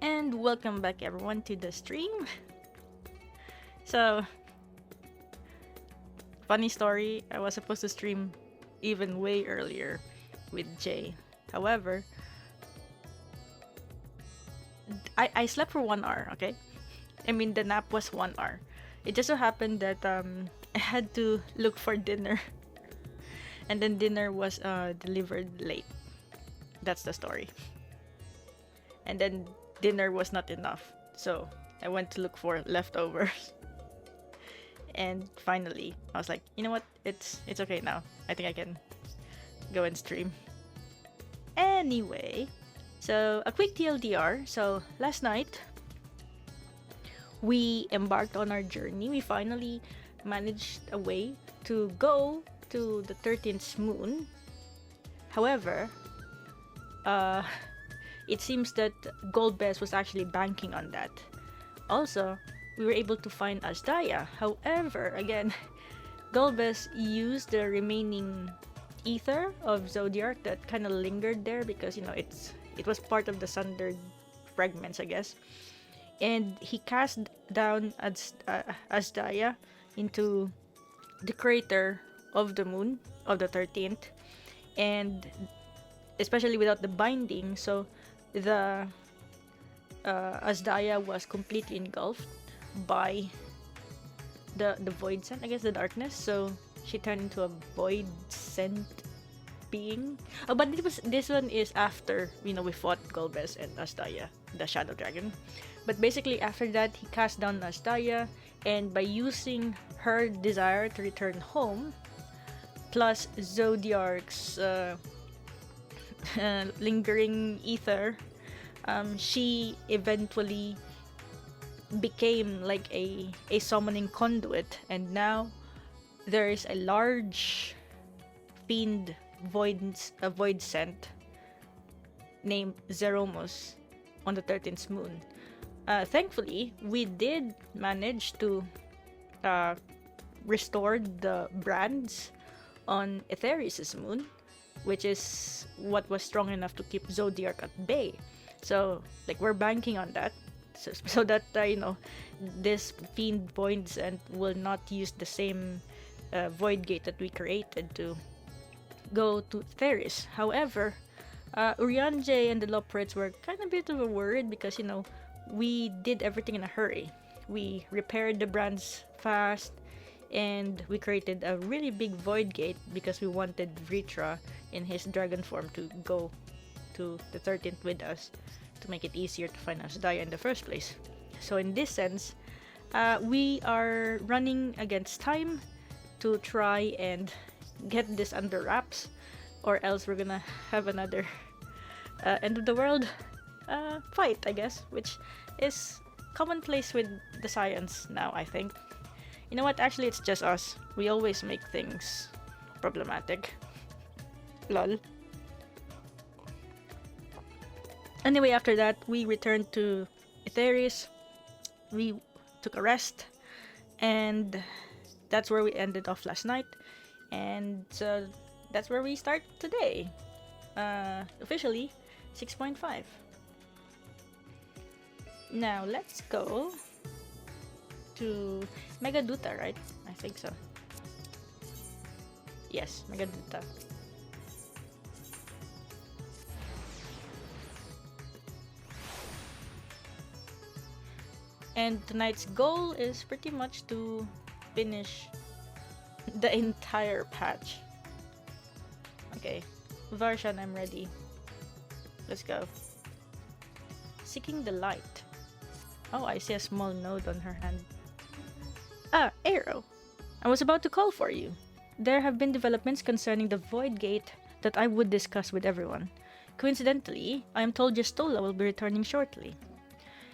And welcome back everyone to the stream. So, funny story, I was supposed to stream even way earlier with Jay. However, I slept for 1 hour, okay? I mean, the nap was 1 hour. It just so happened that I had to look for dinner. And then dinner was delivered late. That's the story. And then dinner was not enough. So I went to look for leftovers. And finally, I was like, you know what? It's okay now. I think I can go and stream. Anyway, so a quick TLDR. So last night, we embarked on our journey. We finally managed a way to go to the 13th moon. However, it seems that Golbez was actually banking on that. Also, we were able to find Azdaja. However, again, Golbez used the remaining ether of Zodiac that kind of lingered there because, you know, it was part of the sundered fragments, I guess. And he cast down Azdaja into the crater of the moon of the 13th, and especially without the binding, so the Azdaja was completely engulfed by the void scent, I guess, the darkness. So she turned into a void scent being. Oh, but this one is after, you know, we fought Golbez and Azdaja, the shadow dragon. But basically after that, he cast down Azdaja, and by using her desire to return home plus Zodiarc's lingering ether, she eventually became like a summoning conduit, and now there is a large fiend void scent named Zeromus on the 13th moon. Thankfully, we did manage to restore the brands on Etheris's moon, which is what was strong enough to keep Zodiac at bay. So, like, we're banking on that, so that you know, this fiend void scent will not use the same void gate that we created to go to Theris. However, Urianger and the Loprits were kind of a bit of a worried because, you know, we did everything in a hurry. We repaired the brands fast, and we created a really big void gate because we wanted Vrtra in his dragon form to go to the 13th with us to make it easier to find Azdaja in the first place. So in this sense, we are running against time to try and get this under wraps, or else we're gonna have another end of the world fight, I guess, which is commonplace with the science now, I think. You know what? Actually, it's just us. We always make things problematic. Lol. Anyway, after that, we returned to Etheris. We took a rest, and that's where we ended off last night. And so that's where we start today. Officially, 6.5. Now, let's go to Megaduta, right? I think so. Yes, Megaduta. And tonight's goal is pretty much to finish the entire patch. Okay, Varshan, I'm ready. Let's go. Seeking the light. Oh, I see a small node on her hand. Ah, Arrow. I was about to call for you. There have been developments concerning the Void Gate that I would discuss with everyone. Coincidentally, I am told Justola will be returning shortly.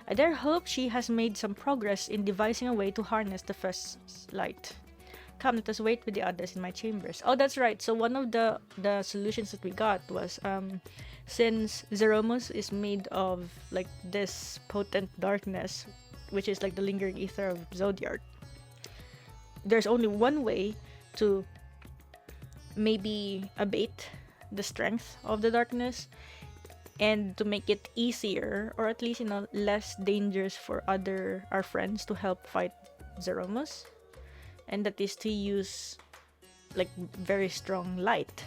I dare hope she has made some progress in devising a way to harness the first light. Come, let us wait with the others in my chambers. Oh, that's right. So one of the solutions that we got was since Zeromus is made of like this potent darkness, which is like the lingering ether of Zodiac, there's only one way to maybe abate the strength of the darkness, and to make it easier, or at least less dangerous for our friends to help fight Zeromus, and that is to use like very strong light.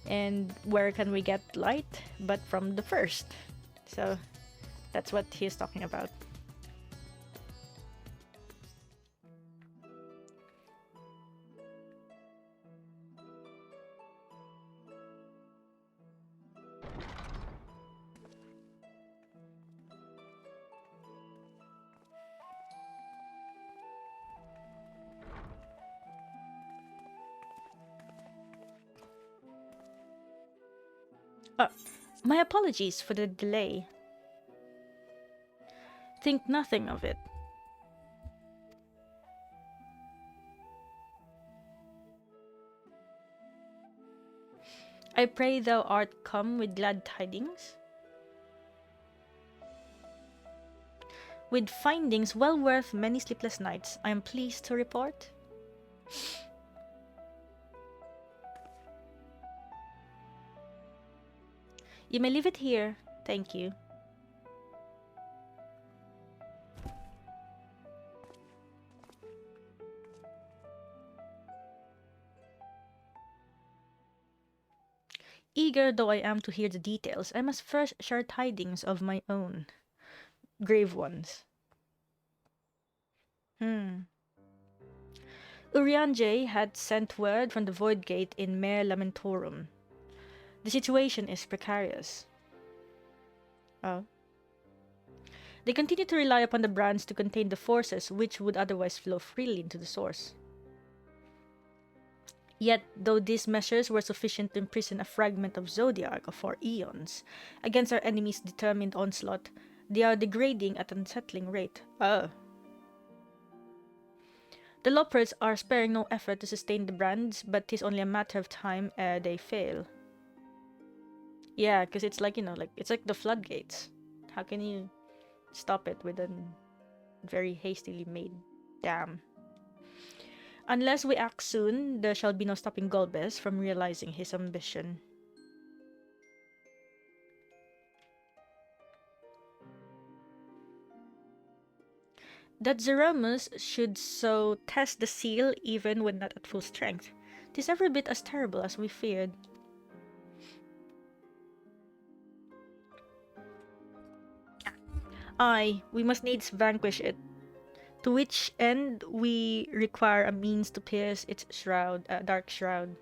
And where can we get light but from the first? So that's what he's talking about. My apologies for the delay. Think nothing of it. I pray thou art come with glad tidings. With findings well worth many sleepless nights, I am pleased to report. You may leave it here, thank you. Eager though I am to hear the details, I must first share tidings of my own. Grave ones. Urianger had sent word from the Void Gate in Mare Lamentorum. The situation is precarious. Oh. They continue to rely upon the brands to contain the forces which would otherwise flow freely into the source. Yet, though these measures were sufficient to imprison a fragment of Zodiac for eons against our enemy's determined onslaught, they are degrading at an unsettling rate. Oh. The Loppers are sparing no effort to sustain the brands, but 'tis only a matter of time ere they fail. Yeah, because it's like, it's like the floodgates. How can you stop it with a very hastily made dam? Unless we act soon, there shall be no stopping Golbez from realizing his ambition. That Zeromus should so test the seal even when not at full strength. 'Tis every bit as terrible as we feared. Aye, we must needs vanquish it. To which end we require a means to pierce its dark shroud.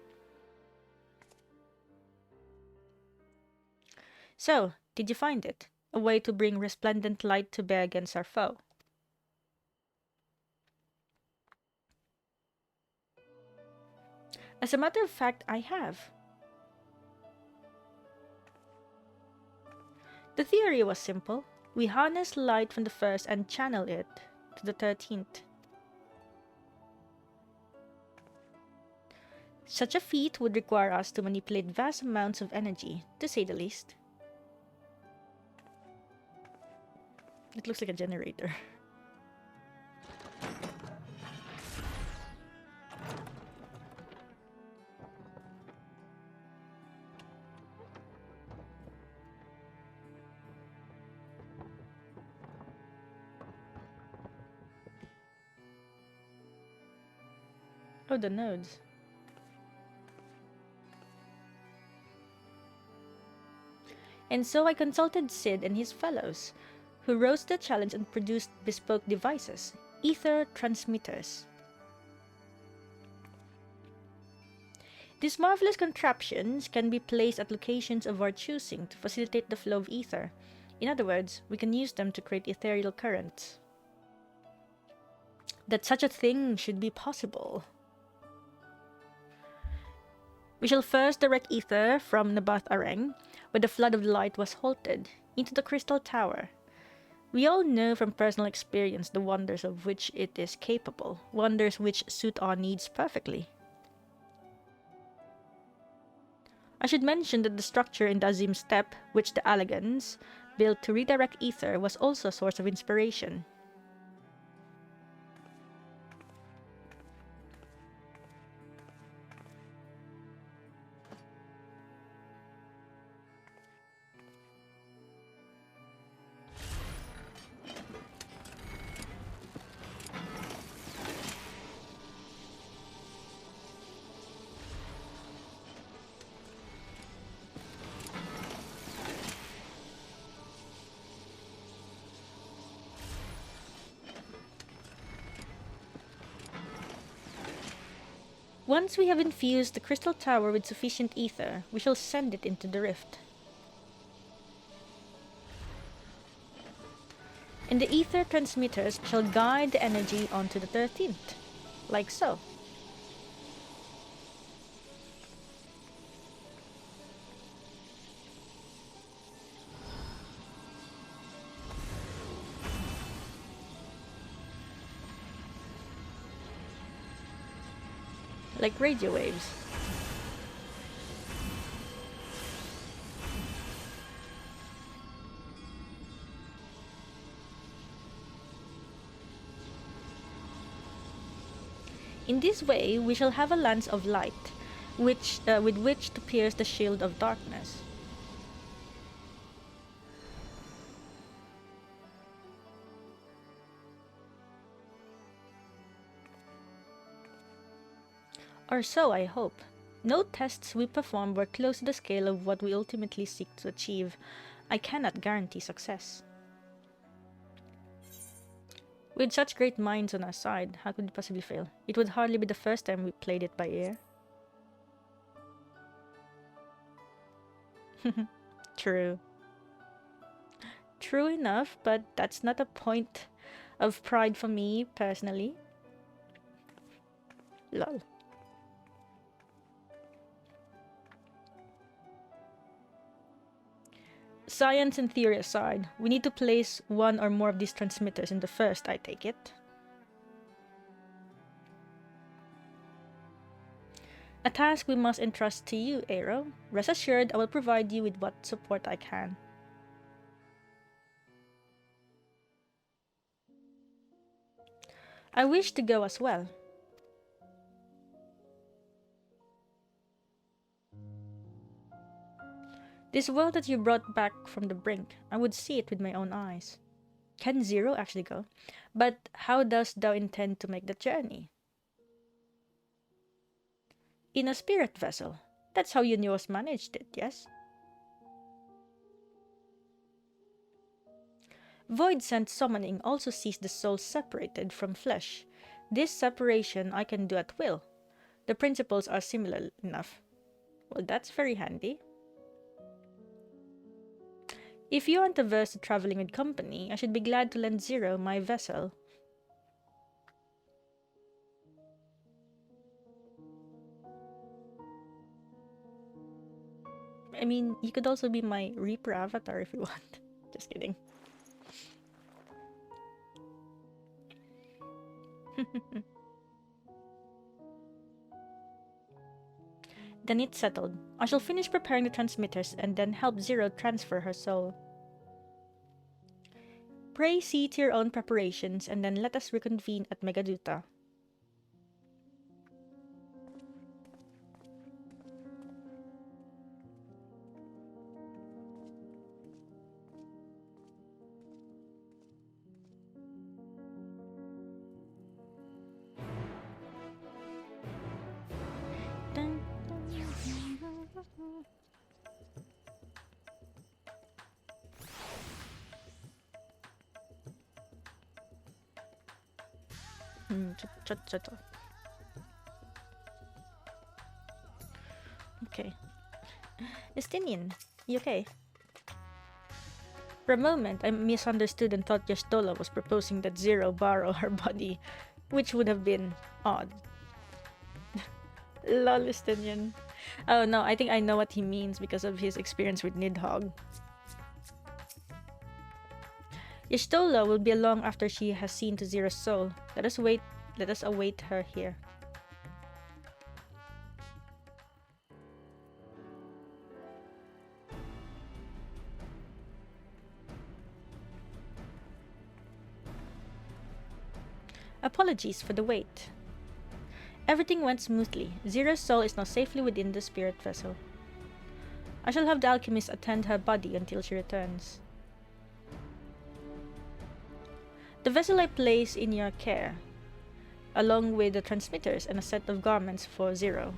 So, did you find it? A way to bring resplendent light to bear against our foe? As a matter of fact, I have. The theory was simple. We harness light from the first and channel it to the 13th. Such a feat would require us to manipulate vast amounts of energy, to say the least. It looks like a generator. Oh, the nodes. And so I consulted Sid and his fellows, who rose to the challenge and produced bespoke devices, ether transmitters. These marvelous contraptions can be placed at locations of our choosing to facilitate the flow of ether. In other words, we can use them to create ethereal currents. That such a thing should be possible. We shall first direct ether from Nabath Areng, where the flood of light was halted, into the Crystal Tower. We all know from personal experience the wonders of which it is capable, wonders which suit our needs perfectly. I should mention that the structure in the Azim Steppe, which the Allegans built to redirect ether, was also a source of inspiration. Once we have infused the crystal tower with sufficient ether, we shall send it into the rift. And the ether transmitters shall guide the energy onto the 13th, like so. Like radio waves. In this way, we shall have a lance of light, with which to pierce the shield of darkness. Or so I hope. No tests we performed were close to the scale of what we ultimately seek to achieve. I cannot guarantee success. With such great minds on our side, how could we possibly fail? It would hardly be the first time we played it by ear. True. True enough, but that's not a point of pride for me, personally. Lol. Science and theory aside, we need to place one or more of these transmitters in the first, I take it. A task we must entrust to you, Aero. Rest assured, I will provide you with what support I can. I wish to go as well. This world that you brought back from the brink, I would see it with my own eyes. Can Zero actually go? But how dost thou intend to make the journey? In a spirit vessel. That's how Unios managed it, yes? Void Scent summoning also sees the soul separated from flesh. This separation I can do at will. The principles are similar enough. Well, that's very handy. If you aren't averse to traveling with company, I should be glad to lend Zero my vessel. I mean, you could also be my Reaper avatar if you want. Just kidding. Then it's settled. I shall finish preparing the transmitters and then help Zero transfer her soul. Pray see to your own preparations and then let us reconvene at Megaduta. Okay. Estinian, you okay? For a moment, I misunderstood and thought Yastola was proposing that Zero borrow her body, which would have been odd. Lol, Estinian. Oh no, I think I know what he means because of his experience with Nidhogg. Yastola will be along after she has seen to Zero's soul. Let us await her here. Apologies for the wait. Everything went smoothly. Zero's soul is now safely within the spirit vessel. I shall have the alchemist attend her body until she returns. The vessel I place in your care, along with the transmitters and a set of garments for Zero.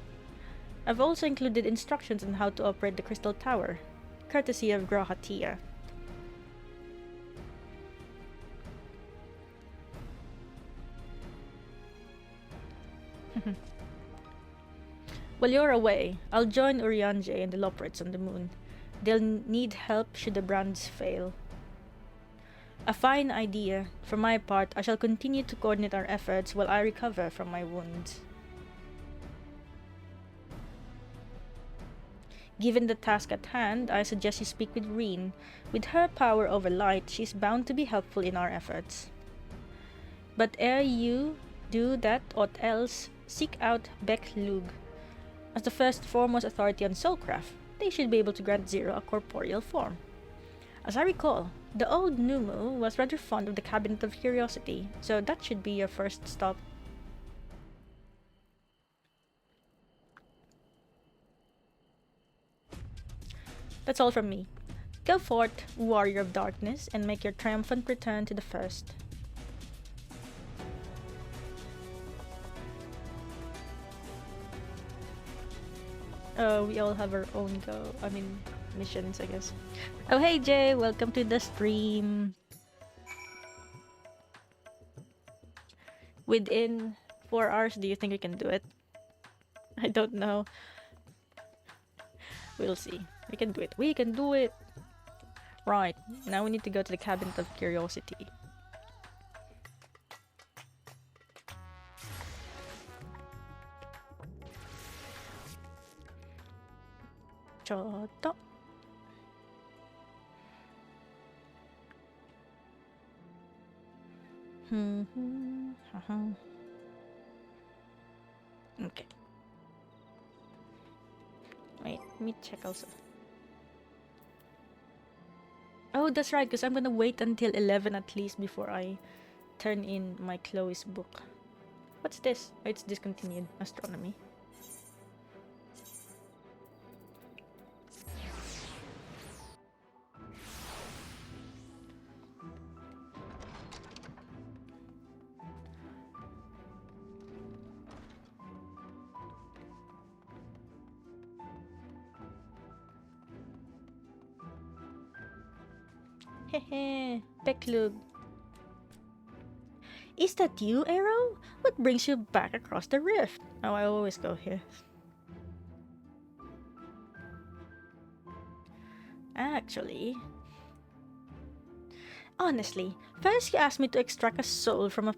I've also included instructions on how to operate the crystal tower, courtesy of Grahatia. While you're away, I'll join Urianger and the Loporits on the moon. They'll need help should the brands fail. A fine idea. For my part, I shall continue to coordinate our efforts while I recover from my wounds. Given the task at hand, I suggest you speak with Reen. With her power over light, she's bound to be helpful in our efforts. But ere you do that aught else, seek out Beck Lug. As the first foremost authority on soulcraft, they should be able to grant Zero a corporeal form. As I recall, the old Numu was rather fond of the Cabinet of Curiosity, so that should be your first stop. That's all from me. Go forth, Warrior of Darkness, and make your triumphant return to the First. We all have our own missions, I guess. Oh, hey Jay, welcome to the stream. Within 4 hours, do you think we can do it? I don't know. We'll see. We can do it. We can do it! Right, now we need to go to the Cabinet of Curiosity. Choto. Okay. Wait, let me check also. Oh, that's right, because I'm gonna wait until 11 at least before I turn in my Chloe's book. What's this? Oh, it's discontinued. Astronomy. Hehe, Peklug. Is that you, Arrow? What brings you back across the rift? Oh, I always go here. Actually... Honestly, first you asked me to extract a soul from a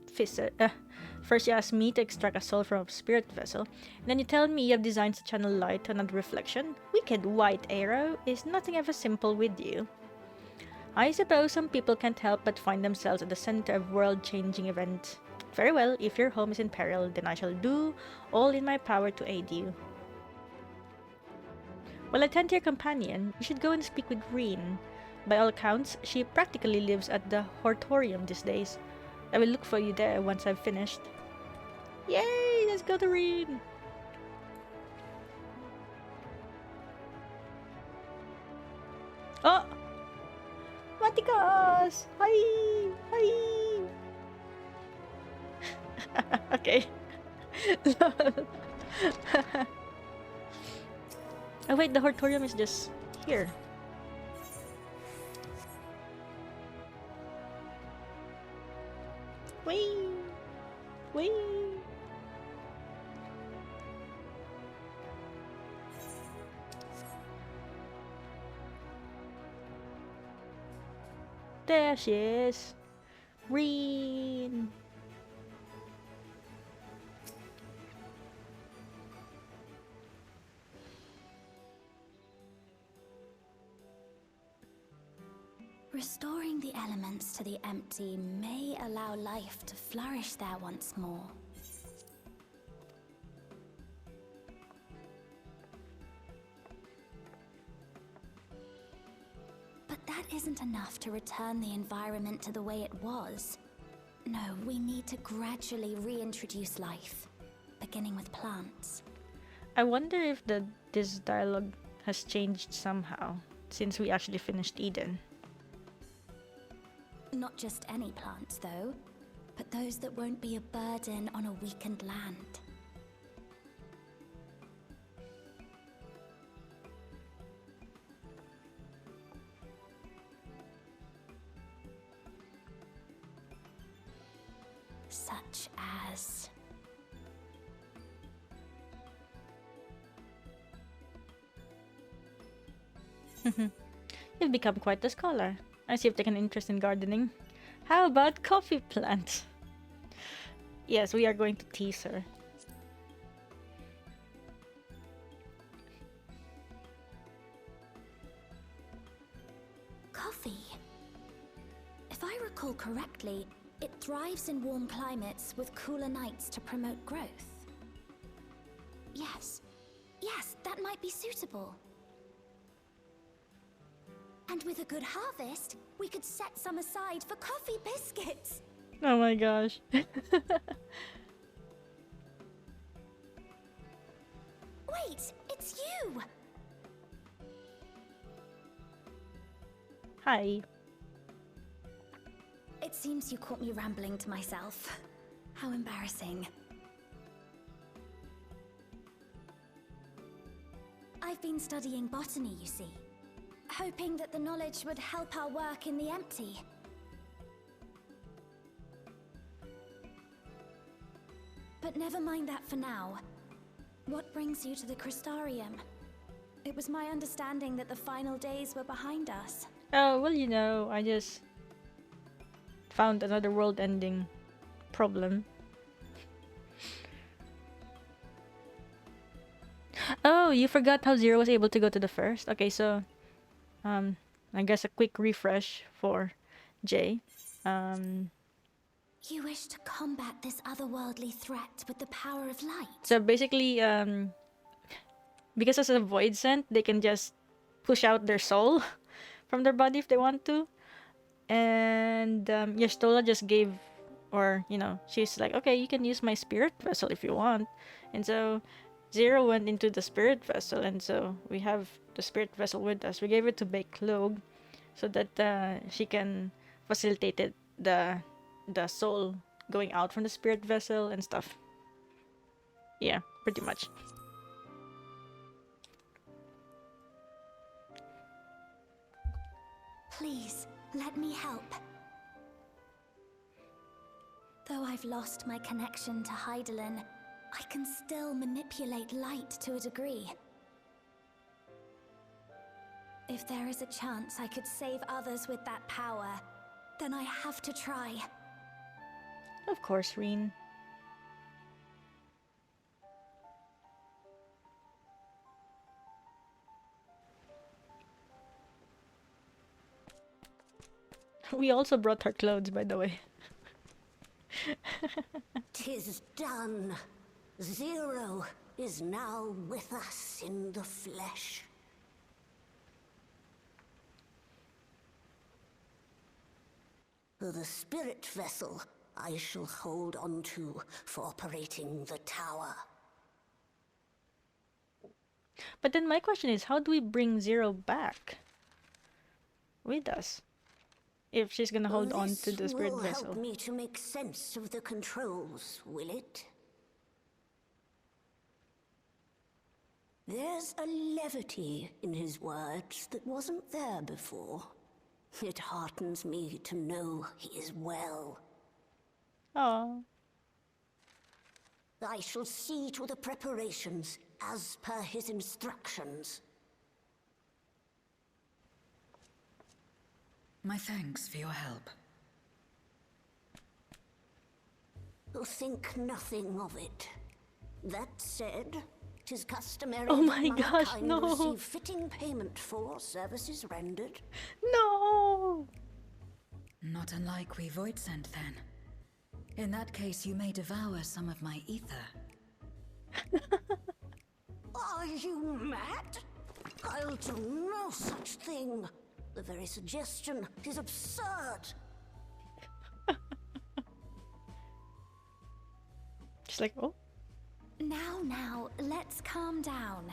First you asked me to extract a soul from a spirit vessel, and then you tell me you have designed to channel light to another reflection? Wicked white Arrow, is nothing ever simple with you? I suppose some people can't help but find themselves at the center of world-changing events. Very well, if your home is in peril, then I shall do all in my power to aid you. While I tend to your companion, you should go and speak with Reen. By all accounts, she practically lives at the Hortorium these days. I will look for you there once I've finished. Yay! Let's go to Reen! Oh! Matikas! Hi! Hi! Okay. Oh wait, the Hortorium is just here. Whee! Whee! There she is. Reen. Restoring the elements to the empty may allow life to flourish there once more. But that isn't enough to return the environment to the way it was. No, we need to gradually reintroduce life, beginning with plants. I wonder if this dialogue has changed somehow since we actually finished Eden. Not just any plants, though, but those that won't be a burden on a weakened land. Such as... You've become quite the scholar. I see you've taken an interest in gardening. How about coffee plants? Yes, we are going to tease her. Coffee. If I recall correctly, it thrives in warm climates with cooler nights to promote growth. Yes, that might be suitable. And with a good harvest, we could set some aside for coffee biscuits. Oh my gosh. Wait, it's you! Hi. It seems you caught me rambling to myself. How embarrassing. I've been studying botany, you see. Hoping that the knowledge would help our work in the empty. But never mind that for now. What brings you to the Crystarium? It was my understanding that the final days were behind us. Oh, well, you know, I just found another world-ending problem. Oh, you forgot how Zero was able to go to the first? Okay, so I guess a quick refresh for Jay. You wish to combat this otherworldly threat with the power of light? So basically, because it's a void scent, they can just push out their soul from their body if they want to. And Yastola just gave, or, you know, she's like, okay, you can use my spirit vessel if you want. And so Zero went into the spirit vessel, and so we have the spirit vessel with us. We gave it to Baiklog so that she can facilitate it, the soul going out from the spirit vessel and stuff. Yeah, pretty much. Please, let me help. Though I've lost my connection to Hydaelyn, I can still manipulate light to a degree. If there is a chance I could save others with that power, then I have to try. Of course, Reen. We also brought her clothes, by the way. 'Tis done. Zero is now with us in the flesh. The spirit vessel I shall hold on to for operating the tower. But then my question is, how do we bring Zero back with us if she's gonna hold on to the spirit This will vessel? help me to make sense of the controls, will it? There's a levity in his words that wasn't there before. It heartens me to know he is well. Oh, I shall see to the preparations as per his instructions. My thanks for your help. Think nothing of it. That said, 'tis customary Oh that my gosh, mankind no. receive fitting payment for services rendered. no! Not unlike we void sent then. In that case, you may devour some of my ether. Are you mad? I'll do no such thing. The very suggestion is absurd. She's like, oh, Now, let's calm down.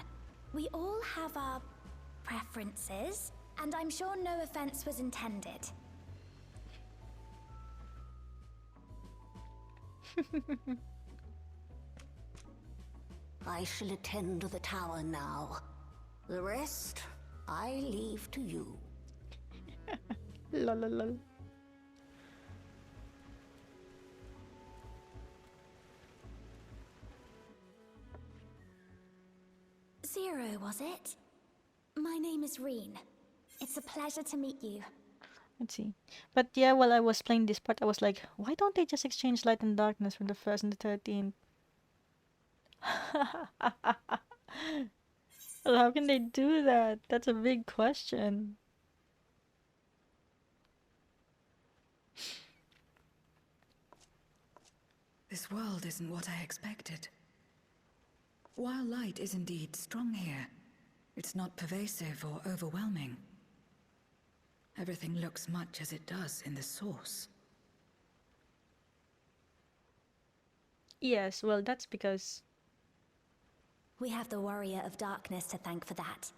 We all have our preferences, and I'm sure no offense was intended. I shall attend to the tower now. The rest, I leave to you. lol, lol, lol. Zero, was it? My name is Reen. It's a pleasure to meet you. Let's see. But yeah, while I was playing this part, I was like, why don't they just exchange light and darkness from the first and the 13th? Well, how can they do that? That's a big question. This world isn't what I expected. While light is indeed strong here, it's not pervasive or overwhelming. Everything looks much as it does in the source. Yes, well, that's because... We have the Warrior of Darkness to thank for that.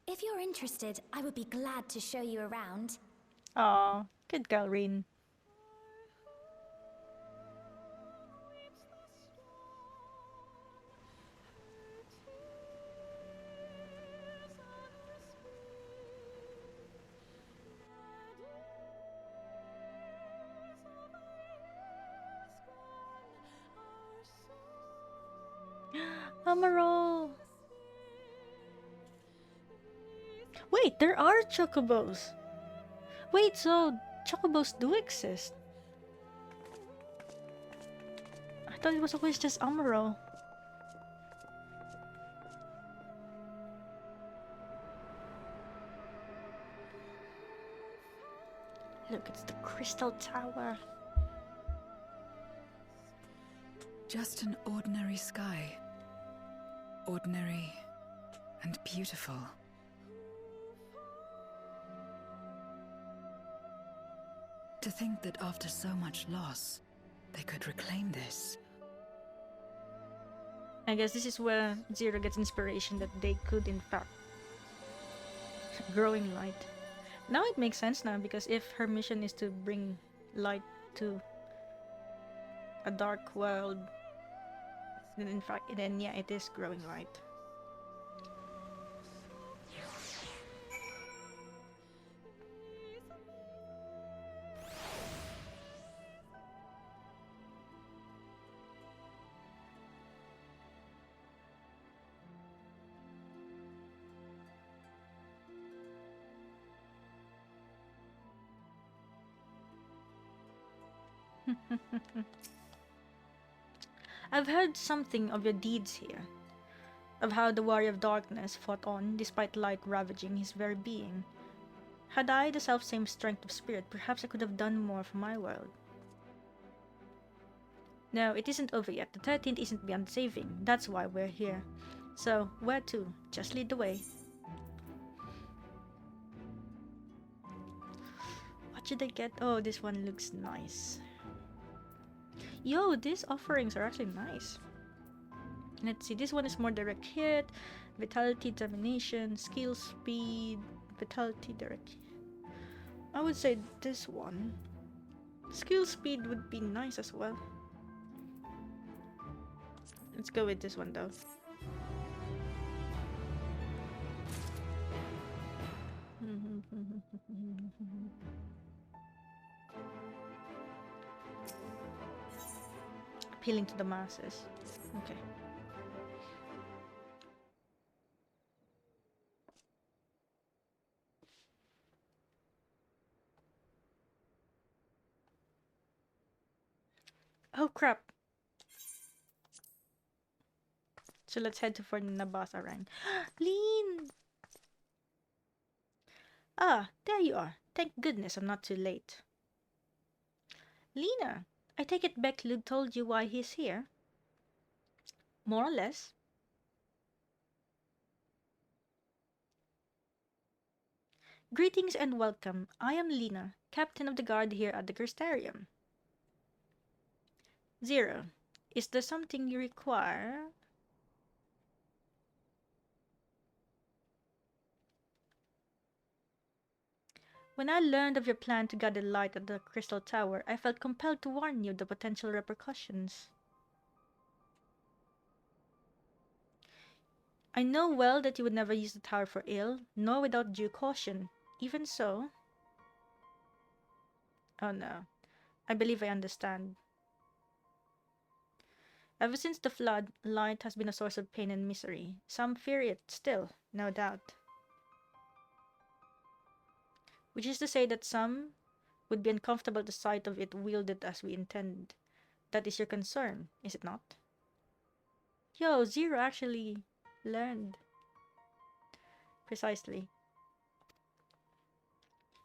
If you're interested, I would be glad to show you around. Aw, good girl, Rin. Amaral! Wait, there are chocobos! Wait, so chocobos do exist? I thought it was always just Amaral. Look, it's the Crystal Tower. Just an ordinary sky. Ordinary and beautiful. To think that after so much loss, they could reclaim this. I guess this is where Zero gets inspiration that they could in fact growing light. Now it makes sense now, because if her mission is to bring light to a dark world, then in fact, then yeah, it is growing light. I've heard something of your deeds here, of how the Warrior of Darkness fought on despite light ravaging his very being. Had I the self-same strength of spirit, perhaps I could have done more for my world. No, it isn't over yet. The 13th isn't beyond saving. That's why we're here. So, where to? Just lead the way. What should I get? Oh, this one looks nice. Yo, these offerings are actually nice. Let's see, this one is more direct hit, vitality, determination, skill, speed, vitality, direct hit. I would say this one. Skill speed would be nice as well. Let's go with this one though. Appealing to the masses. Okay. Oh crap. So let's head to for Nabasaran. Lean! Ah, there you are. Thank goodness I'm not too late. Lena, I take it Becklud told you why he's here? More or less. Greetings and welcome. I am Lena, captain of the guard here at the Crystarium. Zero, is there something you require? When I learned of your plan to gather light at the Crystal Tower, I felt compelled to warn you of the potential repercussions. I know well that you would never use the tower for ill, nor without due caution. Even so... Oh no. I believe I understand. Ever since the flood, light has been a source of pain and misery. Some fear it still, no doubt. which is to say that some would be uncomfortable at the sight of it wielded as we intend. That is your concern, is it not? Yo, Zero actually learned. Precisely.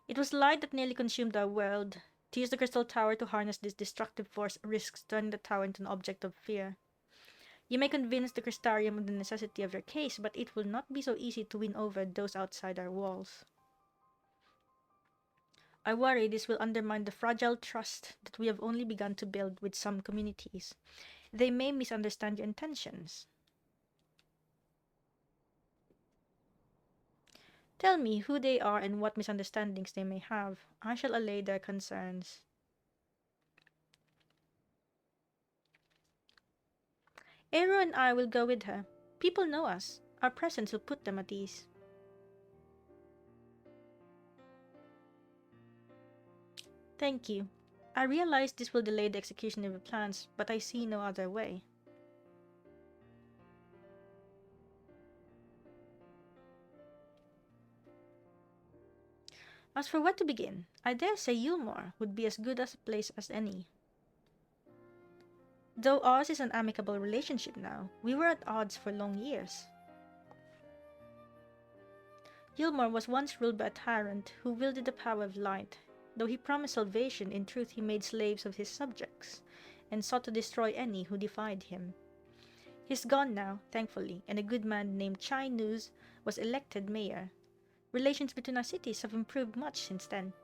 It was light that nearly consumed our world. To use the crystal tower to harness this destructive force risks turning the tower into an object of fear. You may convince the Crystarium of the necessity of your case, but it will not be so easy to win over those outside our walls. I worry this will undermine the fragile trust that we have only begun to build with some communities. They may misunderstand your intentions. Tell me who they are and what misunderstandings they may have. I shall allay their concerns. Aero and I will go with her. People know us. Our presence will put them at ease. Thank you. I realize this will delay the execution of your plans, but I see no other way. As for where to begin, I dare say Yulmore would be as good a place as any. Though ours is an amicable relationship now, we were at odds for long years. Yulmore was once ruled by a tyrant who wielded the power of light. Though he promised salvation, in truth he made slaves of his subjects, and sought to destroy any who defied him. He's gone now, thankfully, and a good man named Chai Nuz was elected mayor. Relations between our cities have improved much since then.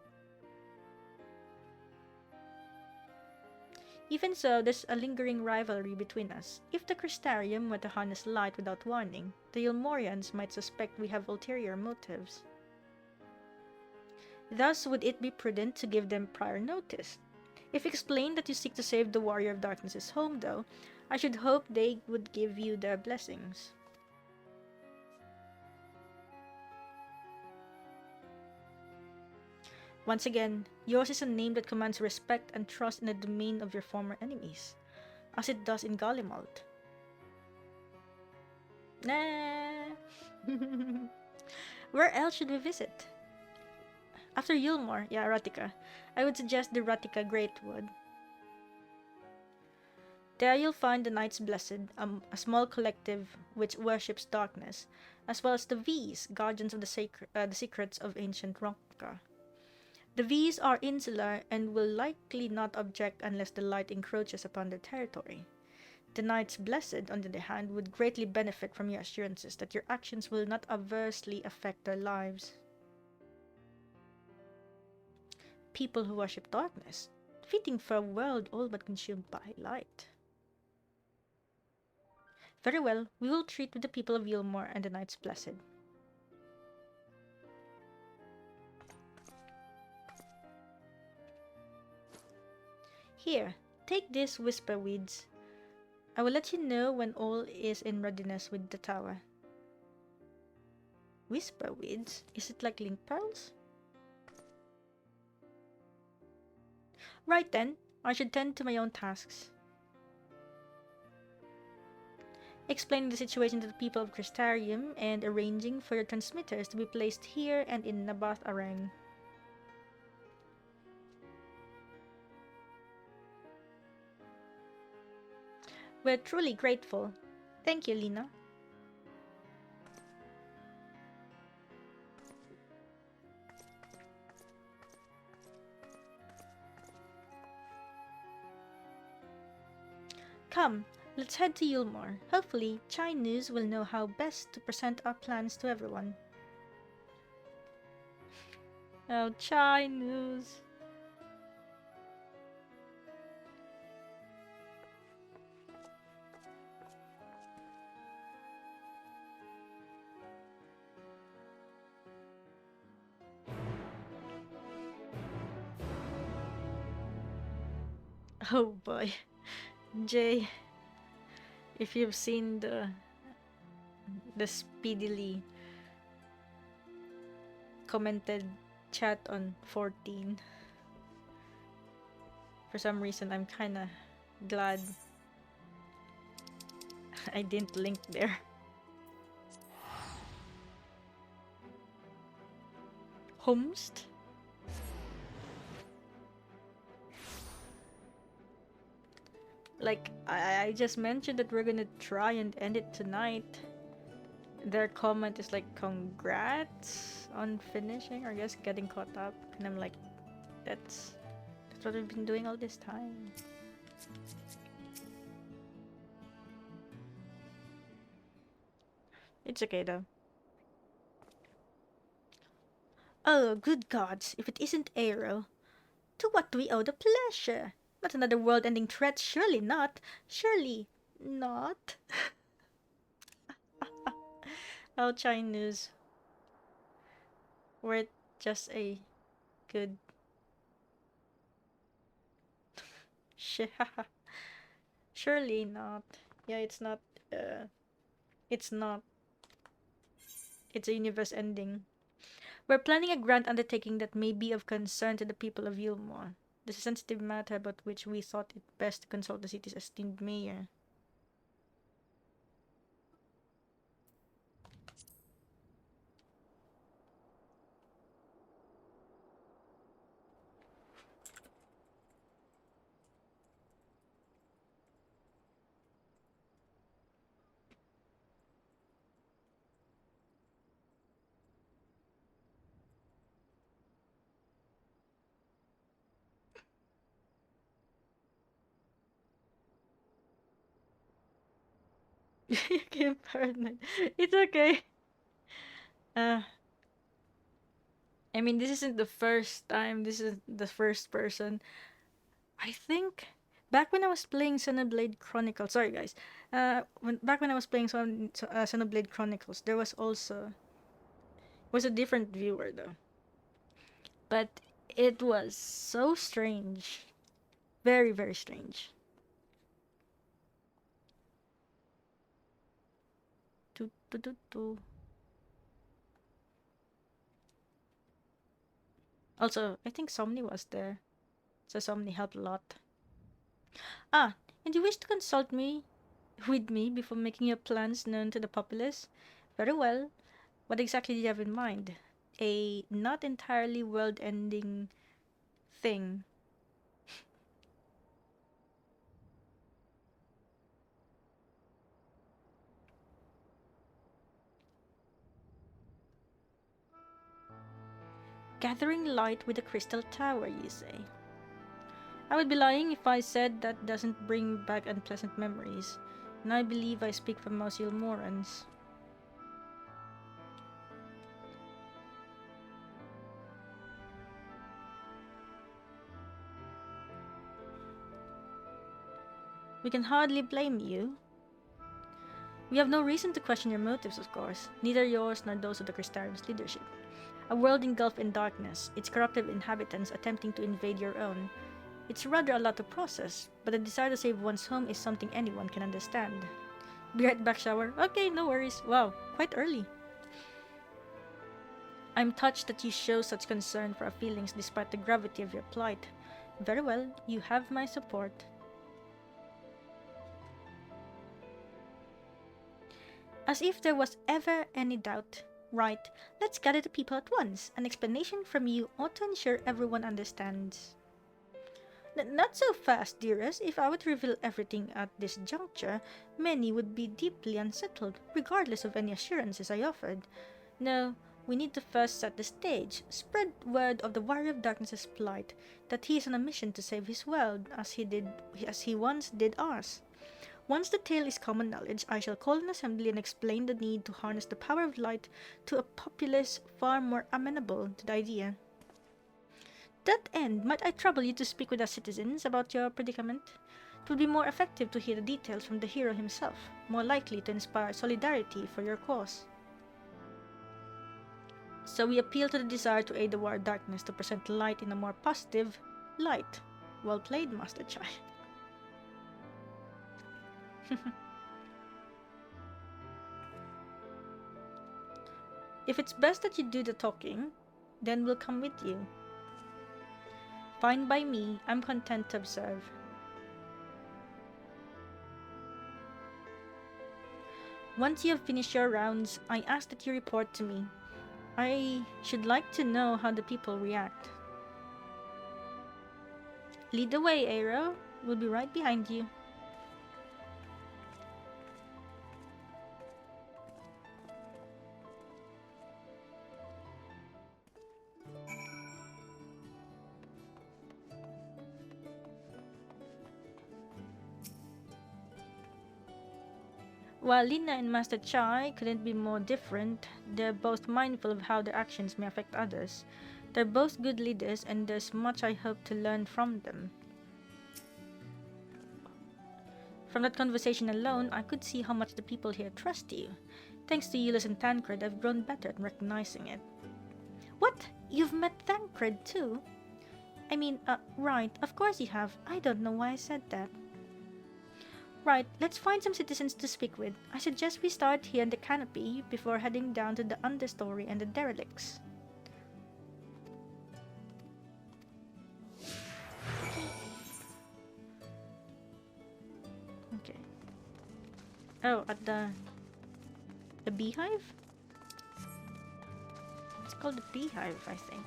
Even so, there's a lingering rivalry between us. If the Crystarium were to harness light without warning, the Yulmorians might suspect we have ulterior motives. Thus, would it be prudent to give them prior notice? If explained that you seek to save the Warrior of Darkness's home, though, I should hope they would give you their blessings. Once again, yours is a name that commands respect and trust in the domain of your former enemies, as it does in Gallimalt. Nah. Where else should we visit? After Yulmore, Ratika, I would suggest the Ratika Greatwood. There you'll find the Knights Blessed, a small collective which worships darkness, as well as the V's, guardians of the secrets of ancient Ronka. The V's are insular and will likely not object unless the light encroaches upon their territory. The Knights Blessed, on the other hand, would greatly benefit from your assurances that your actions will not adversely affect their lives. People who worship darkness, fitting for a world all but consumed by light. Very well, we will treat with the people of Yulmore and the Knights Blessed. Here, take these whisper weeds. I will let you know when all is in readiness with the tower. Whisper weeds? Is it like link pearls? Right then, I should tend to my own tasks. Explaining the situation to the people of Crystarium and arranging for your transmitters to be placed here and in Nabath Arang. We're truly grateful. Thank you, Lena. Come, let's head to Yulmore. Hopefully, Chai News will know how best to present our plans to everyone. Oh, Chai News. Oh boy. Jay, if you've seen the speedily commented chat on 14, for some reason I'm kinda glad I didn't link there. Homest? Like, I just mentioned that we're gonna try and end it tonight. Their comment is like, congrats on finishing, or I guess getting caught up. And I'm like, that's what we've been doing all this time. It's okay though. Oh, good gods, if it isn't Aero. To what do we owe the pleasure? Not another world-ending threat, surely not. Surely not. Oh, Chinese. Were it just a good shit. Surely not. Yeah, it's not. It's not. It's a universe ending. We're planning a grand undertaking that may be of concern to the people of Yulmore. This is a sensitive matter about which we thought it best to consult the city's esteemed mayor. You can paranoid. It's okay. Uh, I mean, this isn't the first time. This is the first person. I think back when I was playing Xenoblade Chronicles. Sorry, guys. Back when I was playing Xenoblade Chronicles, there was also was a different viewer though, but it was so strange, very very strange. Do, do, do, do. Also, I think Somni was there, so Somni helped a lot. Ah, and you wish to consult me with me before making your plans known to the populace? Very well. What exactly do you have in mind? A not entirely world-ending thing. Gathering light with a crystal tower, you say? I would be lying if I said that doesn't bring back unpleasant memories, and I believe I speak for most Yulmorans. We can hardly blame you. We have no reason to question your motives, of course, neither yours nor those of the Crystarium's leadership. A world engulfed in darkness, its corruptive inhabitants attempting to invade your own. It's rather a lot to process, but the desire to save one's home is something anyone can understand. Be right back, shower. Okay, no worries. Wow, quite early. I'm touched that you show such concern for our feelings despite the gravity of your plight. Very well, you have my support. As if there was ever any doubt. Right, let's gather the people at once. An explanation from you ought to ensure everyone understands. Not so fast, dearest. If I were to reveal everything at this juncture, many would be deeply unsettled, regardless of any assurances I offered. No, we need to first set the stage, spread word of the Warrior of Darkness's plight, that he is on a mission to save his world, as he once did ours. Once the tale is common knowledge, I shall call an assembly and explain the need to harness the power of light to a populace far more amenable to the idea. To that end, might I trouble you to speak with our citizens about your predicament? It would be more effective to hear the details from the hero himself, more likely to inspire solidarity for your cause. So we appeal to the desire to aid the War of Darkness to present light in a more positive light. Well played, Master Chai. If it's best that you do the talking, then we'll come with you. Fine by me, I'm content to observe. Once you have finished your rounds, I ask that you report to me. I should like to know how the people react. Lead the way, Aero. We'll be right behind you. While Lina and Master Chai couldn't be more different, they're both mindful of how their actions may affect others. They're both good leaders, and there's much I hope to learn from them. From that conversation alone, I could see how much the people here trust you. Thanks to Euless and Tancred, I've grown better at recognizing it. What? You've met Tancred too? I mean, right, of course you have. I don't know why I said that. Right, let's find some citizens to speak with. I suggest we start here in the canopy before heading down to the understory and the derelicts. Okay. Oh, at the beehive? It's called the beehive, I think.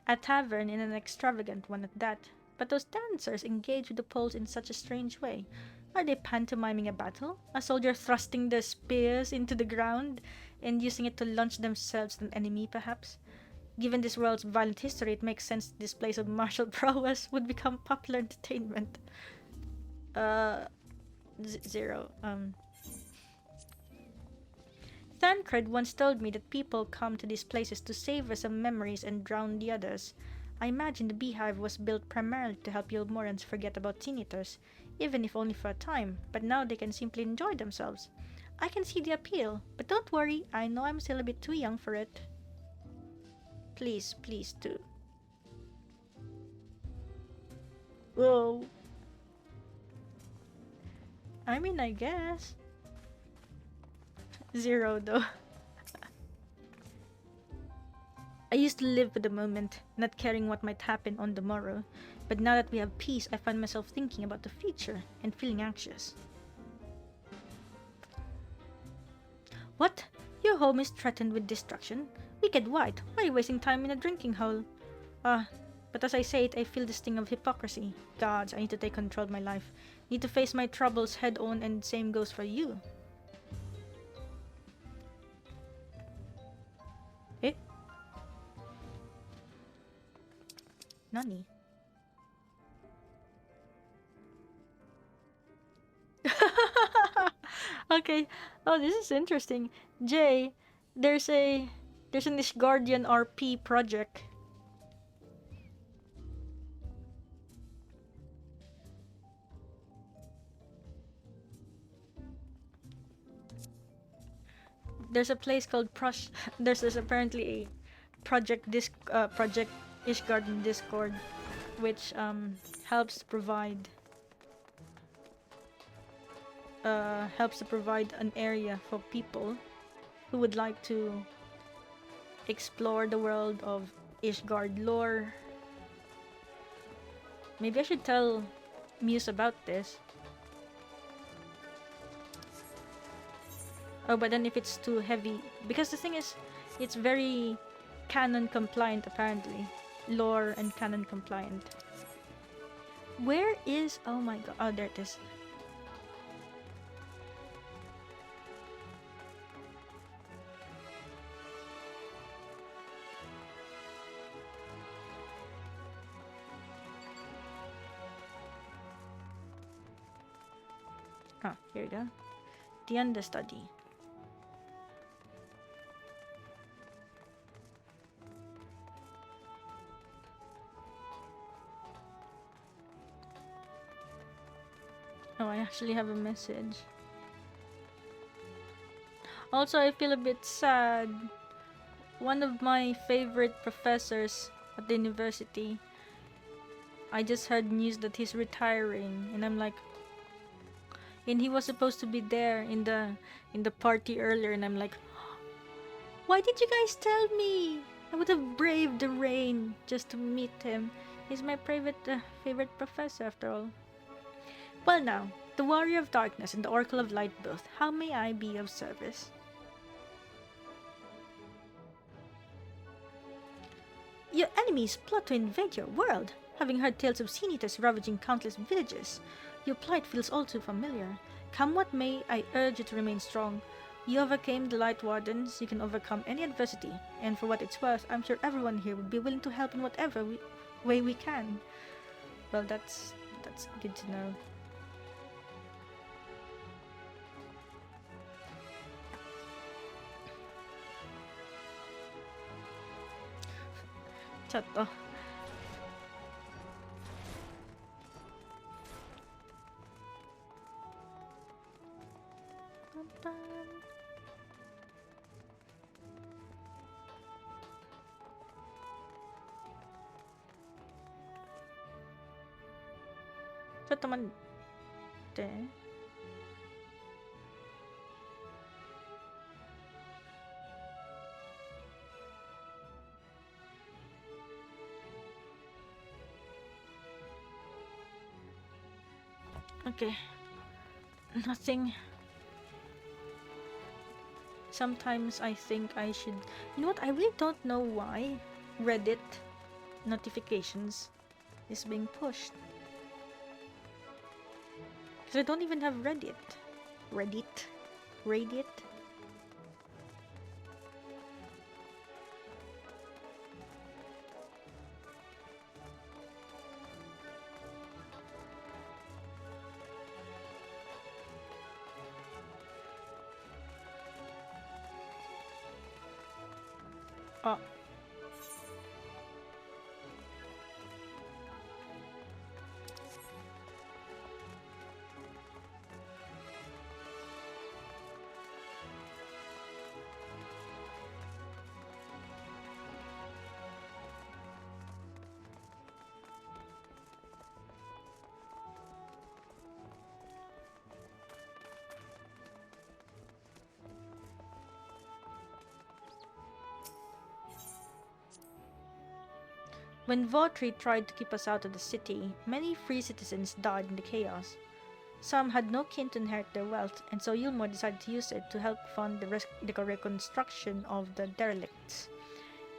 A tavern, in an extravagant one at that. But those dancers engage with the poles in such a strange way. Are they pantomiming a battle? A soldier thrusting their spears into the ground and using it to launch themselves at an enemy, perhaps? Given this world's violent history, it makes sense displays of martial prowess would become popular entertainment. Zero. Thancred once told me that people come to these places to savor some memories and drown the others. I imagine the beehive was built primarily to help Yulmorans forget about Tinitors, even if only for a time, but now they can simply enjoy themselves. I can see the appeal, but don't worry, I know I'm still a bit too young for it. Please, please do. Whoa. I mean, I guess. Zero, though. I used to live for the moment, not caring what might happen on the morrow. But now that we have peace, I find myself thinking about the future and feeling anxious. What? Your home is threatened with destruction? Wicked White, why are you wasting time in a drinking hole? But as I say it, I feel the sting of hypocrisy. Gods, I need to take control of my life. Need to face my troubles head on, and same goes for you. Eh? Nani? Okay. Oh, this is interesting. Jay, there's an Ishgardian RP project. There's a place called there's apparently a project Ishgard in Discord, which helps to provide an area for people who would like to explore the world of Ishgard lore. Maybe I should tell Muse about this. Oh, but then if it's too heavy, because the thing is, it's very canon compliant apparently. Lore and canon compliant. Where is, oh my god, oh there it is. Ah, here we go. The understudy. Oh, I actually have a message. Also, I feel a bit sad. One of my favorite professors at the university, I just heard news that he's retiring, and I'm like, and he was supposed to be there in the party earlier, and I'm like, why did you guys tell me? I would have braved the rain just to meet him. He's my favorite professor after all. Well now, the Warrior of Darkness and the Oracle of Light both, how may I be of service? Your enemies plot to invade your world, having heard tales of Sinitas ravaging countless villages. Your plight feels all too familiar. Come what may, I urge you to remain strong. You overcame the Light Wardens, you can overcome any adversity, and for what it's worth, I'm sure everyone here would be willing to help in whatever way we can. Well, that's good to know. Chat to. Chat naman. Okay. Nothing. Sometimes I think I should... You know what? I really don't know why Reddit notifications is being pushed. Because I don't even have Reddit. Reddit? Oh. When Vrtra tried to keep us out of the city, many free citizens died in the chaos. Some had no kin to inherit their wealth, and so Yulmore decided to use it to help fund the reconstruction of the derelicts.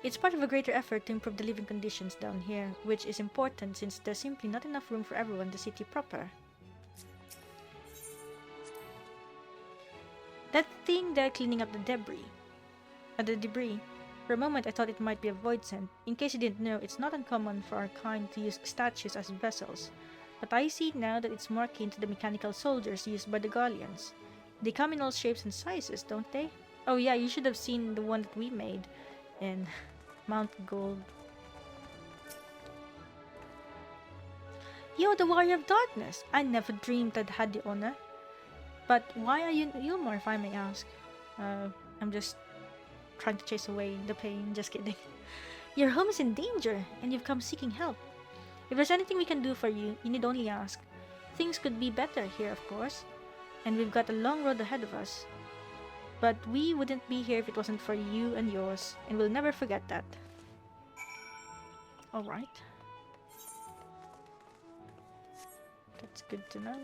It's part of a greater effort to improve the living conditions down here, which is important since there's simply not enough room for everyone in the city proper. That thing there cleaning up the debris. For a moment I thought it might be a void scent. In case you didn't know, it's not uncommon for our kind to use statues as vessels. But I see now that it's more akin to the mechanical soldiers used by the Gallians. They come in all shapes and sizes, don't they? Oh yeah, you should have seen the one that we made in Mount Gold. You're the Warrior of Darkness! I never dreamed I'd had the honor. But why are you Yulmore, if I may ask? I'm just trying to chase away the pain, just kidding. Your home is in danger, and you've come seeking help. If there's anything we can do for you, you need only ask. Things could be better here, of course, and we've got a long road ahead of us. But we wouldn't be here if it wasn't for you and yours, and we'll never forget that. Alright. That's good to know.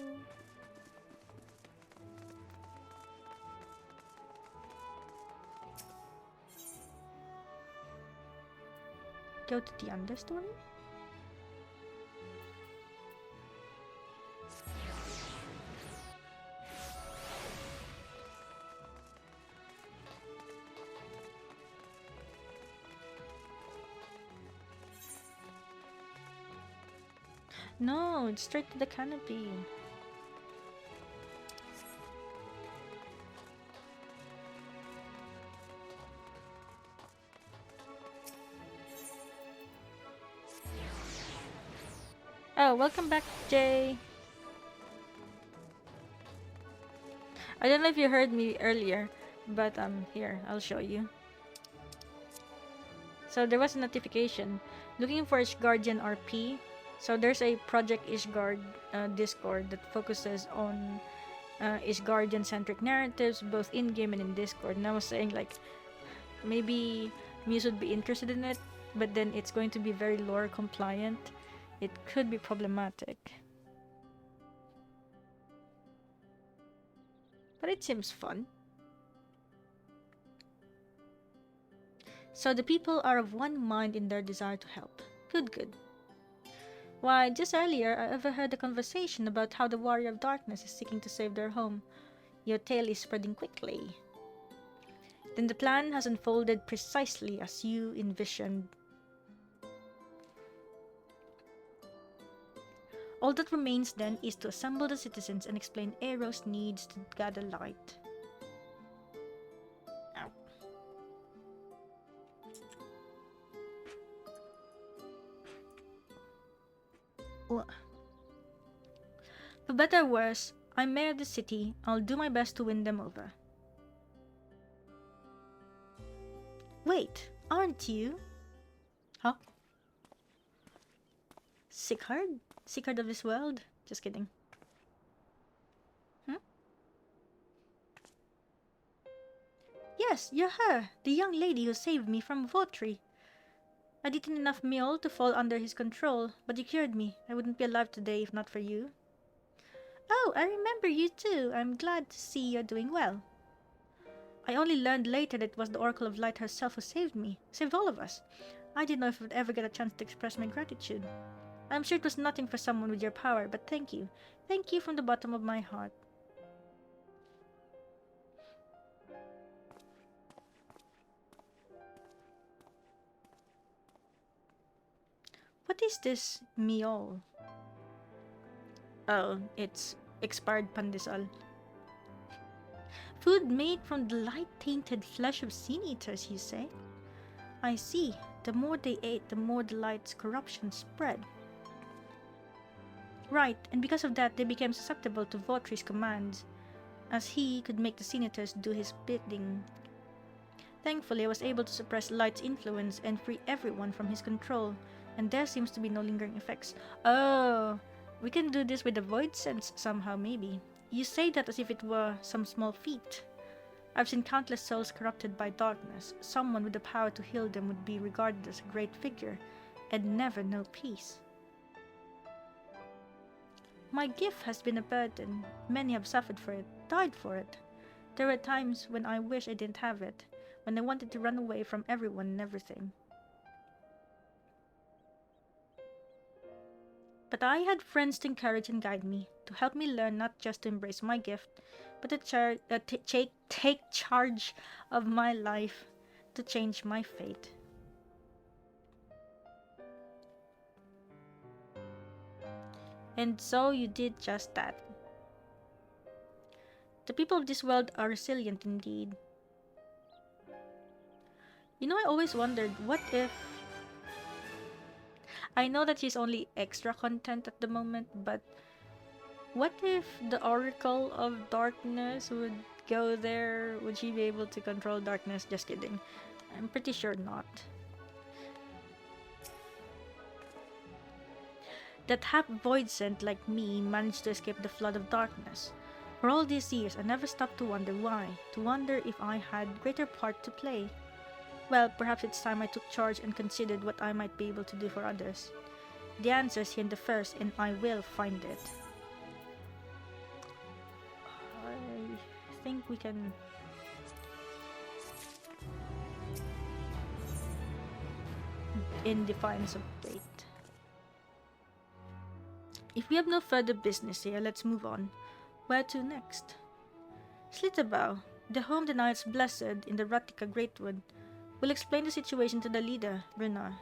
Go to the understory? No, it's straight to the canopy. Oh, welcome back, Jay. I don't know if you heard me earlier, but here, I'll show you. So there was a notification looking for Ishgardian RP. So there's a Project Ishgard Discord that focuses on Ishgardian-centric narratives, both in-game and in Discord. And I was saying, like, maybe Muse would be interested in it, but then it's going to be very lore compliant. It could be problematic. But it seems fun. So the people are of one mind in their desire to help. Good, good. Why, just earlier I overheard a conversation about how the Warrior of Darkness is seeking to save their home. Your tale is spreading quickly. Then the plan has unfolded precisely as you envisioned. All that remains then is to assemble the citizens and explain Eros' needs to gather light. Ow. For better or worse, I'm mayor of the city. I'll do my best to win them over. Wait, aren't you? Huh? Sickhard? Sickhard of this world? Just kidding. Yes, you're her, the young lady who saved me from Vrtra. I'd eaten enough meal to fall under his control, but you cured me. I wouldn't be alive today if not for you. Oh, I remember you too. I'm glad to see you're doing well. I only learned later that it was the Oracle of Light herself who saved me. Saved all of us. I didn't know if I would ever get a chance to express my gratitude. I'm sure it was nothing for someone with your power, but thank you. Thank you from the bottom of my heart. What is this meal? Oh, it's expired pandesal. Food made from the light-tainted flesh of sin-eaters, you say? I see. The more they ate, the more the light's corruption spread. Right, and because of that, they became susceptible to Vrtra's commands, as he could make the sin-eaters do his bidding. Thankfully, I was able to suppress Light's influence and free everyone from his control, and there seems to be no lingering effects. Oh, we can do this with the Void Sense somehow, maybe. You say that as if it were some small feat. I've seen countless souls corrupted by darkness. Someone with the power to heal them would be regarded as a great figure, and never know peace. My gift has been a burden. Many have suffered for it, died for it. There were times when I wish I didn't have it, when I wanted to run away from everyone and everything. But I had friends to encourage and guide me, to help me learn not just to embrace my gift, but to take charge of my life, to change my fate. And so you did just that. The people of this world are resilient indeed. You know, I always wondered, what if... I know that she's only extra content at the moment, but what if the Oracle of Darkness would go there? Would she be able to control darkness? Just kidding. I'm pretty sure not. That half void scent like me managed to escape the flood of darkness. For all these years, I never stopped to wonder why, to wonder if I had greater part to play. Well, perhaps it's time I took charge and considered what I might be able to do for others. The answer's here in the first, and I will find it. I think we can... in defiance of fate. If we have no further business here, let's move on. Where to next? Slitterbow, the home the Knights Blessed in the Ratika Greatwood, will explain the situation to the leader, Runar.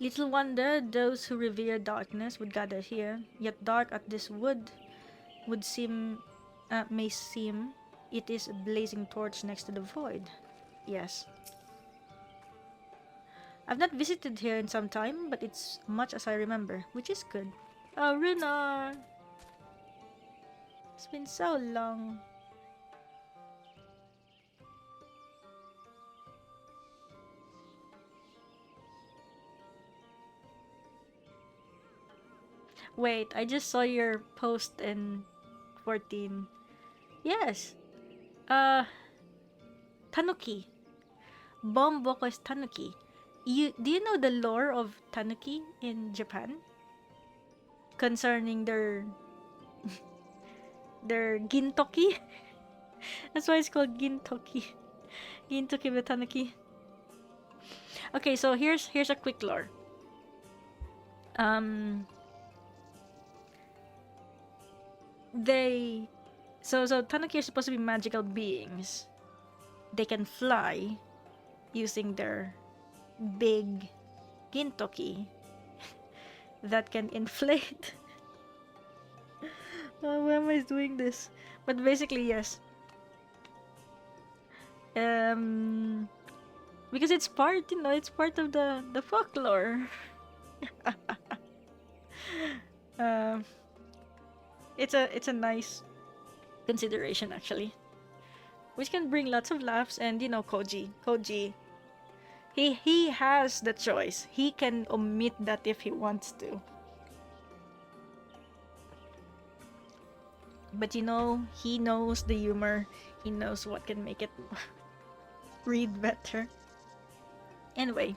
Little wonder those who revere darkness would gather here, yet dark at this wood would seem, may seem, it is a blazing torch next to the void. Yes. I've not visited here in some time, but it's much as I remember, which is good. Oh, Runar! It's been so long. Wait, I just saw your post in 14. Yes. Tanuki. Bomb Boko is Tanuki. Do you know the lore of Tanuki in Japan? Concerning their Gintoki? That's why it's called Gintoki. Gintoki with Tanuki. Okay, so here's a quick lore. So Tanuki are supposed to be magical beings. They can fly using their big gintoki that can inflate. Oh, why am I doing this? But basically, yes. Because it's part, it's part of the folklore. It's a nice consideration actually, which can bring lots of laughs. And Koji, he has the choice. He can omit that if he wants to. But he knows the humor. He knows what can make it read better. Anyway,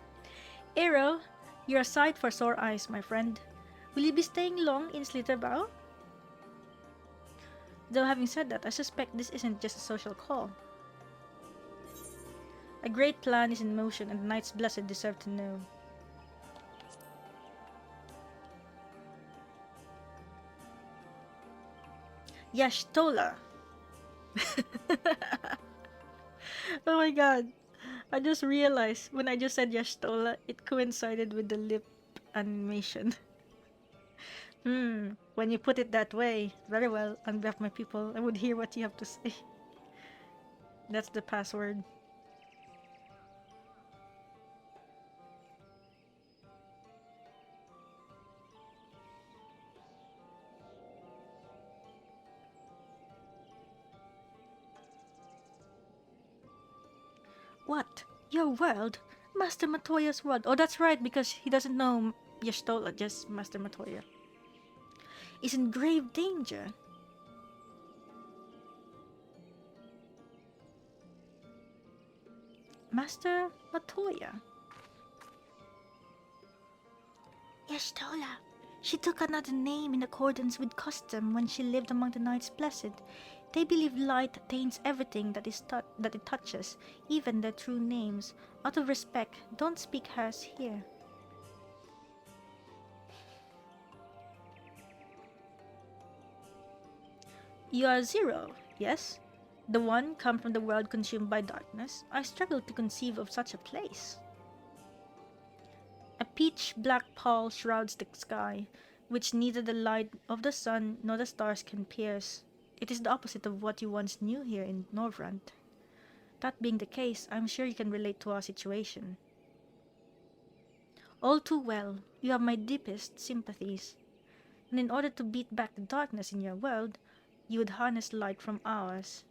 Arrow, you're a sight for sore eyes, my friend. Will you be staying long in Slitherbow? Though having said that, I suspect this isn't just a social call. A great plan is in motion, and the Knights Blessed deserve to know. Yashtola! Oh my god. I just realized when I just said Yashtola, it coincided with the lip animation. When you put it that way, very well, on behalf of my people, I would hear what you have to say. That's the password. What? Your world? Master Matoya's world. Oh, that's right, because he doesn't know Yashtola, just Master Matoya. Is in grave danger. Master Matoya. Yashtola. She took another name in accordance with custom when she lived among the Knights Blessed. They believe light taints everything that it touches, even their true names. Out of respect, don't speak hers here. You are Zero, yes? The one come from the world consumed by darkness. I struggle to conceive of such a place. A pitch-black pall shrouds the sky, which neither the light of the sun nor the stars can pierce. It is the opposite of what you once knew here in Norvrant. That being the case, I'm sure you can relate to our situation. All too well, you have my deepest sympathies. And in order to beat back the darkness in your world, you would harness light from ours.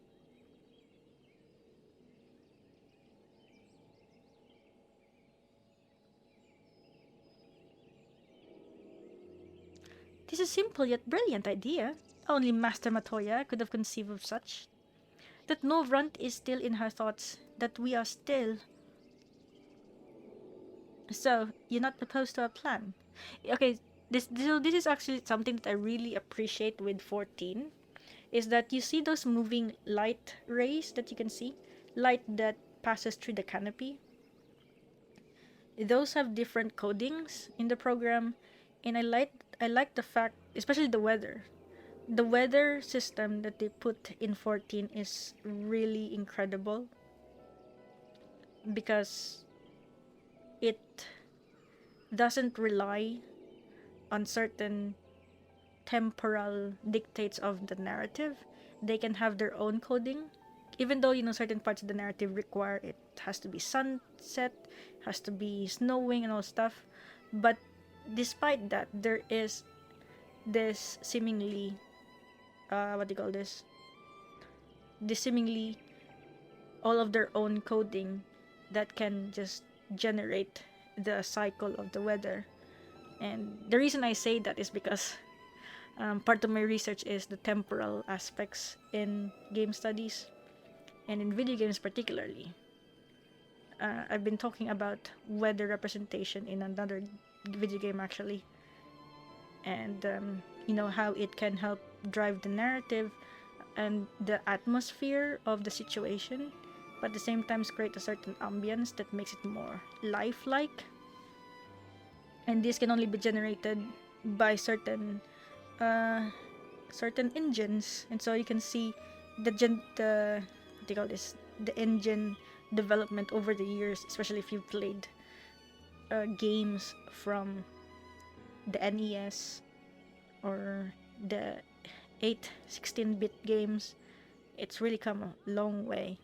This is a simple yet brilliant idea. Only Master Matoya could have conceived of such. That Norvrant is still in her thoughts, that we are still. So, you're not opposed to our plan. Okay, this is actually something that I really appreciate with 14. Is that you see those moving light rays that you can see? Light that passes through the canopy. Those have different codings in the program, and I like the fact, especially the weather. The weather system that they put in 14 is really incredible because it doesn't rely on certain temporal dictates of the narrative. They can have their own coding, even though certain parts of the narrative require it has to be sunset, has to be snowing and all stuff. But despite that, there is this seemingly this seemingly all of their own coding that can just generate the cycle of the weather. And the reason I say that is because part of my research is the temporal aspects in game studies. and in video games particularly. I've been talking about weather representation in another video game actually, and how it can help drive the narrative and the atmosphere of the situation, but at the same time create a certain ambience that makes it more lifelike. And this can only be generated by certain engines, and so you can see the what do you call this, the engine development over the years, especially if you've played games from the NES or the 16-bit games. It's really come a long way.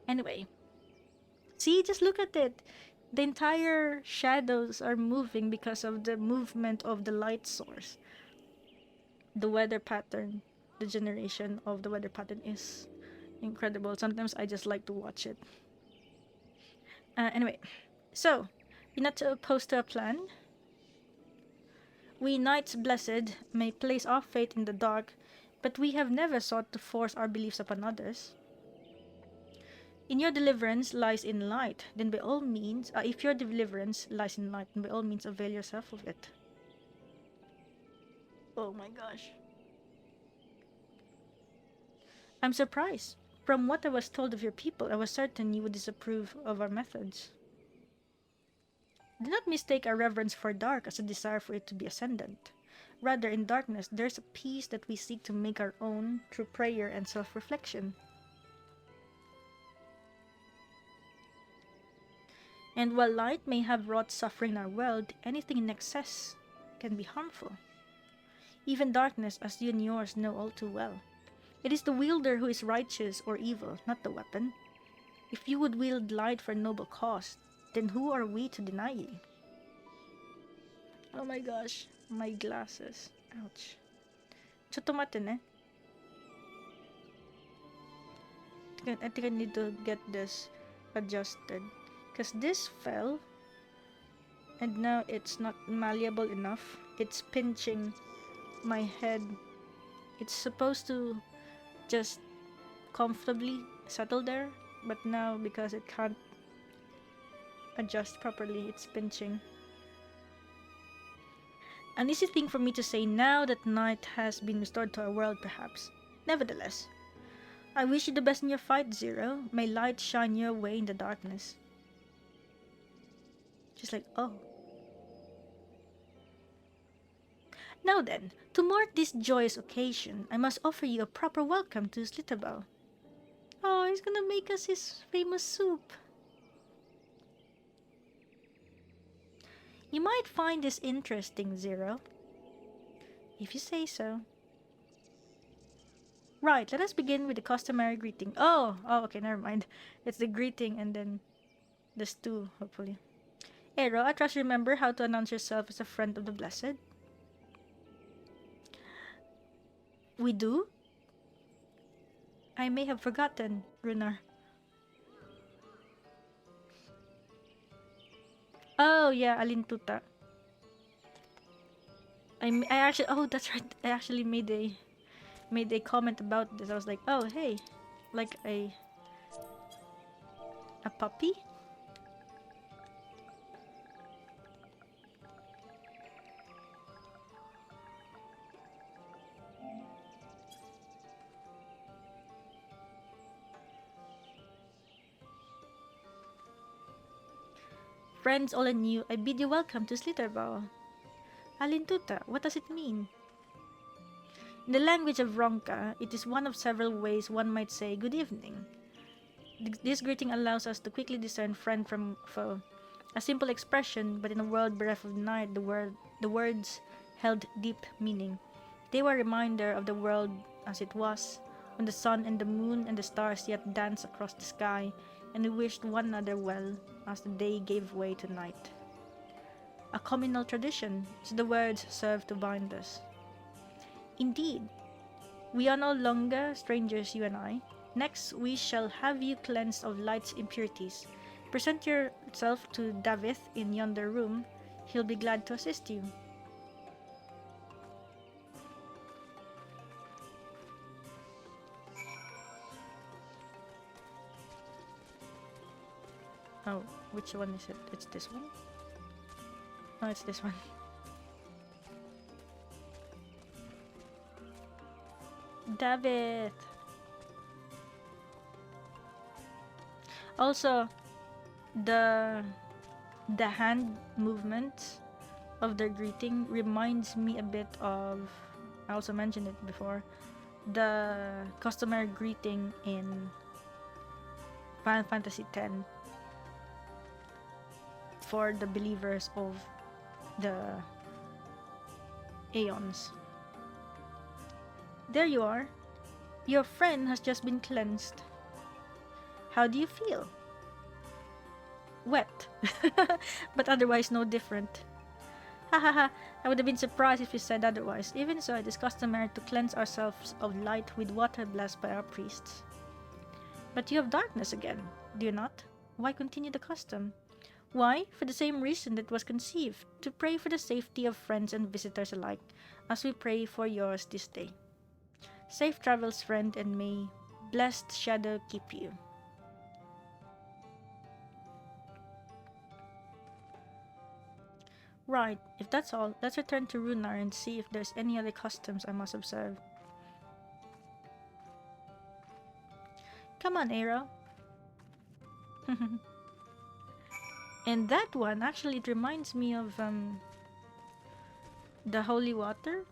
Anyway, see, just look at it. The entire shadows are moving because of the movement of the light source. The weather pattern, the generation of the weather pattern is incredible. Sometimes I just like to watch it. Anyway, so we're not opposed to a plan. We knights blessed may place our fate in the dark, but we have never sought to force our beliefs upon others. In your deliverance lies in light, then by all means, if your deliverance lies in light, then by all means avail yourself of it. Oh my gosh. I'm surprised. From what I was told of your people, I was certain you would disapprove of our methods. Do not mistake our reverence for dark as a desire for it to be ascendant. Rather, in darkness, there's a peace that we seek to make our own through prayer and self-reflection. And while light may have wrought suffering in our world, anything in excess can be harmful. Even darkness, as you and yours know all too well. It is the wielder who is righteous or evil, not the weapon. If you would wield light for a noble cause, then who are we to deny you? Oh my gosh, my glasses. Ouch. Chutomatin I think I need to get this adjusted. Because this fell, and now it's not malleable enough. It's pinching my head. It's supposed to just comfortably settle there, but now because it can't adjust properly, it's pinching. An easy thing for me to say now that night has been restored to our world, perhaps. Nevertheless, I wish you the best in your fight, Zero. May light shine your way in the darkness. Just like, oh. Now then, to mark this joyous occasion, I must offer you a proper welcome to Slitterbell. Oh, he's gonna make us his famous soup. You might find this interesting, Zero. If you say so. Right, let us begin with the customary greeting. Oh, okay, never mind. It's the greeting and then the stew, hopefully. Ero, I trust you remember how to announce yourself as a friend of the blessed. We do? I may have forgotten, Runar. Oh yeah, Alintuta. I actually, oh that's right. I actually made a comment about this. I was like, oh hey, like a puppy. Friends all and you, I bid you welcome to Slitterball. Alintuta, what does it mean? In the language of Ronka, it is one of several ways one might say good evening. This greeting allows us to quickly discern friend from foe. A simple expression, but in a world bereft of night, the words held deep meaning. They were a reminder of the world as it was, when the sun and the moon and the stars yet danced across the sky, and we wished one another well as the day gave way to night. A communal tradition, so the words serve to bind us. Indeed, we are no longer strangers, you and I. Next, we shall have you cleansed of light's impurities. Present yourself to Davith in yonder room. He'll be glad to assist you. Oh, which one is it? It's this one? Oh, it's this one. David! Also, the hand movement of their greeting reminds me a bit of, I also mentioned it before, the customary greeting in Final Fantasy X for the believers of the Aeons. There you are. Your friend has just been cleansed. How do you feel? Wet. But otherwise no different. Hahaha, I would have been surprised if you said otherwise. Even so, it is customary to cleanse ourselves of light with water blessed by our priests. But you have darkness again, do you not? Why continue the custom? Why? For the same reason that was conceived, to pray for the safety of friends and visitors alike, as we pray for yours this day. Safe travels, friend, and may blessed shadow keep you. Right, if that's all, let's return to Runar and see if there's any other customs I must observe. Come on, Aero. And that one, actually, it reminds me of the holy water.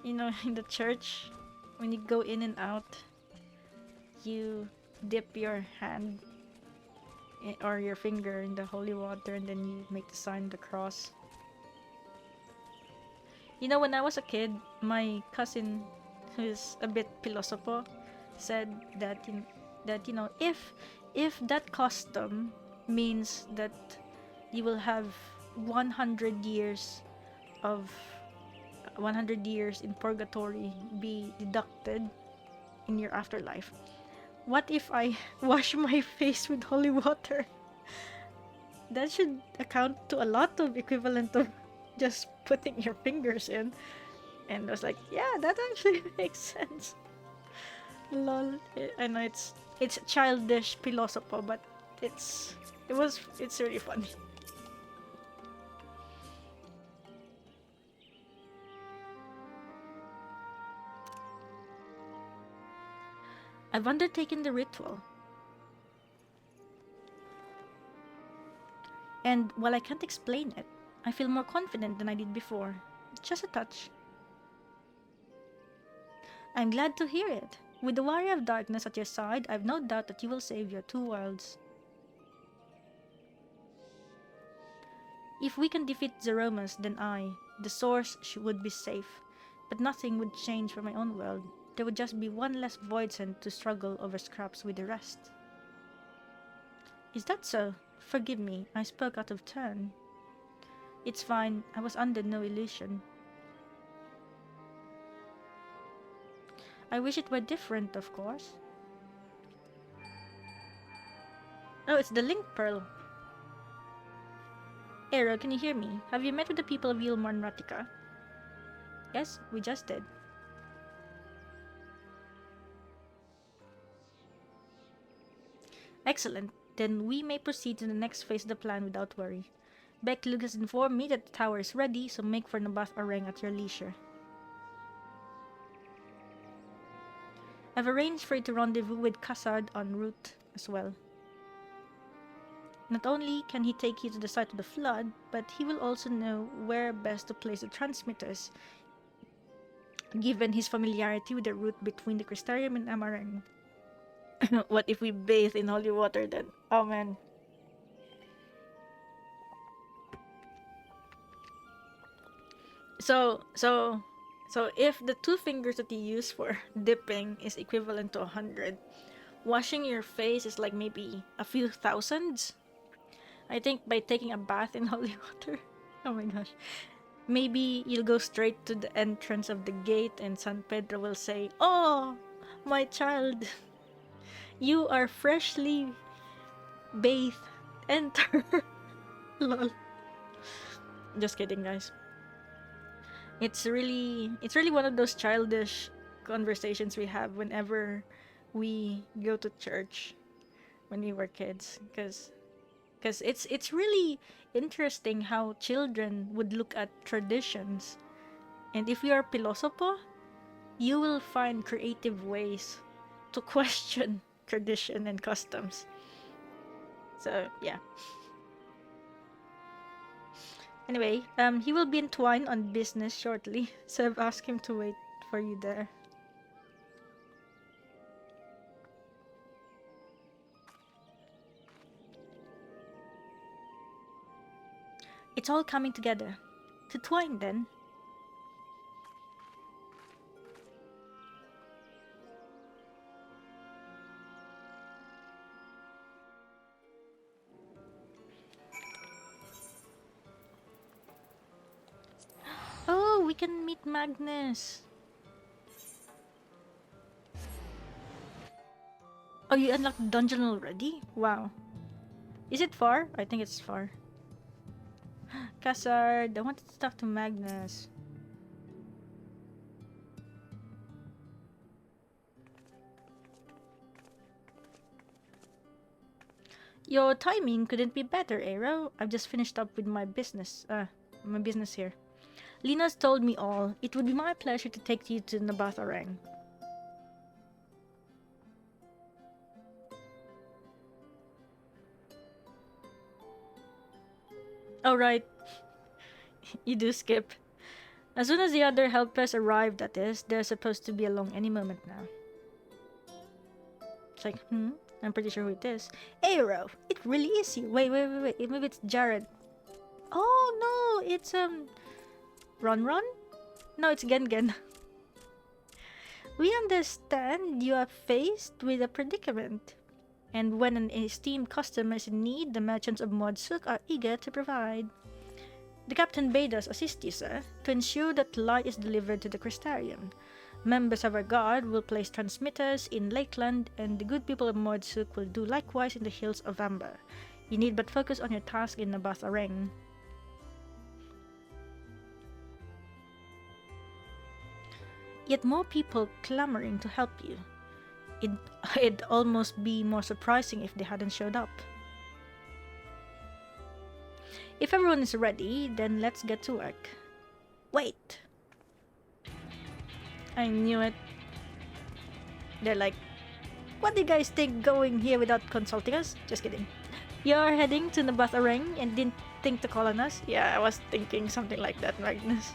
You know, in the church, when you go in and out, you dip your hand or your finger in the holy water and then you make the sign of the cross. You know, when I was a kid, my cousin, who's a bit pilosopo, said that you know, if that custom means that you will have 100 years in purgatory be deducted in your afterlife, what if I wash my face with holy water? That should account to a lot of equivalent of just putting your fingers in. And I was like, yeah, that actually makes sense. Lol. I know it's childish philosopher, but it's really funny. I've undertaken the ritual. And while I can't explain it, I feel more confident than I did before. Just a touch. I'm glad to hear it. With the warrior of darkness at your side, I've no doubt that you will save your two worlds. If we can defeat Zeromus, then the source, would be safe. But nothing would change for my own world. There would just be one less voidsent to struggle over scraps with the rest. Is that so? Forgive me, I spoke out of turn. It's fine, I was under no illusion. I wish it were different, of course. Oh, it's the Link Pearl. Aero, can you hear me? Have you met with the people of Yilmar and Ratika? Yes, we just did. Excellent. Then we may proceed to the next phase of the plan without worry. Beklug has informed me that the tower is ready, so make for Nabath Areng at your leisure. I've arranged for you to rendezvous with Kassard en route as well. Not only can he take you to the site of the flood, but he will also know where best to place the transmitters, given his familiarity with the route between the Crystarium and Amareng. What if we bathe in holy water then? Oh man. So if the two fingers that you use for dipping is equivalent to 100, washing your face is like maybe a few thousands. I think by taking a bath in holy water, oh my gosh, maybe you'll go straight to the entrance of the gate and San Pedro will say, "Oh, my child, you are freshly bathed. Enter." Lol. Just kidding, guys. It's really one of those childish conversations we have whenever we go to church, when we were kids, because it's really interesting how children would look at traditions, and if you are pilosopo, you will find creative ways to question tradition and customs. So yeah. Anyway, he will be entwined on business shortly, so I've asked him to wait for you there. It's all coming together. To twine, then. Oh, we can meet Magnus. Oh, you unlocked the dungeon already? Wow. Is it far? I think it's far. Cassard, I wanted to talk to Magnus. Your timing couldn't be better, Aero. I've just finished up with my business here. Lina's told me all. It would be my pleasure to take you to Nabatharang. Oh, right. You do skip. As soon as the other helpers arrive, that is, they're supposed to be along any moment now. It's like, I'm pretty sure who it is. Aero! It really is you! Wait. Maybe it's Jared. Oh, no! It's, Ron? No, it's Gen. We understand you are faced with a predicament. And when an esteemed customer is in need, the merchants of Modsuk are eager to provide. The captain bade us assist you, sir, to ensure that light is delivered to the Crystarium. Members of our guard will place transmitters in Lakeland, and the good people of Modsuk will do likewise in the hills of Amber. You need but focus on your task in Nabatharang. Yet more people clamoring to help you. It'd almost be more surprising if they hadn't showed up. If everyone is ready, then let's get to work. Wait! I knew it. They're like, what do you guys think going here without consulting us? Just kidding. You're heading to Nabatharang and didn't think to call on us? Yeah, I was thinking something like that, Magnus.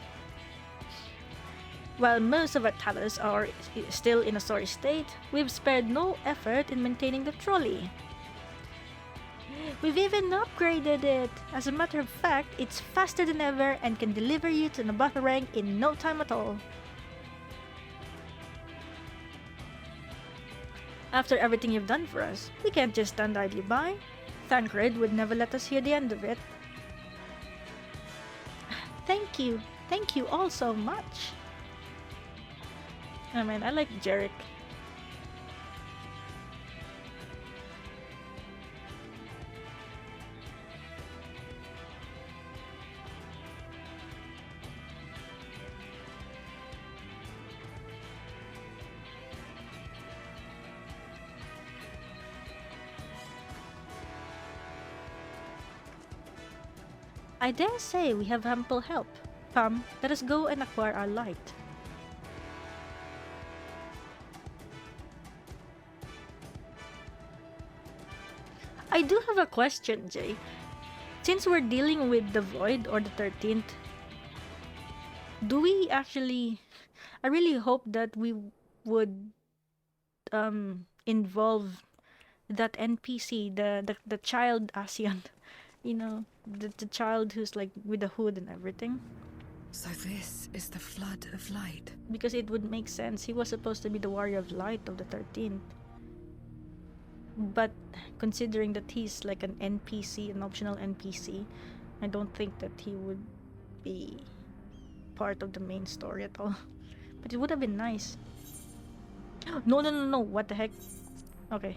While most of our talents are still in a sorry state, we've spared no effort in maintaining the trolley. We've even upgraded it. As a matter of fact, it's faster than ever and can deliver you to Nabatharang in no time at all. After everything you've done for us, we can't just stand idly by. Thancred would never let us hear the end of it. Thank you all so much. Oh man, I like Jarek. I dare say we have ample help. Come, let us go and acquire our light. I do have a question, Jay. Since we're dealing with the Void or the 13th, do we actually... I really hope that we would involve that NPC, the child Asian. You know, the child who's like with the hood and everything. So this is the flood of light. Because it would make sense. He was supposed to be the warrior of light of the 13th. But considering that he's like an NPC, an optional NPC, I don't think that he would be part of the main story at all. But it would have been nice. No, what the heck? Okay.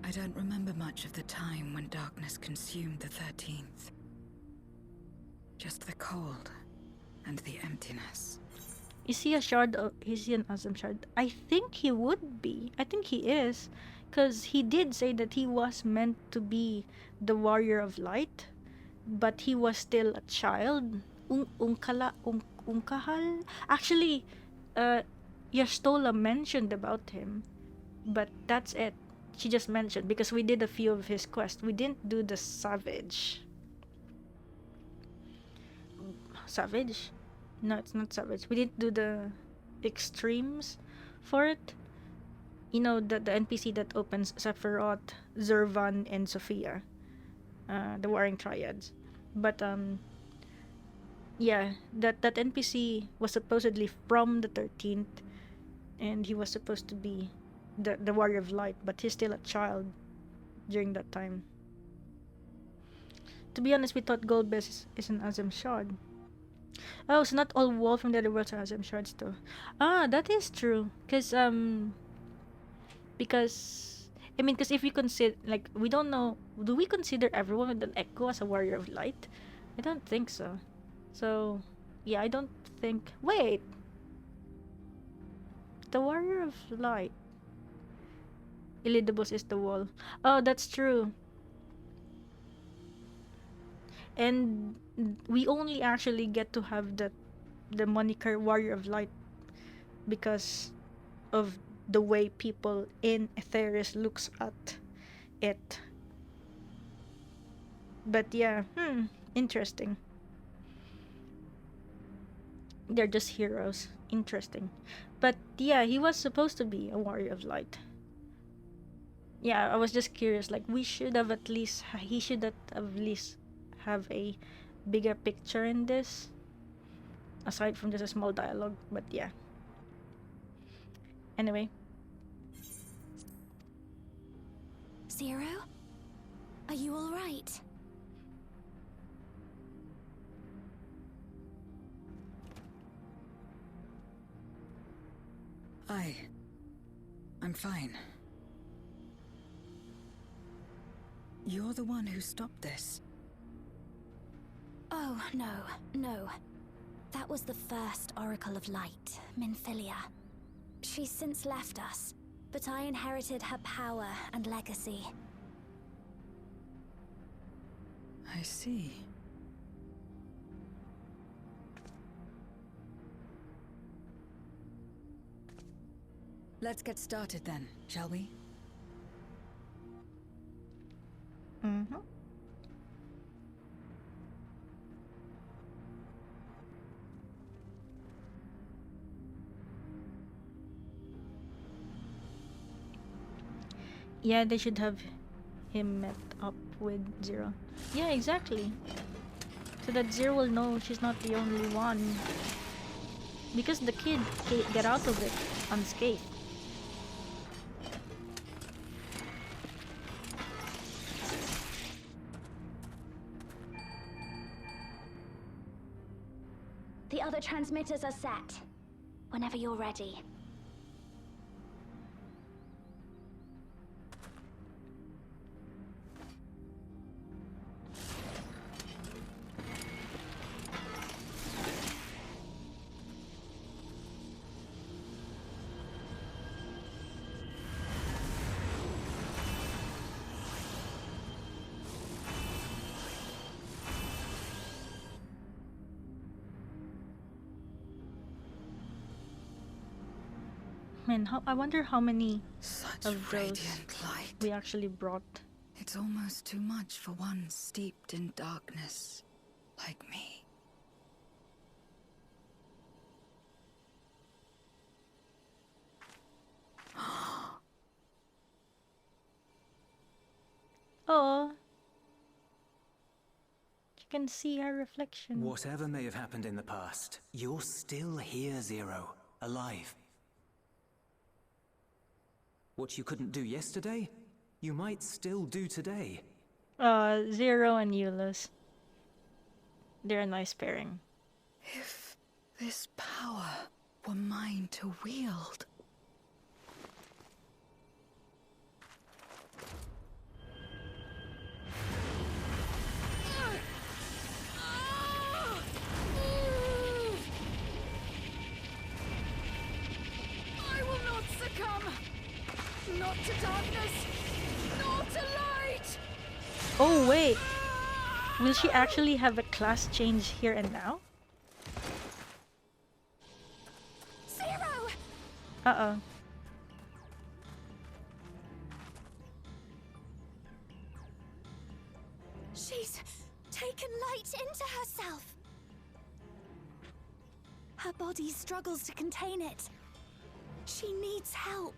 I don't remember much of the time when darkness consumed the 13th. Just the cold and the emptiness. Is he a shard? Is he an Azam shard? I think he would be. I think he is. Because he did say that he was meant to be the warrior of light, but he was still a child. Unkahal? Actually, Yastola mentioned about him, but that's it. She just mentioned because we did a few of his quests. We didn't do the savage. Savage? No, it's not savage. We didn't do the extremes for it. You know, the NPC that opens Sephiroth, Zervan, and Sophia. The Warring Triads. But, yeah, that NPC was supposedly from the 13th, and he was supposed to be the Warrior of Light, but he's still a child during that time. To be honest, we thought Golbez is an Azam shard. Oh, so not all wolves from the other worlds are Azam shards too. Ah, that is true. Because I mean, because if we consider, like, we don't know, do we consider everyone with an echo as a warrior of light? I don't think so. So, yeah, I don't think. Wait, the warrior of light. Elidibus is the wall. Oh, that's true. And we only actually get to have the moniker warrior of light because of the way people in Etheris looks at it. But yeah, interesting. They're just heroes. Interesting. But yeah, he was supposed to be a warrior of light. Yeah, I was just curious, like, he should have at least have a bigger picture in this, aside from just a small dialogue. But yeah, anyway. Zero? Are you alright? I'm fine. You're the one who stopped this. Oh, no. That was the first Oracle of Light, Minfilia. She's since left us, but I inherited her power and legacy. I see. Let's get started then, shall we? Mm-hmm. Yeah, they should have him met up with Zero. Yeah, exactly. So that Zero will know she's not the only one. Because the kid get out of it unscathed. The other transmitters are set. Whenever you're ready. Man, I wonder how many Such of those radiant light. we actually brought. It's almost too much for one steeped in darkness like me. Oh, you can see her reflection. Whatever may have happened in the past, you're still here, Zero, alive. What you couldn't do yesterday, you might still do today. Zero and Euless. They're a nice pairing. If this power were mine to wield. come! Not to darkness, nor to light! Oh wait, will she actually have a class change here and now? Zero! Uh-oh. She's taken light into herself. Her body struggles to contain it. She needs help.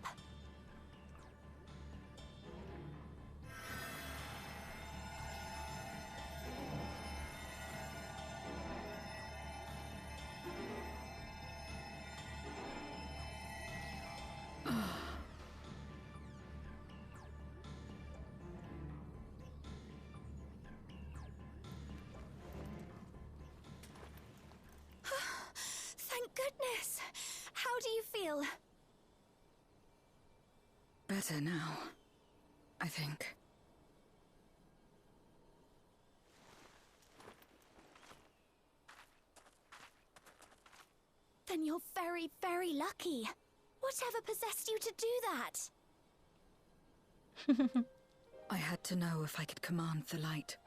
Thank goodness. How do you feel? Better now, I think. Then you're very, very lucky. Whatever possessed you to do that? I had to know if I could command the light.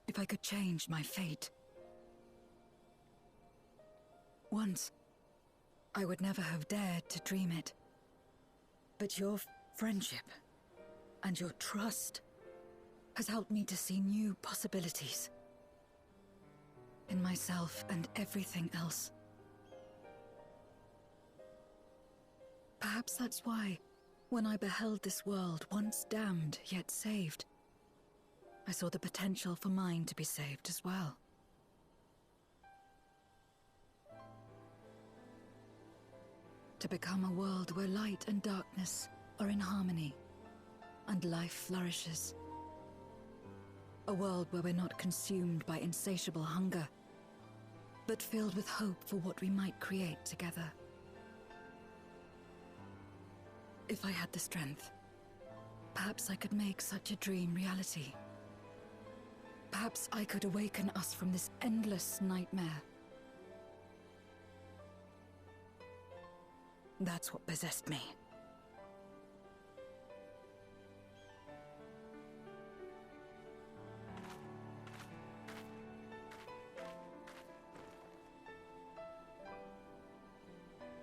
If I could change my fate. Once, I would never have dared to dream it. But your friendship and your trust has helped me to see new possibilities. In myself and everything else. Perhaps that's why, when I beheld this world once damned yet saved, I saw the potential for mine to be saved as well. To become a world where light and darkness are in harmony, and life flourishes. A world where we're not consumed by insatiable hunger, but filled with hope for what we might create together. If I had the strength, perhaps I could make such a dream reality. Perhaps I could awaken us from this endless nightmare. That's what possessed me.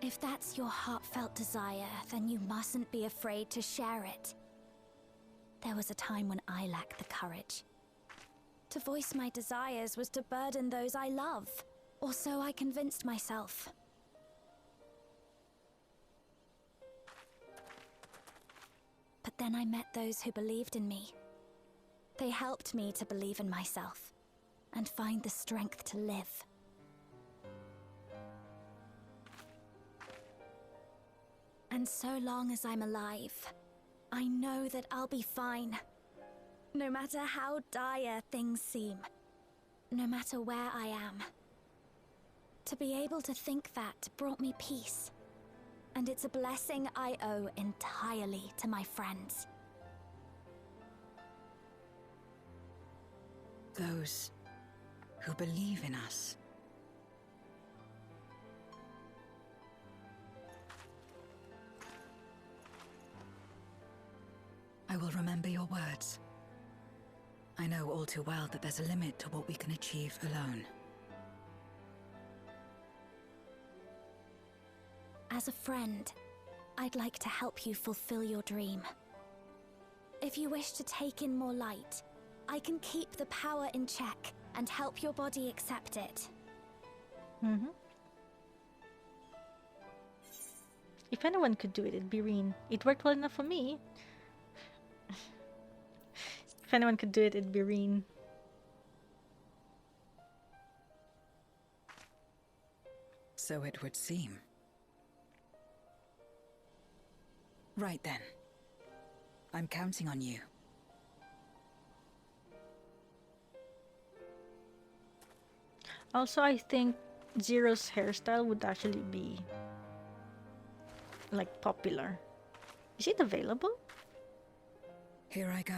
If that's your heartfelt desire, then you mustn't be afraid to share it. There was a time when I lacked the courage. To voice my desires was to burden those I love, or so I convinced myself. But then I met those who believed in me. They helped me to believe in myself, and find the strength to live. And so long as I'm alive, I know that I'll be fine. No matter how dire things seem. No matter where I am. To be able to think that brought me peace. And it's a blessing I owe entirely to my friends. Those who believe in us. I will remember your words. I know all too well that there's a limit to what we can achieve alone. As a friend, I'd like to help you fulfill your dream. If you wish to take in more light, I can keep the power in check and help your body accept it. Mm-hmm. If anyone could do it, it'd be Reen. It worked well enough for me. If anyone could do it, it'd be Reen. So it would seem. Right then. I'm counting on you. Also, I think Zero's hairstyle would actually be like popular. Is it available? Here I go.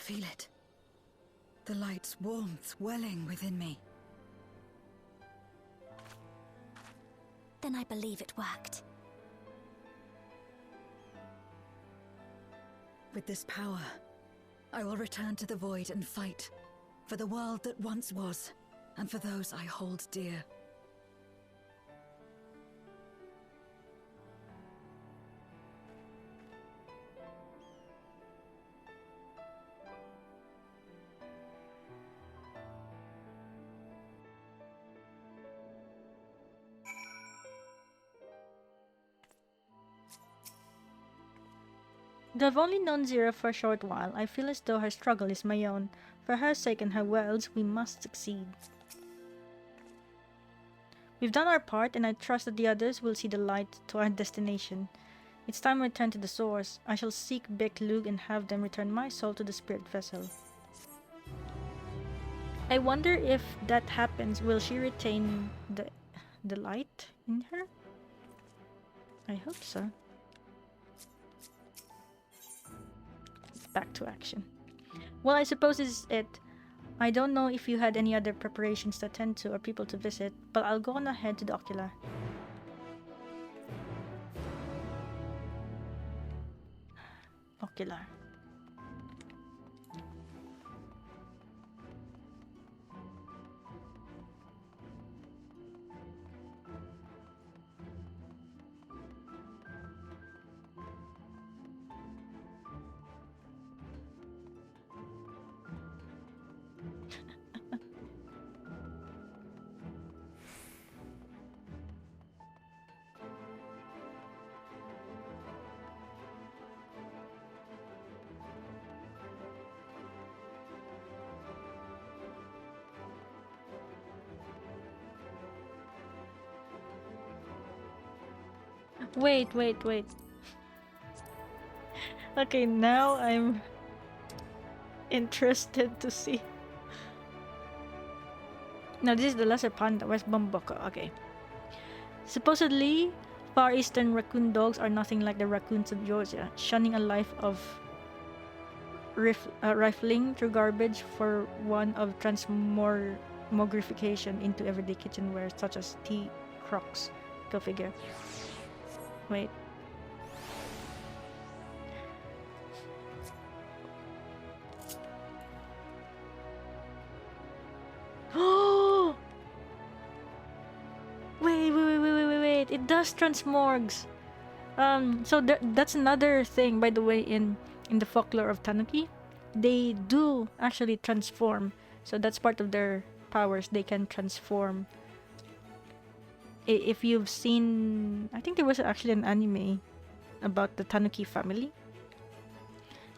feel it. The light's warmth welling within me. Then I believe it worked. With this power, I will return to the void and fight for the world that once was, and for those I hold dear. Though I've only known Zero for a short while, I feel as though her struggle is my own. For her sake and her world's, we must succeed. We've done our part, and I trust that the others will see the light to our destination. It's time I return to the source. I shall seek Beklug and have them return my soul to the spirit vessel. I wonder if that happens, will she retain the light in her? I hope so. Back to action. Well, I suppose this is it. I don't know if you had any other preparations to attend to or people to visit, but I'll go on ahead to the ocular. Ocular. Wait. Okay, now I'm interested to see. Now this is the lesser panda, West Bamboka, okay. Supposedly, Far Eastern raccoon dogs are nothing like the raccoons of Georgia, shunning a life of rifling through garbage for one of transmogrification into everyday kitchenware such as tea, crocs. Go figure. Wait. Oh! Wait. It does transmorgs. So that's another thing, by the way, in the folklore of Tanuki. They do actually transform. So that's part of their powers. They can transform. If you've seen, I think there was actually an anime about the Tanuki family.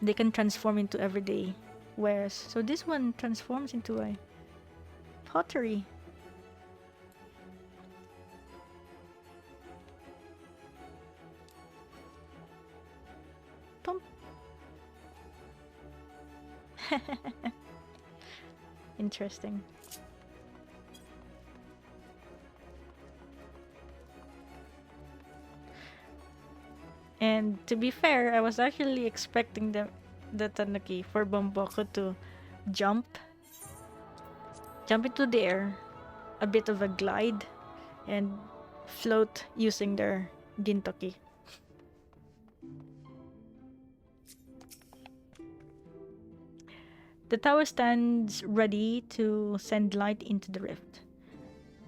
They can transform into everyday wares. So this one transforms into a pottery. Pump. Interesting. And to be fair, I was actually expecting the Tanuki for Bomboko to jump into the air, a bit of a glide, and float using their Gintoki. The tower stands ready to send light into the rift,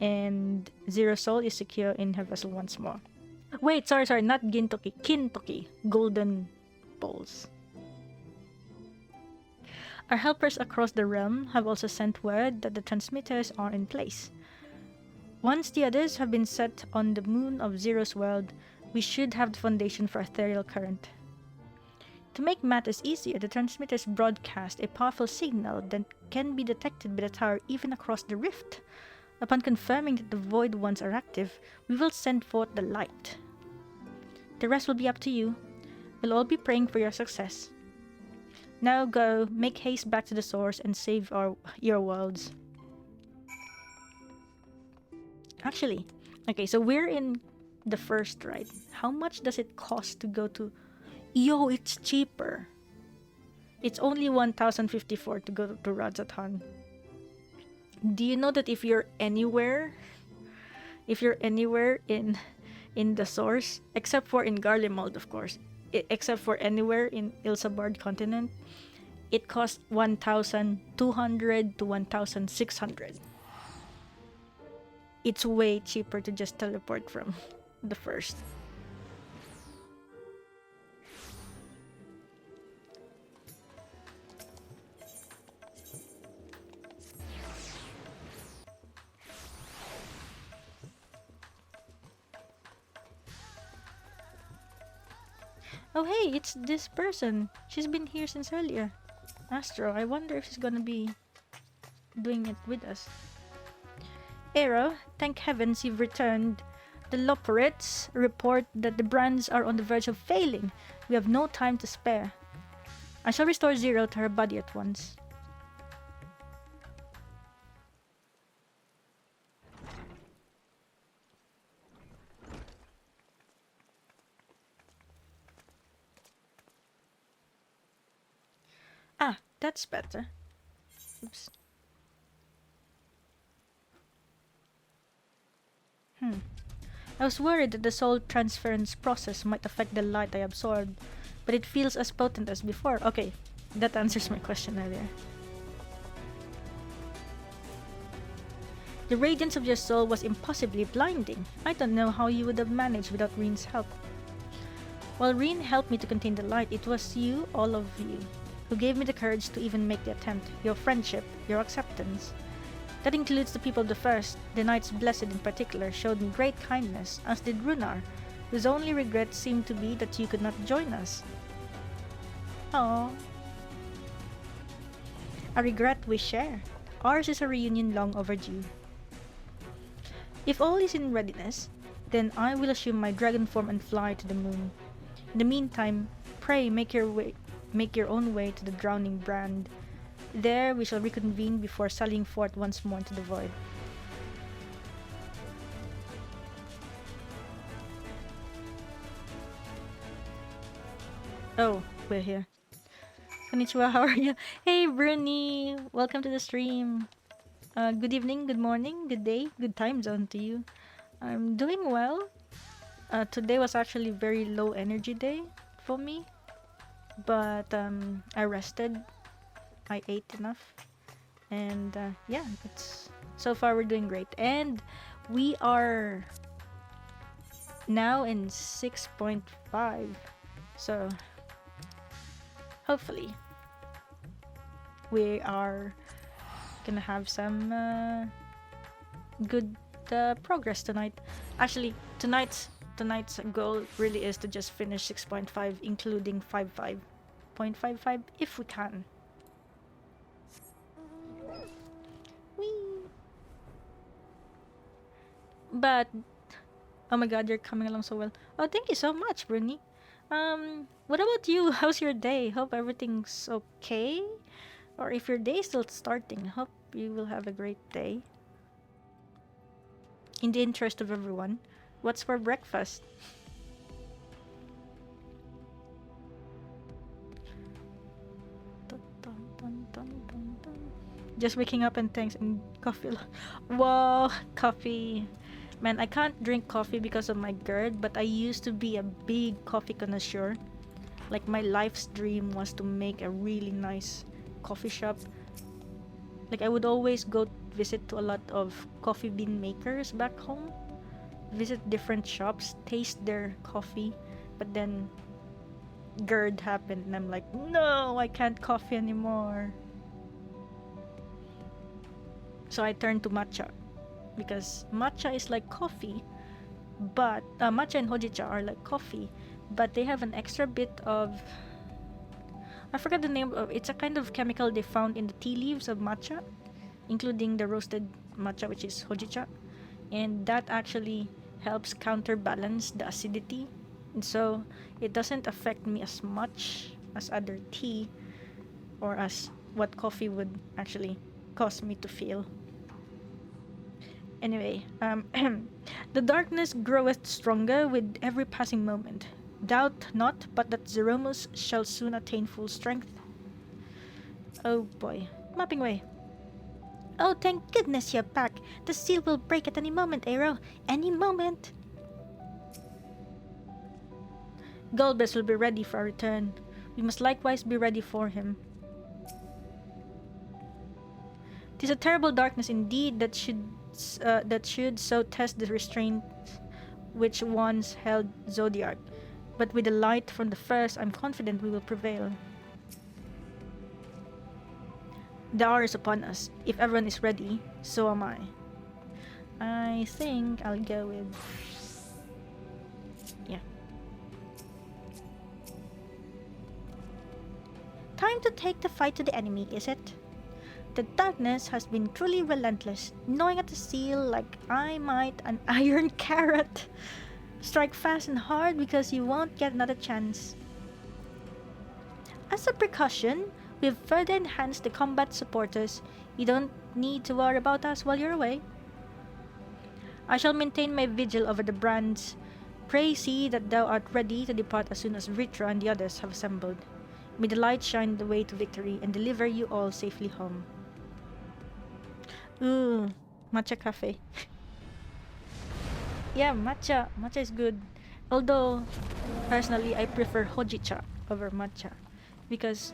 and Zero Soul is secure in her vessel once more. Wait, sorry, not Gintoki, Kintoki, golden balls. Our helpers across the realm have also sent word that the transmitters are in place. Once the others have been set on the moon of Zero's world, we should have the foundation for ethereal current. To make matters easier, the transmitters broadcast a powerful signal that can be detected by the tower even across the rift. Upon confirming that the void ones are active, we will send forth the light. The rest will be up to you. We'll all be praying for your success. Now go, make haste back to the source and save your worlds. Actually, okay, so we're in the first, right? How much does it cost to go to... Yo, it's cheaper. It's only 1054 to go to Radz-at-Han. Do you know that if you're anywhere in the source, except for in Garlemald, of course, except for anywhere in Ilsabard continent, it costs 1,200 to 1,600. It's way cheaper to just teleport from the first. Oh hey, it's this person. She's been here since earlier. Astro, I wonder if she's gonna be doing it with us. Aero, thank heavens you've returned. The Loporets report that the brands are on the verge of failing. We have no time to spare. I shall restore Zero to her body at once. Ah, that's better. Oops. I was worried that the soul transference process might affect the light I absorbed, but it feels as potent as before. Okay, that answers my question earlier. The radiance of your soul was impossibly blinding. I don't know how you would have managed without Reen's help. While Reen helped me to contain the light, it was you, all of you, who gave me the courage to even make the attempt, your friendship, your acceptance. That includes the people of the First. The Knights Blessed in particular showed me great kindness, as did Runar, whose only regret seemed to be that you could not join us. Aww. A regret we share. Ours is a reunion long overdue. If all is in readiness, then I will assume my dragon form and fly to the moon. In the meantime, pray make your own way to the drowning brand. There we shall reconvene before sallying forth once more into the void. Oh, we're here. Konnichiwa, how are you? Hey Bruni! Welcome to the stream. Good evening, good morning, good day, good time zone to you. I'm doing well. Today was actually very low energy day for me. But I rested. I ate enough. And yeah, so far we're doing great. And we are now in 6.5. So hopefully we are gonna have some good progress tonight. Actually, tonight's goal really is to just finish 6.5, including 5.55 if we can. Whee! But oh my god, you're coming along so well. Oh, thank you so much, Bruni. What about you? How's your day? Hope everything's okay. Or if your day is still starting, hope you will have a great day. In the interest of everyone, what's for breakfast? Just waking up and thanks and coffee. Whoa, coffee. Man, I can't drink coffee because of my GERD, but I used to be a big coffee connoisseur. Like my life's dream was to make a really nice coffee shop. Like I would always go visit to a lot of coffee bean makers back home. Visit different shops, taste their coffee, but then GERD happened and I'm like, no, I can't coffee anymore. So I turned to matcha because matcha is like coffee, but matcha and hojicha are like coffee, but they have an extra bit of, I forgot the name of, it's a kind of chemical they found in the tea leaves of matcha, including the roasted matcha, which is hojicha, and that actually helps counterbalance the acidity, and so it doesn't affect me as much as other tea or as what coffee would actually cause me to feel. Anyway, the darkness groweth stronger with every passing moment. Doubt not but that Zeromus shall soon attain full strength. Oh boy. Mapping way. Oh, thank goodness you're back. The seal will break at any moment, Aero. Any moment. Golbez will be ready for our return. We must likewise be ready for him. 'Tis a terrible darkness indeed that should so test the restraint which once held Zodiac. But with the light from the first, I'm confident we will prevail. The hour is upon us. If everyone is ready, so am I. I think I'll go with... yeah. Time to take the fight to the enemy, is it? The darkness has been truly relentless, gnawing at the seal like I might an iron carrot. Strike fast and hard because you won't get another chance. As a precaution, we've further enhanced the combat supporters. You don't need to worry about us while you're away. I shall maintain my vigil over the brands. Pray see that thou art ready to depart as soon as Vrtra and the others have assembled. May the light shine the way to victory and deliver you all safely home. Ooh, matcha cafe. Yeah, matcha. Matcha is good. Although, personally, I prefer hojicha over matcha. Because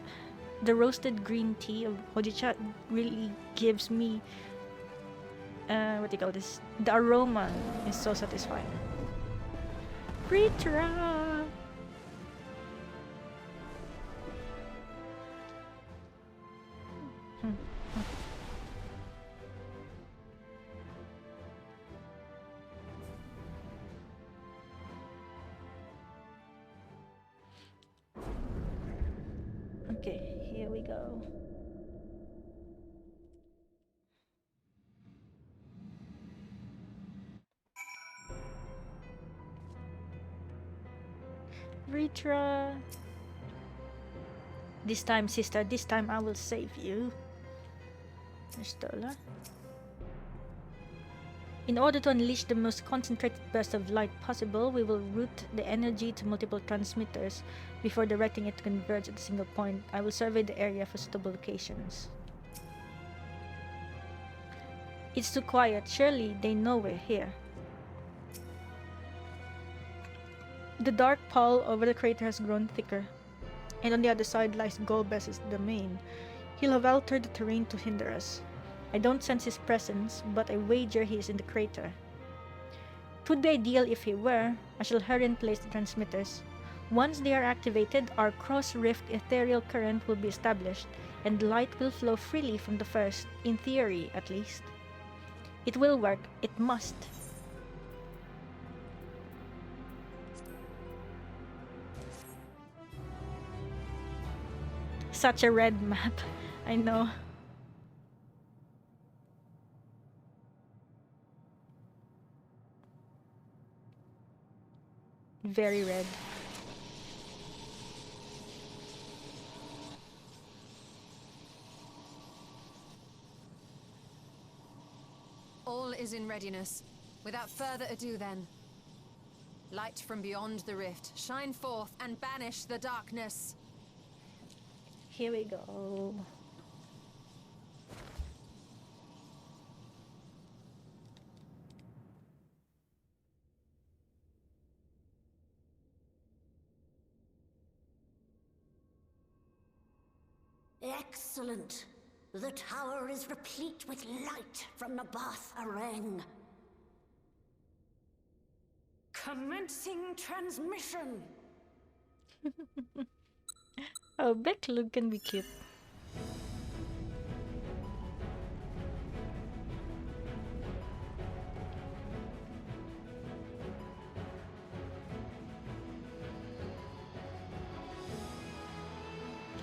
the roasted green tea of hojicha really gives me... what do you call this? The aroma is so satisfying. Vrtra! Okay, here we go. Vrtra. This time, sister, this time I will save you. Stola. In order to unleash the most concentrated burst of light possible, we will route the energy to multiple transmitters before directing it to converge at a single point. I will survey the area for suitable locations. It's too quiet. Surely they know we're here. The dark pall over the crater has grown thicker, and on the other side lies Golbez's domain. He'll have altered the terrain to hinder us. I don't sense his presence, but I wager he is in the crater. It would be ideal if he were. I shall hurry and place the transmitters. Once they are activated, our cross-rift ethereal current will be established, and light will flow freely from the first, in theory at least. It will work. It must. Such a red map. I know. Very red. All is in readiness. Without further ado then. Light from beyond the rift, shine forth and banish the darkness. Here we go. Excellent. The tower is replete with light from the Eren. Commencing transmission. Oh, Becklug can be cute.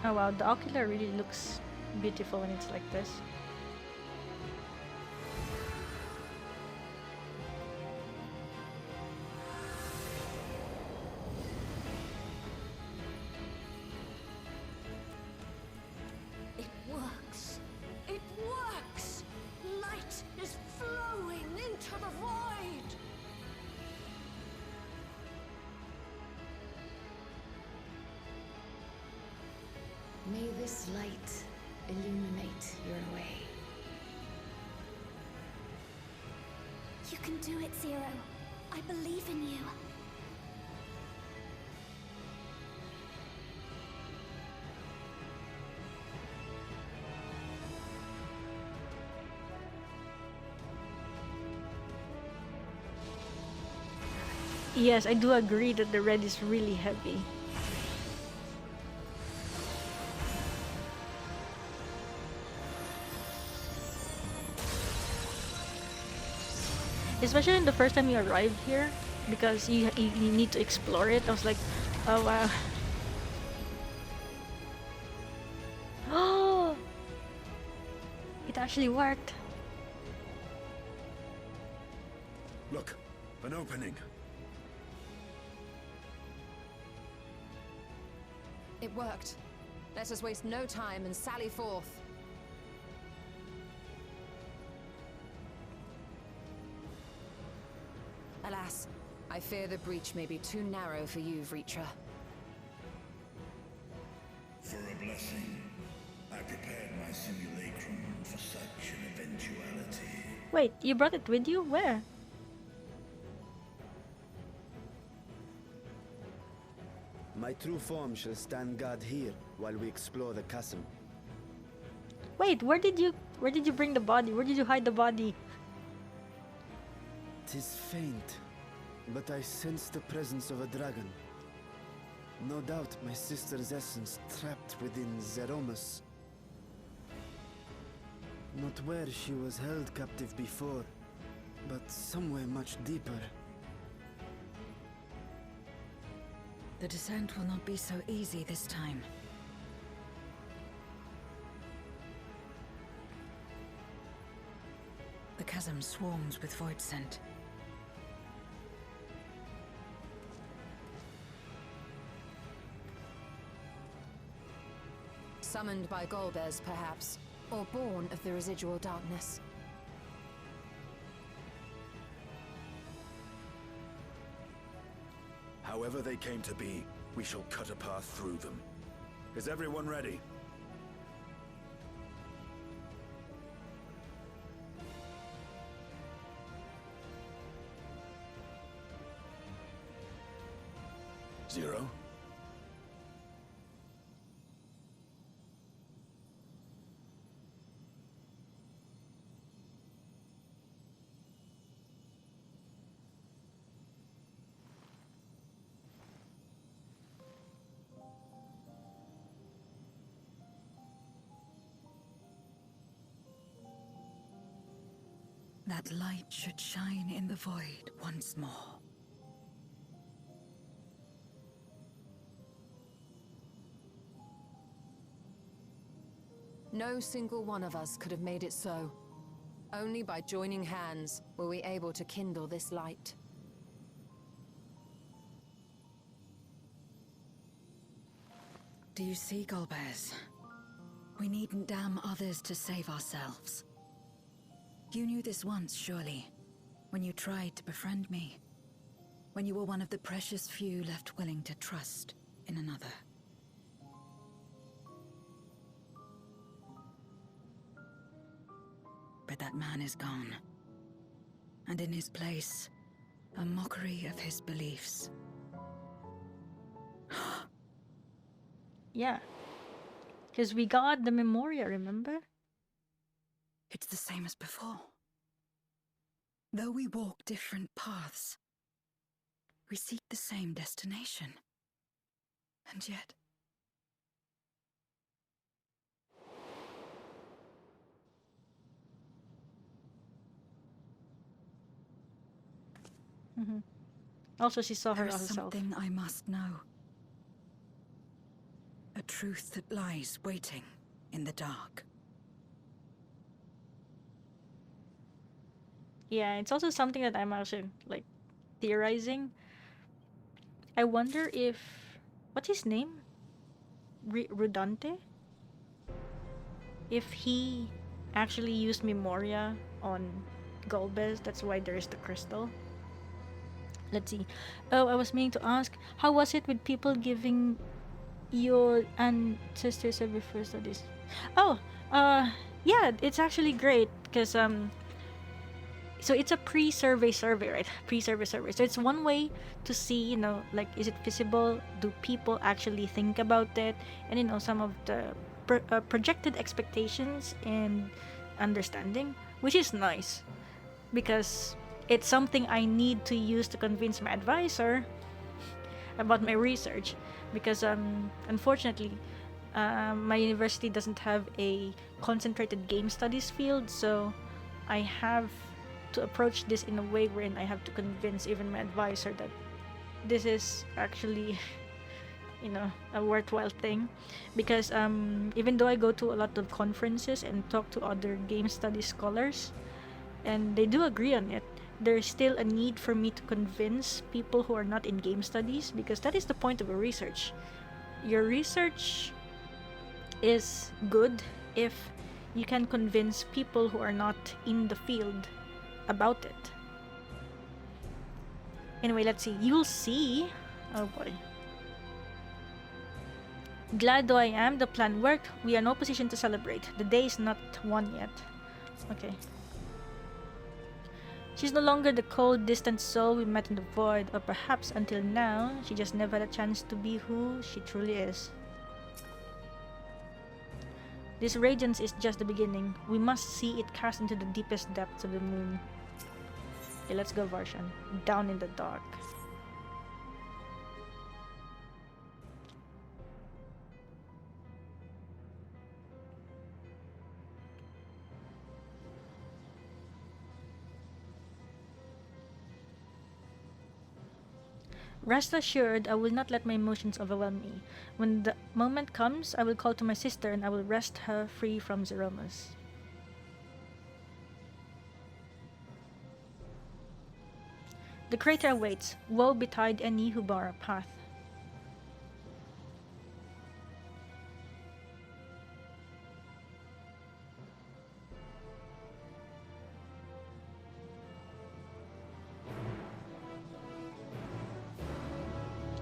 Oh wow, the ocular really looks beautiful when it's like this. It works. It works. Light is flowing into the void. May this light do it, Zero. I believe in you. Yes, I do agree that the red is really heavy. Especially in the first time you arrived here, because you need to explore it. I was like, oh wow. Oh, it actually worked. Look, an opening. It worked. Let us waste no time and sally forth. Alas, I fear the breach may be too narrow for you, Vrtra. For a blessing, I prepared my simulacrum for such an eventuality. Wait, you brought it with you? Where? My true form shall stand guard here while we explore the chasm. Wait, where did you bring the body? Where did you hide the body? 'Tis faint, but I sense the presence of a dragon. No doubt my sister's essence trapped within Zeromus. Not where she was held captive before, but somewhere much deeper. The descent will not be so easy this time. The chasm swarms with void scent. Summoned by Golbez, perhaps, or born of the residual darkness. However they came to be, we shall cut a path through them. Is everyone ready? Zero? That light should shine in the void once more. No single one of us could have made it so. Only by joining hands were we able to kindle this light. Do you see, Golbez? We needn't damn others to save ourselves. You knew this once, surely, when you tried to befriend me. When you were one of the precious few left willing to trust in another. But that man is gone. And in his place, a mockery of his beliefs. Yeah. Because we got the Memoria, remember? It's the same as before. Though we walk different paths, we seek the same destination. And yet... Also, she saw her There is herself. something I must know. A truth that lies waiting in the dark. Yeah, it's also something that I'm also, like, theorizing. I wonder if... What's his name? Rudante? If he actually used Memoria on Golbez, that's why there's the crystal. Let's see. Oh, I was meaning to ask, how was it with people giving your ancestors every first of this? Oh, yeah, it's actually great, because, so it's a pre-survey survey, right? Pre-survey survey. So it's one way to see, you know, like, is it feasible? Do people actually think about it? And, you know, some of the projected expectations and understanding, which is nice because it's something I need to use to convince my advisor about my research, because unfortunately my university doesn't have a concentrated game studies field, so I have to approach this in a way wherein I have to convince even my advisor that this is actually you know, a worthwhile thing, because even though I go to a lot of conferences and talk to other game studies scholars and they do agree on it, there's still a need for me to convince people who are not in game studies, because that is the point of a research. Your research is good if you can convince people who are not in the field about it. Anyway, let's see. You'll see. Oh boy. Glad though I am, the plan worked. We are in no position to celebrate. The day is not won yet. Okay. She's no longer the cold, distant soul we met in the void, or perhaps until now, she just never had a chance to be who she truly is. This radiance is just the beginning. We must see it cast into the deepest depths of the moon. Okay, let's go, Varshan. Down in the dark. Rest assured, I will not let my emotions overwhelm me. When the moment comes, I will call to my sister and I will wrest her free from Zeromus. The crater awaits. Woe betide any who bar our path.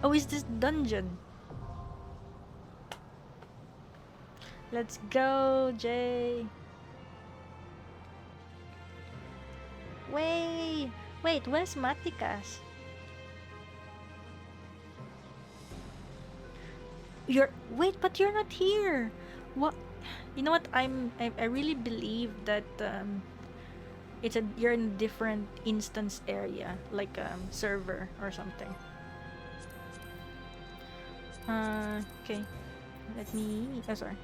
Oh, is this dungeon? Let's go, Jay. Wait, where's Matikas? But you're not here. What? You know what? I really believe that you're in a different instance area, like server or something. Okay. Let me... Oh, sorry.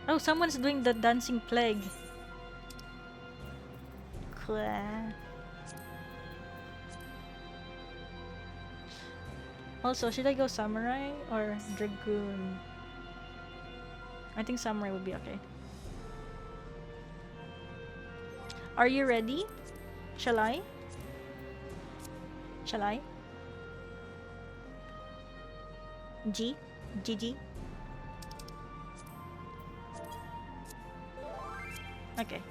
Oh, someone's doing the dancing plague. Cool. Also, should I go samurai or dragoon? I think samurai would be okay. Are you ready? Shall I? Shall I? GG. Okay.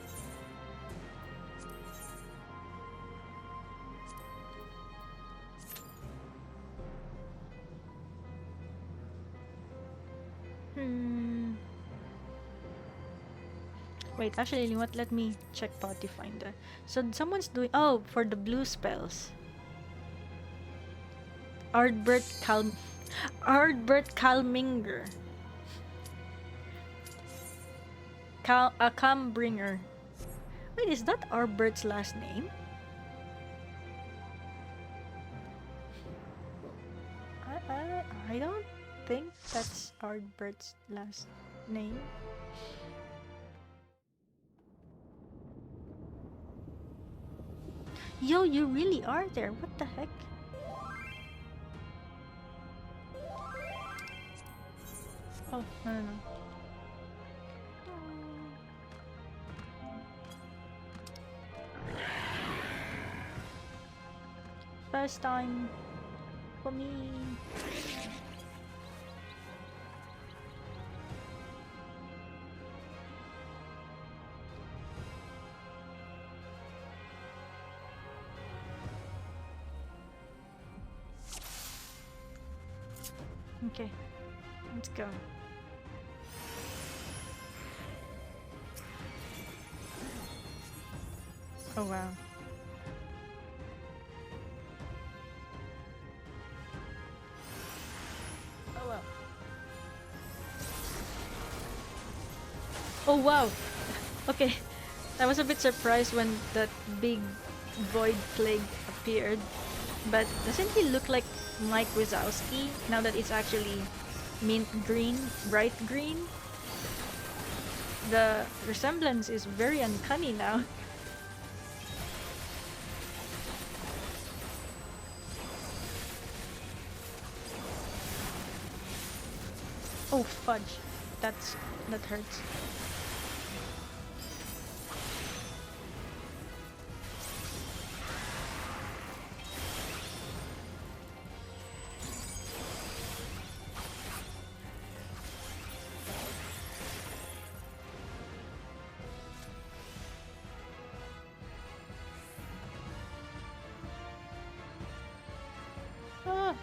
Wait, actually, you know what? Let me check Pathfinder. So someone's doing... Oh, for the blue spells. Ardbert Calminger. Cambringer. Wait, is that Arbert's last name? I don't think that's Arbert's last name. Yo, you really are there. What the heck? Oh, no. First time for me. Okay, let's go. Oh wow. Oh wow! Okay, I was a bit surprised when that big void plague appeared, but doesn't he look like Mike Wazowski now that it's actually mint green, bright green? The resemblance is very uncanny now. Oh fudge, that hurts. Ah.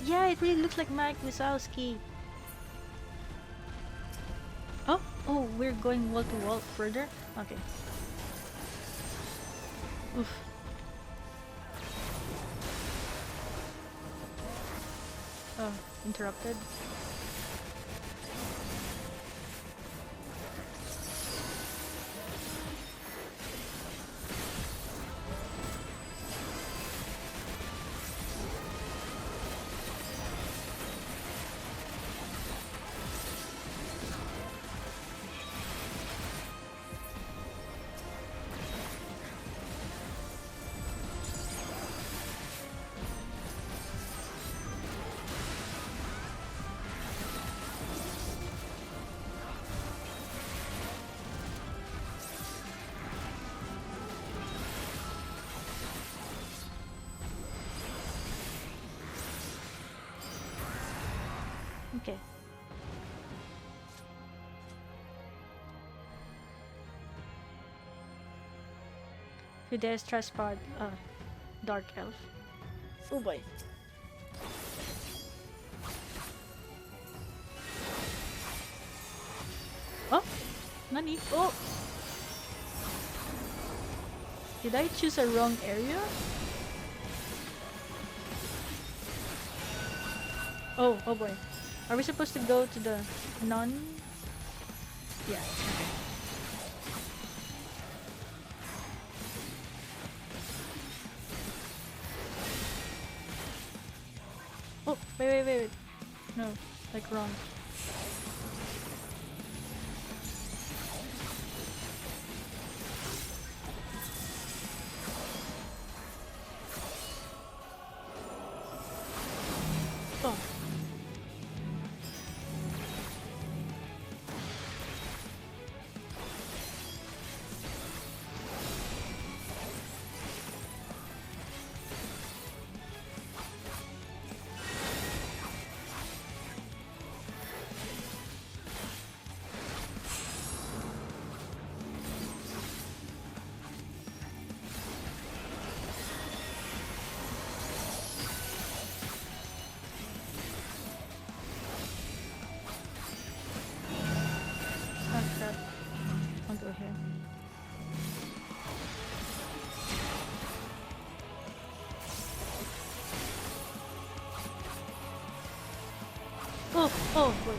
Yeah, it really looks like Mike Wazowski. Oh, we're going wall to wall further? Okay. Oof. Oh, interrupted. Okay. Fides Trustpod, Dark Elf. Oh boy. Oh! Nani? Oh! Did I choose a wrong area? Oh boy. Are we supposed to go to the non? Yeah. Okay. Oh, wait. No, like wrong. Oh. I'll go here. Oh boy.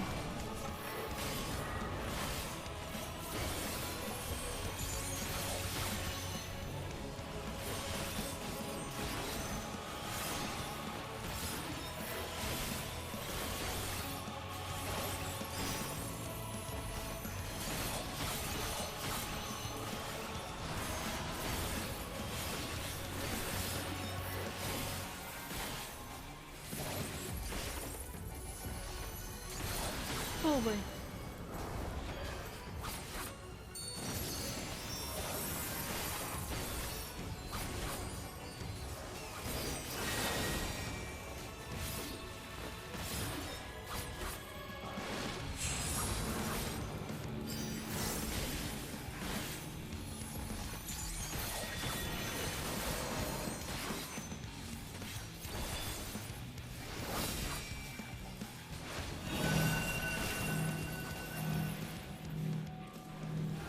Oh boy.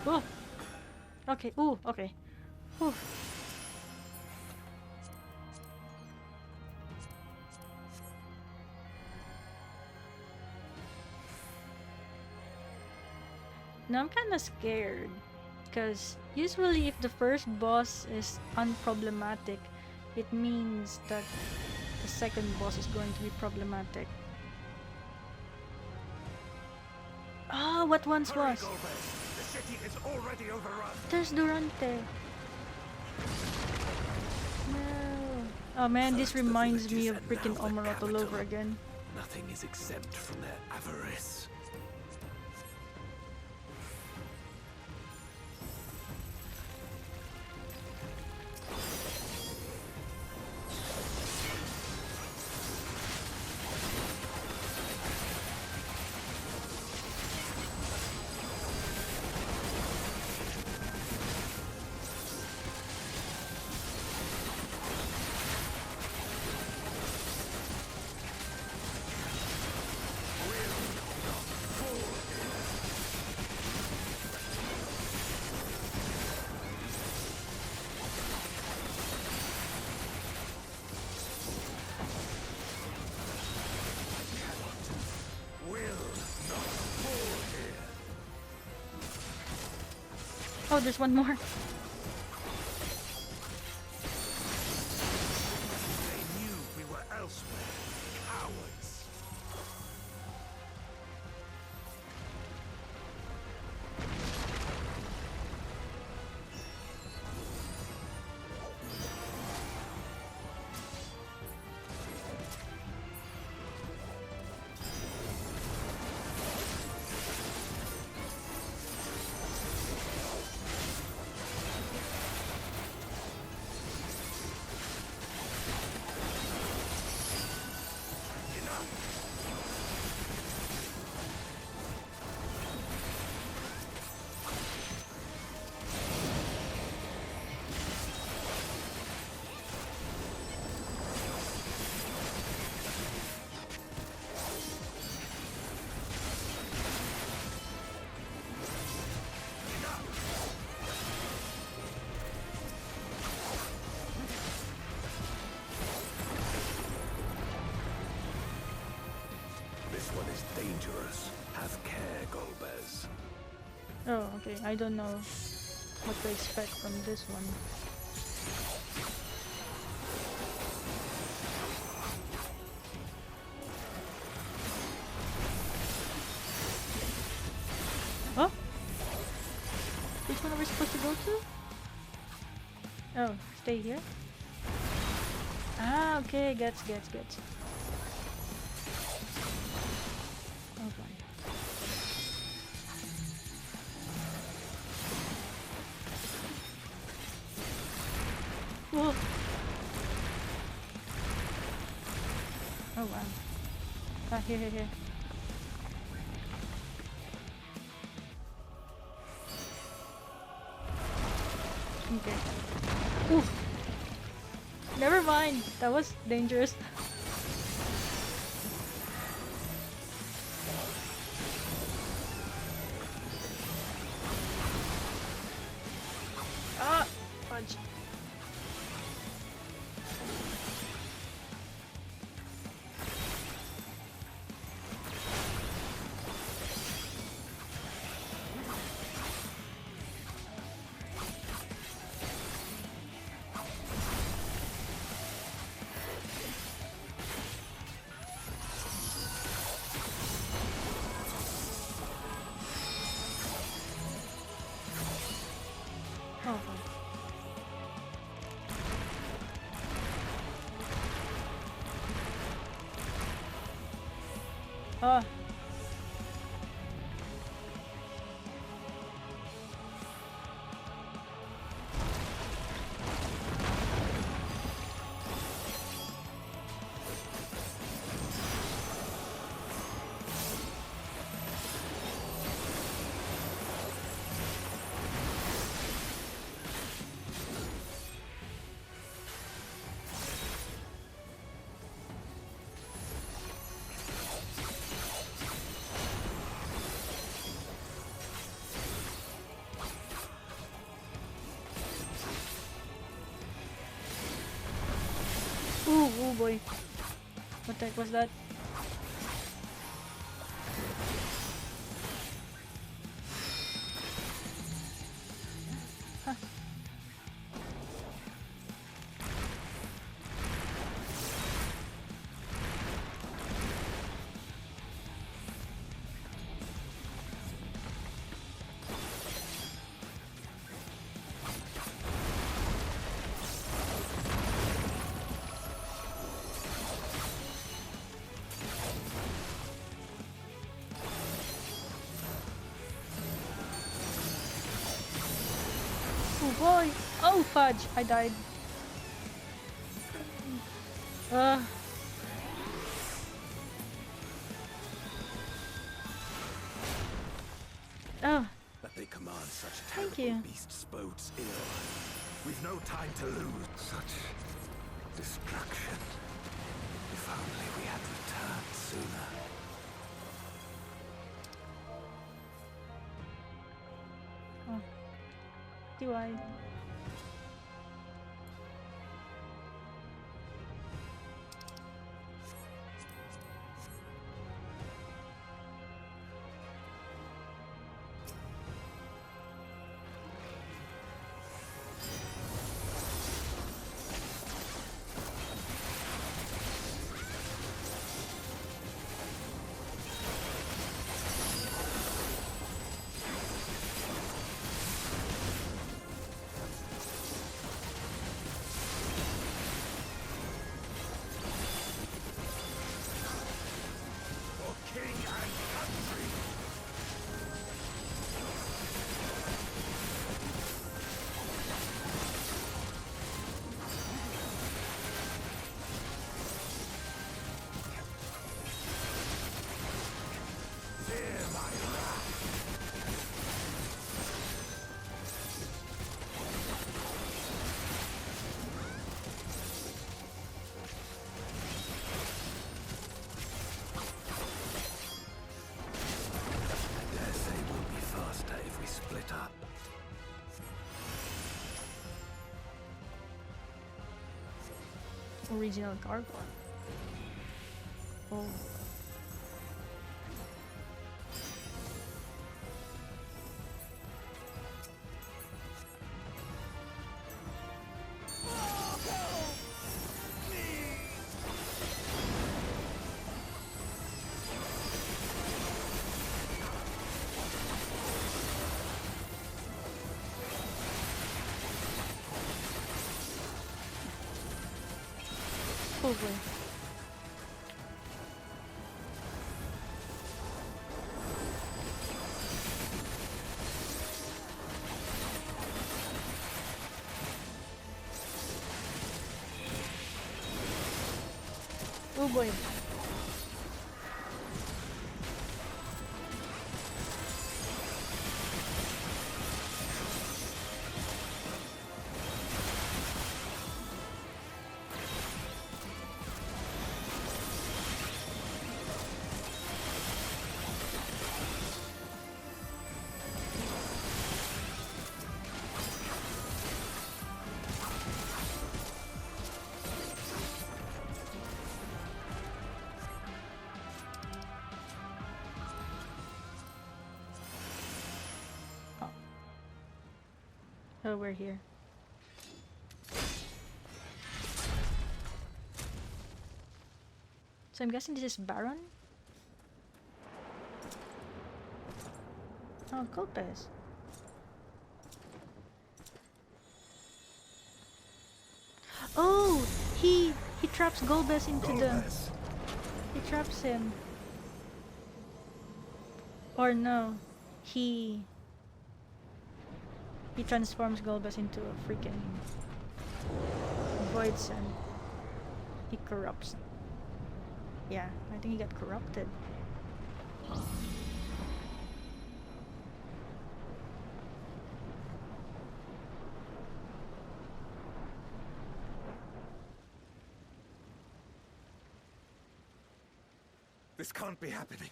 Oh. Okay. Ooh. Okay. Whew. Now I'm kind of scared. Because usually if the first boss is unproblematic, it means that the second boss is going to be problematic. Ah, what once was? The city is already overrun. There's Durante. No. Oh man, this reminds me of freaking Omeroth all over again. Nothing is exempt from their avarice. Oh, there's one more. They knew we were elsewhere. Cowards. This one is dangerous. Have care, Golbez. Oh, okay. I don't know what to expect from this one. Oh? Which one are we supposed to go to? Oh, stay here? Ah, okay. Gets. Okay. Whoa. Oh wow. Ah, here. Okay. Oof. Never mind. That was dangerous. Ah, fudge. Oh, fine. Ah. Oh boy. What the heck was that? boy! Oh fudge! I died. Oh. That they command such Thank terrible you. beasts bodes ill. We've no time to lose. Such destruction. If only we had returned sooner. Oh. Do I? Original cargo. Oh. Oh boy. Oh boy. Oh, we're here. So I'm guessing this is Baron? Oh, Golbez. Oh, he traps Golbez into the. He traps him. Or no, he transforms Golbez into a freaking void sand. He corrupts. Yeah, I think he got corrupted. This can't be happening.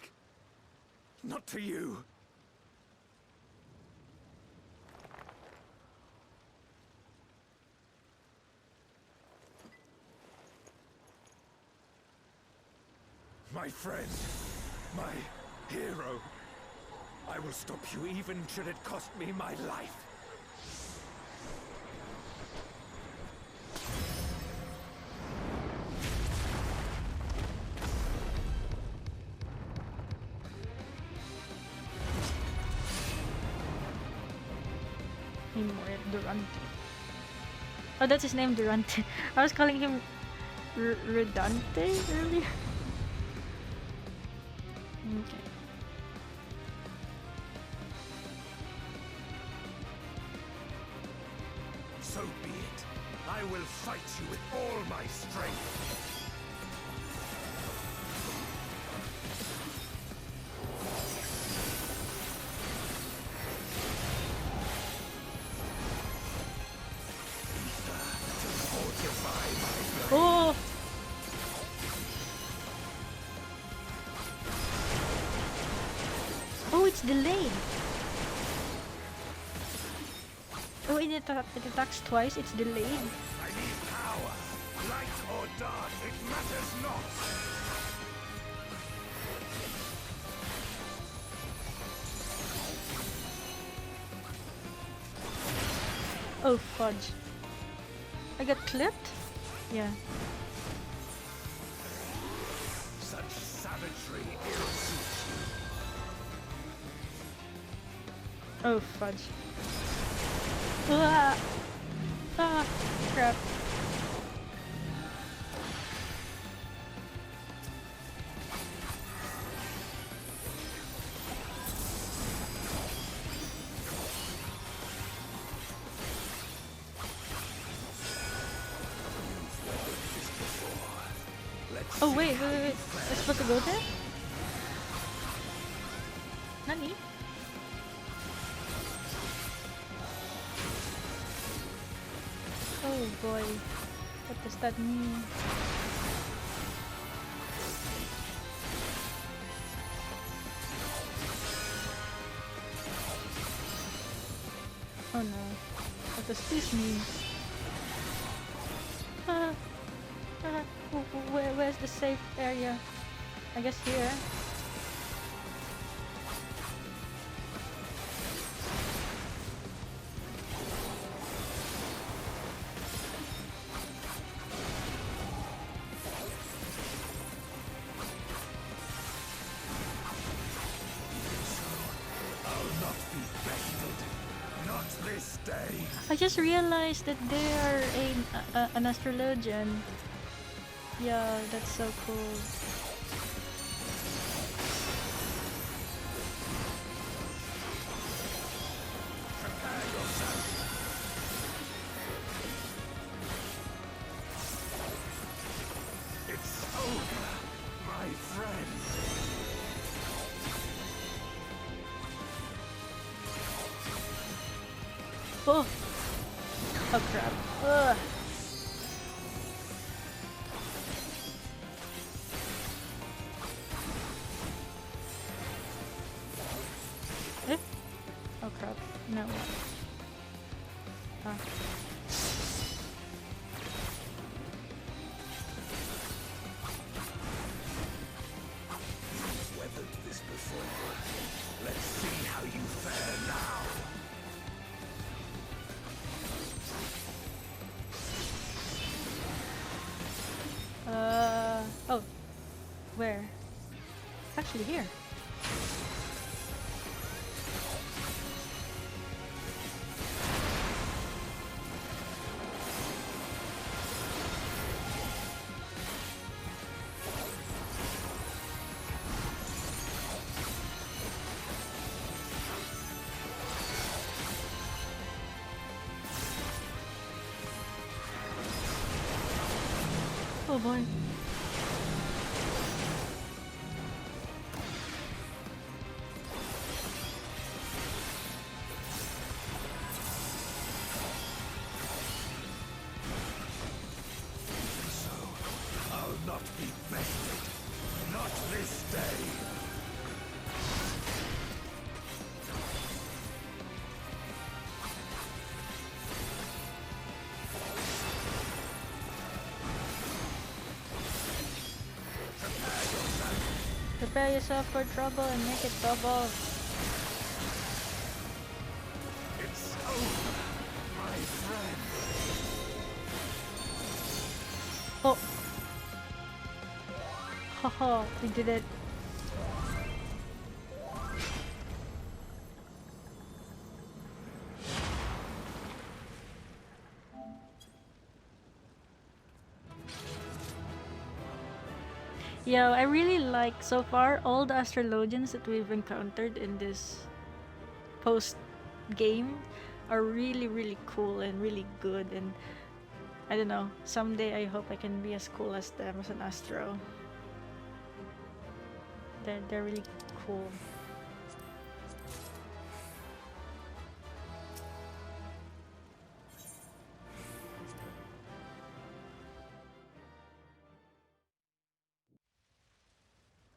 Not to you. My friend, my hero. I will stop you even should it cost me my life. Durante. Oh, that's his name, Durante. I was calling him Redante earlier. Okay. I will fight you with all my strength. Oh! Oh, it's delayed. Oh, it attacks twice. It's delayed. I need power. Light or dark, it matters not. Oh, fudge. I got clipped? Yeah. Such savagery ill-suits you. Oh, fudge. Ah! Ah! Crap. Oh, wait. I'm supposed to go there? Nani? Oh boy, what does that mean? Oh no, what does this mean? Where's the safe area? I guess here. I just realized that they are an astrologian. Yeah, that's so cool. It's over, my friend. Oh! Oh crap. Ugh. Eh? Oh crap. No. Ah. Weathered this before. Let's see how you fare now. Oh. Where? Actually here. Oh boy. I'll not be bested. Not this day. Prepare yourself for trouble and make it double. It's over, my friend. Oh. Haha, we did it. Yeah, I really like so far all the astrologians that we've encountered in this post game are really cool and really good, and I don't know. Someday I hope I can be as cool as them as an Astro. They're really cool.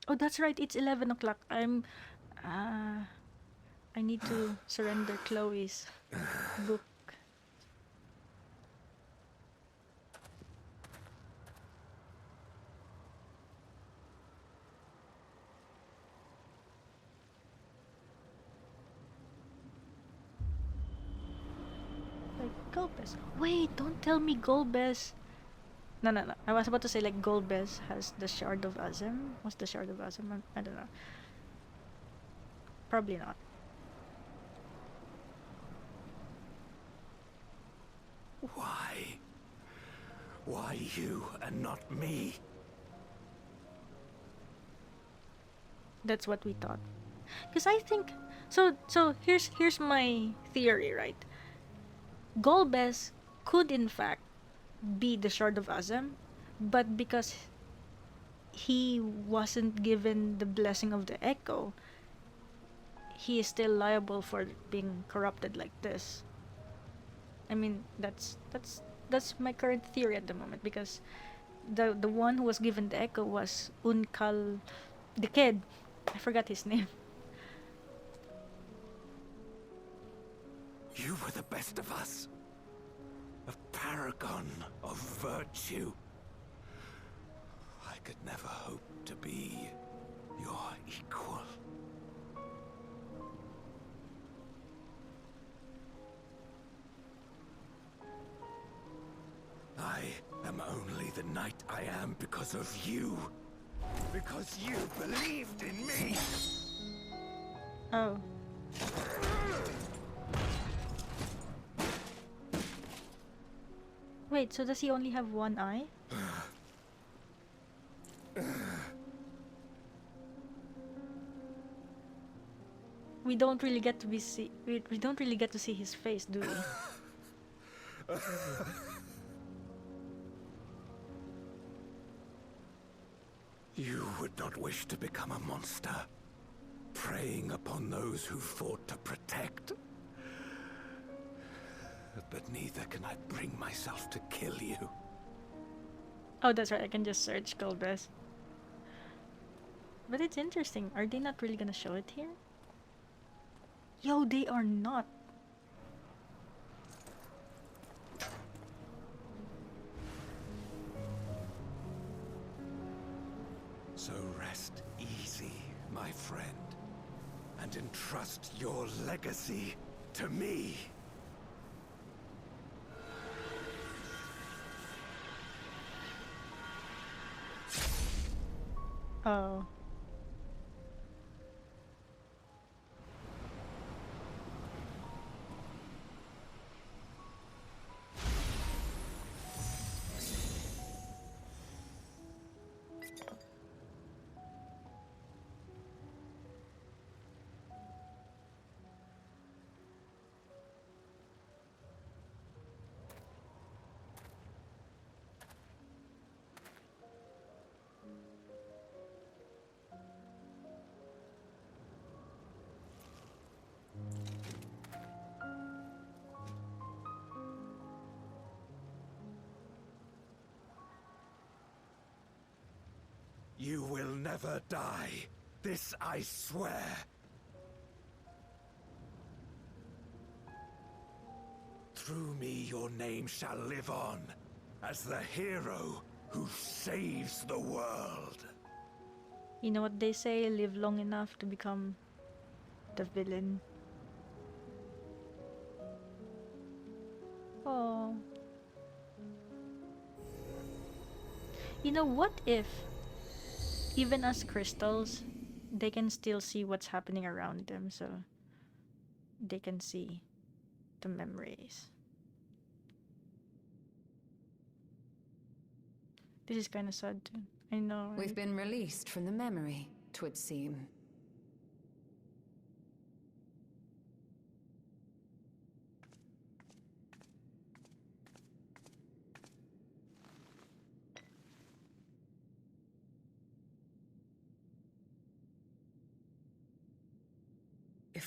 Oh, that's right. It's 11 o'clock. I need to surrender Chloe's book. Like Golbez. Wait, don't tell me Golbez. No. I was about to say like Golbez has the Shard of Azem. What's the Shard of Azem? I don't know. Probably not. Why? Why you and not me? That's what we thought. Because I think so here's my theory, right? Golbez could in fact be the Shard of Azem, but because he wasn't given the blessing of the Echo, he is still liable for being corrupted like this. I mean, that's my current theory at the moment, because the one who was given the Echo was Unkal, the kid. I forgot his name. You were the best of us. A paragon of virtue. I could never hope to be your equal. I am only the knight I am because of you. Because you believed in me. Oh. Wait, so does he only have one eye? We don't really get to we don't really get to see his face, do we? You would not wish to become a monster, preying upon those who fought to protect. But neither can I bring myself to kill you. Oh, that's right. I can just search Golbez. But it's interesting. Are they not really gonna show it here? Yo, they are not. So rest easy, my friend, and entrust your legacy to me. Oh. You will never die. This I swear. Through me your name shall live on, as the hero who saves the world. You know what they say? Live long enough to become the villain. Oh. You know, what if, even as crystals, they can still see what's happening around them, so they can see the memories. This is kind of sad too. I know. We've been released from the memory, 'twould seem.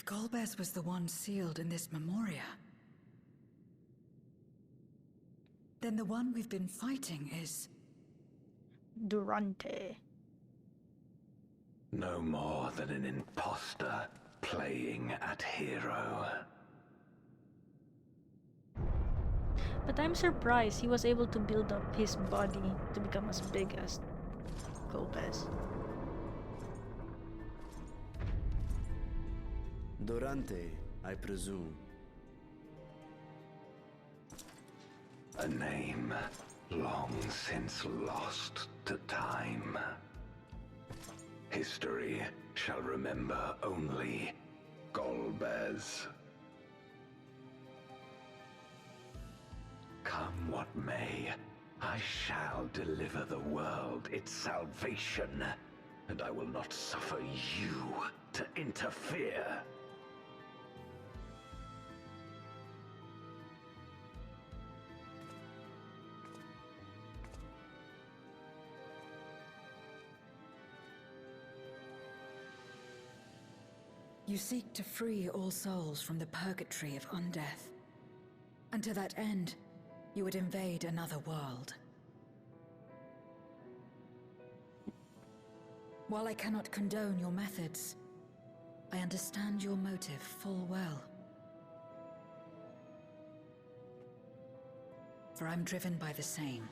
If Golbez was the one sealed in this memoria, then the one we've been fighting is... Durante. No more than an imposter playing at hero. But I'm surprised he was able to build up his body to become as big as Golbez. Durante, I presume. A name long since lost to time. History shall remember only Golbez. Come what may, I shall deliver the world its salvation, and I will not suffer you to interfere. You seek to free all souls from the purgatory of undeath. And to that end, you would invade another world. While I cannot condone your methods, I understand your motive full well. For I'm driven by the same.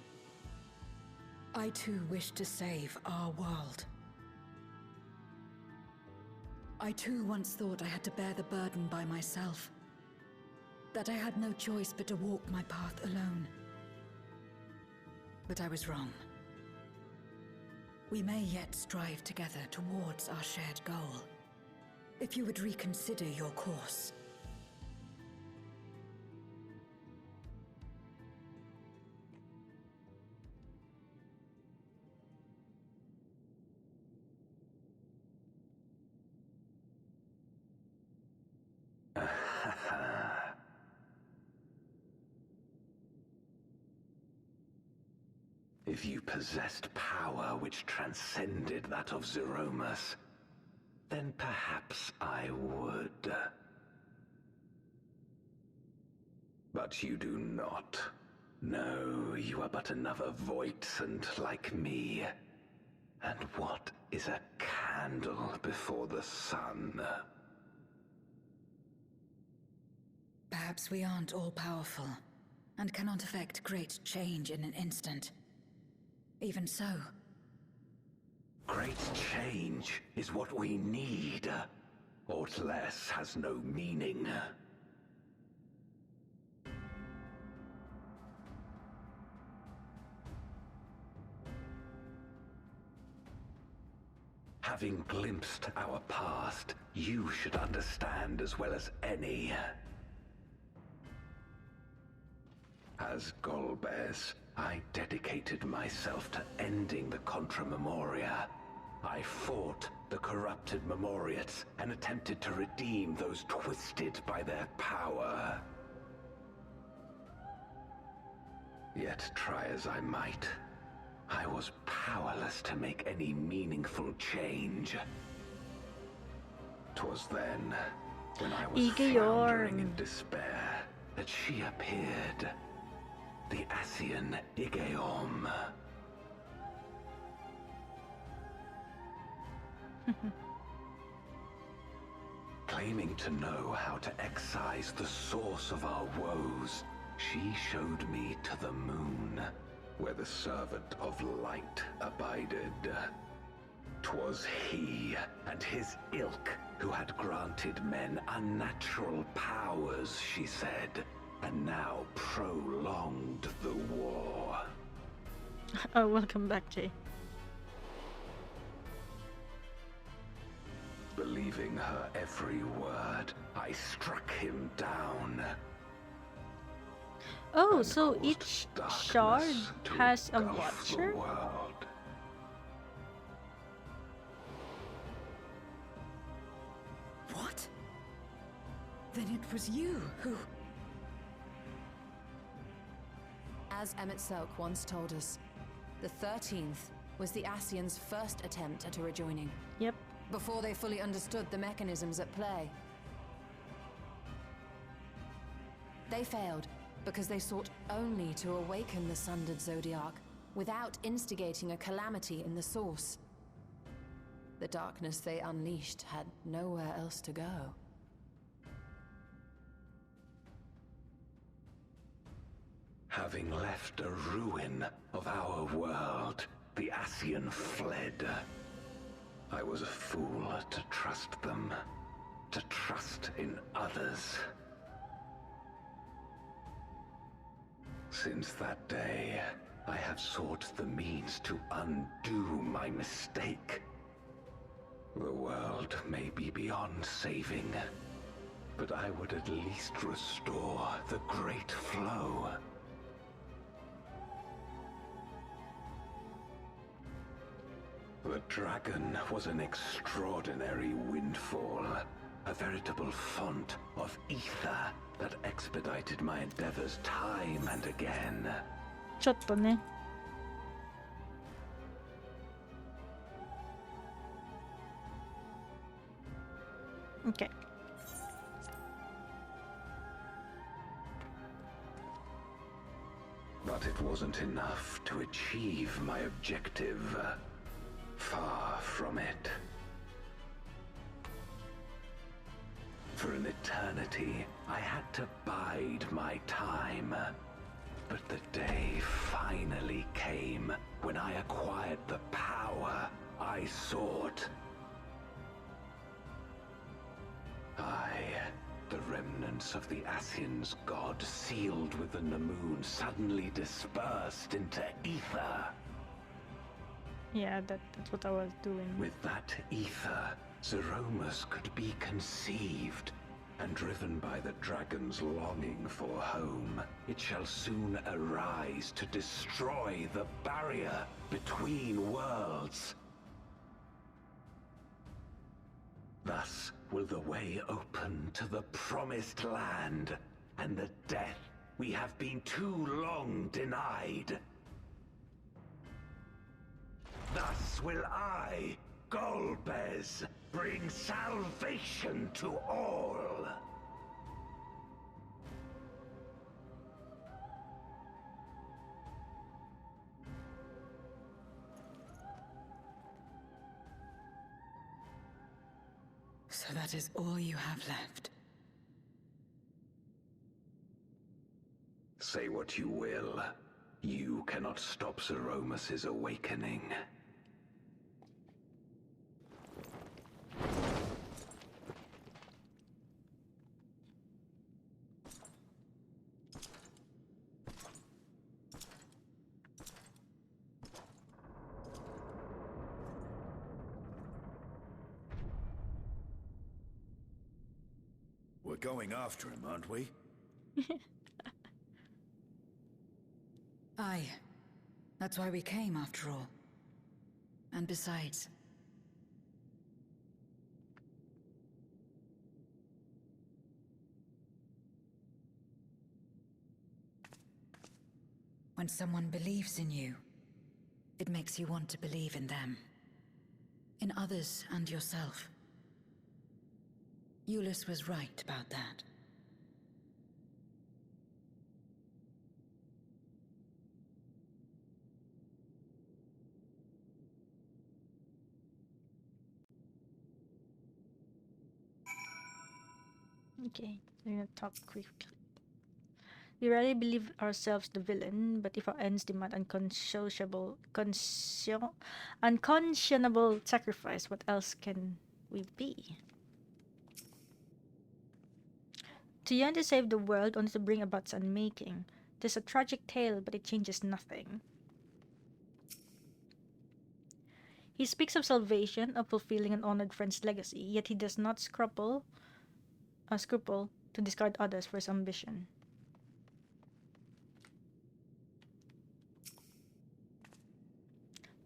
I too wish to save our world. I too once thought I had to bear the burden by myself. That I had no choice but to walk my path alone. But I was wrong. We may yet strive together towards our shared goal. If you would reconsider your course. If you possessed power which transcended that of Zeromus, then perhaps I would. But you do not. No, you are but another Voidsent like me. And what is a candle before the sun? Perhaps we aren't all-powerful, and cannot effect great change in an instant. Even so. Great change is what we need. Aught less has no meaning. Having glimpsed our past, you should understand as well as any. As Golbez, I dedicated myself to ending the Contra Memoria. I fought the corrupted Memoriates and attempted to redeem those twisted by their power. Yet try as I might, I was powerless to make any meaningful change. 'Twas then, when I was floundering in despair, that she appeared. The Ascian Igeom. Claiming to know how to excise the source of our woes, she showed me to the moon, where the servant of light abided. 'Twas he and his ilk who had granted men unnatural powers, she said, and now prolonged the war. Oh, welcome back, Jay. Believing her every word, I struck him down. Oh, so each shard has a watcher? What? Then it was you who... As Emet-Selch once told us, the 13th was the Ascians' first attempt at a rejoining. Yep. Before they fully understood the mechanisms at play. They failed because they sought only to awaken the sundered Zodiac without instigating a calamity in the source. The darkness they unleashed had nowhere else to go. Having left a ruin of our world, the Ascian fled. I was a fool to trust them, to trust in others. Since that day, I have sought the means to undo my mistake. The world may be beyond saving, but I would at least restore the Great Flow. The dragon was an extraordinary windfall, a veritable font of ether that expedited my endeavors time and again. ちょっとね。Okay. But it wasn't enough to achieve my objective. Far from it. For an eternity, I had to bide my time. But the day finally came when I acquired the power I sought. The remnants of the Ascian's god sealed within the moon suddenly dispersed into ether. Yeah, that's what I was doing. With that ether, Zeromus could be conceived, and driven by the dragon's longing for home, it shall soon arise to destroy the barrier between worlds. Thus will the way open to the promised land, and the death we have been too long denied. Thus will I, Golbez, bring salvation to all. So that is all you have left. Say what you will. You cannot stop Zeromus's awakening. We're going after him, aren't we? Aye. That's why we came, after all. And besides... when someone believes in you, it makes you want to believe in them. In others and yourself. Euless was right about that. Okay, we're gonna talk quickly. We rarely believe ourselves the villain, but if our ends demand unconscionable sacrifice, what else can we be? To yearn to save the world only to bring about its unmaking. It is a tragic tale, but it changes nothing. He speaks of salvation, of fulfilling an honored friend's legacy, yet he does not scruple to discard others for his ambition.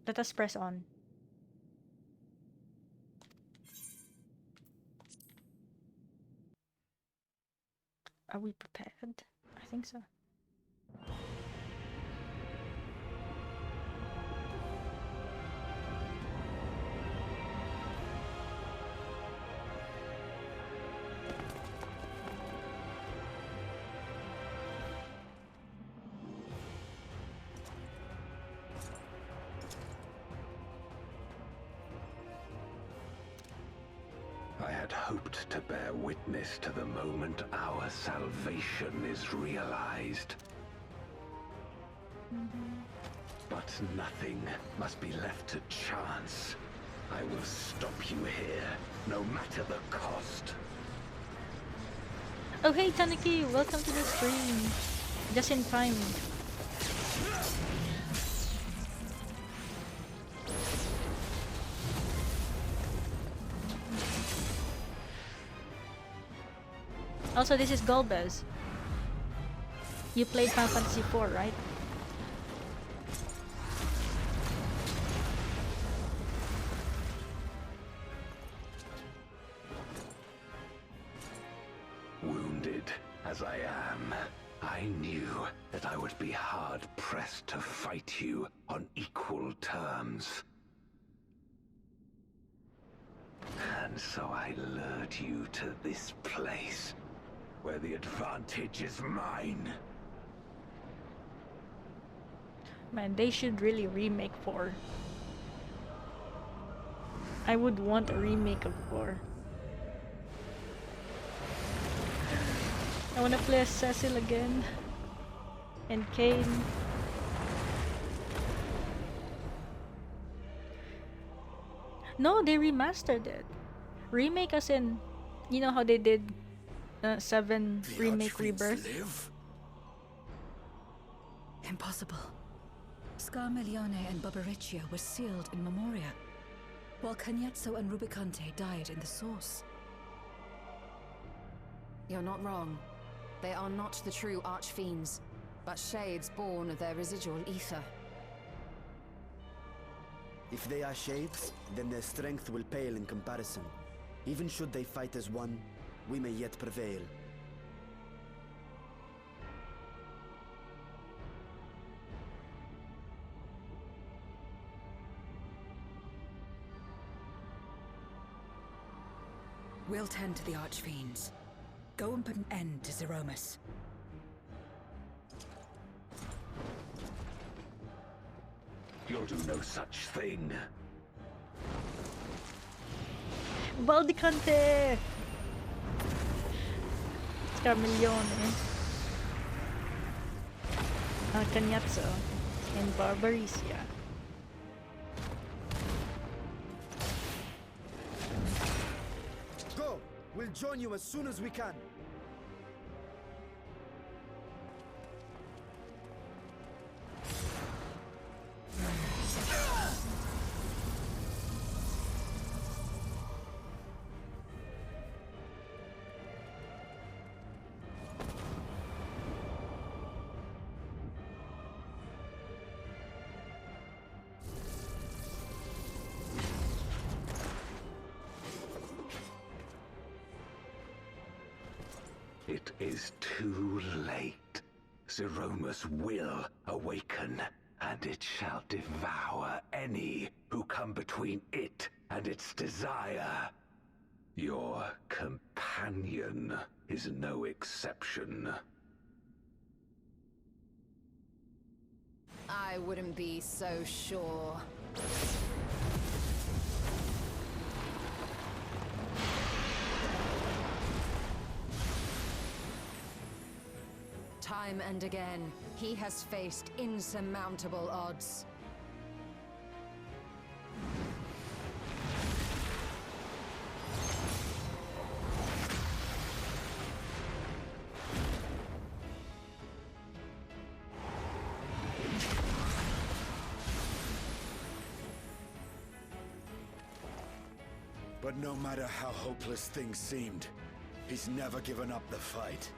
Let us press on. Are we prepared? I think so. hoped to bear witness to the moment our salvation is realized. But nothing must be left to chance. I will stop you here, no matter the cost. Oh hey Tanuki, welcome to the stream. Just in time. Also, this is Golbez. You played Final Fantasy IV, right? Wounded as I am, I knew that I would be hard-pressed to fight you on equal terms. And so I lured you to this place, where the advantage is mine. Man, they should really remake 4. I would want a remake of 4. I wanna play as Cecil again. And Kane. No, they remastered it. Remake as in, you know how they did 7 Remake Rebirth? Impossible. Scarmiglione and Barbariccia were sealed in Memoria, while Cagnezzo and Rubicante died in the Source. You're not wrong. They are not the true archfiends, but shades born of their residual ether. If they are shades, then their strength will pale in comparison. Even should they fight as one, we may yet prevail. We'll tend to the Archfiends. Go and put an end to Zeromus. You'll do no such thing. Baldicante! Scarmiglione. Cagnazzo. And Barbariccia. Go! We'll join you as soon as we can. It is too late. Zeromus will awaken, and it shall devour any who come between it and its desire. Your companion is no exception. I wouldn't be so sure. Time and again, he has faced insurmountable odds. But no matter how hopeless things seemed, he's never given up the fight.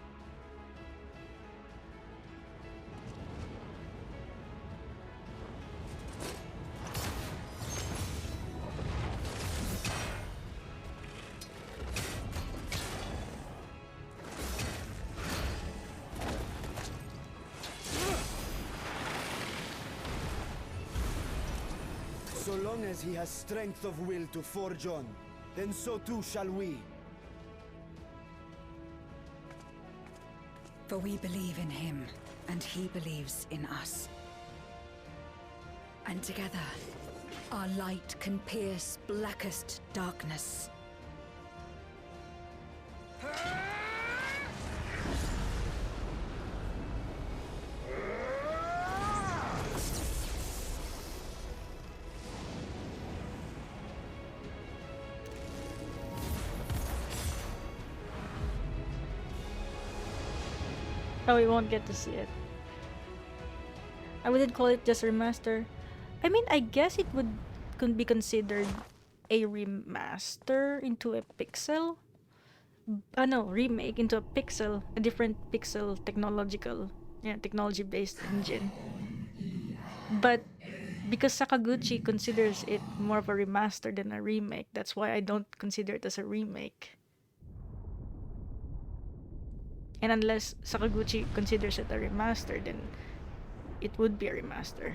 So long as he has strength of will to forge on, then so too shall we. For we believe in him, and he believes in us. And together, our light can pierce blackest darkness. Oh, we won't get to see it. I wouldn't call it just remaster. I mean, I guess it would could be considered a remaster into a pixel. No, remake into a pixel, a different pixel technology-based engine. But because Sakaguchi considers it more of a remaster than a remake, that's why I don't consider it as a remake. And unless Sakaguchi considers it a remaster, then it would be a remaster.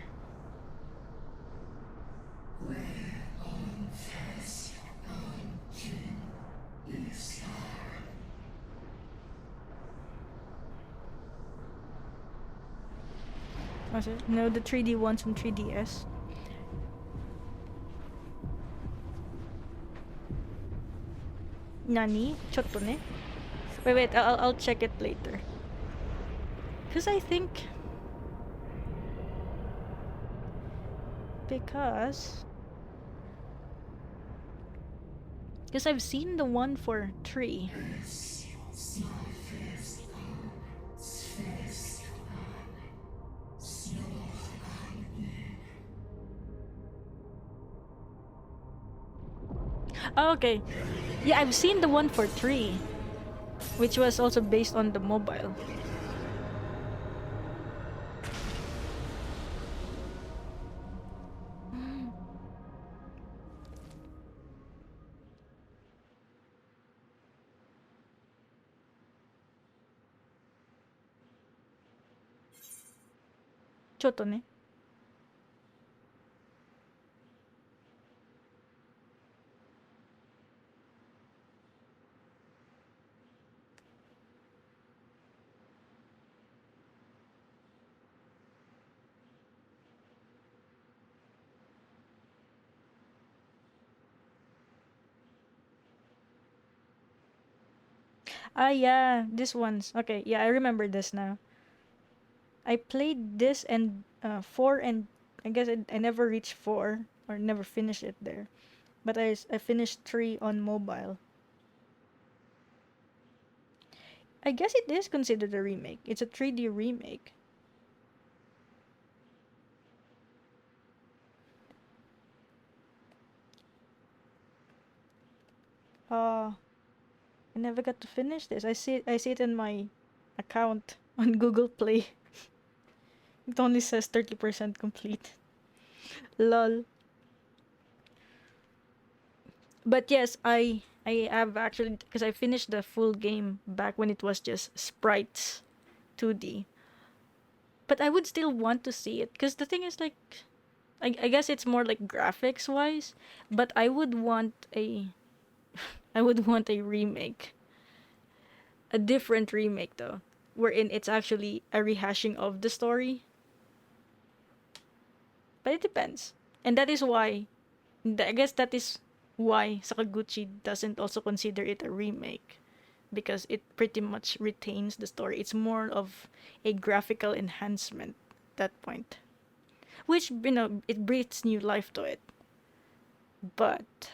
Was it? No, the 3D ones from 3DS. Nani? Chotto ne? Wait, I'll check it later. Because I think... Because I've seen the one for 3. Oh, okay. Yeah, I've seen the one for 3, which was also based on the mobile. Choto ne? Ah, yeah, this one's okay. Yeah, I remember this now. I played this and 4, and I guess I never reached 4 or never finished it there. But I finished 3 on mobile. I guess it is considered a remake. It's a 3D remake. I never got to finish this. I see it in my account on Google Play. It only says 30% complete. Lol. But yes, I have actually, because I finished the full game back when it was just sprites 2D. But I would still want to see it, because the thing is, like, I guess it's more like graphics wise, but I would want a remake. A different remake though, wherein it's actually a rehashing of the story. But it depends. And that is why, I guess that is why Sakaguchi doesn't also consider it a remake. Because it pretty much retains the story. It's more of a graphical enhancement at that point. Which, it breathes new life to it. But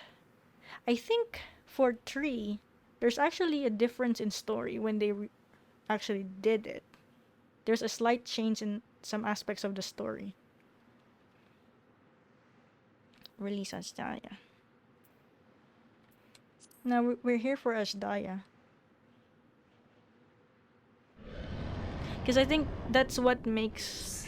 I think for 3, there's actually a difference in story when they actually did it. There's a slight change in some aspects of the story. Release Azdaja. Now we're here for Azdaja. Because I think that's what makes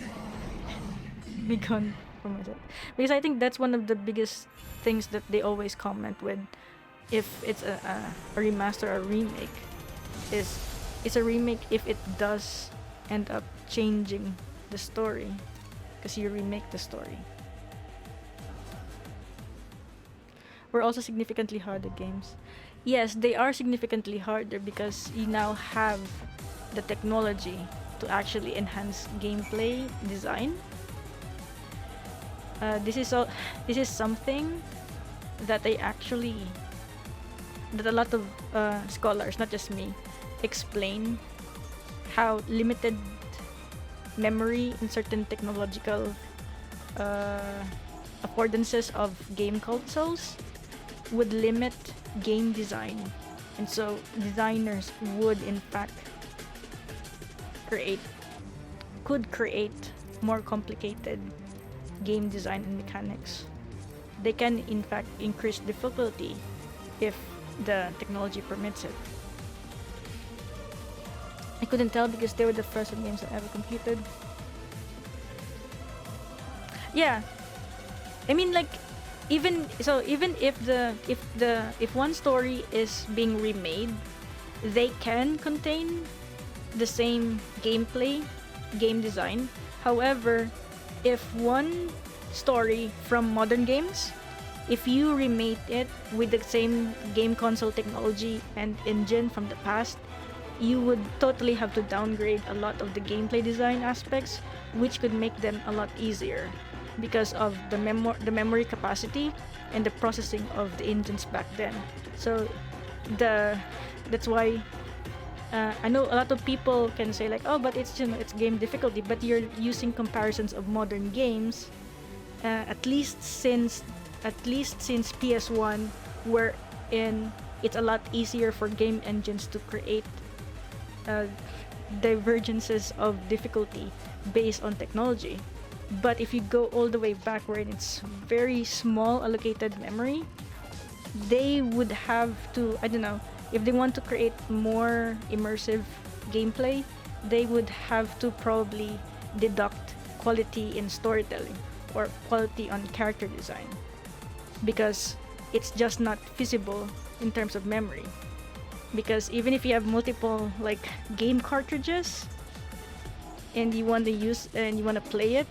me gone for myself. Because I think that's one of the biggest things that they always comment with if it's a remaster or remake. Is it's a remake if it does end up changing the story. Because you remake the story. Were also significantly harder games. Yes, they are significantly harder because you now have the technology to actually enhance gameplay design. This is something that I actually that a lot of scholars, not just me, explain how limited memory in certain technological affordances of game consoles would limit game design, and so designers would in fact could create more complicated game design and mechanics. They can in fact increase difficulty if the technology permits it. I couldn't tell because they were the first games I ever computed. Yeah, I mean, like, even if one story is being remade, they can contain the same gameplay, game design. However, if one story from modern games, if you remake it with the same game console technology and engine from the past, you would totally have to downgrade a lot of the gameplay design aspects, which could make them a lot easier because of the memory capacity and the processing of the engines back then. So that's why I know a lot of people can say like, oh, but it's, you know, it's game difficulty, but you're using comparisons of modern games, at least since PS1, wherein it's a lot easier for game engines to create divergences of difficulty based on technology. But if you go all the way back where it's very small allocated memory, they would have to, I don't know, if they want to create more immersive gameplay, they would have to probably deduct quality in storytelling or quality on character design, because it's just not feasible in terms of memory. Because even if you have multiple like game cartridges and you want to play it,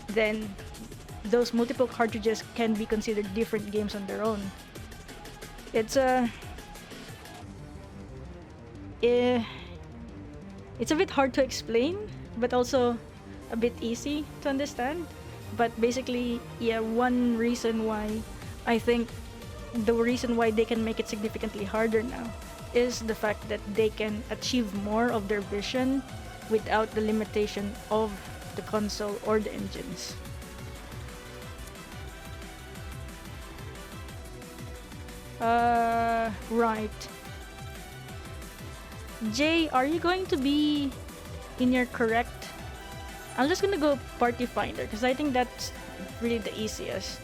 then those multiple cartridges can be considered different games on their own. It's a bit hard to explain, but also a bit easy to understand. But basically, yeah, one reason why I think the reason why they can make it significantly harder now is the fact that they can achieve more of their vision without the limitation of the console or the engines. Right. Jay, are you going to be in your correct? I'm just gonna go party finder because I think that's really the easiest.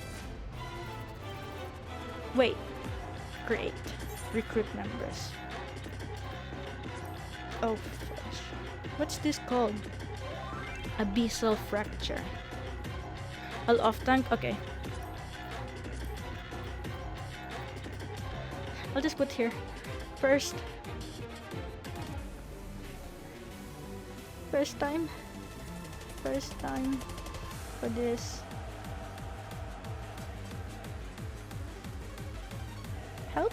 Wait, create, recruit members. Oh, fresh. What's this called? Abyssal fracture. All off tank. Okay. I'll just put here. First time for this. Help?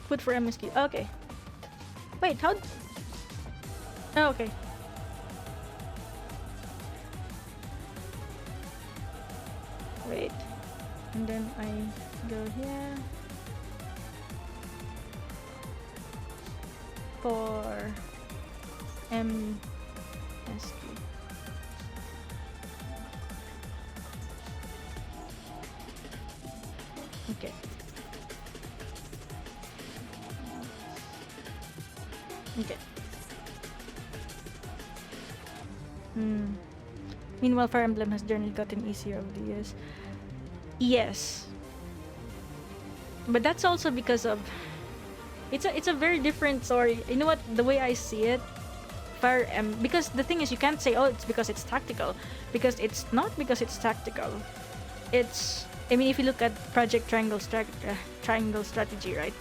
Put for MSQ. Okay. Wait, how? Oh, okay. Wait. And then I go here. For MSQ. Okay. Okay. Meanwhile, Fire Emblem has generally gotten easier over the years. Yes. But that's also because of it's a very different story. You know what? The way I see it, because the thing is, you can't say, oh, it's because it's tactical, because it's not because it's tactical. It's, I mean, if you look at Project Triangle Strategy, right?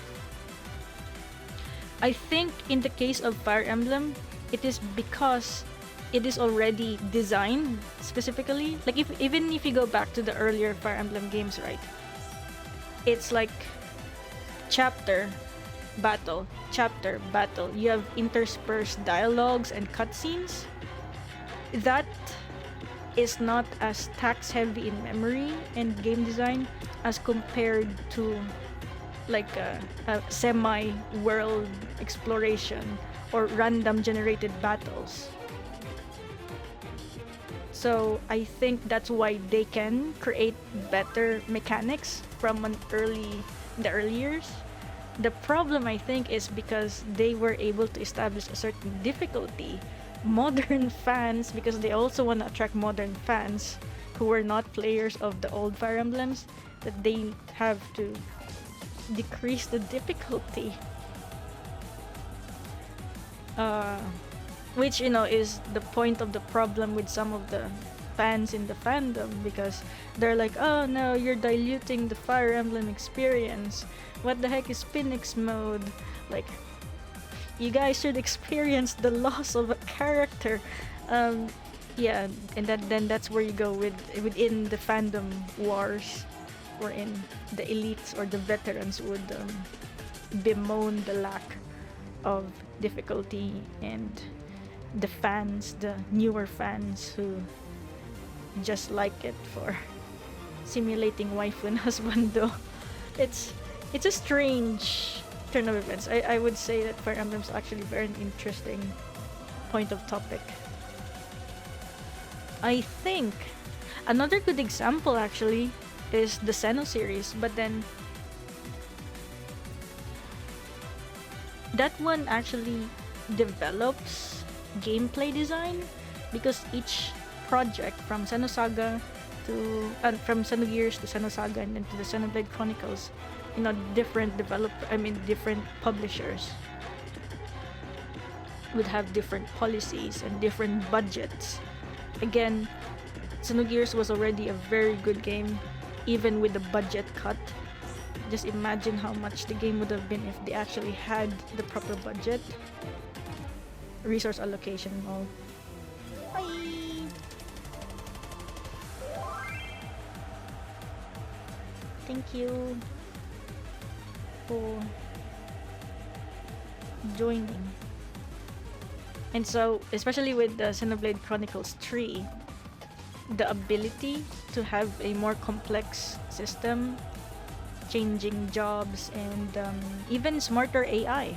I think in the case of Fire Emblem, it is because it is already designed specifically. Like even if you go back to the earlier Fire Emblem games, right? It's like chapter, battle, chapter, battle. You have interspersed dialogues and cutscenes. That is not as tax heavy in memory and game design as compared to like a semi-world exploration or random generated battles. So I think that's why they can create better mechanics from the early years. The problem, I think, is because they were able to establish a certain difficulty. Modern fans, because they also want to attract modern fans who were not players of the old Fire Emblems, that they have to decrease the difficulty. Which, you know, is the point of the problem with some of the fans in the fandom, because they're like, oh no, you're diluting the Fire Emblem experience. What the heck is Phoenix mode? Like, you guys should experience the loss of a character. Yeah, and then that's where you go within the fandom wars, wherein the elites or the veterans would bemoan the lack of difficulty, and the fans, the newer fans who just like it for simulating waifu and husbando. It's a strange turn of events. I would say that Fire Emblem is actually very interesting point of topic. I think another good example actually is the Xeno series, but then that one actually develops gameplay design, because each project from Xenosaga to from Xenogears to Xenosaga and then to the Xenoblade Chronicles, you know, different publishers would have different policies and different budgets. Again, Xenogears was already a very good game, even with the budget cut. Just imagine how much the game would have been if they actually had the proper budget, resource allocation, and all. Bye. Thank you for joining. And so, especially with the Xenoblade Chronicles 3, the ability to have a more complex system, changing jobs, and even smarter AI.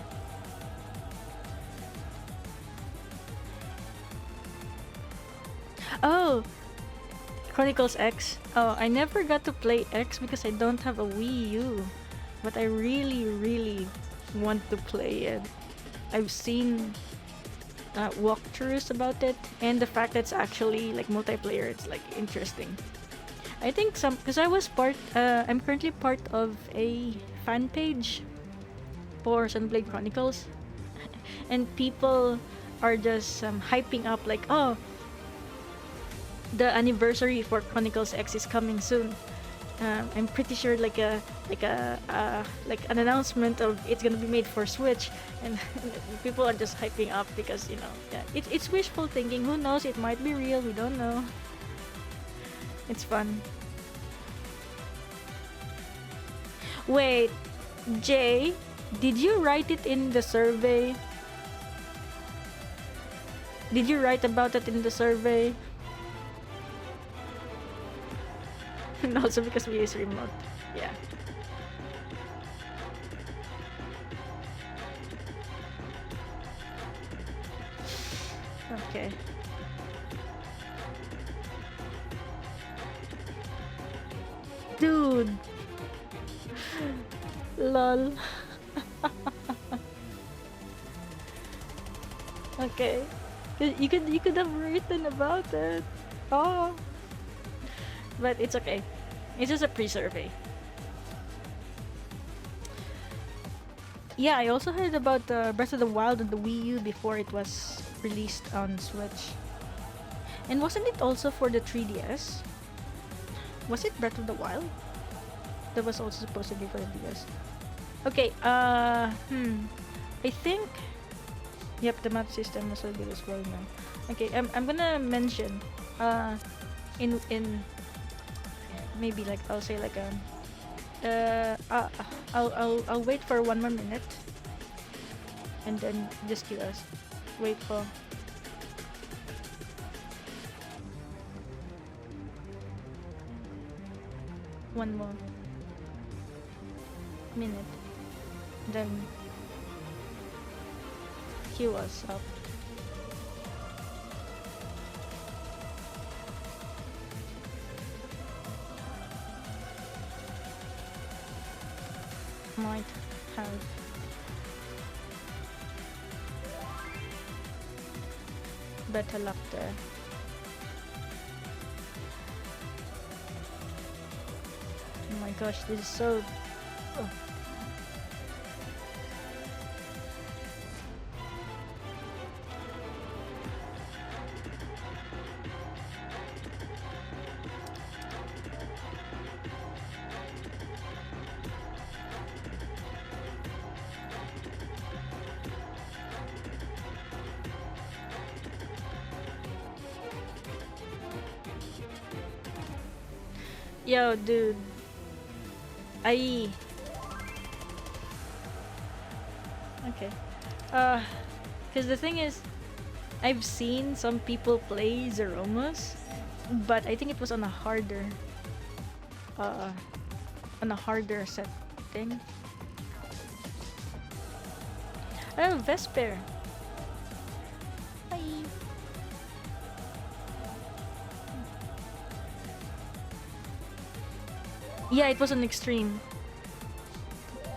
Oh, Chronicles X. Oh, I never got to play X because I don't have a Wii U, but I really want to play it. I've seen walkthroughs about it, and the fact that it's actually like multiplayer, it's like interesting. I think because I'm currently part of a fan page for Xenoblade Chronicles, and people are just hyping up like, oh, the anniversary for Chronicles X is coming soon. I'm pretty sure like an announcement of it's gonna be made for Switch, and people are just hyping up because, you know, yeah, it's wishful thinking. Who knows? It might be real. We don't know. It's fun. Wait, Jay, did you write it in the survey? Did you write about it in the survey? And also because we use remote. Yeah. Okay. Dude. Lol. Okay. You could have written about it. Oh. But it's okay. It's just a pre-survey. Yeah, I also heard about Breath of the Wild on the Wii U before it was released on Switch. And wasn't it also for the 3DS? Was it Breath of the Wild? That was also supposed to be for the DS. Okay, I think... Yep, the map system was a good as well now. Okay, I'm gonna mention in maybe like I'll say like I'll wait for 1 more minute and then just give us wait for one more minute. Then heal us up. Might have better luck there. Oh my gosh, this is so... Oh. Yo, dude. Okay. Because the thing is, I've seen some people play Zeromus, but I think it was on a harder setting. Oh, Vesper. Hi. Yeah, it was on extreme.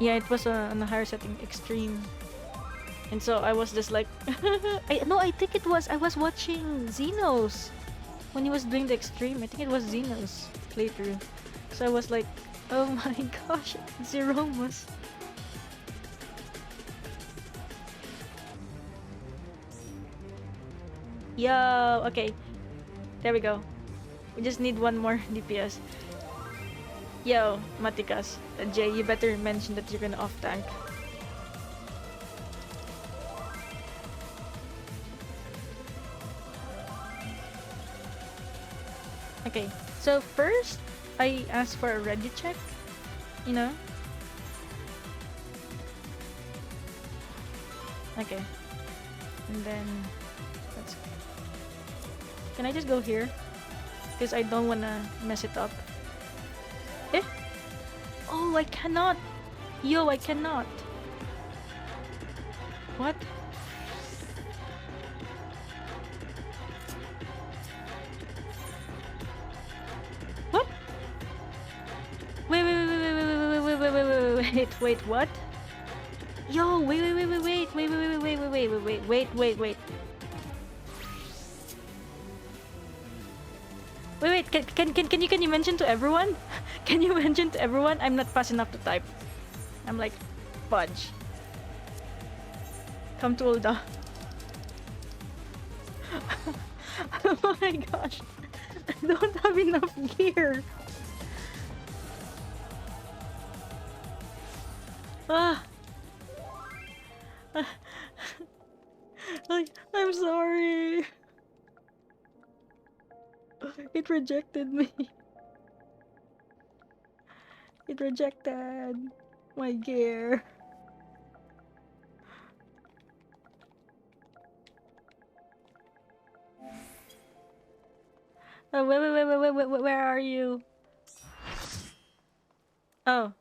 Yeah, it was on a higher setting, extreme. And so I was just like, I think I was watching Xenos when he was doing the extreme. I think it was Xenos playthrough. So I was like, oh my gosh, Zeromus. Yo, okay. There we go. We just need one more DPS. Yo, Matikas, Jay, you better mention that you're gonna off tank. Okay, so first, I asked for a ready check, you know? Okay. And then, let's... Can I just go here? Because I don't wanna mess it up. Eh? Oh, I cannot! Yo, I cannot! What? What? Wait, what? Yo, wait. Wait, can you mention to everyone? Can you mention to everyone? I'm not fast enough to type. I'm like, fudge. Come to Ulda. Oh my gosh. I don't have enough gear. Ah. I'm sorry. It rejected me. It rejected my gear. Oh, wait, where are you? Oh.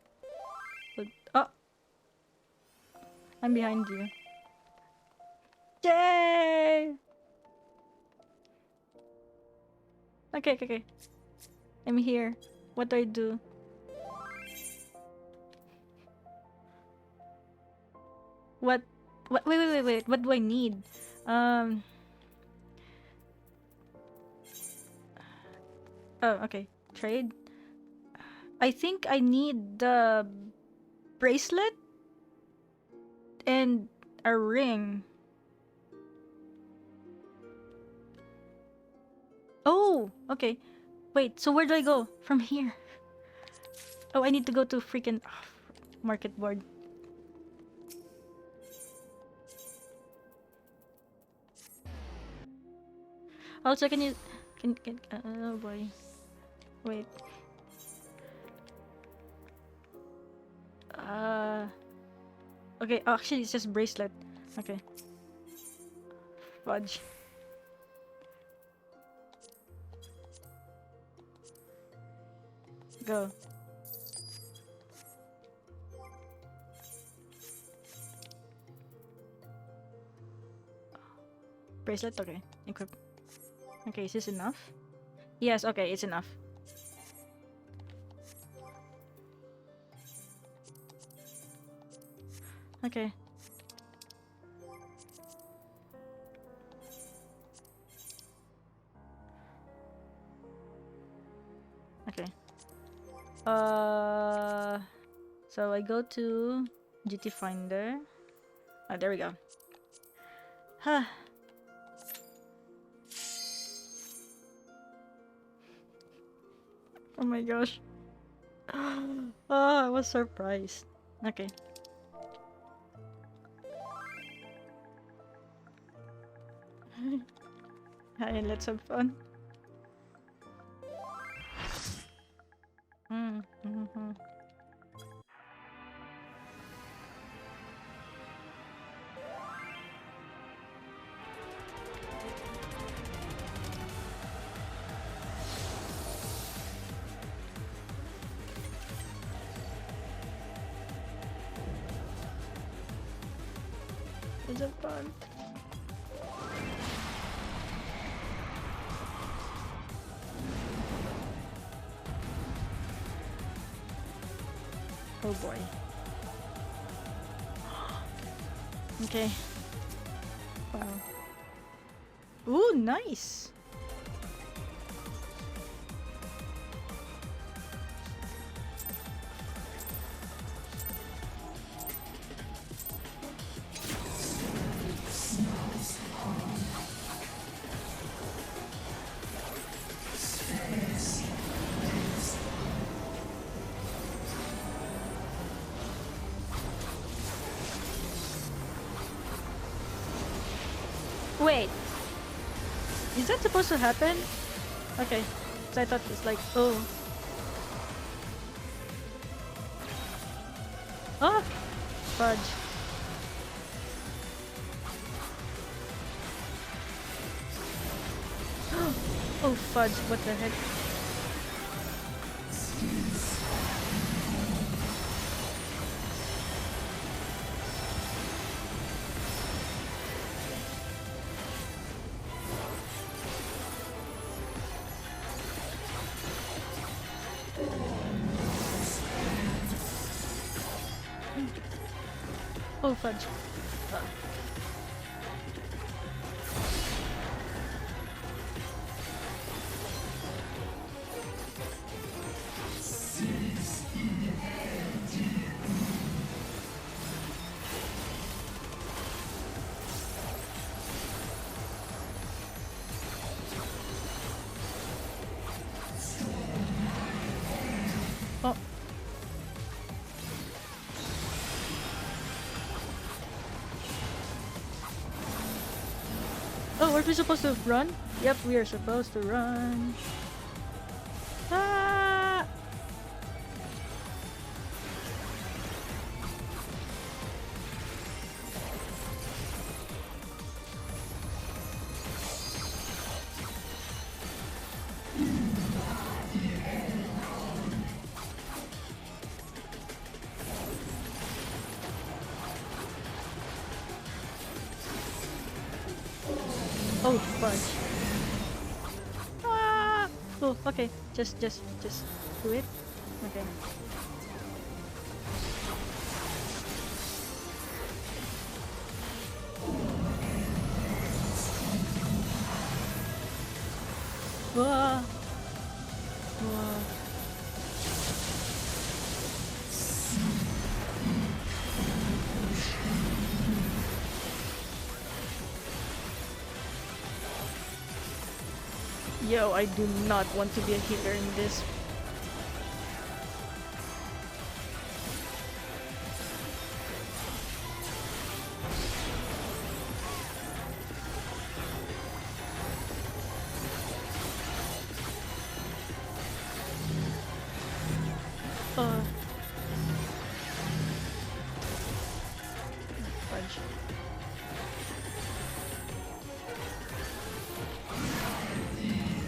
Oh. I'm behind you. Yay! Okay. I'm here. What do I do? What? Wait. What do I need? Oh, okay. Trade. I think I need the bracelet and a ring. Oh, okay. Wait, so where do I go? From here. Oh, I need to go to freaking market board. Also, can you... oh boy. Wait. Okay, oh, actually it's just bracelet. Okay. Fudge. Go. bracelet. Okay, equip. Okay, is this enough? Yes. Okay, it's enough. Okay. Okay. So I go to GT Finder. Oh, there we go. Huh. Oh my gosh. Oh, I was surprised. Okay. Hi, let's have fun. Mm-hmm. Let's have fun. Oh boy. Okay. Wow. Ooh, nice. Wait, is that supposed to happen? Okay, so I thought it's like, oh. Oh, fudge. Oh, fudge, what the heck? Oh, fudge. Oh. Oh, are we supposed to run? Yep, we are supposed to run. Ah! Oh, fudge. Ah! Oh, okay. Just do it. Okay. Ah! Ah! Yo, I do not want to be a healer in this. Fudge.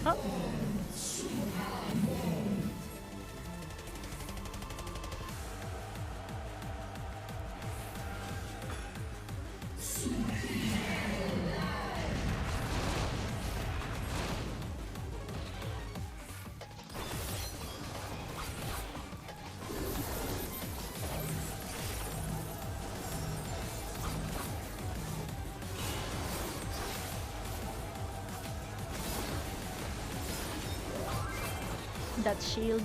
Oh. That shield.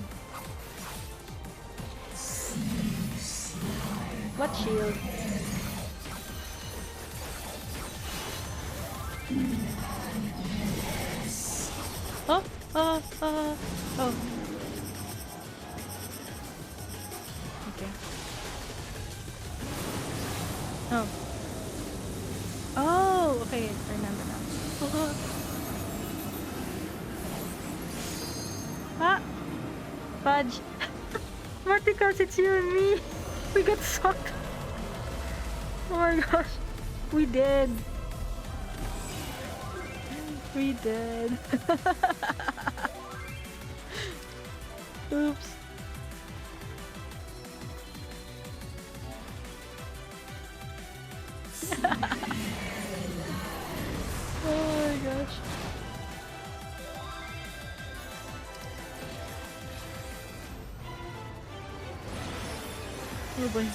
What shield? Oh, oh. Okay. Oh. Oh, okay, I remember now. Oh. Ah! Fudge! What, because it's you and me? We got sucked! Oh my gosh! We did! We did! Oops! Oh my gosh! Oh boy.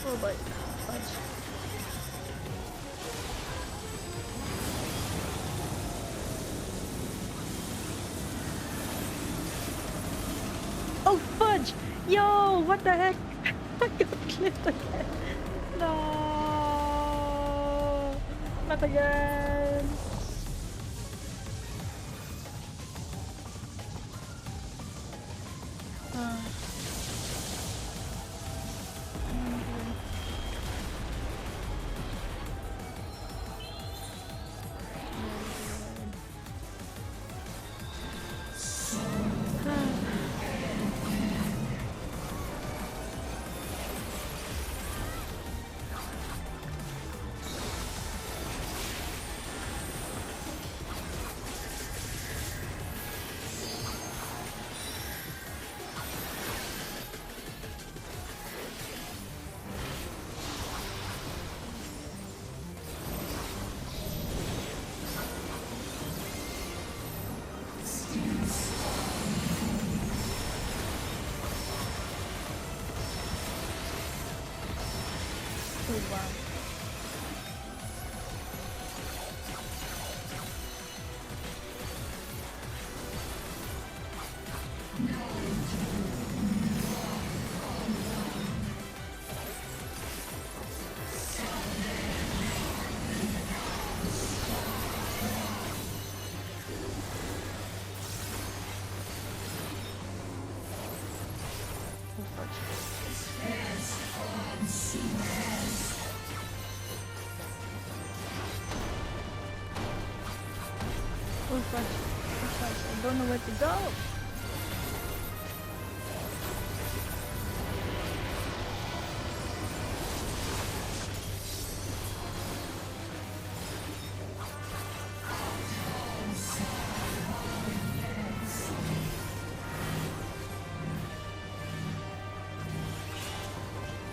Oh boy. Fudge. Oh fudge! Yo, what the heck? I got clipped again. No, not again. Oh wow. Oh fudge. Oh fudge. I don't know where to go.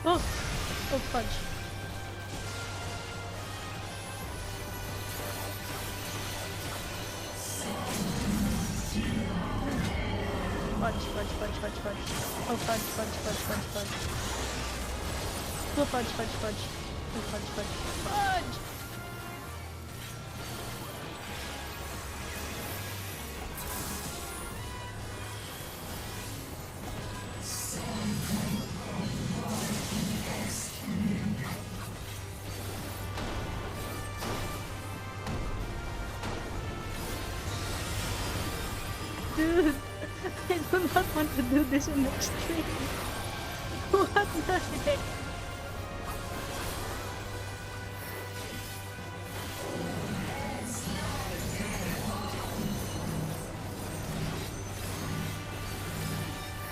Oh! Oh fudge. Fudge, fudge, fudge, fudge, fudge. Oh fudge, fudge, fudge, fudge, fudge. Oh fudge, fudge, fudge. Oh fudge, fudge, fudge! Dude, I do not want to do this in next stream. What the heck?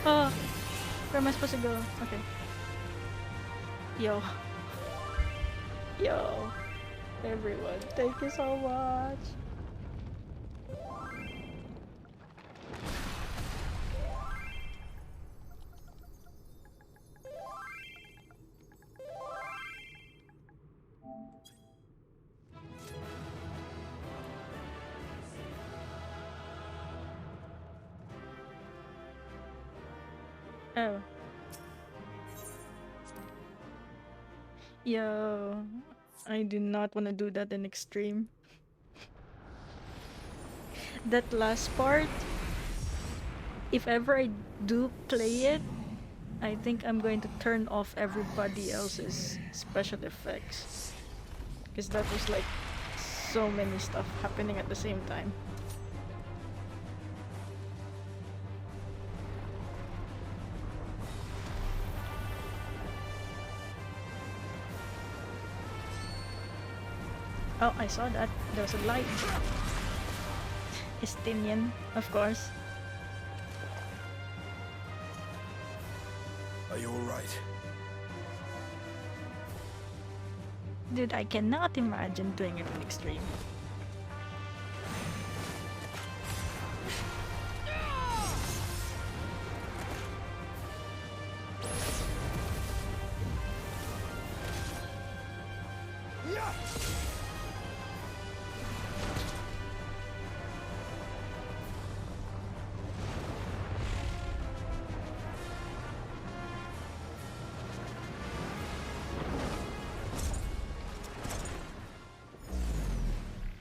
Oh, where am I supposed to go? Okay. Yo. Yo. Everyone, thank you so much. Oh. Yeah, I do not want to do that in extreme. That last part, if ever I do play it, I think I'm going to turn off everybody else's special effects. Because that was like so many stuff happening at the same time. Oh, I saw that. There was a light. Estinian, of course. Are you alright? Dude, I cannot imagine doing it in extreme.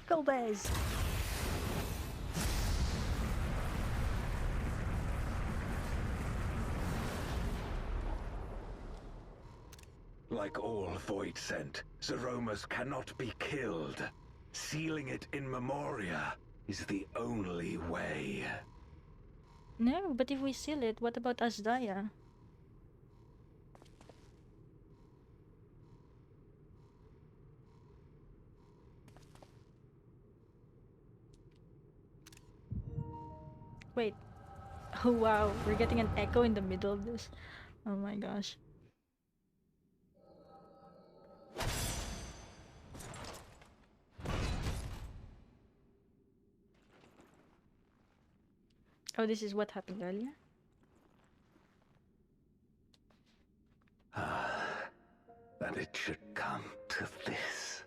Golbez! Like all Void Sent, Zeromus cannot be killed. Sealing it in Memoria is the only way. No, but if we seal it, what about Azdaja? Wait. Oh wow, we're getting an echo in the middle of this. Oh my gosh. Oh, this is what happened earlier? And it should come to this.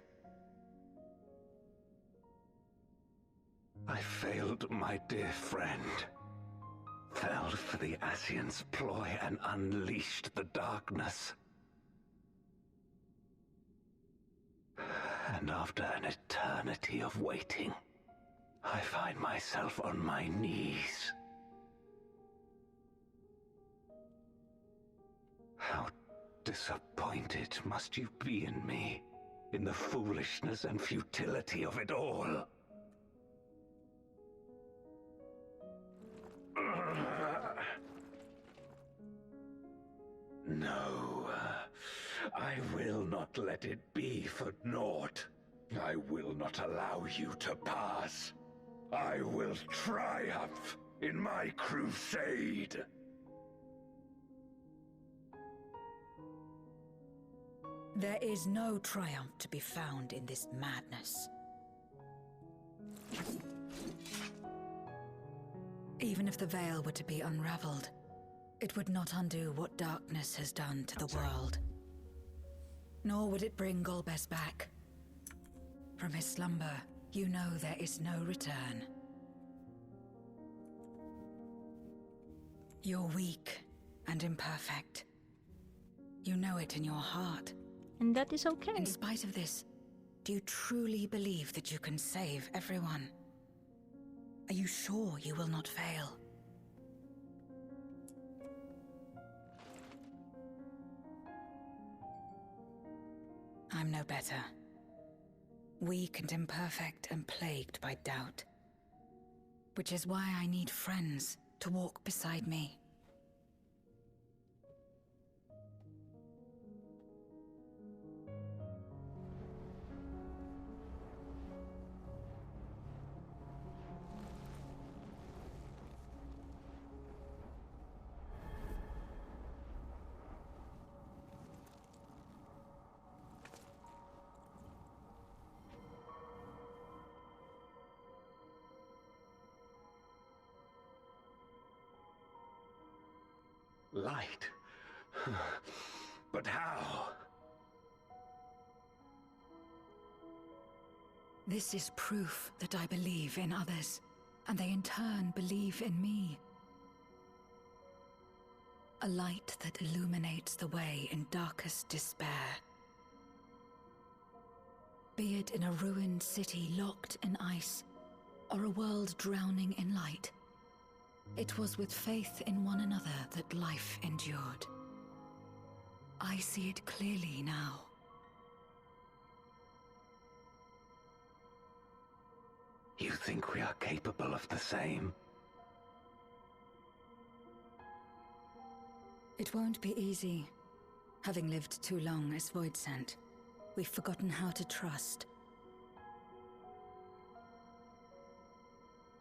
I failed my dear friend. Fell for the Ascian's ploy and unleashed the darkness. And after an eternity of waiting, I find myself on my knees. How disappointed must you be in me, in the foolishness and futility of it all? No, I will not let it be for naught. I will not allow you to pass. I will triumph in my crusade. There is no triumph to be found in this madness. Even if the veil were to be unraveled, it would not undo what darkness has done to the world. Nor would it bring Golbez back. From his slumber, you know there is no return. You're weak and imperfect. You know it in your heart. And that is okay. In spite of this, do you truly believe that you can save everyone? Are you sure you will not fail? I'm no better. Weak and imperfect and plagued by doubt. Which is why I need friends to walk beside me. Light? But how? This is proof that I believe in others, and they in turn believe in me. A light that illuminates the way in darkest despair. Be it in a ruined city locked in ice, or a world drowning in light, it was with faith in one another that life endured. I see it clearly now. You think we are capable of the same? It won't be easy. Having lived too long as Void Sent, we've forgotten how to trust.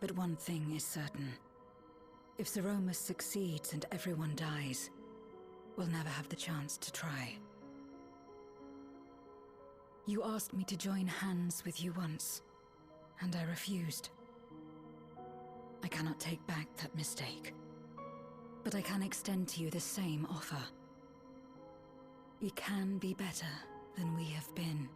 But one thing is certain. If Zeromus succeeds and everyone dies, we'll never have the chance to try. You asked me to join hands with you once, and I refused. I cannot take back that mistake, but I can extend to you the same offer. We can be better than we have been.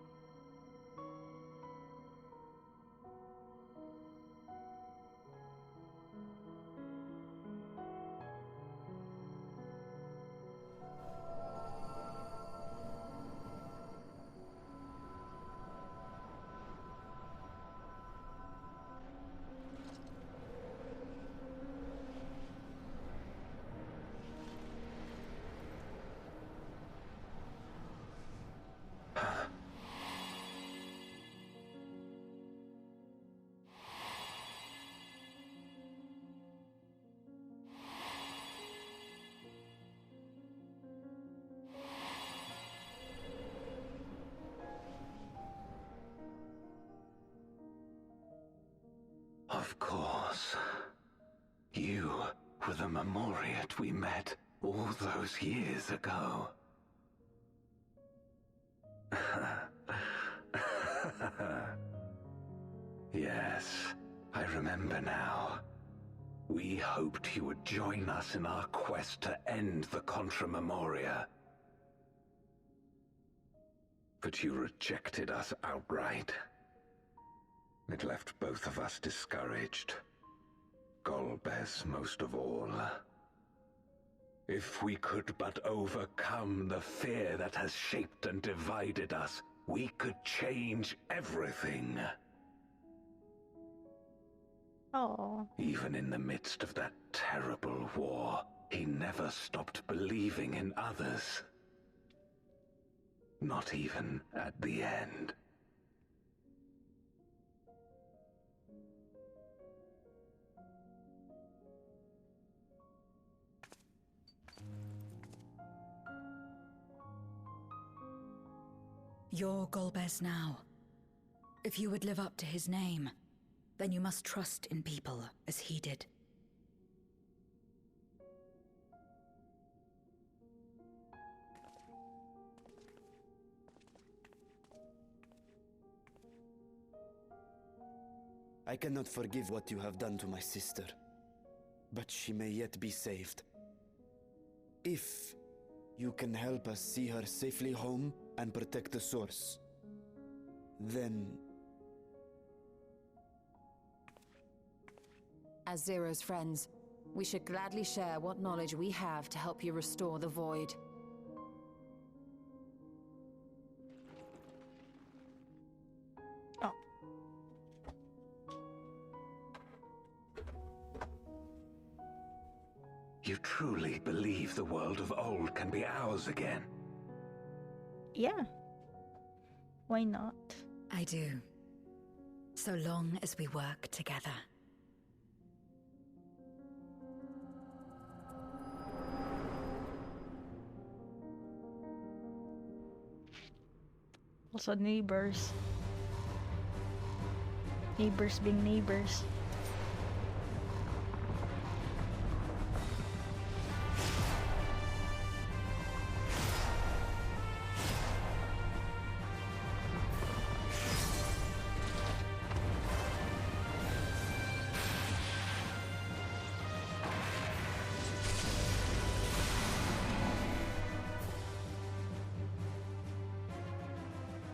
Of course. You were the Memoriat we met all those years ago. Yes, I remember now. We hoped you would join us in our quest to end the Contra Memoria. But you rejected us outright. It left both of us discouraged. Golbez most of all. If we could but overcome the fear that has shaped and divided us, we could change everything. Oh. Even in the midst of that terrible war, he never stopped believing in others. Not even at the end. You're Golbez now. If you would live up to his name, then you must trust in people as he did. I cannot forgive what you have done to my sister, but she may yet be saved. If you can help us see her safely home and protect the source, then... As Zero's friends, we should gladly share what knowledge we have to help you restore the Void. Oh. You truly believe the world of old can be ours again? Yeah. Why not? I do. So long as we work together. Also neighbors. Neighbors being neighbors.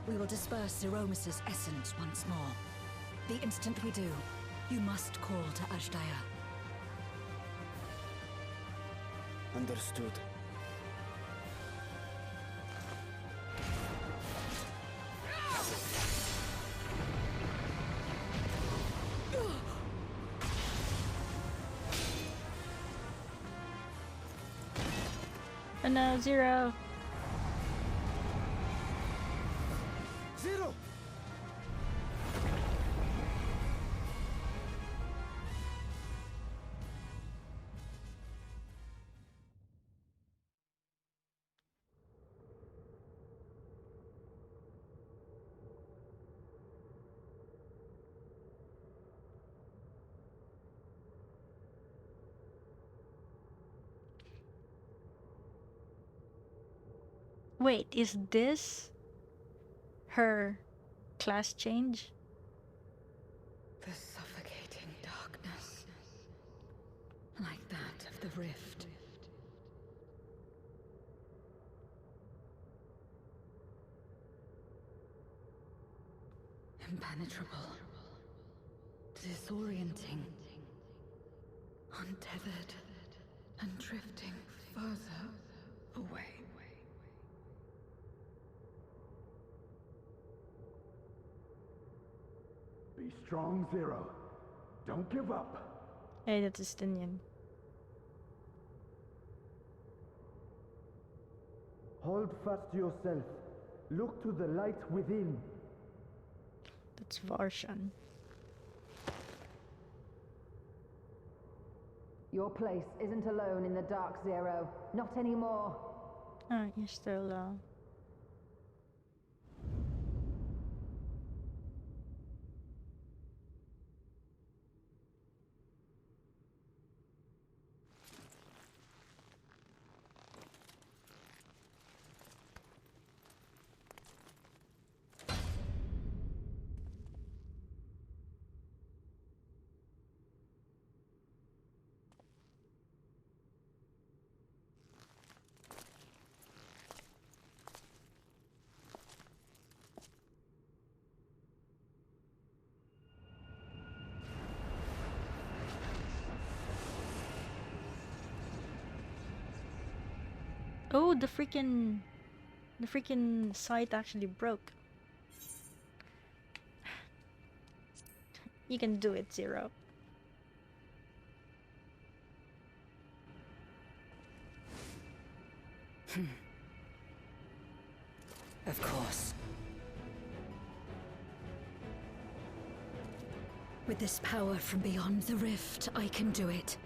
We will disperse Zeromus' essence once more. The instant we do, you must call to Azdaja. Understood. Oh no, Zero! Zero! Wait, is this her class change? The suffocating darkness, like that of the rift. Impenetrable, disorienting, untethered, and drifting further away. Be strong, Zero. Don't give up. Hey, that's Estinian. Hold fast to yourself. Look to the light within. That's Varshan. Your place isn't alone in the dark, Zero. Not anymore. Ah, you're still, Oh, the freaking site actually broke. You can do it, Zero. Of course. With this power from beyond the rift, I can do it.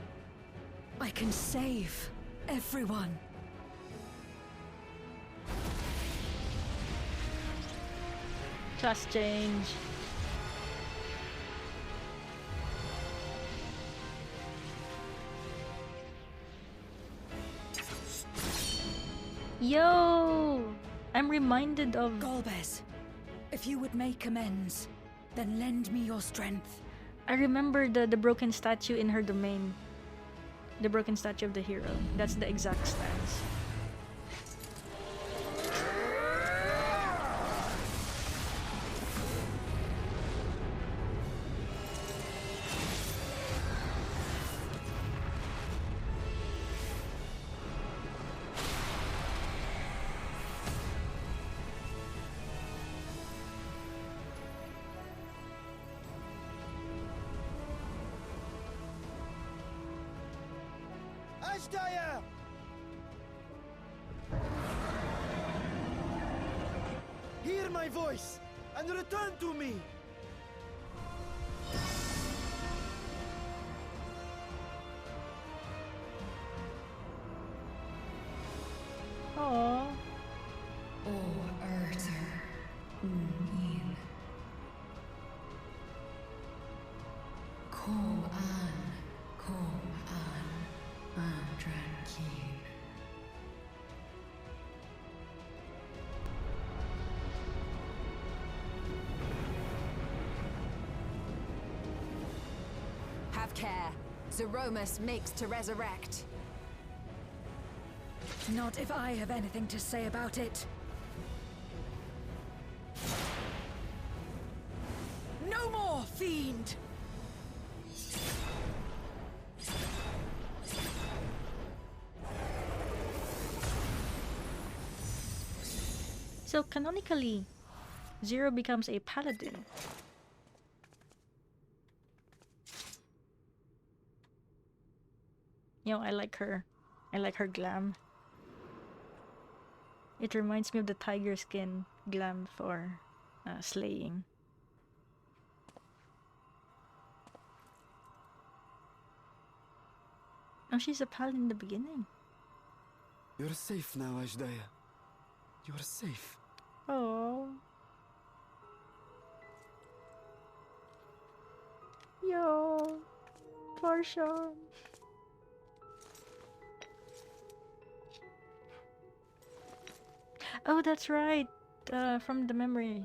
I can save everyone. Class change. Yo! I'm reminded of... Golbez, if you would make amends, then lend me your strength. I remember the broken statue in her domain. The broken statue of the hero. That's the exact stance. Azdaja! Hear my voice and return to me! Aww. Have care. Zeromus makes to resurrect. Not if I have anything to say about it. No more, fiend! So canonically, Zero becomes a paladin. You know, I like her. I like her glam. It reminds me of the tiger skin glam for slaying. Oh, she's a pal in the beginning. You're safe now, Azdaja. You're safe. Oh. Yo. Portia. Oh, that's right. From the memory.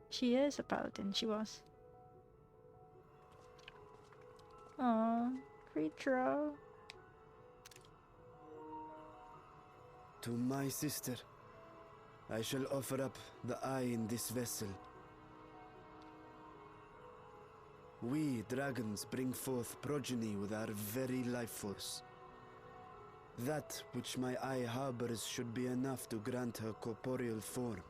She is a paladin. She was. Aww. Vrtra. To my sister, I shall offer up the eye in this vessel. We, dragons, bring forth progeny with our very life force. That which my eye harbors should be enough to grant her corporeal form.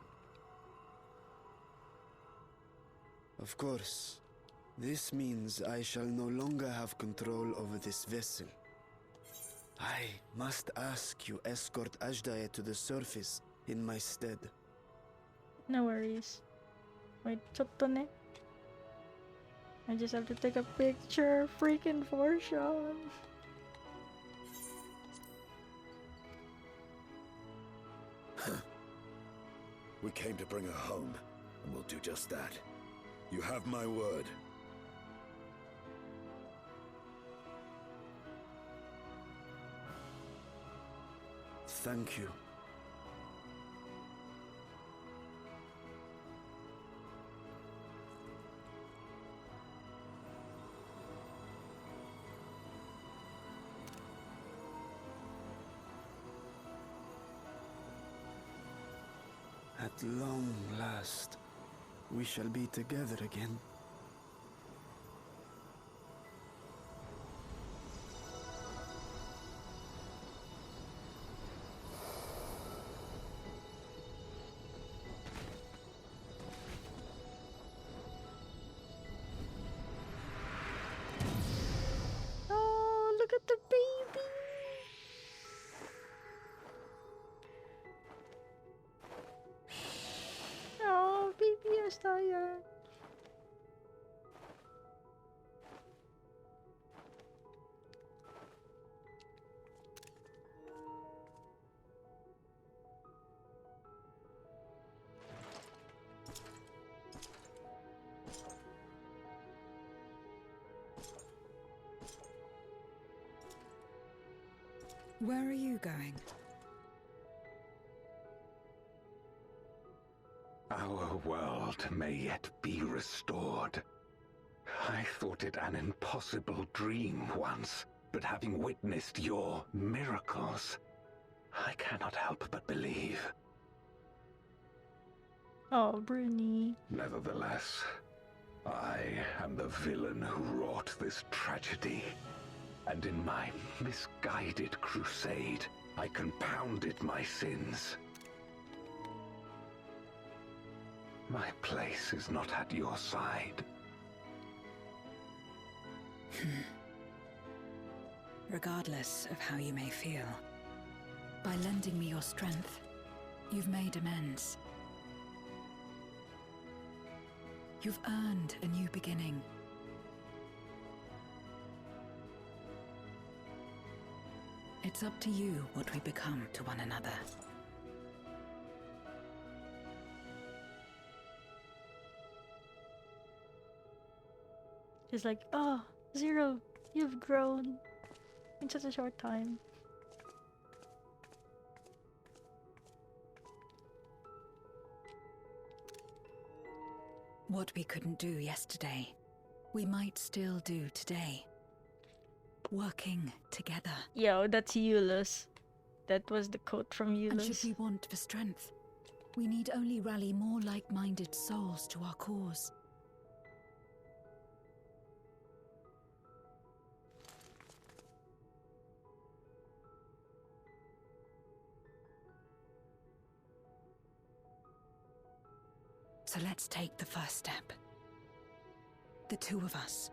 Of course, this means I shall no longer have control over this vessel. I must ask you escort Azdaja to the surface in my stead. No worries. Wait, chotto ne. I just have to take a picture. Freaking Portia. We came to bring her home, and we'll do just that. You have my word. Thank you. At long last, we shall be together again. Oh, look at the baby. Oh, baby Azdaja. Where are you going? Our world may yet be restored. I thought it an impossible dream once, but having witnessed your miracles, I cannot help but believe. Oh, Bruni. Nevertheless, I am the villain who wrought this tragedy, and in my misguided crusade, I compounded my sins. My place is not at your side. Regardless of how you may feel, by lending me your strength, you've made amends. You've earned a new beginning. It's up to you what we become to one another. She's like, oh, Zero, you've grown in such a short time. What we couldn't do yesterday, we might still do today. Working together. Yo, that's Eulus. That was the quote from And Eulus. should we want for strength, we need only rally more like-minded souls to our cause. So let's take the first step. The two of us.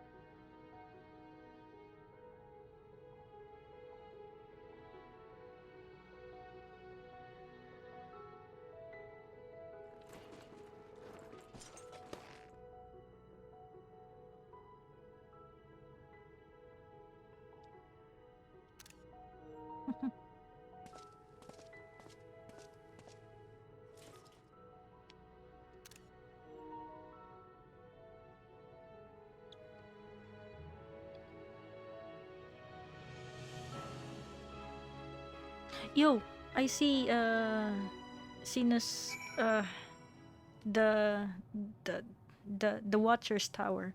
Yo, I see Sinus the the the Watcher's Tower.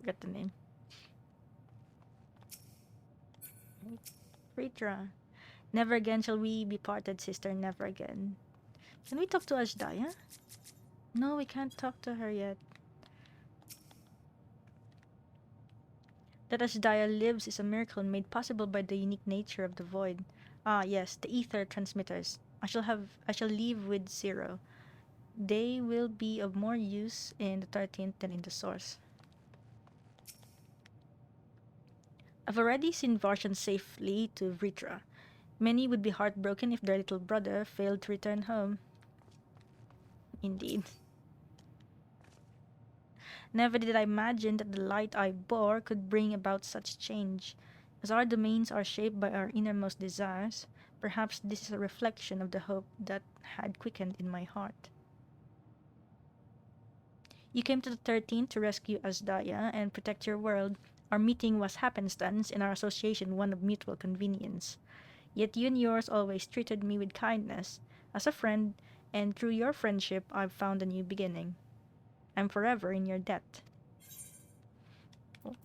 Got the name. Vrtra. Never again shall we be parted, sister, never again. Can we talk to Azdaja? No, we can't talk to her yet. That Azdaja lives is a miracle made possible by the unique nature of the void. Ah, yes, the ether transmitters. I shall leave with Zero. They will be of more use in the 13th than in the source. I've already seen Varshan safely to Vrtra. Many would be heartbroken if their little brother failed to return home. Indeed. Never did I imagine that the light I bore could bring about such change. As our domains are shaped by our innermost desires, perhaps this is a reflection of the hope that had quickened in my heart. You came to the 13th to rescue Azdaja and protect your world. Our meeting was happenstance and our association one of mutual convenience. Yet you and yours always treated me with kindness, as a friend, and through your friendship I've found a new beginning. I'm forever in your debt. Oh.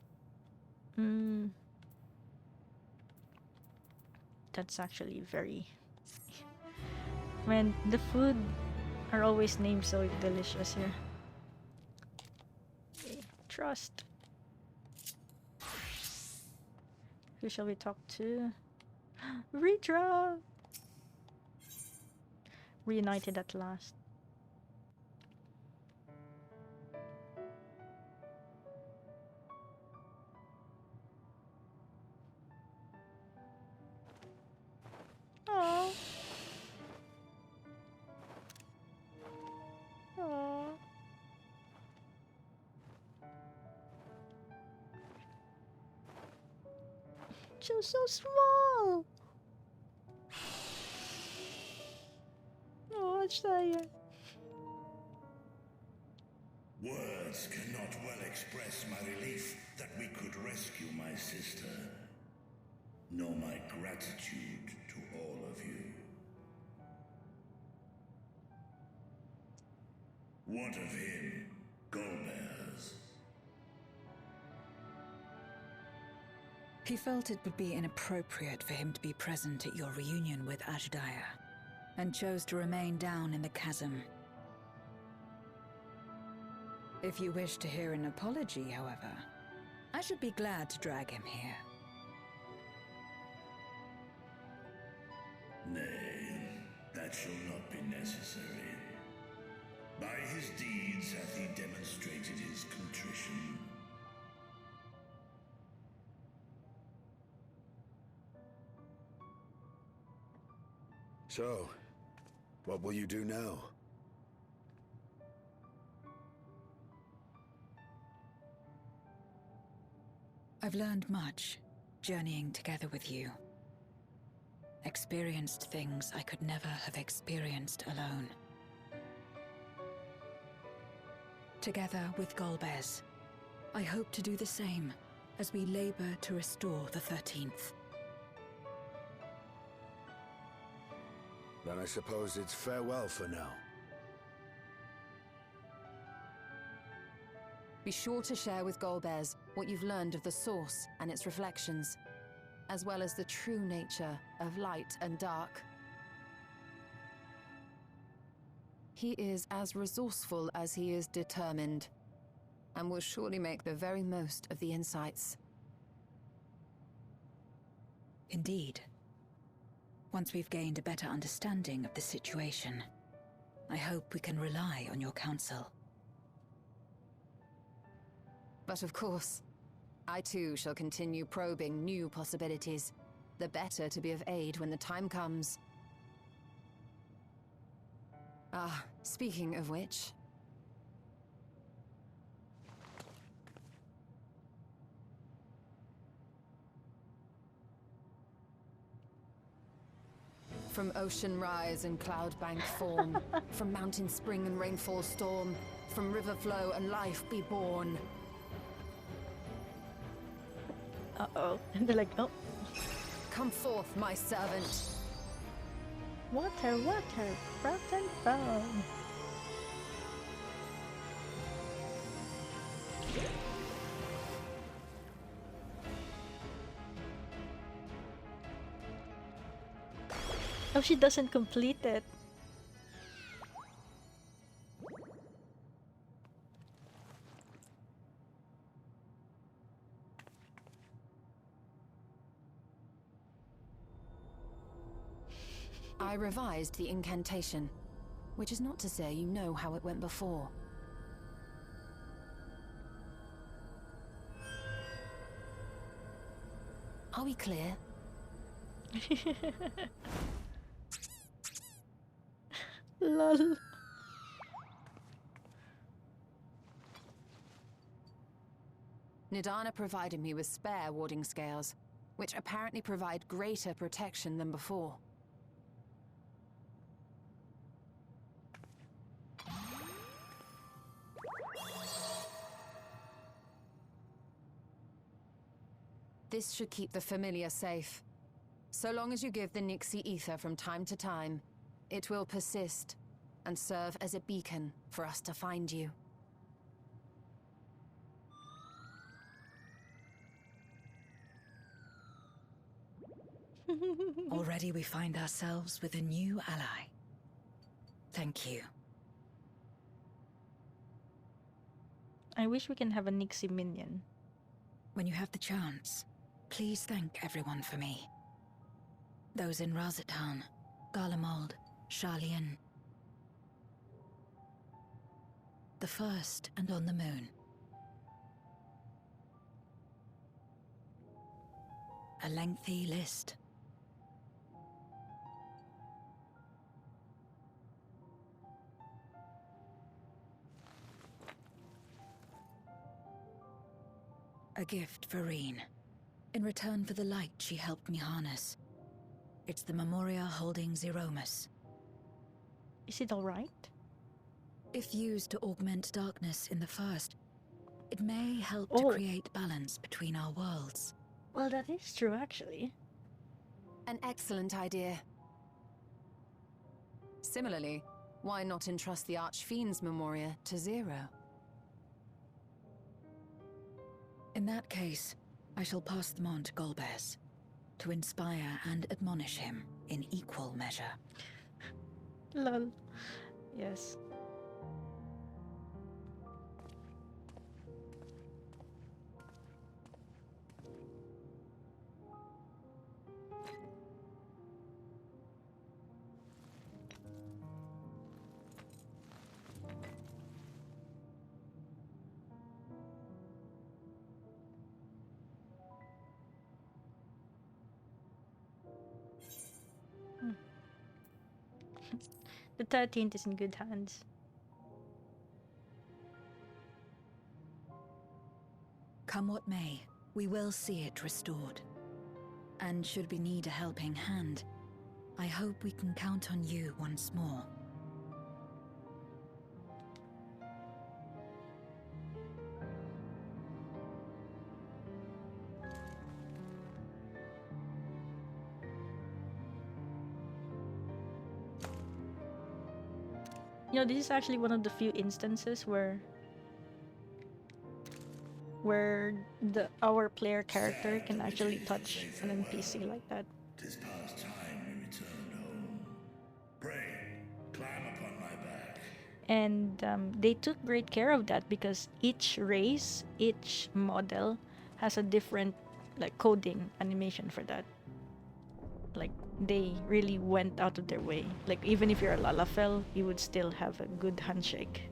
That's actually very... Man, the food are always named so delicious here. Okay, trust. Who shall we talk to? Vrtra! Reunited at last. Aww. Aww. Just so small. Oh, it's tired. Words cannot well express my relief that we could rescue my sister, nor my gratitude to all of you. What of him, Golbez? He felt it would be inappropriate for him to be present at your reunion with Azdaja, and chose to remain down in the chasm. If you wish to hear an apology, however, I should be glad to drag him here. Nay, that shall not be necessary. By his deeds hath he demonstrated his contrition. So, what will you do now? I've learned much, journeying together with you. Experienced things I could never have experienced alone. Together with Golbez, I hope to do the same as we labor to restore the 13th. Then I suppose it's farewell for now. Be sure to share with Golbez what you've learned of the Source and its reflections, as well as the true nature of light and dark. He is as resourceful as he is determined, and will surely make the very most of the insights. Indeed. Once we've gained a better understanding of the situation, I hope we can rely on your counsel. But of course, I too shall continue probing new possibilities, the better to be of aid when the time comes. Ah, speaking of which... From ocean rise and cloud bank form, from mountain spring and rainfall storm, from river flow and life be born. Uh-oh. And they're like, oh. Come forth, my servant. Water, water, froth and foam. Oh, she doesn't complete it. I revised the incantation, which is not to say you know how it went before. Are we clear? Lol. Nidana provided me with spare warding scales, which apparently provide greater protection than before. This should keep the familiar safe. So long as you give the Nixie ether from time to time, it will persist and serve as a beacon for us to find you. Already we find ourselves with a new ally. Thank you. I wish we can have a Nixie minion. When you have the chance, please thank everyone for me. Those in Radz-at-Han, Garlemald, Sharlayan. The first and on the moon. A lengthy list. A gift for Reen. In return for the light she helped me harness. It's the Memoria holding Zeromus. Is it alright? If used to augment darkness in the first, it may help to create balance between our worlds. Well, that is true, actually. An excellent idea. Similarly, why not entrust the Archfiend's Memoria to Zero? In that case, I shall pass them on to Golbez, to inspire and admonish him in equal measure. Lol. Yes. The 13th is in good hands. Come what may, we will see it restored. And should we need a helping hand, I hope we can count on you once more. You know, this is actually one of the few instances where our player character can actually touch an NPC like that. 'Tis past time we returned home. Pray, climb upon my back. And they took great care of that because each race, each model has a different like coding animation for that. Like they really went out of their way. Like even if you're a Lalafell, you would still have a good handshake.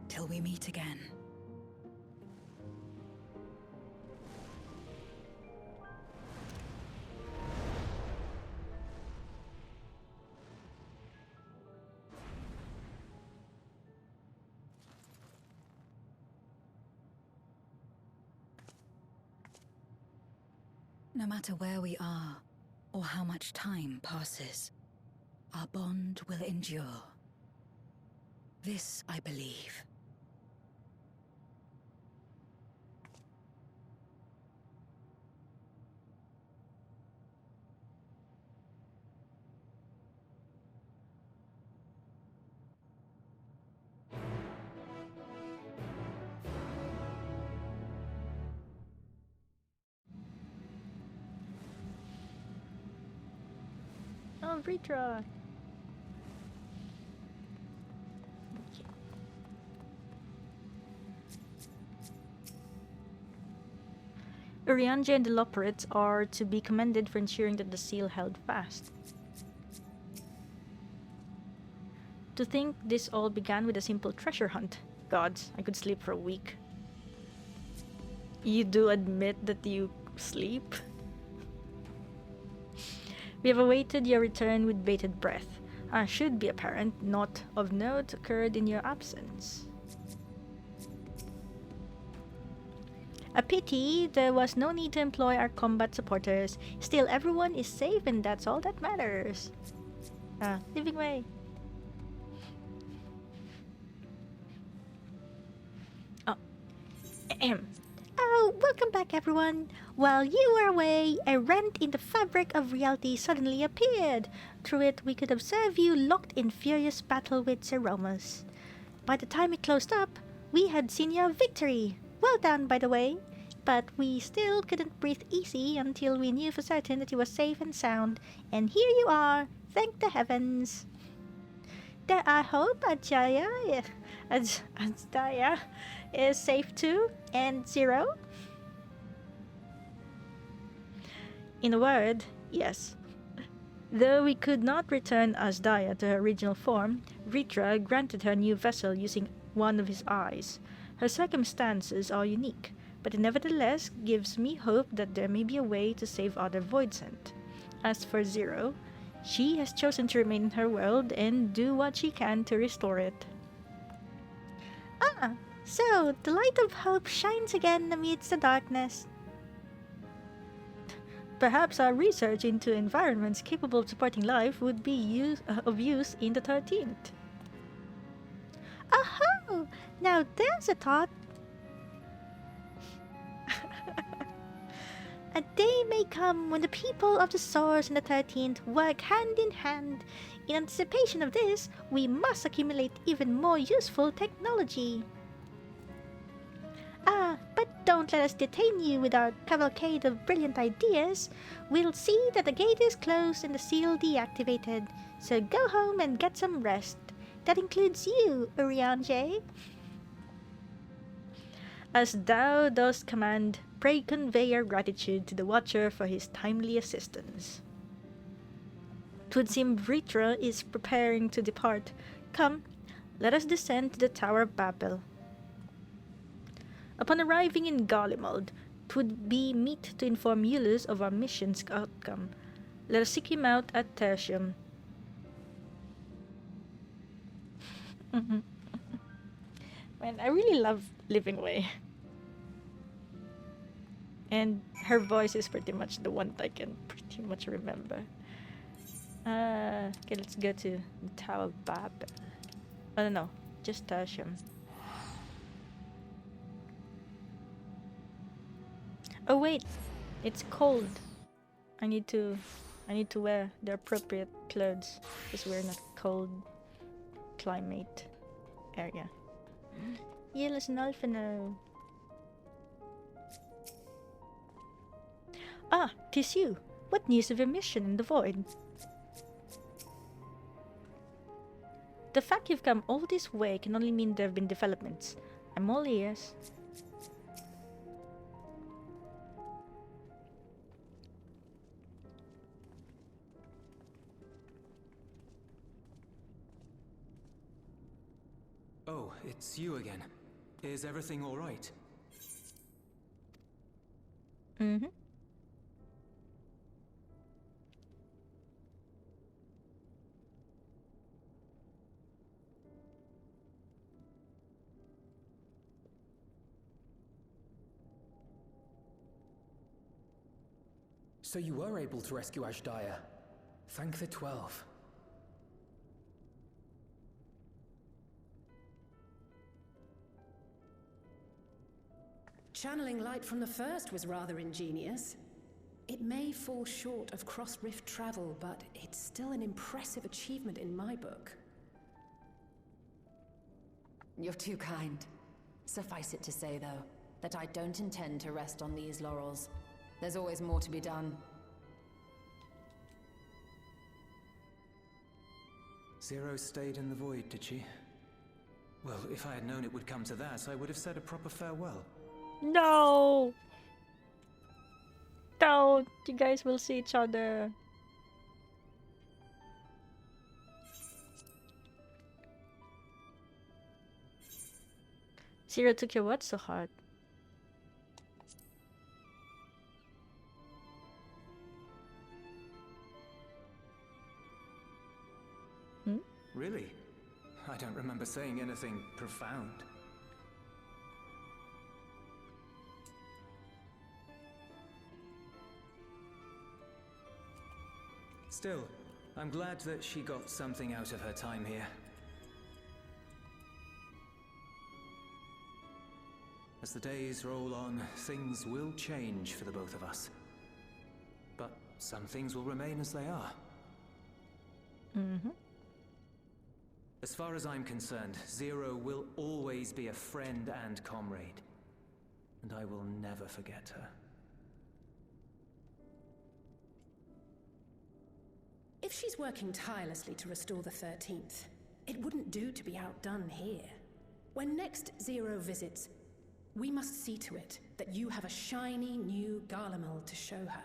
Till we meet again. No matter where we are, or how much time passes, our bond will endure. This I believe. Oh, Vrtra. Urianger and the Loporrits are to be commended for ensuring that the seal held fast. To think this all began with a simple treasure hunt. Gods, I could sleep for a week. You do admit that you sleep? We have awaited your return with bated breath. Should be apparent, naught of note occurred in your absence. A pity there was no need to employ our combat supporters. Still, everyone is safe and that's all that matters. Living way. Oh. Ahem. Oh, welcome back everyone. While you were away, a rent in the fabric of reality suddenly appeared. Through it, we could observe you locked in furious battle with Zeromus. By the time it closed up, we had seen your victory. Well done, by the way. But we still couldn't breathe easy until we knew for certain that you were safe and sound. And here you are. Thank the heavens. I hope Azdaja is safe too. And Zero? In a word, yes. Though we could not return Azdaja to her original form, Vrtra granted her a new vessel using one of his eyes. Her circumstances are unique, but it nevertheless gives me hope that there may be a way to save other Voidsent. As for Zero, she has chosen to remain in her world and do what she can to restore it. So the light of hope shines again amidst the darkness. Perhaps our research into environments capable of supporting life would be of use in the 13th. Oh, now there's a thought. A day may come when the people of the Source and the 13th work hand in hand. In anticipation of this, we must accumulate even more useful technology. But don't let us detain you with our cavalcade of brilliant ideas. We'll see that the gate is closed and the seal deactivated, so go home and get some rest. That includes you, Urianger. As thou dost command, pray convey our gratitude to the Watcher for his timely assistance. 'Twould seem Vrtra is preparing to depart. Come, let us descend to the Tower of Babel. Upon arriving in Garlemald, 'twould be meet to inform Eulus of our mission's outcome. Let us seek him out at Tertium. Man, I really love Living Way. And her voice is pretty much the one that I can pretty much remember. Okay, let's go to the Tower of Babel. Oh no, just Tertium. Oh wait, it's cold. I need to wear the appropriate clothes because we're in a cold climate area. Yellow Nolfino. 'Tis you. What news of your mission in the void? The fact you've come all this way can only mean there have been developments. I'm all ears. Oh, it's you again. Is everything all right? Mm-hmm. So you were able to rescue Azdaja. Thank the 12. Channeling light from the first was rather ingenious. It may fall short of cross-rift travel, but it's still an impressive achievement in my book. You're too kind. Suffice it to say, though, that I don't intend to rest on these laurels. There's always more to be done. Zero stayed in the void, did she? Well, if I had known it would come to that, I would have said a proper farewell. No! Don't! You guys will see each other. Zero took your what so hard? Hmm? Really? I don't remember saying anything profound. Still, I'm glad that she got something out of her time here. As the days roll on, things will change for the both of us. But some things will remain as they are. Mm-hmm. As far as I'm concerned, Zero will always be a friend and comrade. And I will never forget her. If she's working tirelessly to restore the 13th, it wouldn't do to be outdone here. When next Zero visits, we must see to it that you have a shiny new Garlemald to show her.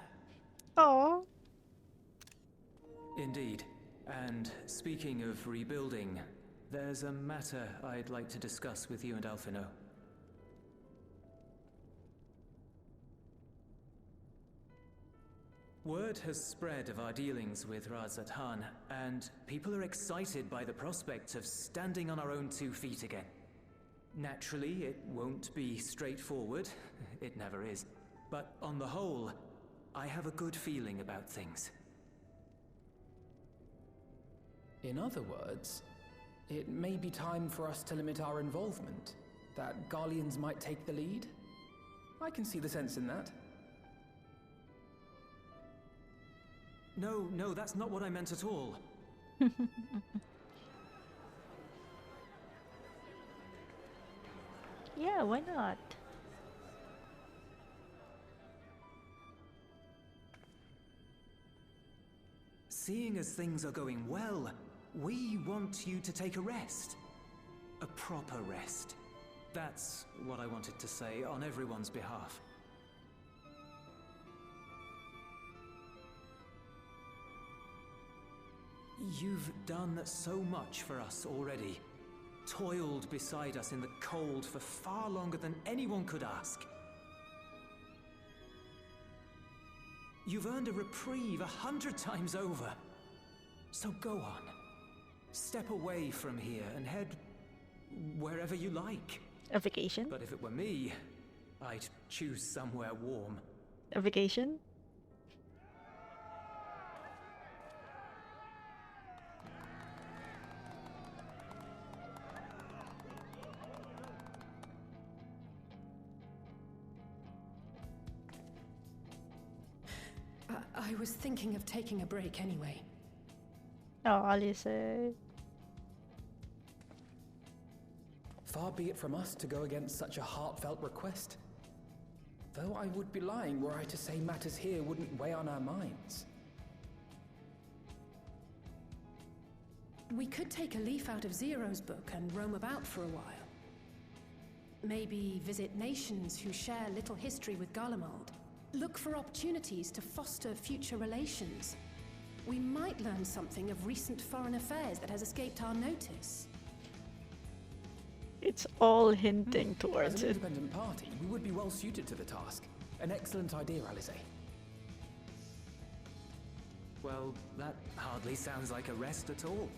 Oh. Indeed. And speaking of rebuilding, there's a matter I'd like to discuss with you and Alphino. Word has spread of our dealings with Radz-at-Han, and people are excited by the prospect of standing on our own 2 feet again. Naturally, it won't be straightforward. It never is. But on the whole, I have a good feeling about things. In other words, it may be time for us to limit our involvement. That Garleans might take the lead? I can see the sense in that. No, that's not what I meant at all. Yeah, why not? Seeing as things are going well, we want you to take a rest. A proper rest. That's what I wanted to say on everyone's behalf. You've done so much for us already. Toiled beside us in the cold for far longer than anyone could ask. You've earned a reprieve 100 times over. So go on. Step away from here and head wherever you like. A vacation? But if it were me, I'd choose somewhere warm. A vacation? I was thinking of taking a break anyway. Oh, Alice. Far be it from us to go against such a heartfelt request. Though I would be lying were I to say matters here wouldn't weigh on our minds. We could take a leaf out of Zero's book and roam about for a while. Maybe visit nations who share little history with Garlemald. Look for opportunities to foster future relations. We might learn something of recent foreign affairs that has escaped our notice. It's all hinting As towards an it. independent party, we would be well suited to the task. An excellent idea, Alice. Well, that hardly sounds like a rest at all.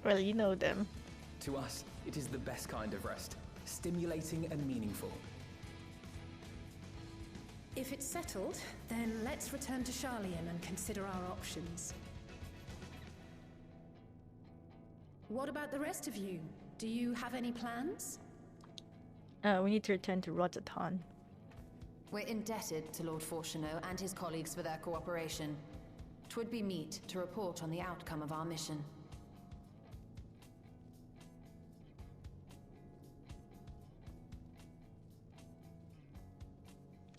Well, you know them. To us, it is the best kind of rest. Stimulating and meaningful. If it's settled, then let's return to Sharlayan and consider our options. What about the rest of you? Do you have any plans? We need to return to Radz-at-Han. We're indebted to Lord Fortuneau and his colleagues for their cooperation. 'Twould be meet to report on the outcome of our mission.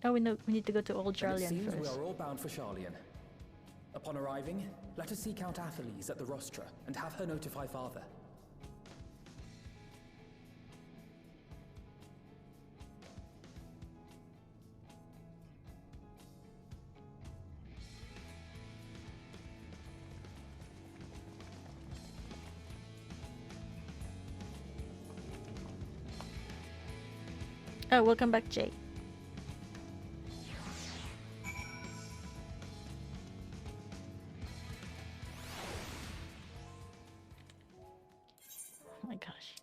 Oh, we need to go to Old Then it Sharlayan seems we first. are all bound for Sharlayan. Upon arriving, let us seek out Athelise at the Vrtra and have her notify Father. Oh, welcome back, Jay. Oh my gosh.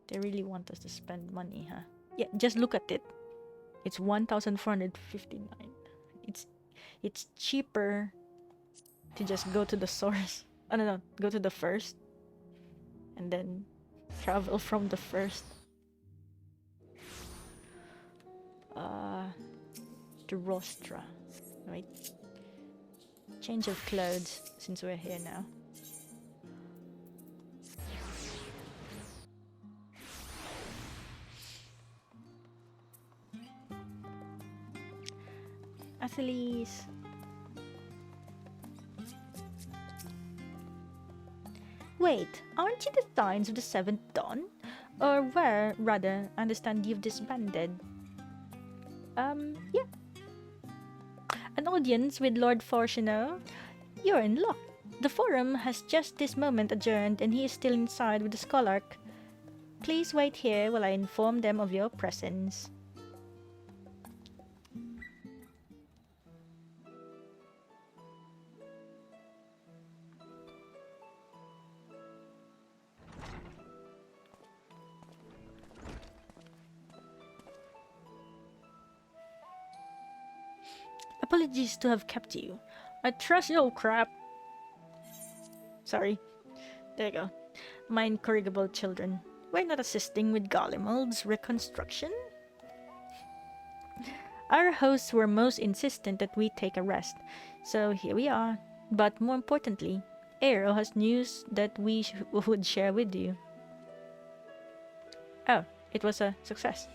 They really want us to spend money, huh? Yeah, just look at it. It's 1,459. It's cheaper to just go to the source. Oh no, go to the first and then travel from the first to Vrtra, right? Change of clothes since we're here now. Athelise. Wait, aren't you the Signs of the Seventh Dawn? Or where, rather, I understand you've disbanded. Yeah. An audience with Lord Fortuneau? You're in luck. The forum has just this moment adjourned and he is still inside with the Scholarch. Please wait here while I inform them of your presence. Apologies to have kept you. I trust you. Oh crap. Sorry. There you go. My incorrigible children. We're not assisting with Garlemald's reconstruction. Our hosts were most insistent that we take a rest, so here we are. But more importantly, Aero has news that we would share with you. Oh, it was a success.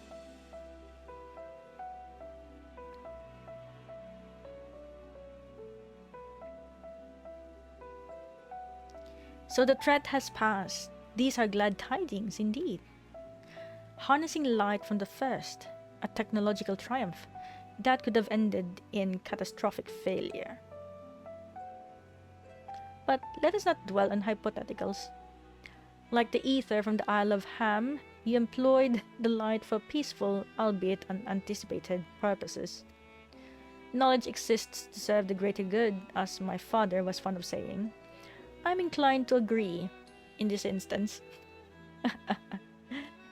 So the threat has passed. These are glad tidings indeed. Harnessing light from the first, a technological triumph, that could have ended in catastrophic failure. But let us not dwell on hypotheticals. Like the ether from the Isle of Ham, you employed the light for peaceful, albeit unanticipated, purposes. Knowledge exists to serve the greater good, as my father was fond of saying. I'm inclined to agree in this instance.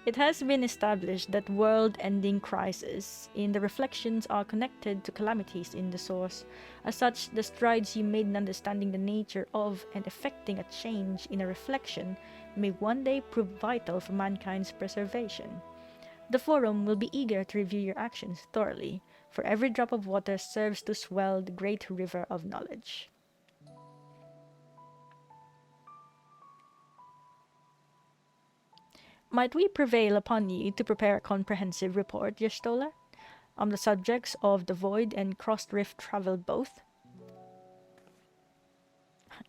It has been established that world-ending crises in the reflections are connected to calamities in the source. As such, the strides you made in understanding the nature of and effecting a change in a reflection may one day prove vital for mankind's preservation. The Forum will be eager to review your actions thoroughly, for every drop of water serves to swell the great river of knowledge. Might we prevail upon you to prepare a comprehensive report, Y'shtola, on the subjects of the Void and Cross-Rift travel both?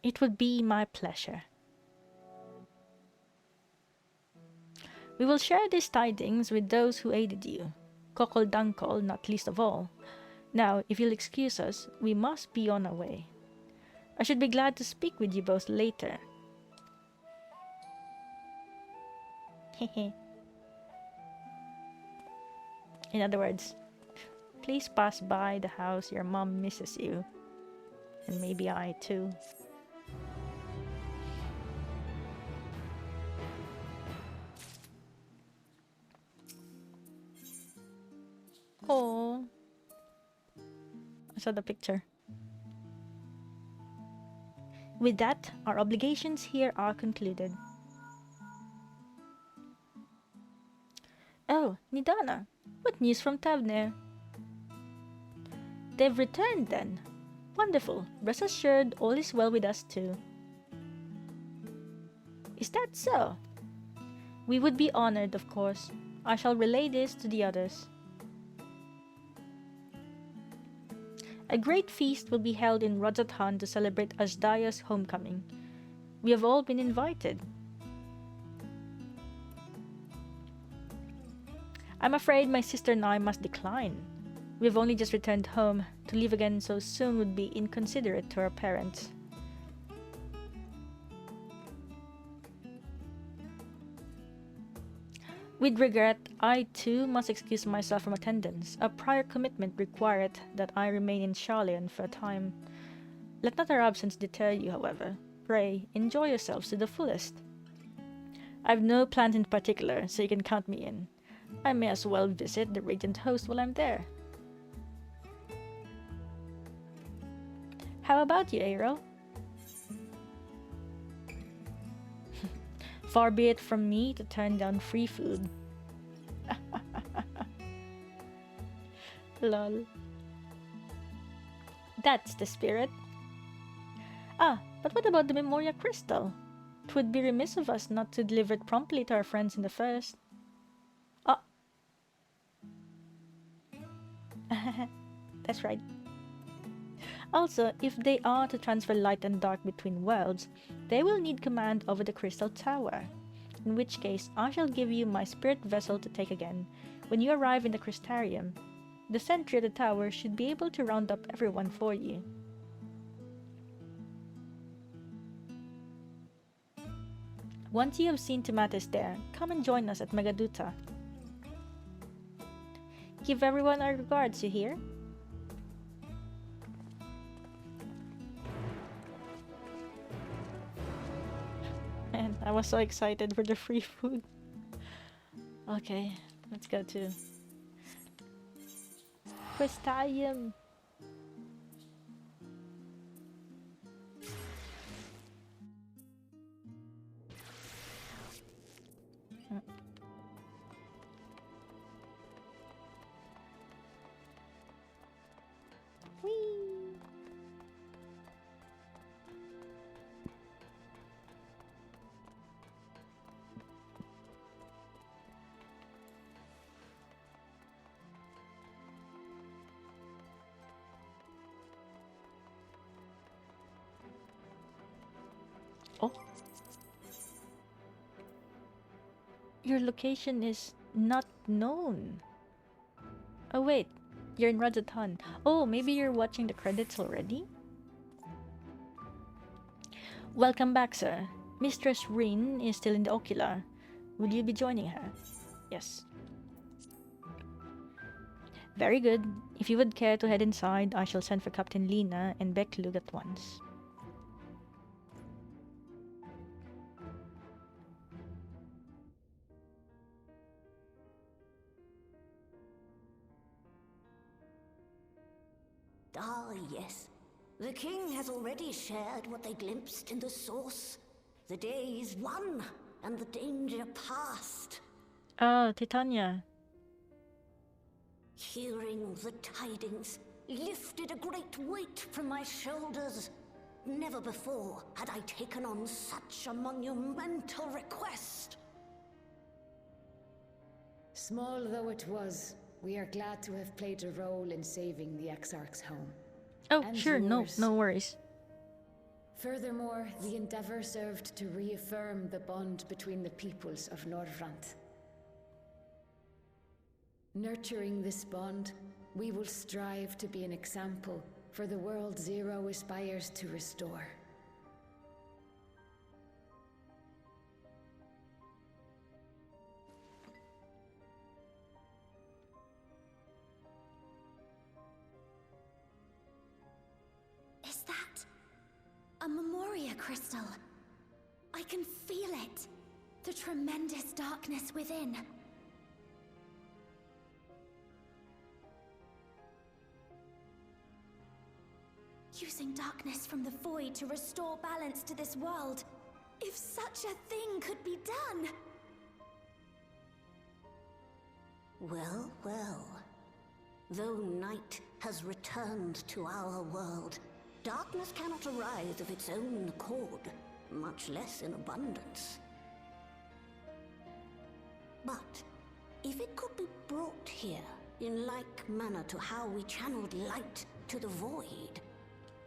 It would be my pleasure. We will share these tidings with those who aided you, Kokol Dankol not least of all. Now, if you'll excuse us, we must be on our way. I should be glad to speak with you both later. In other words, please pass by the house, your mom misses you. And maybe I too. Oh, I saw the picture. With that, our obligations here are concluded. Oh, Nidana, what news from Tavner? They've returned then. Wonderful. Rest assured, all is well with us too. Is that so? We would be honored, of course. I shall relay this to the others. A great feast will be held in Radz-at-Han to celebrate Azdaja's homecoming. We have all been invited. I'm afraid my sister and I must decline. We have only just returned home. To leave again so soon would be inconsiderate to our parents. With regret, I too must excuse myself from attendance. A prior commitment required that I remain in Charlian for a time. Let not our absence deter you, however. Pray, enjoy yourselves to the fullest. I have no plans in particular, so you can count me in. I may as well visit the Radiant Host while I'm there. How about you, Aero? Far be it from me to turn down free food. Lol. That's the spirit. Ah, but what about the Memoria Crystal? 'Twould be remiss of us not to deliver it promptly to our friends in the first. Oh. That's right. Also, if they are to transfer light and dark between worlds, they will need command over the Crystal Tower. In which case, I shall give you my spirit vessel to take again. When you arrive in the Crystarium, the sentry of the tower should be able to round up everyone for you. Once you have seen to matters there, come and join us at Megaduta. Give everyone our regards, you hear? Man, I was so excited for the free food. Okay, let's go to Crystarium. Oh. Your location is not known. Oh wait, you're in Radz-at-Han. Oh, maybe you're watching the credits already? Welcome back, sir. Mistress Rin is still in the ocular. Will you be joining her? Yes. Very good. If you would care to head inside, I shall send for Captain Lina and Beklug at once. Ah, yes. The king has already shared what they glimpsed in the source. The day is won, and the danger past. Oh, Titania. Hearing the tidings lifted a great weight from my shoulders. Never before had I taken on such a monumental request. Small though it was, we are glad to have played a role in saving the Exarch's home. Oh, and sure, yours. no worries. Furthermore, the endeavor served to reaffirm the bond between the peoples of Norvrant. Nurturing this bond, we will strive to be an example for the world Zero aspires to restore. Is that a Memoria crystal? I can feel it. The tremendous darkness within. darkness from the void to restore balance to this world. If such a thing could be done! Well, well. Though night has returned to our world, darkness cannot arise of its own accord, much less in abundance. But if it could be brought here in like manner to how we channeled light to the void,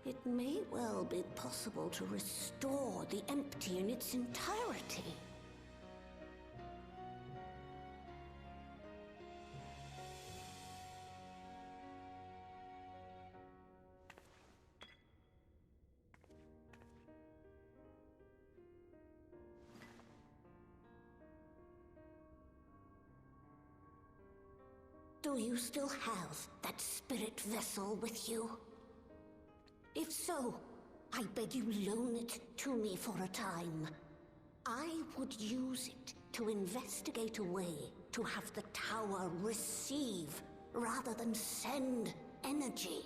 it may well be possible to restore the empty in its entirety. Do you still have that spirit vessel with you? If so, I beg you loan it to me for a time. I would use it to investigate a way to have the tower receive rather than send energy.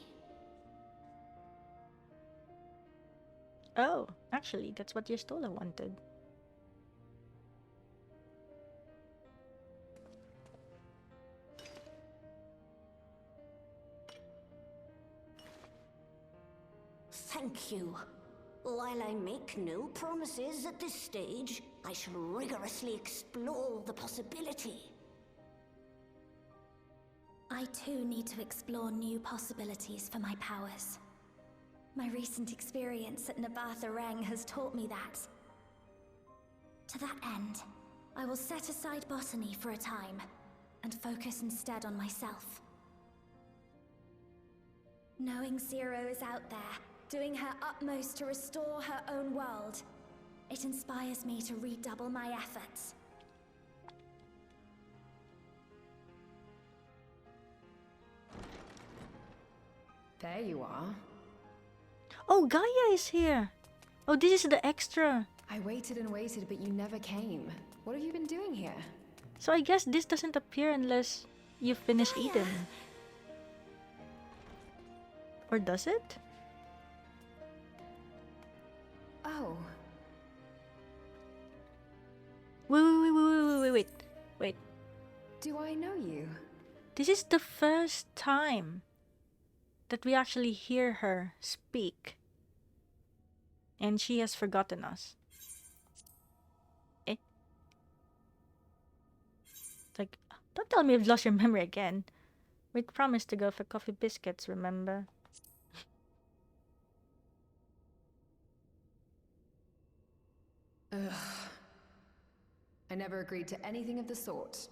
Oh, actually, that's what your Stola wanted. Thank you. While I make no promises at this stage, I shall rigorously explore the possibility. I too need to explore new possibilities for my powers. My recent experience at Vrtra has taught me that. To that end, I will set aside botany for a time, and focus instead on myself. Knowing Zero is out there, doing her utmost to restore her own world, it inspires me to redouble my efforts. There you are. Oh, Gaia is here! Oh, this is the extra! I waited and waited, but you never came. What have you been doing here? So I guess this doesn't appear unless you finish Gaia. Eden. Or does it? Oh. Wait. Do I know you? This is the first time that we actually hear her speak. And she has forgotten us. It's like, don't tell me you've lost your memory again. We'd promised to go for coffee biscuits, remember? Ugh. I never agreed to anything of the sort.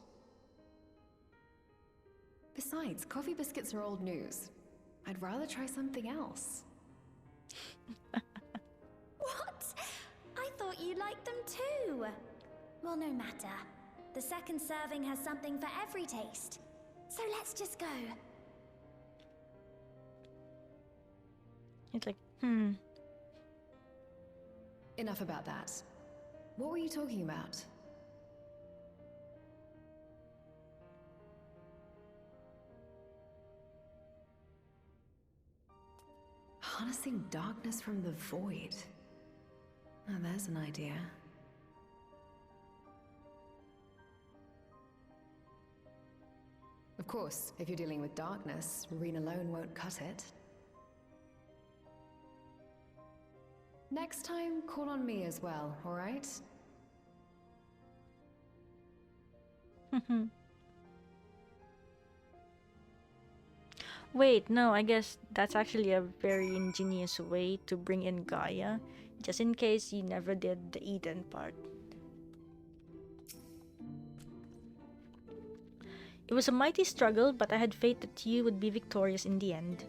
Besides, coffee biscuits are old news. I'd rather try something else. What? I thought you liked them too. Well, no matter. The second serving has something for every taste. So let's just go. It's like, Enough about that. What were you talking about? Harnessing darkness from the void. Oh, there's an idea. Of course, if you're dealing with darkness, Reen alone won't cut it. Next time, call on me as well, alright? Wait, no, I guess that's actually a very ingenious way to bring in Gaia, just in case you never did the Eden part. It was a mighty struggle, but I had faith that you would be victorious in the end.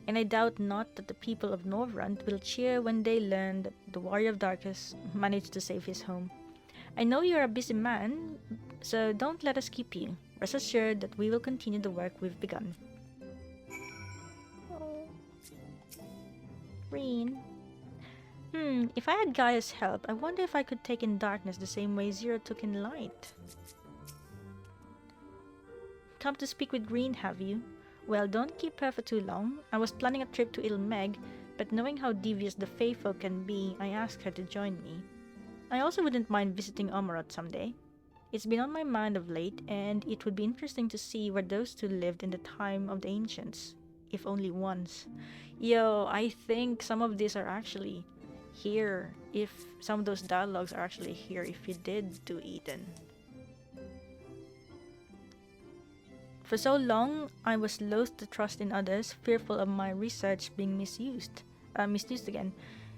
And I doubt not that the people of Norvrand will cheer when they learn that the Warrior of Darkness managed to save his home. I know you're a busy man, so don't let us keep you. Rest assured that we will continue the work we've begun. Reen. If I had Gaia's help, I wonder if I could take in darkness the same way Zero took in light. Come to speak with Reen, have you? Well, don't keep her for too long. I was planning a trip to Ilmeg, but knowing how devious the Faithful can be, I asked her to join me. I also wouldn't mind visiting Omorot someday. It's been on my mind of late, and it would be interesting to see where those two lived in the time of the ancients, if only once. Yo, I think some of these are actually here, if some of those dialogues are actually here if you did do Eden. For so long, I was loath to trust in others, fearful of my research being misused again,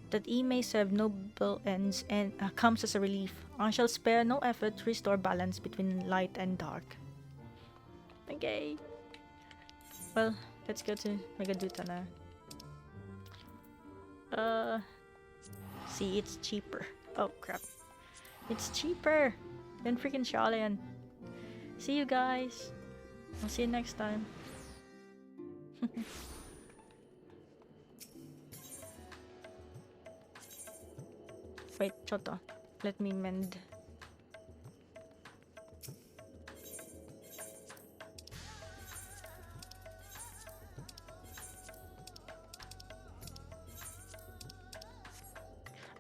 that it may serve noble ends and comes as a relief. I shall spare no effort to restore balance between light and dark. Okay. Well, let's go to Megaduta now. See, it's cheaper. Oh crap. It's cheaper than freaking Shalian. See you guys. I'll see you next time. Wait, Choto. Let me mend.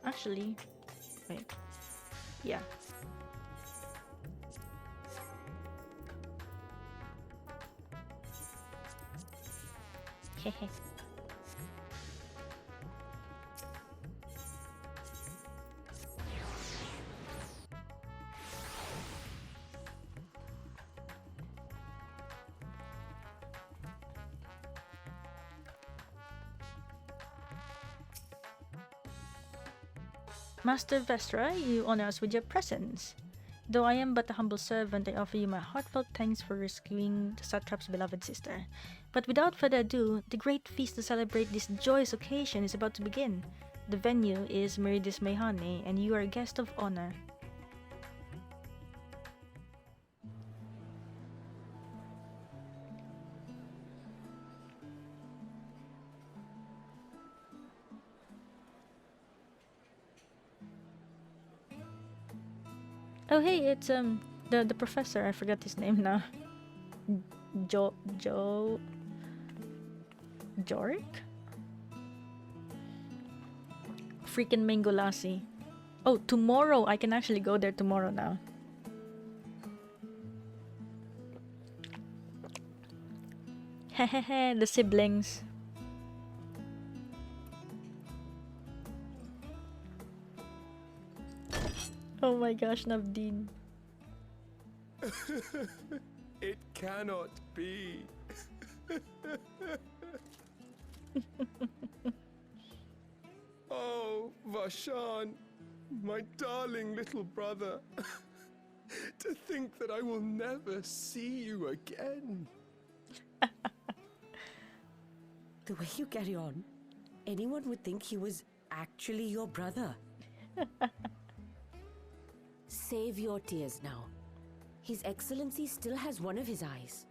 Actually, wait. Yeah. Hehe. Master Vrtra, you honor us with your presence. Though I am but a humble servant, I offer you my heartfelt thanks for rescuing the satrap's beloved sister. But without further ado, the great feast to celebrate this joyous occasion is about to begin. The venue is Meridis Mehane, and you are a guest of honor. Oh hey, it's the professor. I forgot his name now. Jorik? Freaking Mango Lassie. Oh, tomorrow! I can actually go there tomorrow now. Hehehe, the siblings. Oh my gosh, Navdeen. It cannot be. Oh, Vashan, my darling little brother. To think that I will never see you again. The way you carry on, anyone would think he was actually your brother. Save your tears now. His Excellency still has one of his eyes.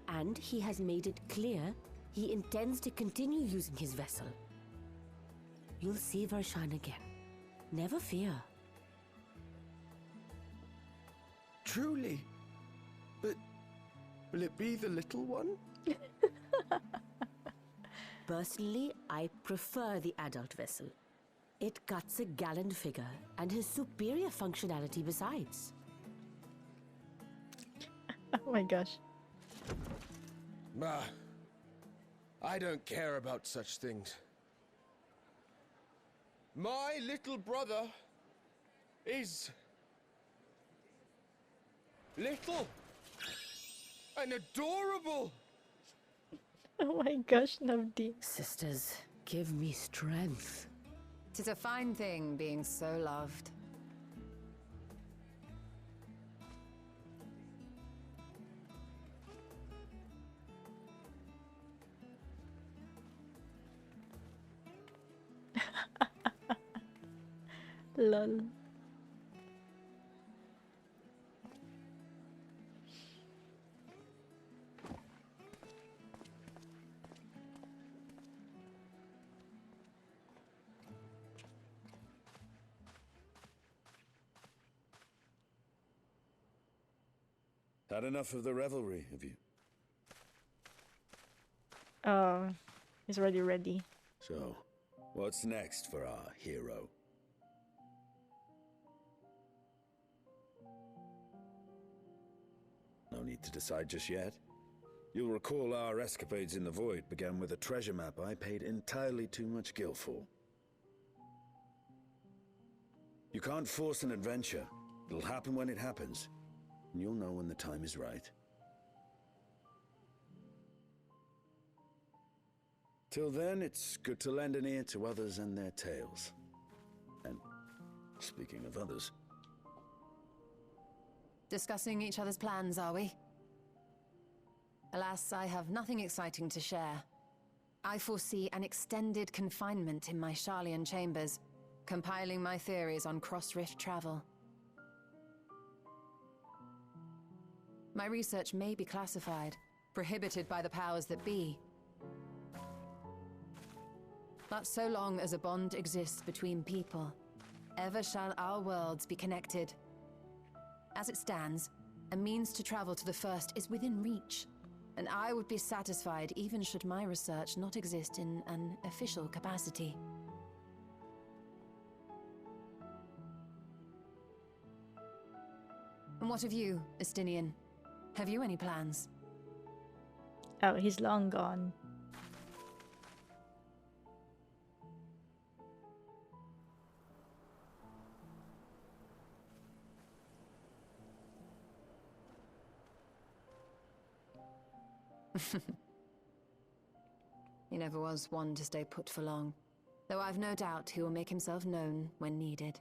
And he has made it clear he intends to continue using his vessel. You'll see Varshan again. Never fear. Truly? But will it be the little one? Personally, I prefer the adult vessel. It cuts a gallant figure and has superior functionality besides. Oh my gosh. Bah, I don't care about such things. My little brother is little and adorable. Oh my gosh, Navdeen. Sisters, give me strength. 'Tis a fine thing being so loved. Lol. Had enough of the revelry, have you? Oh, he's already ready. So, what's next for our hero? No need to decide just yet. You'll recall our escapades in the Void began with a treasure map I paid entirely too much gil for. You can't force an adventure. It'll happen when it happens, and you'll know when the time is right. Till then, it's good to lend an ear to others and their tales. And speaking of others... Discussing each other's plans, are we? Alas, I have nothing exciting to share. I foresee an extended confinement in my Sharlayan chambers, compiling my theories on cross-rift travel. My research may be classified, prohibited by the powers that be. But so long as a bond exists between people, ever shall our worlds be connected. As it stands, a means to travel to the First is within reach, and I would be satisfied even should my research not exist in an official capacity. And what of you, Estinian? Have you any plans? Oh, he's long gone. He never was one to stay put for long, though I've no doubt he will make himself known when needed.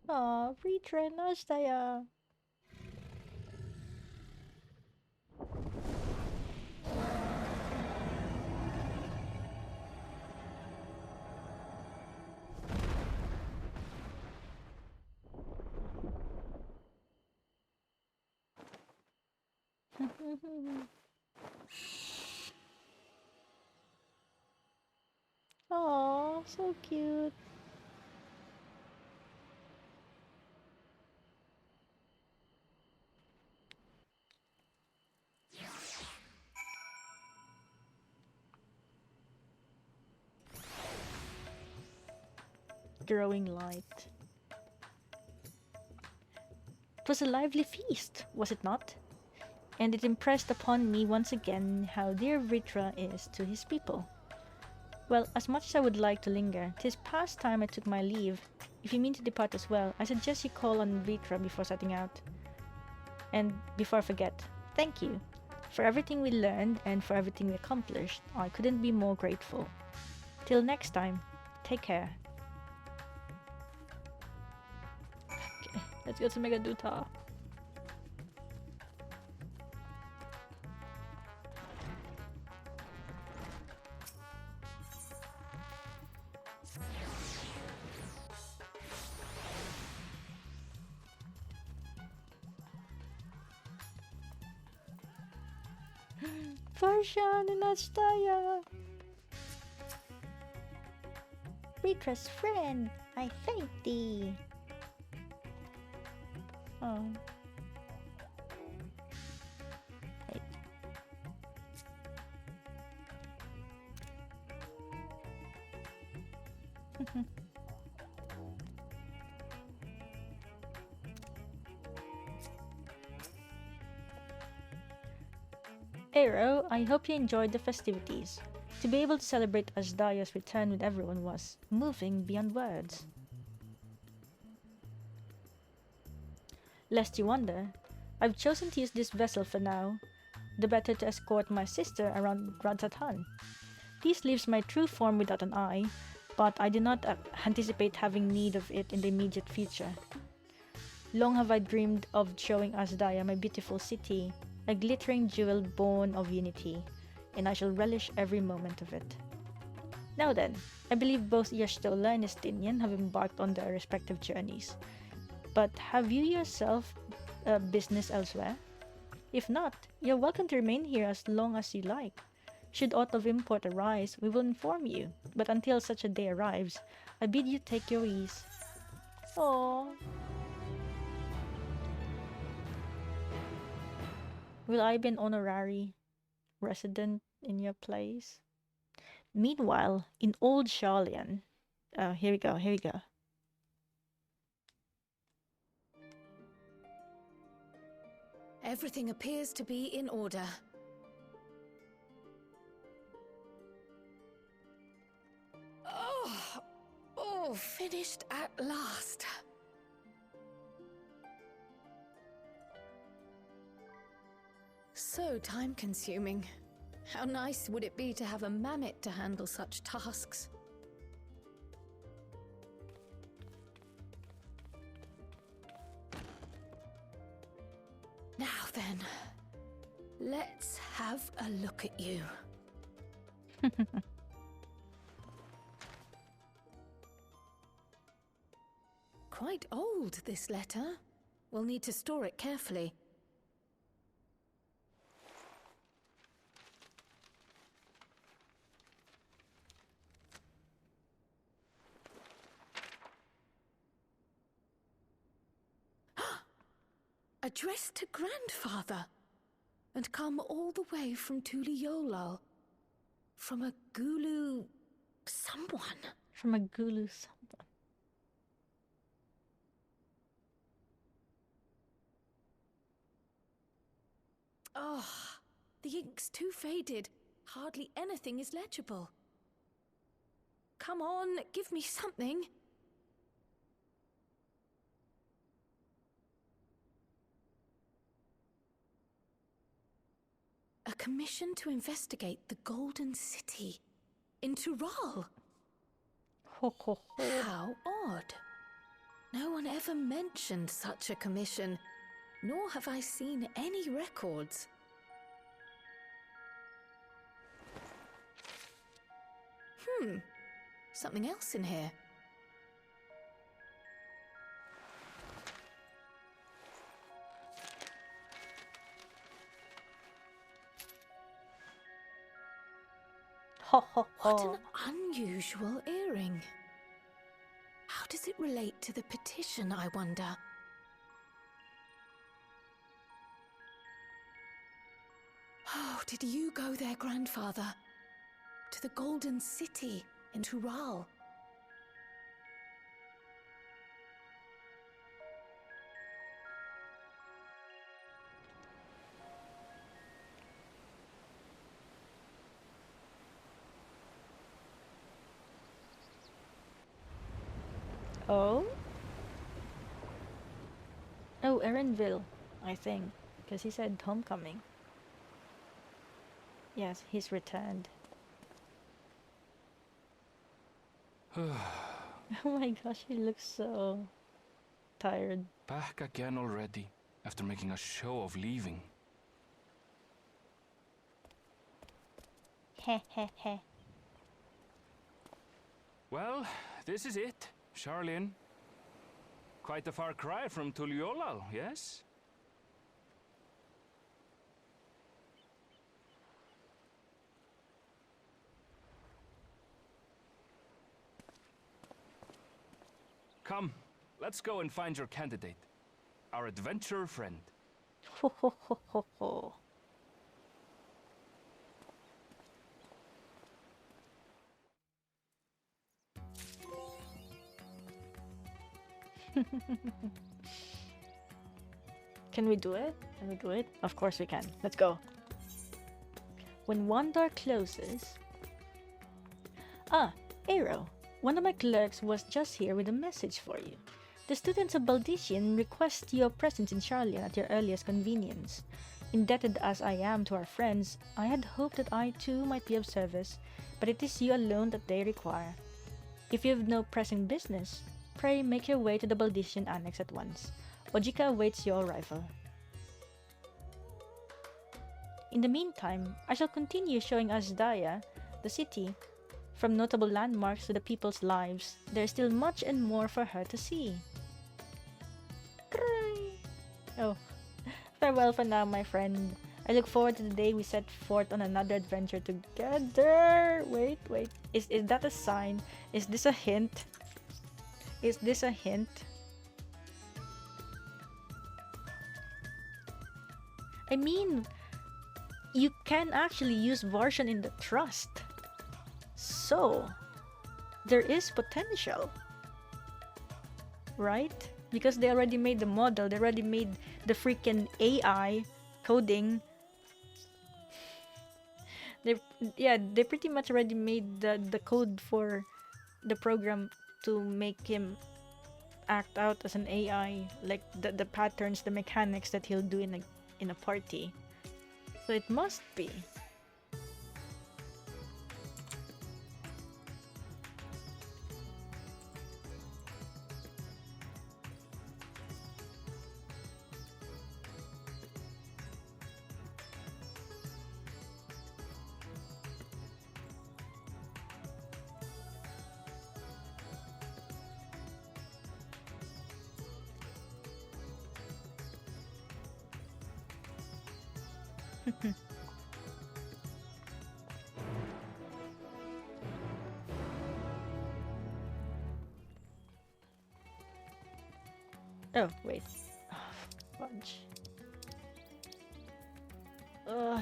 Aw, Vrtra and Azdaja. Aw, so cute. Growing light. It was a lively feast, was it not? And it impressed upon me once again how dear Vrtra is to his people. Well, as much as I would like to linger, 'tis past time I took my leave. If you mean to depart as well, I suggest you call on Vrtra before setting out. And before I forget, thank you. For everything we learned and for everything we accomplished, I couldn't be more grateful. Till next time, take care. Okay, let's go to Megaduta. Farshan and Azdaja. Vrtra's friend, I thank thee. Oh. Hey. Aero, I hope you enjoyed the festivities. To be able to celebrate Azdaja's return with everyone was moving beyond words. Lest you wonder, I've chosen to use this vessel for now, the better to escort my sister around Radz-at-Han. This leaves my true form without an eye, but I do not anticipate having need of it in the immediate future. Long have I dreamed of showing Azdaja my beautiful city, a glittering jewel born of unity, and I shall relish every moment of it. Now then, I believe both Y'shtola and Estinian have embarked on their respective journeys. But have you yourself business elsewhere? If not, you're welcome to remain here as long as you like. Should aught of import arise, we will inform you. But until such a day arrives, I bid you take your ease. Aww. Will I be an honorary resident in your place? Meanwhile, in Old Sharlayan... Oh, here we go, here we go. Everything appears to be in order. Oh, finished at last. So time-consuming. How nice would it be to have a mammoth to handle such tasks? Now then, let's have a look at you. Quite old, this letter. We'll need to store it carefully. Addressed to Grandfather, and come all the way from Tuliolal, from a Gulu someone. From a Gulu someone. Oh, the ink's too faded. Hardly anything is legible. Come on, give me something. A commission to investigate the Golden City in Tural. How odd. No one ever mentioned such a commission, nor have I seen any records. Something else in here. What an unusual earring. How does it relate to the petition, I wonder? Oh, did you go there, Grandfather? To the Golden City in Tural? Oh? Oh, Erenville, I think. Because he said homecoming. Yes, he's returned. Oh my gosh, he looks so tired. Back again already, after making a show of leaving. Heh heh heh. Well, this is it, Sharlayan. Quite a far cry from Tuliolal, yes? Come, let's go and find your candidate. Our adventurer friend. Ho ho ho ho ho. Can we do it? Can we do it? Of course we can. Let's go. When one door closes... Ah, Aero. One of my clerks was just here with a message for you. The students of Baldician request your presence in Sharlayan at your earliest convenience. Indebted as I am to our friends, I had hoped that I too might be of service, but it is you alone that they require. If you have no pressing business, pray make your way to the Baldician Annex at once. Ojika awaits your arrival. In the meantime, I shall continue showing Azdaja, the city. From notable landmarks to the people's lives, there is still much and more for her to see. Oh, farewell for now, my friend. I look forward to the day we set forth on another adventure together. Wait. Is that a sign? Is this a hint? Is this a hint? I mean, you can actually use version in the trust. So, there is potential. Right? Because they already made the model, they already made the freaking AI coding. They pretty much already made the code for the program to make him act out as an AI, like the patterns, the mechanics that he'll do in a party. So it must be. Oh, wait. Oh, fudge.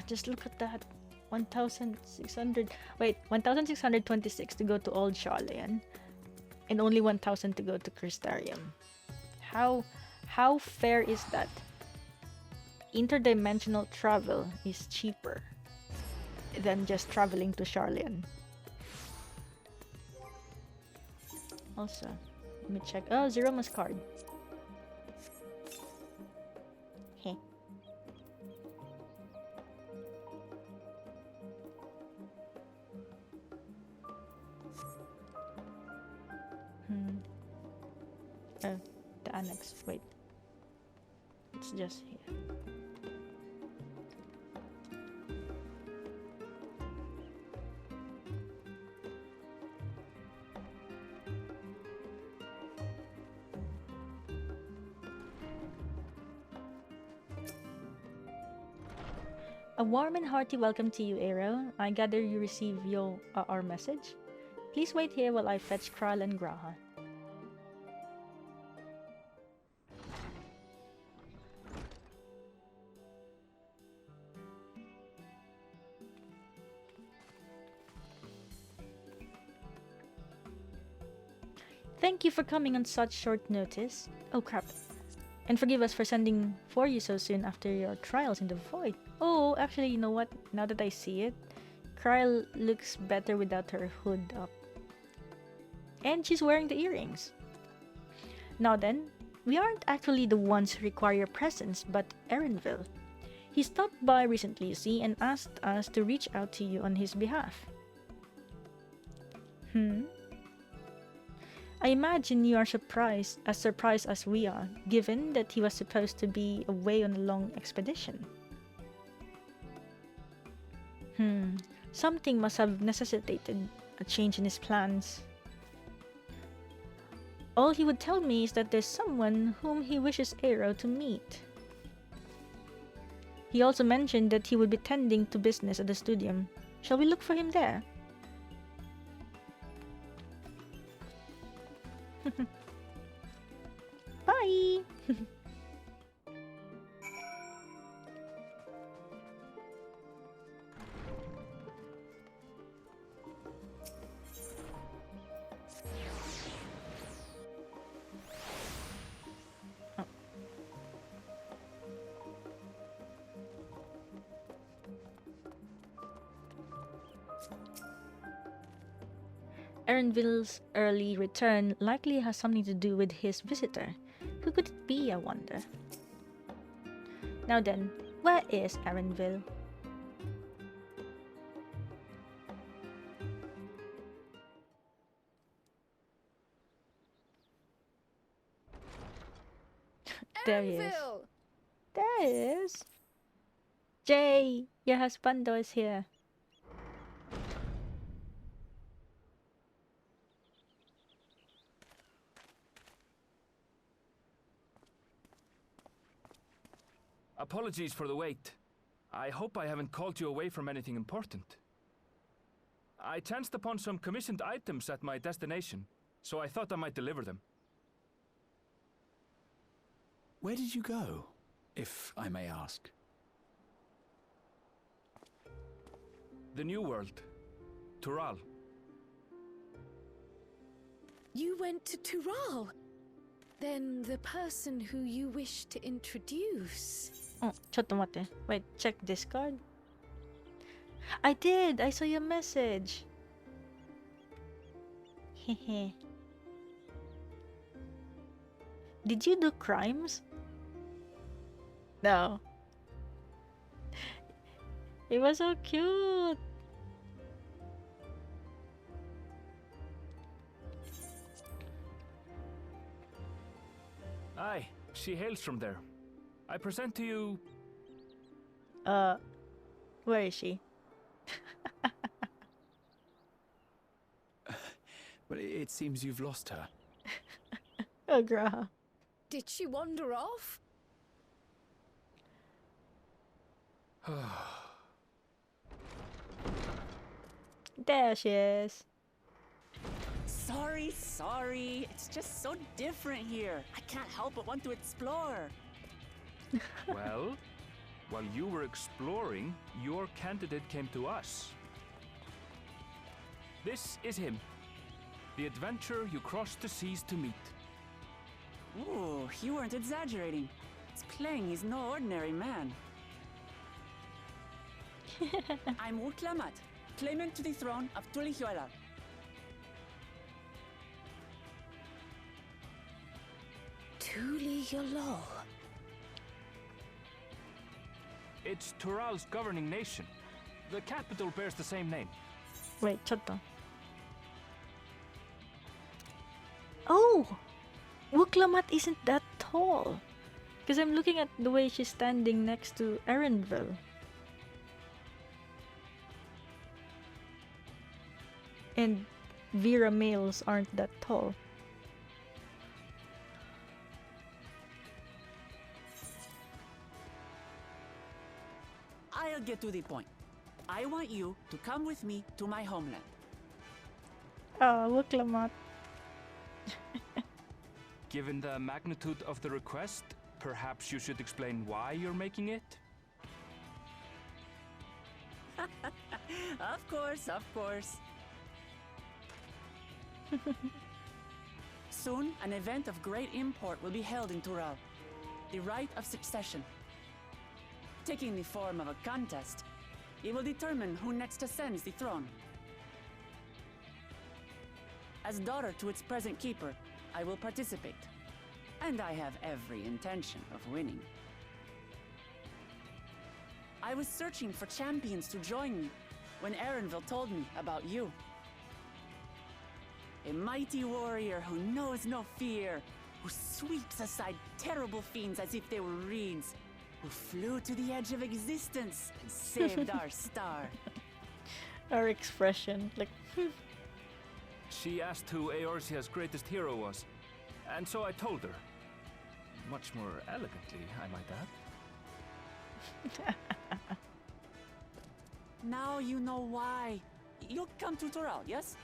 Just look at that. 1,600. Wait, 1,626 to go to Old Sharlayan. And only 1,000 to go to Crystarium. How fair is that? Interdimensional travel is cheaper than just traveling to Sharlayan. Also, let me check. Oh, Zeromus card. Hey. Oh, the annex. Wait. It's just here. A warm and hearty welcome to you, Aero. I gather you receive our message. Please wait here while I fetch Kral and Graha. Thank you for coming on such short notice. Oh crap. And forgive us for sending for you so soon after your trials in the void. Oh, actually, you know what? Now that I see it, Kral looks better without her hood up. And she's wearing the earrings. Now then, we aren't actually the ones who require your presence, but Erenville. He stopped by recently, you see, and asked us to reach out to you on his behalf. I imagine you are surprised as we are, given that he was supposed to be away on a long expedition. Something must have necessitated a change in his plans. All he would tell me is that there's someone whom he wishes Aero to meet. He also mentioned that he would be tending to business at the studium. Shall we look for him there? Bye! Erenville's early return likely has something to do with his visitor. Who could it be, I wonder? Now then, where is Erenville? There he is. There he is. Jay, your husbando is here. Apologies for the wait. I hope I haven't called you away from anything important. I chanced upon some commissioned items at my destination, so I thought I might deliver them. Where did you go, if I may ask? The New World. Tural. You went to Tural? Then the person who you wish to introduce... Oh, ちょっと待って. Wait, check Discord. I did! I saw your message! Hehe. Did you do crimes? No. It was so cute! Aye, she hails from there. I present to you... Where is she? Well, it seems you've lost her. Oh, Graha. Did she wander off? There she is. Sorry. It's just so different here. I can't help but want to explore. Well, while you were exploring, your candidate came to us. This is him. The adventurer you crossed the seas to meet. Ooh, you weren't exaggerating. It's plain he's no ordinary man. I'm Uklamat, claimant to the throne of Tulihuela. Tuliyollal. It's Tural's governing nation. The capital bears the same name. Wait, ちょっと. Oh! Wuklamat isn't that tall. Because I'm looking at the way she's standing next to Erenville. And Vrtra males aren't that tall. I'll get to the point. I want you to come with me to my homeland. Oh, Wuklamat. Given the magnitude of the request, perhaps you should explain why you're making it? Of course. Soon, an event of great import will be held in Tural. The Rite of Succession. Taking the form of a contest, it will determine who next ascends the throne. As daughter to its present keeper, I will participate. And I have every intention of winning. I was searching for champions to join me when Erenville told me about you. A mighty warrior who knows no fear, who sweeps aside terrible fiends as if they were reeds, who flew to the edge of existence and saved our star. Our expression, like... She asked who Eorzea's greatest hero was, and so I told her. Much more elegantly, I might add. Now you know why. You'll come to Tural, yes?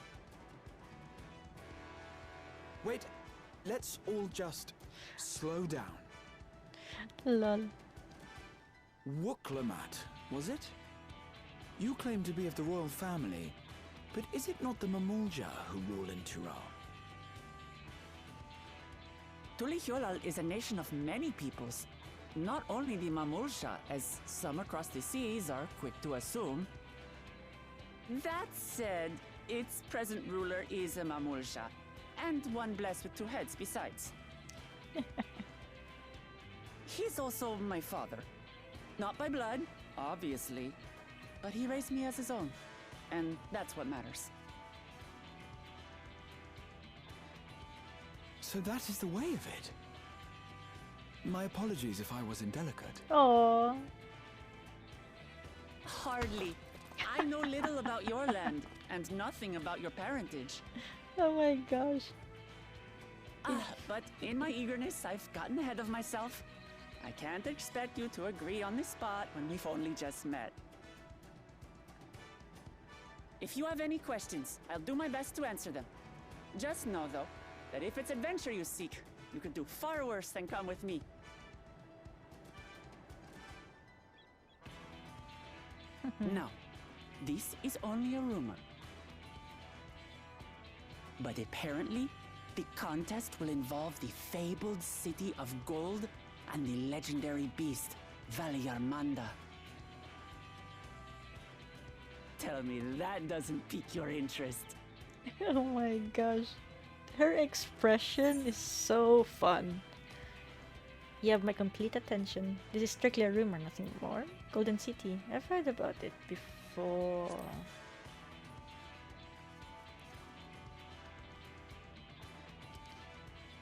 Wait, let's all just slow down. Lol. Wuklamat, was it? You claim to be of the royal family, but is it not the Mamulja who rule in Tural? Tulihuela is a nation of many peoples. Not only the Mamulja, as some across the seas are quick to assume. That said, its present ruler is a Mamulja, and one blessed with two heads besides. He's also my father. Not by blood, obviously, but he raised me as his own, and that's what matters. So that is the way of it. My apologies if I was indelicate. Oh. Hardly. I know little about your land, and nothing about your parentage. Oh my gosh. But in my eagerness, I've gotten ahead of myself. I can't expect you to agree on the spot when we've only just met. If you have any questions, I'll do my best to answer them. Just know, though, that if it's adventure you seek, you could do far worse than come with me. Now, this is only a rumor. But apparently, the contest will involve the fabled city of gold and the legendary beast, Valyarmanda. Tell me that doesn't pique your interest. Oh my gosh. Her expression is so fun. You have my complete attention. This is strictly a rumor, nothing more. Golden City. I've heard about it before.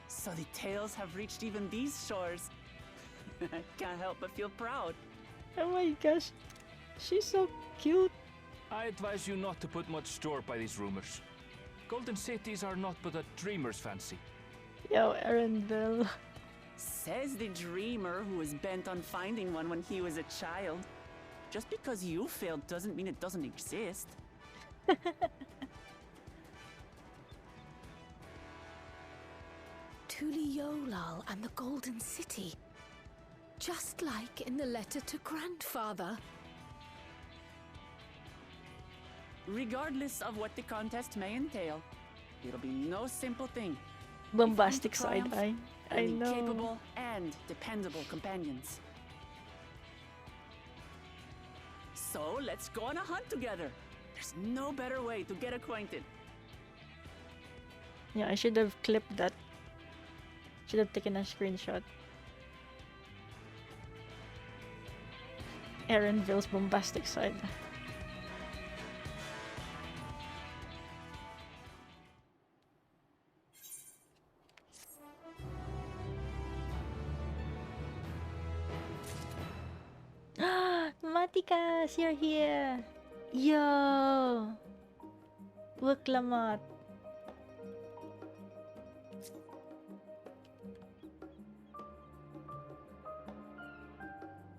So the tales have reached even these shores. I can't help but feel proud. Oh my gosh. She's so cute. I advise you not to put much store by these rumors. Golden cities are not but a dreamer's fancy. Yo, Erenville. Says the dreamer who was bent on finding one when he was a child. Just because you failed doesn't mean it doesn't exist. Tuliolal and the Golden City. Just like in the letter to Grandfather. Regardless of what the contest may entail, it'll be no simple thing. Bombastic side eye. I And know. capable and dependable companions. So let's go on a hunt together. There's no better way to get acquainted. Yeah, I should have clipped that. Should have taken a screenshot. Erenville's bombastic side. Matikas, you're here. Yo. Wuklamat.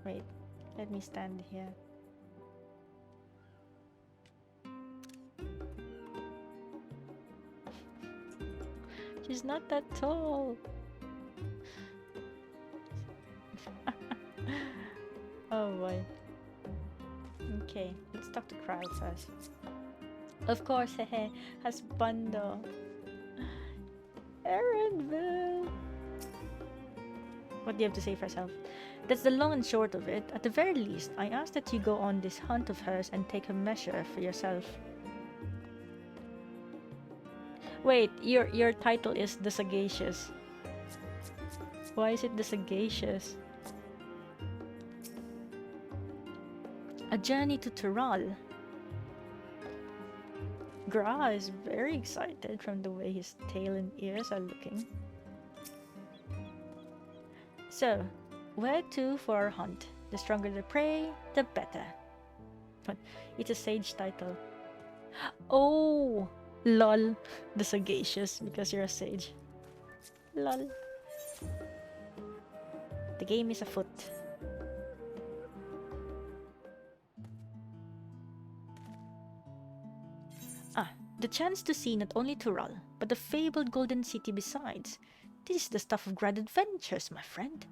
Wait, let me stand here. She's not that tall. Oh boy. Okay, let's talk to crowd first. Of course, hehe, husbando. Erenville. What do you have to say for yourself? That's the long and short of it. At the very least, I ask that you go on this hunt of hers and take a measure for yourself. Wait, your title is The Sagacious. Why is it The Sagacious? A journey to Tural. Gra is very excited from the way his tail and ears are looking. So, where to for our hunt? The stronger the prey, the better. But it's a sage title. Oh, lol. The Sagacious, because you're a sage. Lol. The game is afoot. The chance to see not only Tural, but the fabled Golden City besides. This is the stuff of grand adventures, my friend.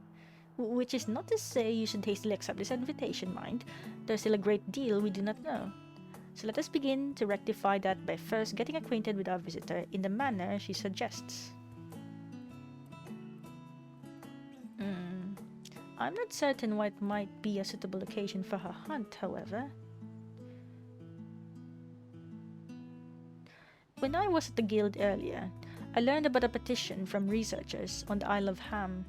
Which is not to say you should hastily accept this invitation, mind. There's still a great deal we do not know. So let us begin to rectify that by first getting acquainted with our visitor in the manner she suggests. I'm not certain what might be a suitable occasion for her hunt, however. When I was at the guild earlier, I learned about a petition from researchers on the Isle of Ham.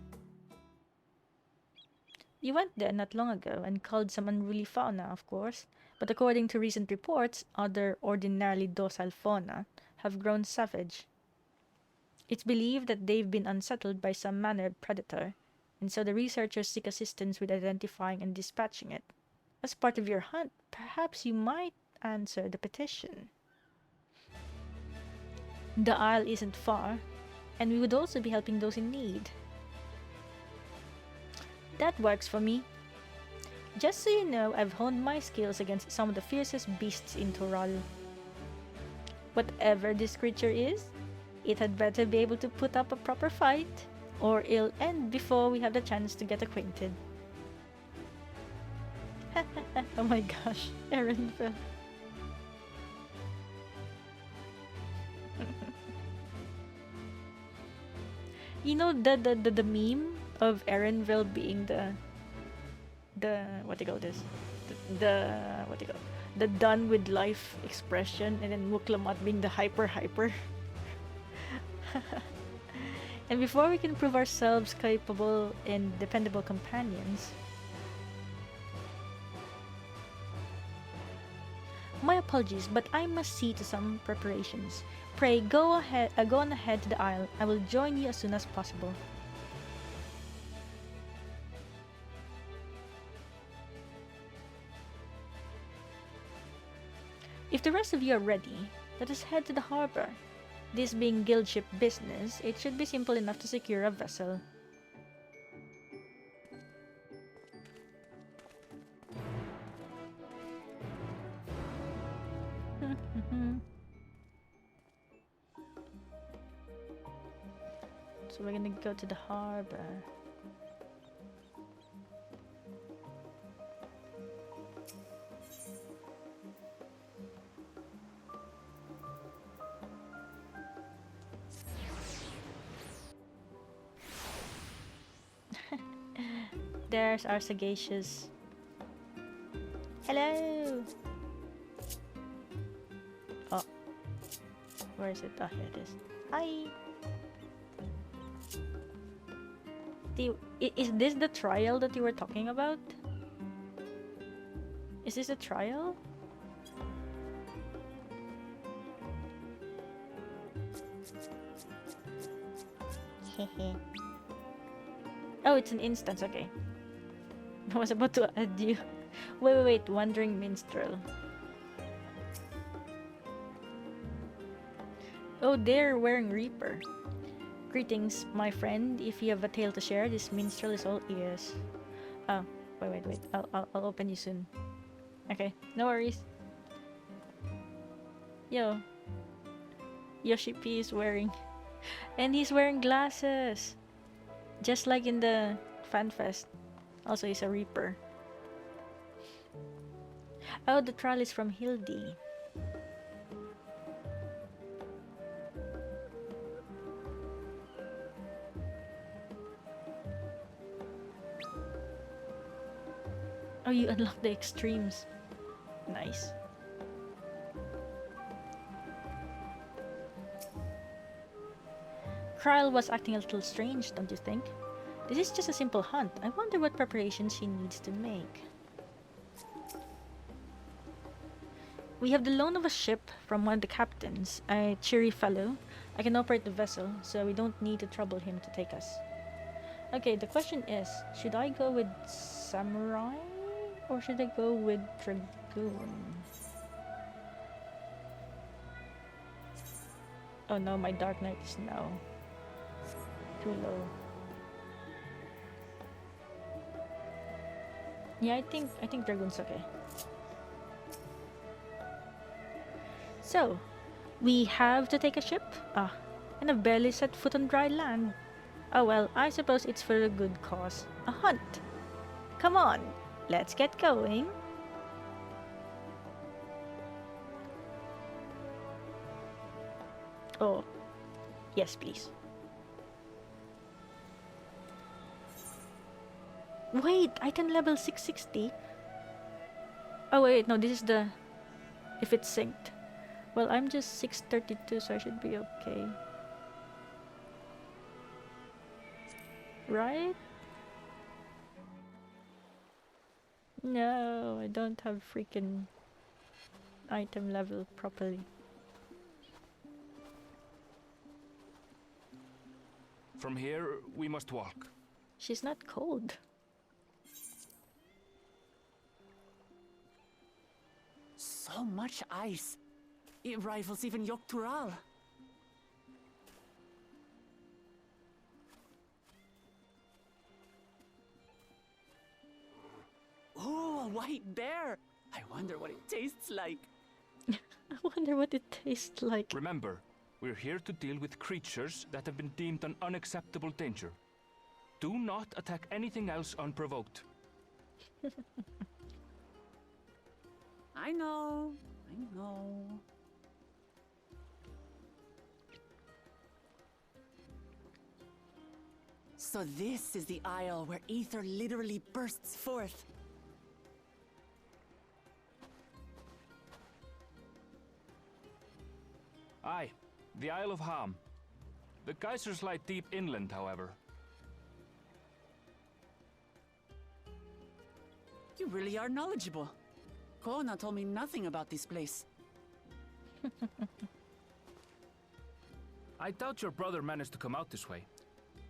You went there not long ago and culled some unruly fauna, of course, but according to recent reports, other ordinarily docile fauna have grown savage. It's believed that they've been unsettled by some mannered predator, and so the researchers seek assistance with identifying and dispatching it. As part of your hunt, perhaps you might answer the petition. The Isle isn't far, and we would also be helping those in need. That works for me. Just so you know, I've honed my skills against some of the fiercest beasts in Toral. Whatever this creature is, it had better be able to put up a proper fight, or it'll end before we have the chance to get acquainted. Oh my gosh, Erenville. You know the meme of Erenville being the what do you call this? The what do you call, the done with life expression, and then Muklamat being the hyper. And before we can prove ourselves capable and dependable companions, my apologies, but I must see to some preparations. Pray go on ahead to the isle. I will join you as soon as possible. If the rest of you are ready, let us head to the harbor. This being guild ship business, it should be simple enough to secure a vessel. So we're gonna go to the harbor. There's our sagacious. Hello! Oh. Where is it? Oh, here it is. Hi! Is this the trial that you were talking about? Is this a trial? Hehe. Oh, it's an instance, okay. I was about to add you. Wait, Wandering Minstrel. Oh, they're wearing Reaper. Greetings, my friend. If you have a tale to share, this minstrel is all ears. Oh, wait. I'll open you soon. Okay, no worries. Yo. Yoshi P is wearing... And he's wearing glasses! Just like in the FanFest. Also, he's a Reaper. Oh, the trial is from Hildy. Oh, you unlock the extremes. Nice. Kryl was acting a little strange, don't you think? This is just a simple hunt. I wonder what preparations she needs to make. We have the loan of a ship from one of the captains, a cheery fellow. I can operate the vessel, so we don't need to trouble him to take us. Okay, the question is, should I go with Samurai? Or should I go with Dragoon? Oh no, my Dark Knight is now too low. Yeah, I think Dragoon's okay. So, we have to take a ship? Ah, and I've barely set foot on dry land. Oh well, I suppose it's for a good cause. A hunt. Come on, let's get going. Oh, yes please. Wait, item level 660? Oh wait, no, this is the... if it's synced. Well, I'm just 632, so I should be okay. Right? No, I don't have freaking item level properly. From here, we must walk. She's not cold. So much ice. It rivals even Yogg-Tural. white bear! I wonder what it tastes like. I wonder what it tastes like. Remember, we're here to deal with creatures that have been deemed an unacceptable danger. Do not attack anything else unprovoked. I know. I know. So this is the isle where ether literally bursts forth. Aye, the Isle of Ham. The geysers lie deep inland, however. You really are knowledgeable. Kona told me nothing about this place. I doubt your brother managed to come out this way.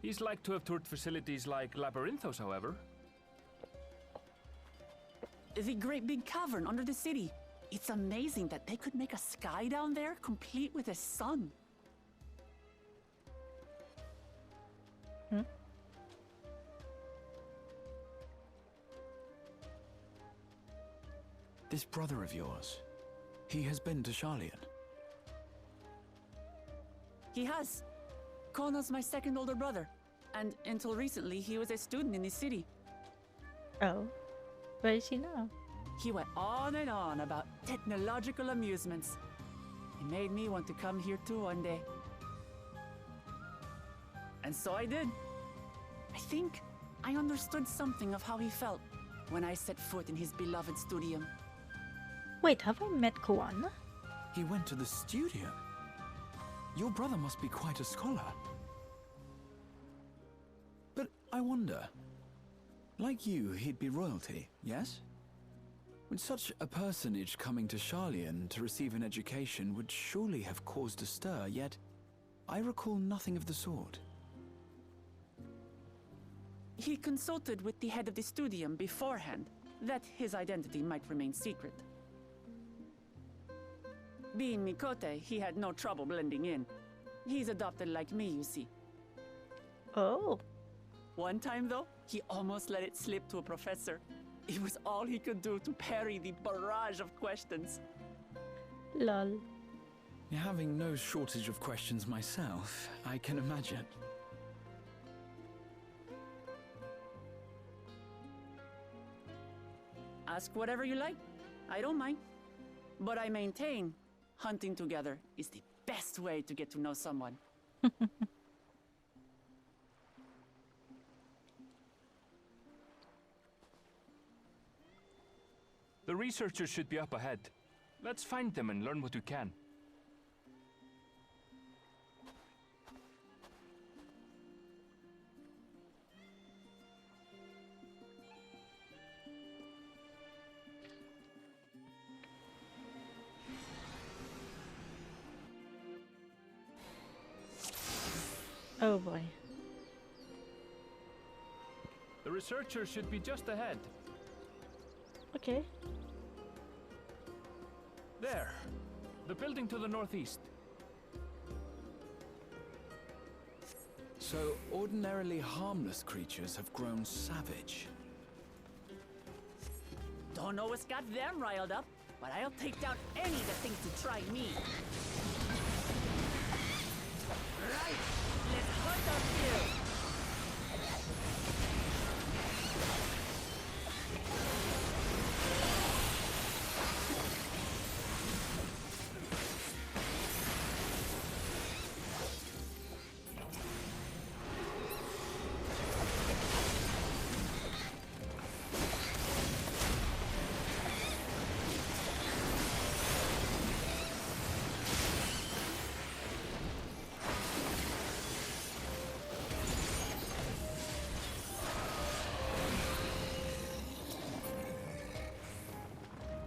He's like to have toured facilities like Labyrinthos, however. The great big cavern under the city. It's amazing that they could make a sky down there complete with a sun. This brother of yours, he has been to Sharlayan. He has. Kona's my second older brother. And until recently, he was a student in this city. Oh, where is he now? He went on and on about technological amusements. He made me want to come here too one day. And so I did. I think I understood something of how he felt when I set foot in his beloved studium. Wait, have I met Koana? He went to the studio. Your brother must be quite a scholar. But I wonder, like you, he'd be royalty, yes? With such a personage coming to Sharlayan to receive an education would surely have caused a stir, yet I recall nothing of the sort. He consulted with the head of the studium beforehand, that his identity might remain secret. Being Mikote, he had no trouble blending in. He's adopted like me, you see. Oh. One time, though, he almost let it slip to a professor. It was all he could do to parry the barrage of questions. Lol. Having no shortage of questions myself, I can imagine. Ask whatever you like. I don't mind. But I maintain hunting together is the best way to get to know someone. The researchers should be up ahead. Let's find them and learn what we can. Oh boy. The researchers should be just ahead. Okay. There. The building to the northeast. So, ordinarily harmless creatures have grown savage. Don't know what's got them riled up, but I'll take down any that thinks to try me. Right, let's hunt our fill.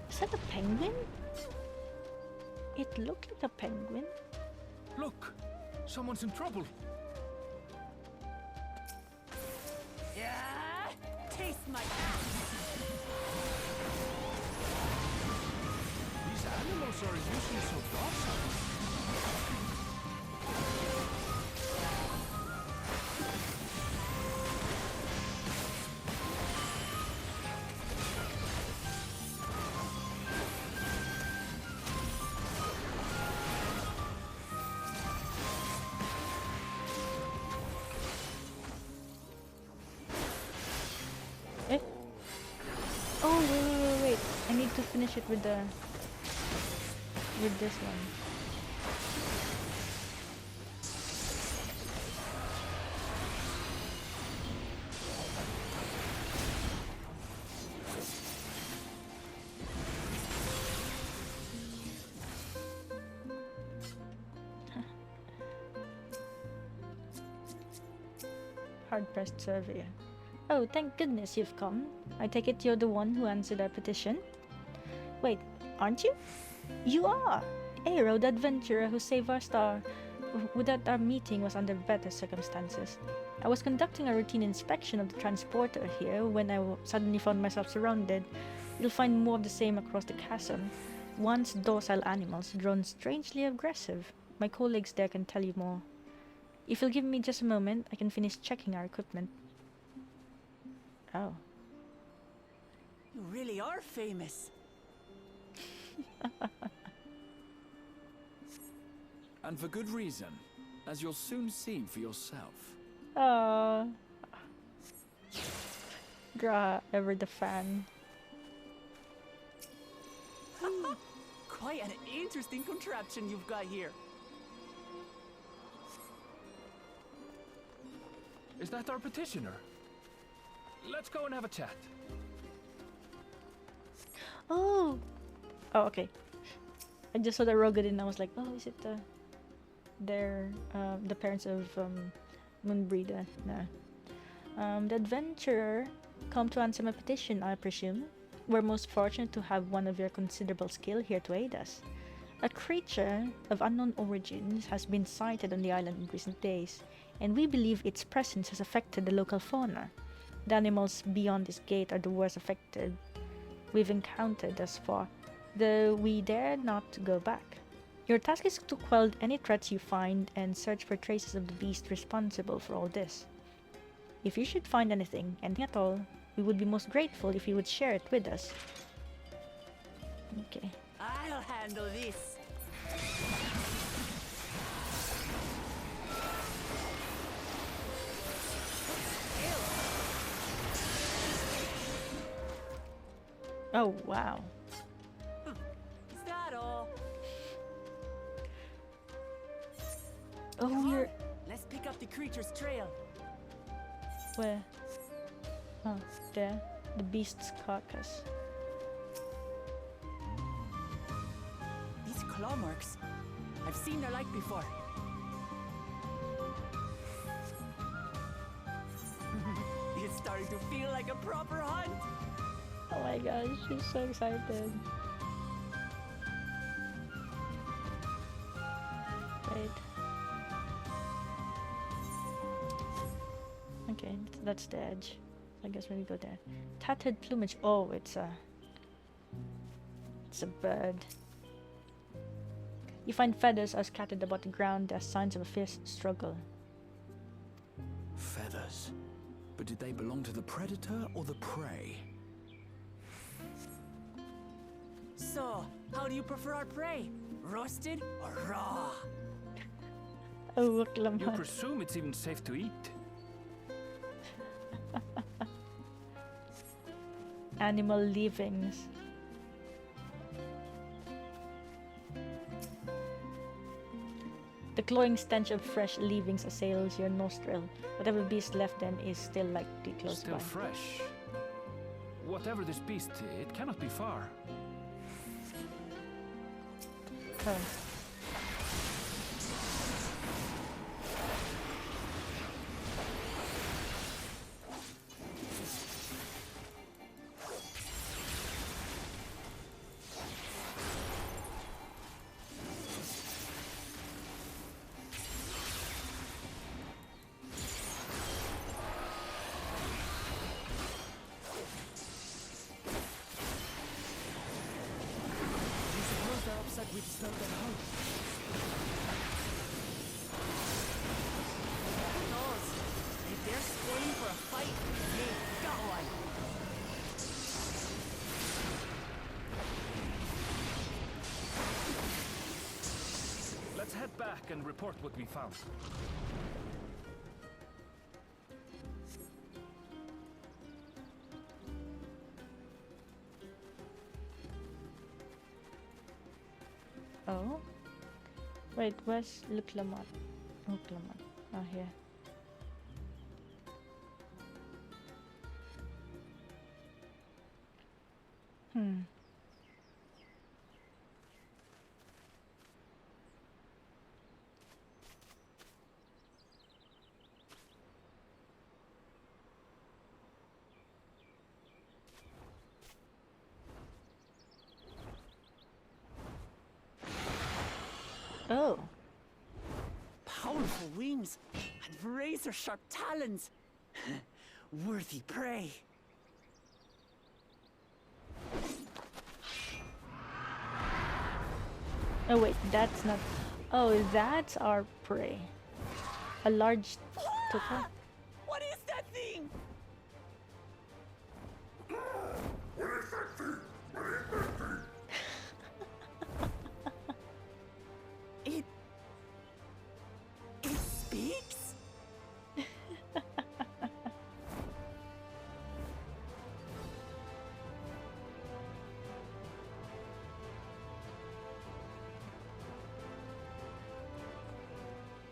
Is that a penguin? It looked like a penguin. Look! Someone's in trouble! Yeah! Taste my ass! These animals are usually so docile. to finish it with this one. Hard-pressed surveyor. Oh, thank goodness you've come. I take it you're the one who answered our petition? Wait, aren't you? You are! Aero, the adventurer who saved our star. Without our meeting was under better circumstances. I was conducting a routine inspection of the transporter here when I suddenly found myself surrounded. You'll find more of the same across the chasm. Once docile animals, grown strangely aggressive. My colleagues there can tell you more. If you'll give me just a moment, I can finish checking our equipment. Oh. You really are famous. And for good reason, as you'll soon see for yourself. Gra, ever the fan. Quite an interesting contraption you've got here. Is that our petitioner? Let's go and have a chat. Oh, okay. I just saw the Rogadin and I was like, oh, is it the parents of Moonbreeder? No. The adventurer come to answer my petition, I presume. We're most fortunate to have one of your considerable skill here to aid us. A creature of unknown origins has been sighted on the island in recent days, and we believe its presence has affected the local fauna. The animals beyond this gate are the worst affected we've encountered thus far, though we dare not go back. Your task is to quell any threats you find and search for traces of the beast responsible for all this. If you should find anything at all, we would be most grateful if you would share it with us. Okay. I'll handle this. Oh, wow. Is that all? Oh, we're... Let's pick up the creature's trail. Where? Oh, there. The beast's carcass. These claw marks. I've seen their like before. It's starting to feel like a proper hunt. Oh my gosh, she's so excited. Wait. Okay, that's the edge. I guess when we go there. Tattered plumage. Oh, it's a bird. You find feathers are scattered about the ground as signs of a fierce struggle. Feathers? But did they belong to the predator or the prey? So, how do you prefer our prey? Roasted or raw? Oh, you presume it's even safe to eat? Animal leavings. The cloying stench of fresh leavings assails your nostril. Whatever beast left them is still likely close Still by. fresh. Whatever this beast, it cannot be far. Oh. We disturbed their house. Who knows? If they're spoiling for a fight, they got one. Let's head back and report what we found. Oh. Wait, where's Luklamat? Luklamat. Oh, here. Hmm. Oh. Powerful wings and razor-sharp talons. Worthy prey. Oh wait, that's not... Oh, that's our prey. A large tuka. What is that thing? It speaks?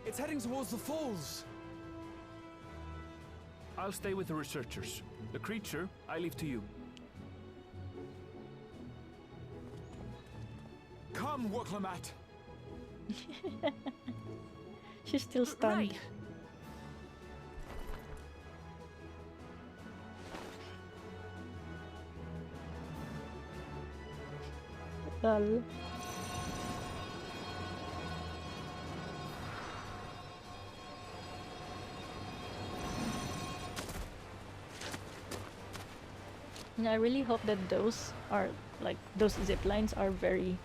It's heading towards the falls. I'll stay with the researchers. The creature, I leave to you. Come, Woklamat. She's still stunned. Right. Lol. I really hope that those are like those zip lines are very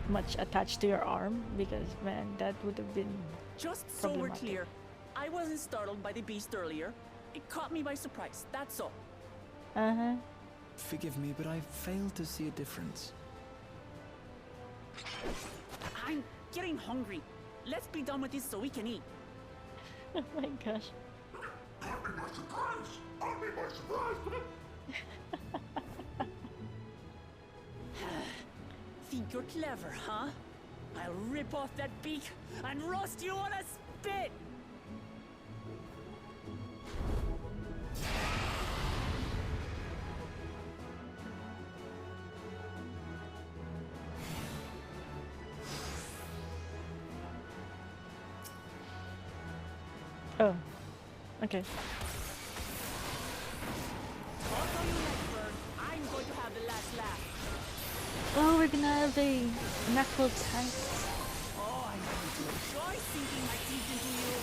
much attached to your arm, because man, that would have been Just so we're problematic. clear, I wasn't startled by the beast earlier. It caught me by surprise, that's all. Uh-huh. Forgive me, but I fail to see a difference. I'm getting hungry. Let's be done with this so we can eat. Oh my gosh. Caught me by surprise! Caught me by surprise! Think you're clever, huh? I'll rip off that beak and roast you on a spit! Oh. Okay. I'm going to have the last laugh. Oh, we're gonna have a knuckle tank. Oh, I'm going to enjoy sinking my teeth into you.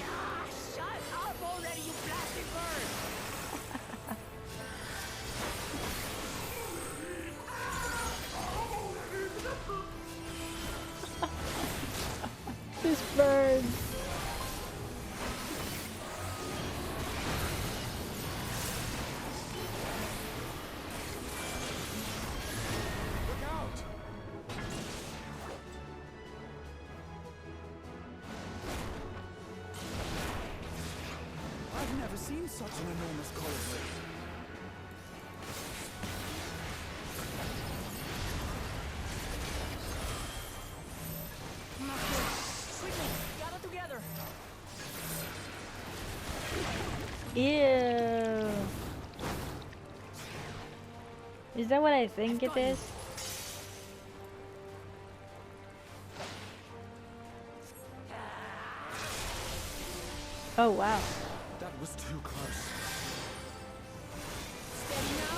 Ah, shut up already, you blasted bird! This bird. Look out! I've never seen such an enormous colossus. Quickly, gather together. Ew. Is that what I think it is? Oh wow. That was too close. Steady now.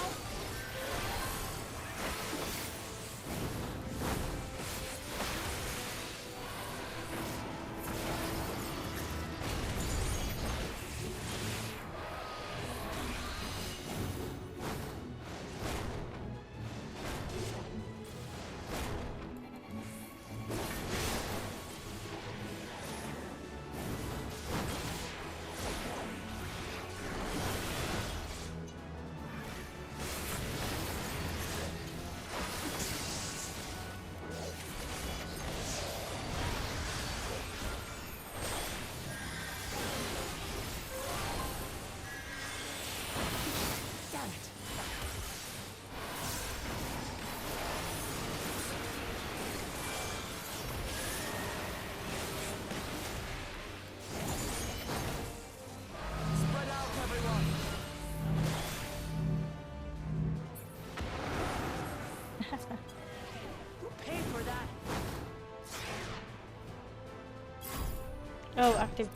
Pay for that. Oh, active.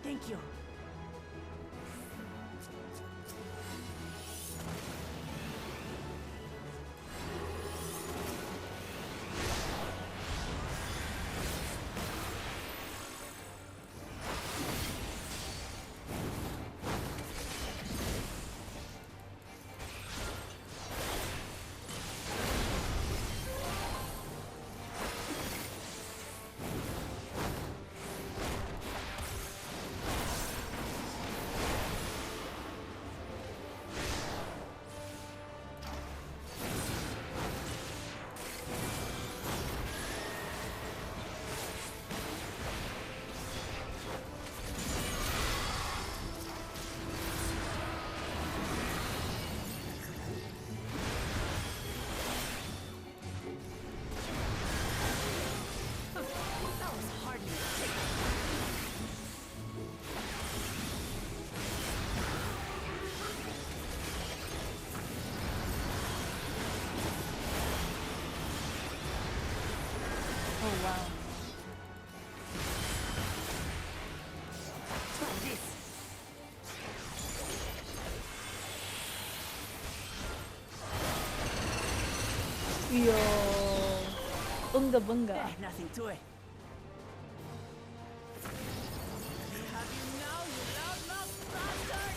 Thank you. Oh wow. Try this. Yo. Bunga bunga. Nothing to it. Have you now, you loudmouth bastard?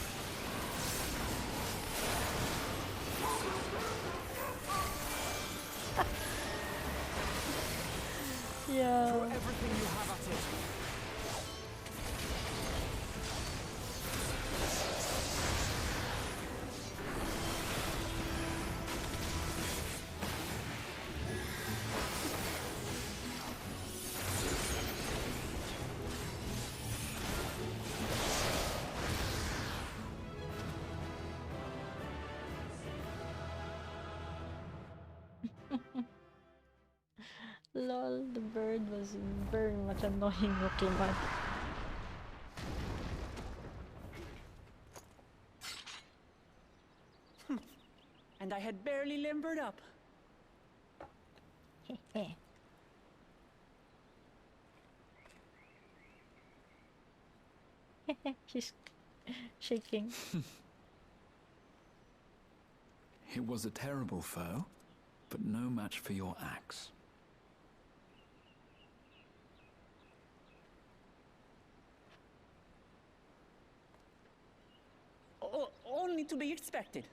Yeah. Throw everything you have at it. Lol, the bird was very much annoying looking at. And I had barely limbered up. She's shaking. It was a terrible foe, but no match for your axe. Only to be expected.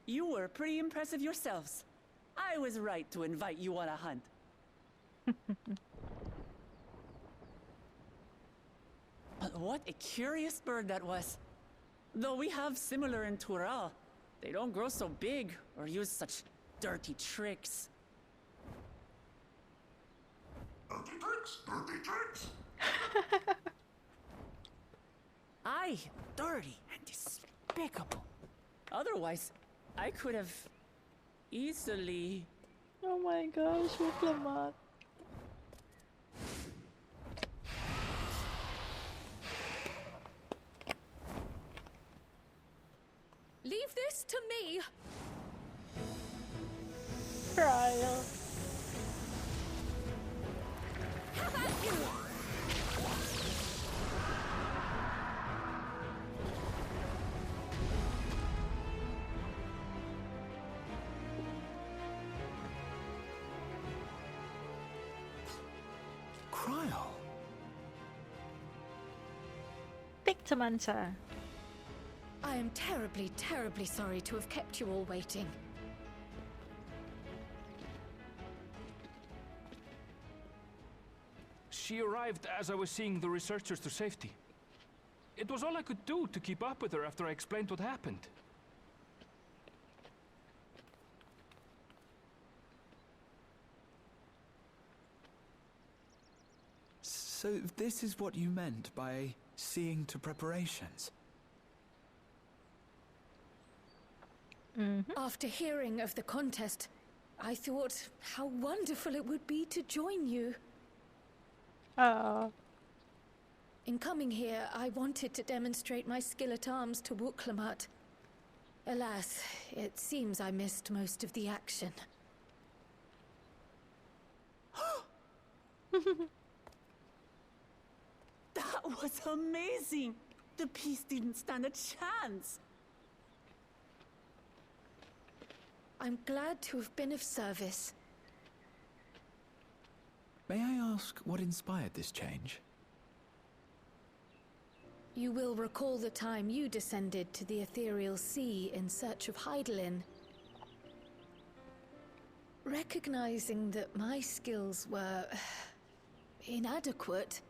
You were pretty impressive yourselves. I was right to invite you on a hunt. But what a curious bird that was. Though we have similar in Tural, they don't grow so big or use such dirty tricks. Dirty tricks, dirty tricks. Aye, dirty and despicable. Otherwise, I could have easily... Oh my gosh, Reclamat. Leave this to me! Trial. Have at you! Cryo. Pictomancer. I am terribly, terribly sorry to have kept you all waiting. She arrived as I was seeing the researchers to safety. It was all I could do to keep up with her after I explained what happened. So this is what you meant by seeing to preparations? After hearing of the contest, I thought how wonderful it would be to join you. In coming here, I wanted to demonstrate my skill at arms to Wuklamut. Alas, it seems I missed most of the action. That was amazing! The piece didn't stand a chance! I'm glad to have been of service. May I ask what inspired this change? You will recall the time you descended to the ethereal sea in search of Hydaelyn. Recognizing that my skills were inadequate,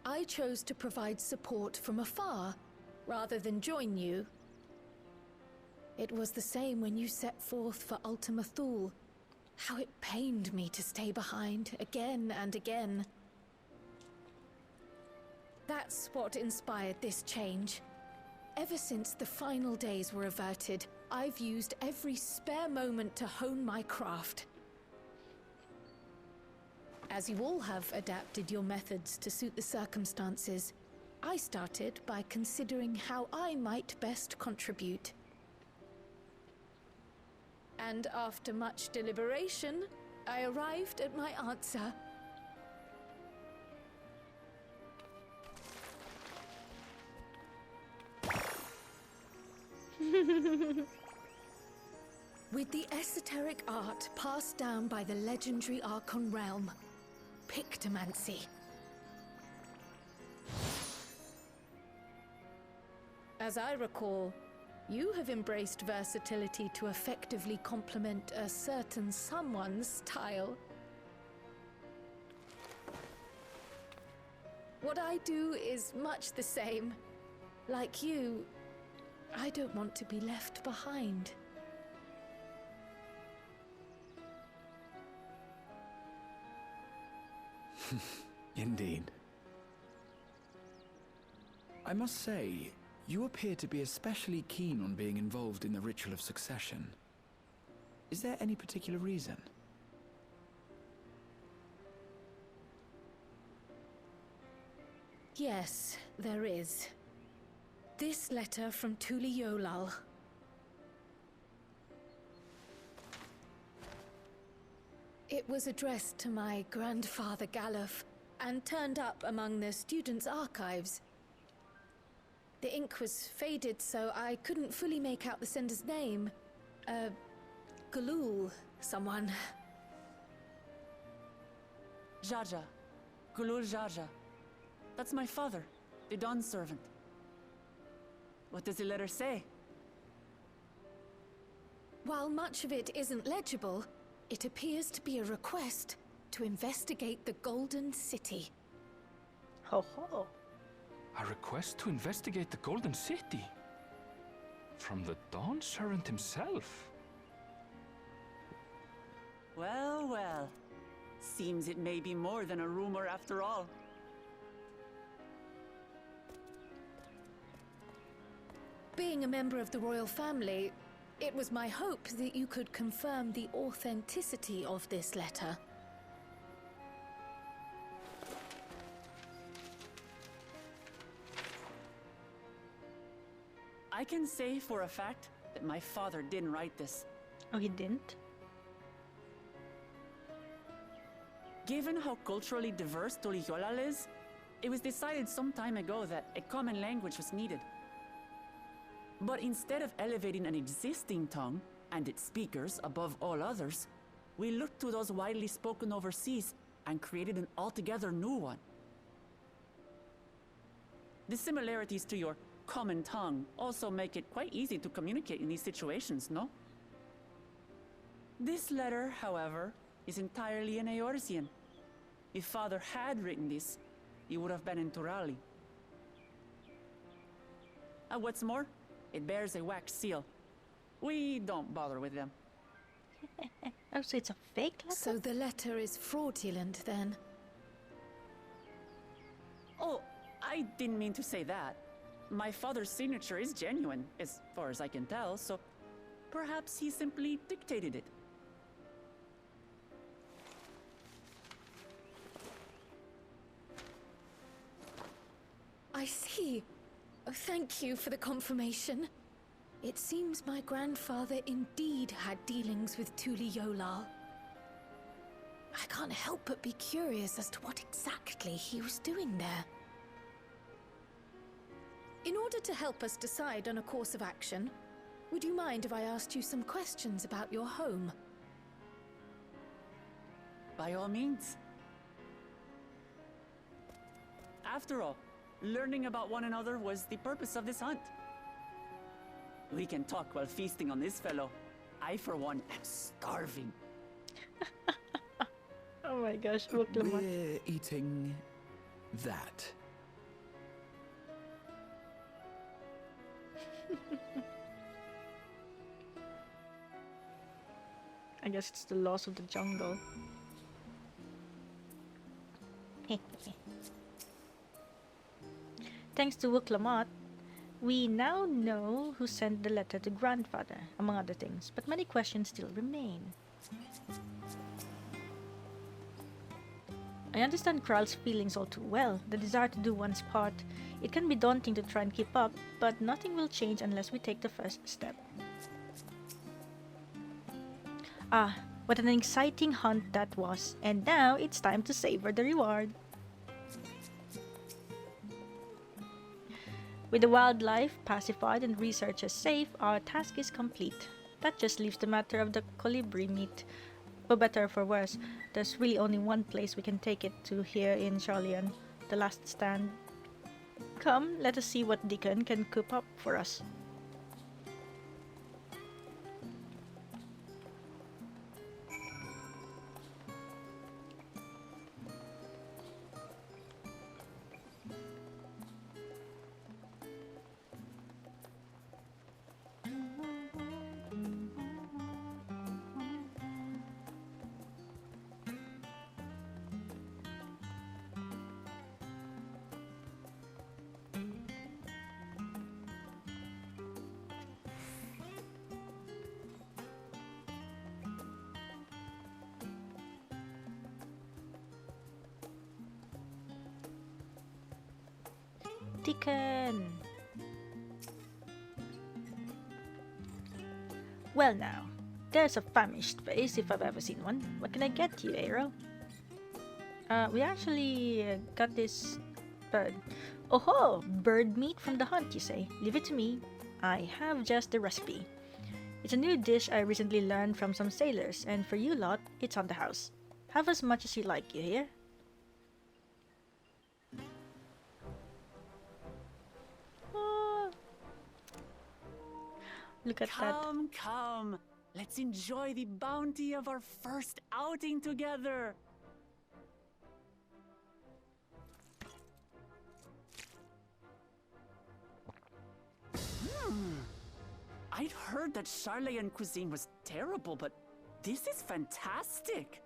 I chose to provide support from afar, rather than join you. It was the same when you set forth for Ultima Thule. How it pained me to stay behind, again and again. That's what inspired this change. Ever since the final days were averted, I've used every spare moment to hone my craft. As you all have adapted your methods to suit the circumstances, I started by considering how I might best contribute. And after much deliberation, I arrived at my answer. With the esoteric art passed down by the legendary Archon realm, Pictomancy. As I recall, you have embraced versatility to effectively complement a certain someone's style. What I do is much the same. Like you, I don't want to be left behind. Indeed. I must say, you appear to be especially keen on being involved in the ritual of succession. Is there any particular reason? Yes, there is. This letter from Tuliolal. It was addressed to my grandfather Galuf, and turned up among the students' archives. The ink was faded, so I couldn't fully make out the sender's name. Galul, someone. Jaja. Gulul Jaja. That's my father, the Dawn servant. What does the letter say? While much of it isn't legible, it appears to be a request to investigate the Golden City. Ho ho. A request to investigate the Golden City? From the Dawn Servant himself? Well, well. Seems it may be more than a rumor after all. Being a member of the royal family, it was my hope that you could confirm the authenticity of this letter. I can say for a fact that my father didn't write this. Oh, he didn't? Given how culturally diverse Tuliolal is, it was decided some time ago that a common language was needed. But instead of elevating an existing tongue and its speakers above all others, we looked to those widely spoken overseas and created an altogether new one. The similarities to your common tongue also make it quite easy to communicate in these situations, no? This letter, however, is entirely in Eorzean. If Father had written this, he would have been in Turali. What's more, it bears a wax seal. We don't bother with them. Oh, so it's a fake letter? So the letter is fraudulent, then? Oh, I didn't mean to say that. My father's signature is genuine, as far as I can tell, so Perhaps he simply dictated it. I see. Oh, thank you for the confirmation. It seems my grandfather indeed had dealings with Tuli Yolal. I can't help but be curious as to what exactly he was doing there. In order to help us decide on a course of action, would you mind if I asked you some questions about your home? By all means. After all, learning about one another was the purpose of this hunt. We can talk while feasting on this fellow. I, for one, am starving. Oh my gosh, Wooklamot. We're eating that. I guess it's the laws of the jungle. Thanks to Wooklamot, we now know who sent the letter to grandfather, among other things, but many questions still remain. I understand Kral's feelings all too well, the desire to do one's part. It can be daunting to try and keep up, but nothing will change unless we take the first step. Ah, what an exciting hunt that was, and now it's time to savor the reward. With the wildlife pacified and researchers safe, our task is complete. That just leaves the matter of the colibri meat. For better or for worse, there's really only one place we can take it to here in Sharlayan, the last stand. Come, let us see what Deacon can cook up for us. Deacon! Well now, there's a famished face if I've ever seen one. What can I get you, Aero? We actually got this bird. Oh-ho! Bird meat from the hunt, you say? Leave it to me. I have just the recipe. It's a new dish I recently learned from some sailors, and for you lot, it's on the house. Have as much as you like, you hear? Look at that. Come. Let's enjoy the bounty of our first outing together. I'd heard that Sharlayan cuisine was terrible, but this is fantastic.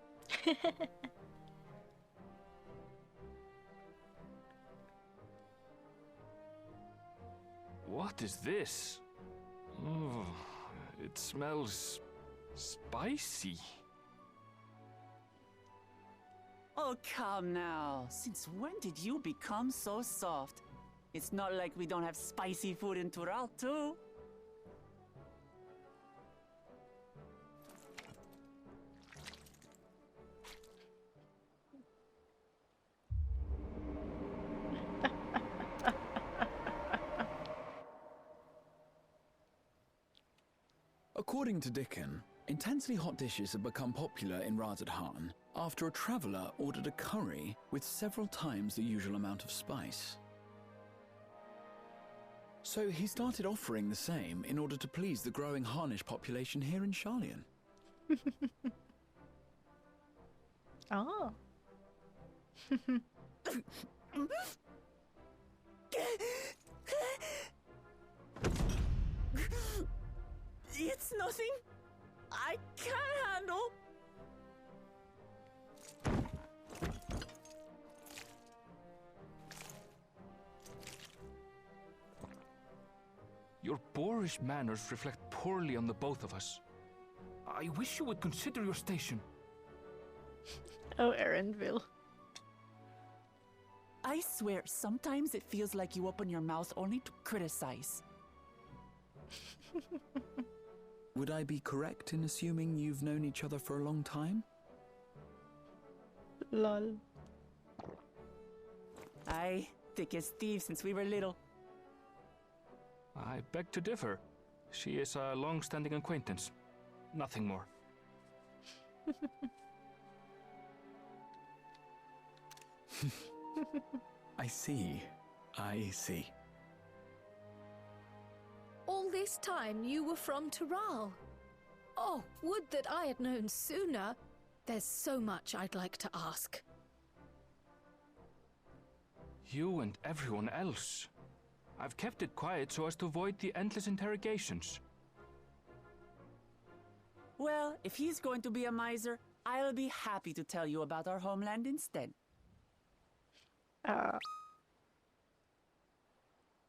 What is this? Oh, it smells spicy. Oh, come now. Since when did you become so soft? It's not like we don't have spicy food in Tural, too. According to Dickon, intensely hot dishes have become popular in Radz-at-Han after a traveller ordered a curry with several times the usual amount of spice. So he started offering the same in order to please the growing Harnish population here in Sharlayan. Oh. It's nothing I can't handle. Your boorish manners reflect poorly on the both of us. I wish you would consider your station. Oh, Erenville. I swear, sometimes it feels like you open your mouth only to criticize. Would I be correct in assuming you've known each other for a long time? Lol. Aye, thick as thieves since we were little. I beg to differ. She is a long-standing acquaintance. Nothing more. I see. I see. All this time you were from Tural. Oh, would that I had known sooner. There's so much I'd like to ask. You and everyone else. I've kept it quiet so as to avoid the endless interrogations. Well, if he's going to be a miser, I'll be happy to tell you about our homeland instead.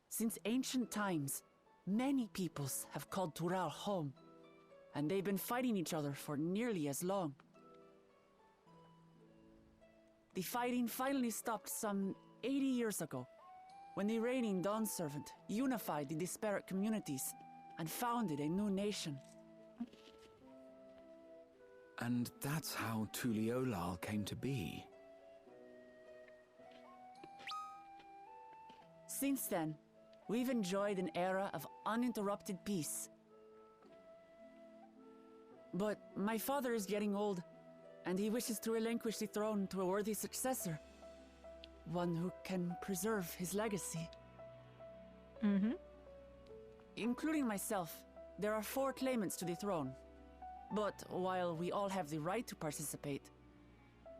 Since ancient times, many peoples have called Tural home, and they've been fighting each other for nearly as long. The fighting finally stopped some 80 years ago, when the reigning Dawn Servant unified the disparate communities and founded a new nation. And that's how Tuliolal came to be. Since then, we've enjoyed an era of uninterrupted peace. But my father is getting old, and he wishes to relinquish the throne to a worthy successor. One who can preserve his legacy. Including myself, there are 4 claimants to the throne. But while we all have the right to participate,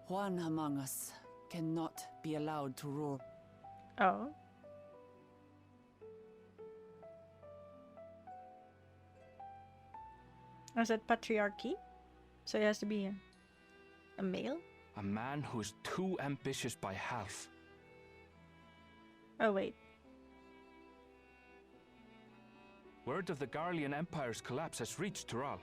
one among us cannot be allowed to rule. Oh. Is that patriarchy? So it has to be a male? A man who is too ambitious by half. Oh, wait. Word of the Garlean Empire's collapse has reached Tural.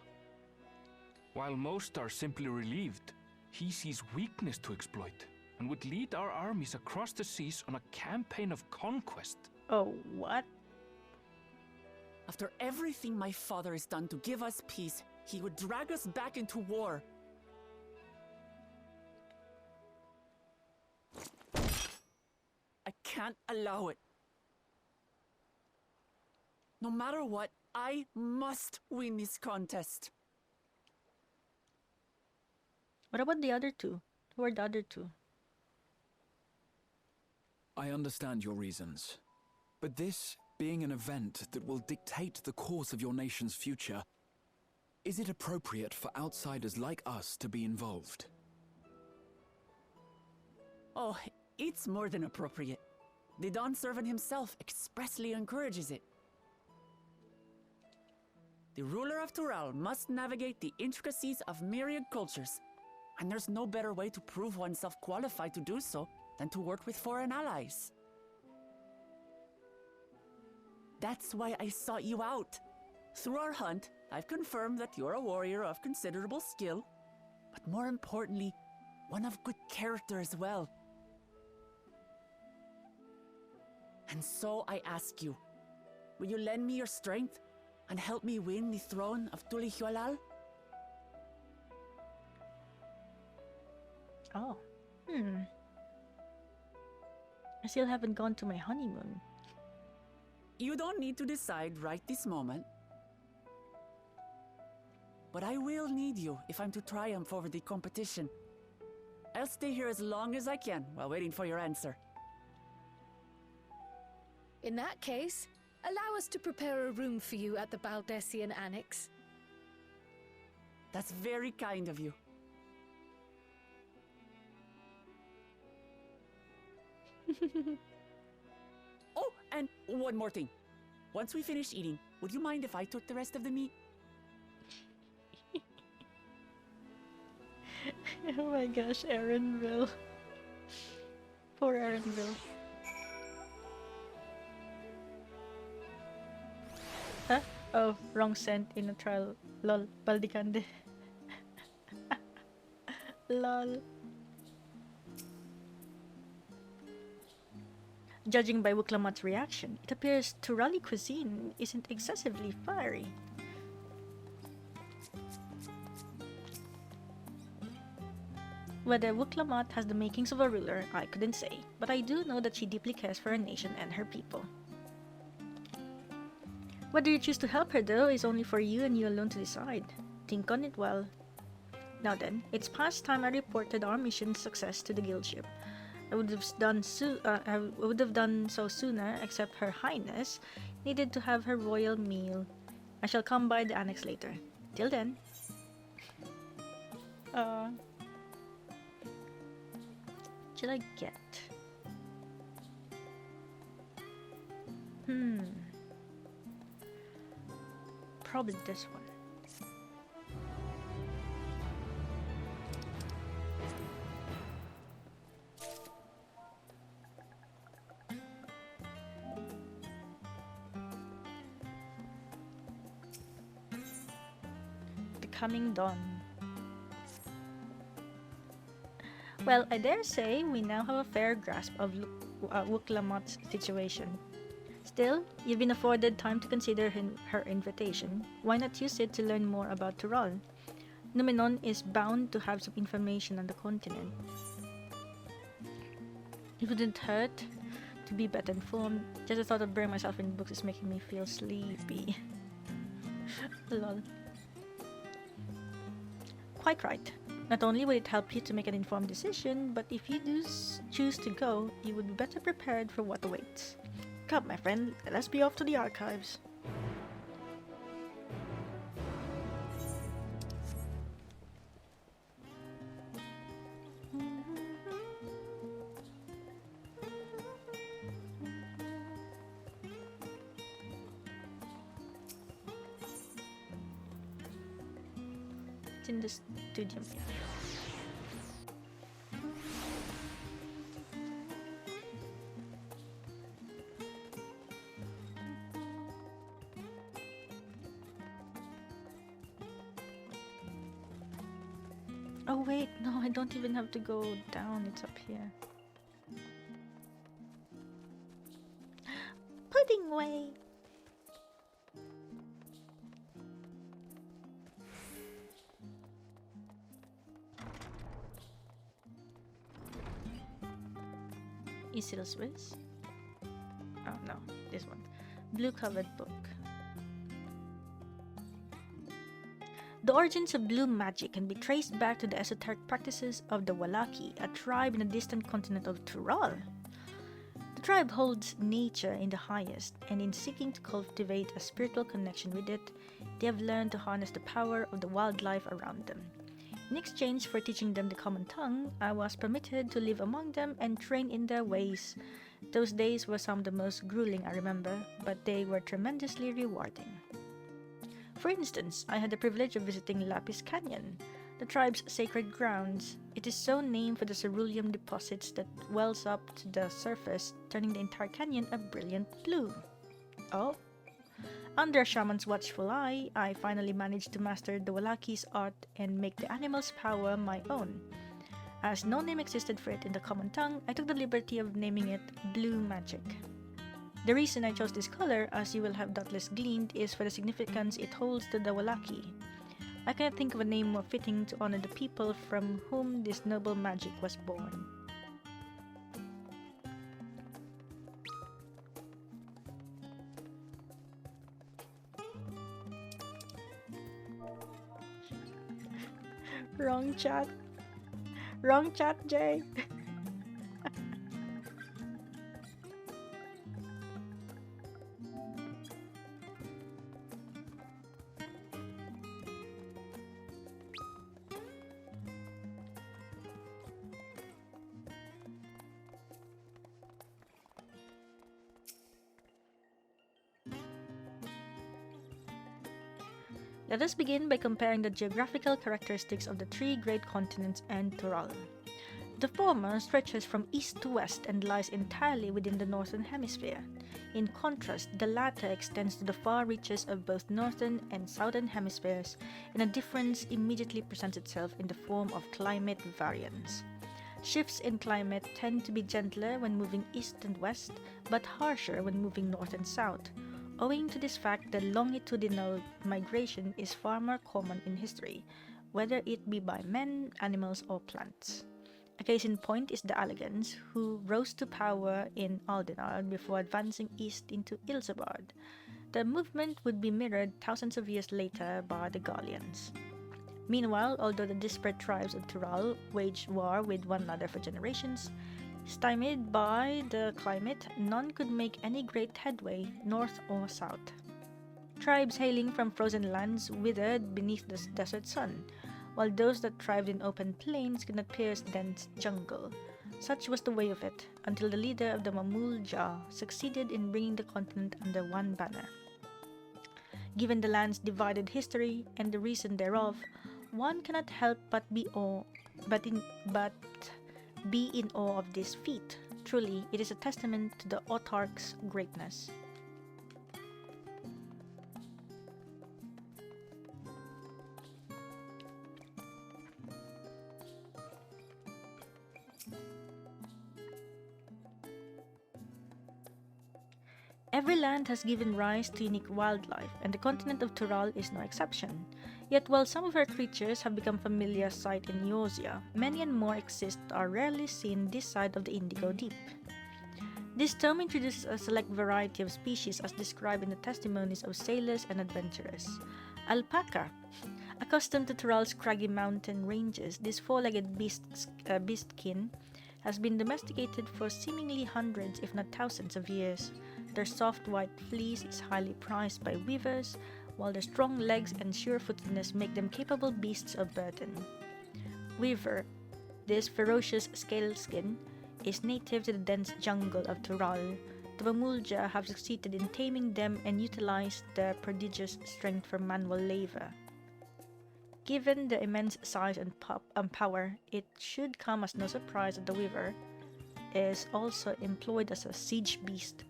While most are simply relieved, he sees weakness to exploit and would lead our armies across the seas on a campaign of conquest. Oh, what? After everything my father has done to give us peace, he would drag us back into war. I can't allow it. No matter what, I must win this contest. What about the other 2? Who are the other 2? I understand your reasons. But this being an event that will dictate the course of your nation's future, is it appropriate for outsiders like us to be involved? Oh, it's more than appropriate. The Dawn Servant himself expressly encourages it. The ruler of Tural must navigate the intricacies of myriad cultures, and there's no better way to prove oneself qualified to do so than to work with foreign allies. That's why I sought you out. Through our hunt, I've confirmed that you're a warrior of considerable skill, but more importantly, one of good character as well. And so I ask you, will you lend me your strength and help me win the throne of Tuliolal? Oh. I still haven't gone to my honeymoon. You don't need to decide right this moment. But I will need you if I'm to triumph over the competition. I'll stay here as long as I can while waiting for your answer. In that case, allow us to prepare a room for you at the Baldessian Annex. That's very kind of you. Oh, and one more thing. Once we finish eating, would you mind if I took the rest of the meat? Oh my gosh, Erenville. Poor Erenville. Oh, wrong scent in a trial. Lol, Baldicande. Lol. Judging by Wuklamat's reaction, it appears Turali cuisine isn't excessively fiery. Whether Wuklamat has the makings of a ruler, I couldn't say, but I do know that she deeply cares for her nation and her people. Whether you choose to help her, though, is only for you and you alone to decide. Think on it well. Now then, it's past time I reported our mission's success to the guild ship. I would have done so sooner, except Her Highness needed to have her royal meal. I shall come by the annex later. Till then. Should I get? Probably this one. The coming dawn. Well, I dare say we now have a fair grasp of Wuklamat's situation. Still, you've been afforded time to consider her invitation. Why not use it to learn more about Tural? Numenon is bound to have some information on the continent. It wouldn't hurt to be better informed. Just the thought of burying myself in books is making me feel sleepy. Lol. Quite right. Not only will it help you to make an informed decision, but if you do choose to go, you would be better prepared for what awaits. Come, my friend, let us be off to the archives. It's in the studio. Oh wait, no, I don't even have to go down, it's up here. Pudding way! Isil Swiss? Oh no, this one. Blue covered book. The origins of blue magic can be traced back to the esoteric practices of the Wallaki, a tribe in the distant continent of Tural. The tribe holds nature in the highest, and in seeking to cultivate a spiritual connection with it, they have learned to harness the power of the wildlife around them. In exchange for teaching them the common tongue, I was permitted to live among them and train in their ways. Those days were some of the most grueling I remember, but they were tremendously rewarding. For instance, I had the privilege of visiting Lapis Canyon, the tribe's sacred grounds. It is so named for the ceruleum deposits that wells up to the surface, turning the entire canyon a brilliant blue. Oh. Under a shaman's watchful eye, I finally managed to master the Wallaki's art and make the animal's power my own. As no name existed for it in the common tongue, I took the liberty of naming it Blue Magic. The reason I chose this color, as you will have doubtless gleaned, is for the significance it holds to the Wallaki. I cannot think of a name more fitting to honor the people from whom this noble magic was born. Wrong chat. Wrong chat, Jay. Let us begin by comparing the geographical characteristics of the three great continents and Tural. The former stretches from east to west and lies entirely within the northern hemisphere. In contrast, the latter extends to the far reaches of both northern and southern hemispheres, and a difference immediately presents itself in the form of climate variance. Shifts in climate tend to be gentler when moving east and west, but harsher when moving north and south. Owing to this fact, the longitudinal migration is far more common in history, whether it be by men, animals, or plants. A case in point is the Allegans, who rose to power in Aldenard before advancing east into Ilsabard. The movement would be mirrored thousands of years later by the Gallians. Meanwhile, although the disparate tribes of Tural waged war with one another for generations, stymied by the climate, none could make any great headway north or south. Tribes hailing from frozen lands withered beneath the desert sun, while those that thrived in open plains could not pierce dense jungle. Such was the way of it, until the leader of the Mamulja succeeded in bringing the continent under one banner. Given the land's divided history and the reason thereof, one cannot help but be in awe of this feat. Truly, it is a testament to the autarch's greatness. Every land has given rise to unique wildlife, and the continent of Tural is no exception. Yet while some of her creatures have become familiar sight in Eorzea, many and more exist that are rarely seen this side of the Indigo Deep. This tome introduces a select variety of species as described in the testimonies of sailors and adventurers. Alpaca. Accustomed to Tural's craggy mountain ranges, this four-legged beastkin has been domesticated for seemingly hundreds if not thousands of years. Their soft white fleece is highly prized by weavers, while their strong legs and sure-footedness make them capable beasts of burden. Weaver, this ferocious scale skin, is native to the dense jungle of Tural. The Mamulja have succeeded in taming them and utilized their prodigious strength for manual labor. Given the immense size and power, it should come as no surprise that the Weaver is also employed as a siege beast.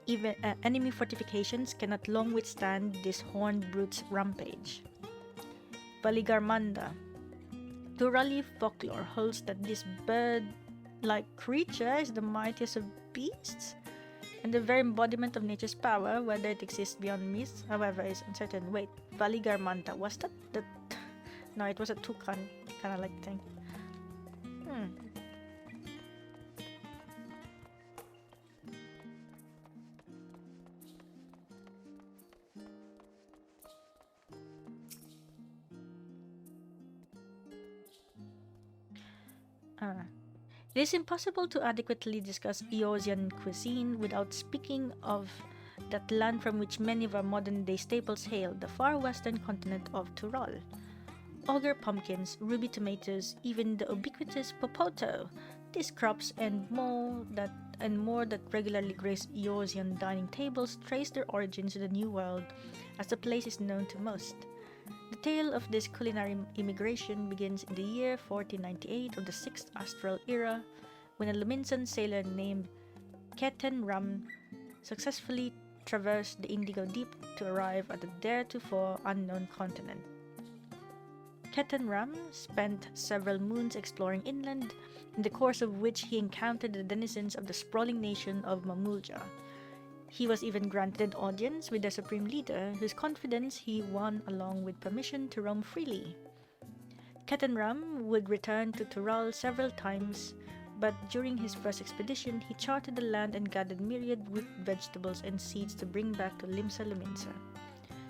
Even enemy fortifications cannot long withstand this horned brute's rampage. Valigarmanda. Turali folklore holds that this bird-like creature is the mightiest of beasts, and the very embodiment of nature's power, whether it exists beyond myths, however, is uncertain. Wait, Valigarmanda, was that the... No, it was a toucan kind of like thing. It is impossible to adequately discuss Eorzean cuisine without speaking of that land from which many of our modern-day staples hail, the far western continent of Tural. Auger pumpkins, ruby tomatoes, even the ubiquitous popoto, these crops and more that regularly grace Eorzean dining tables trace their origins to the New World, as the place is known to most. The tale of this culinary immigration begins in the year 1498 of the 6th Astral Era, when a Luminsan sailor named Keten Ram successfully traversed the Indigo Deep to arrive at the theretofore unknown continent. Keten Ram spent several moons exploring inland, in the course of which he encountered the denizens of the sprawling nation of Mamulja. He was even granted an audience with their supreme leader, whose confidence he won along with permission to roam freely. Keten Ram would return to Tural several times, but during his first expedition, he charted the land and gathered myriad root vegetables and seeds to bring back to Limsa Luminsa.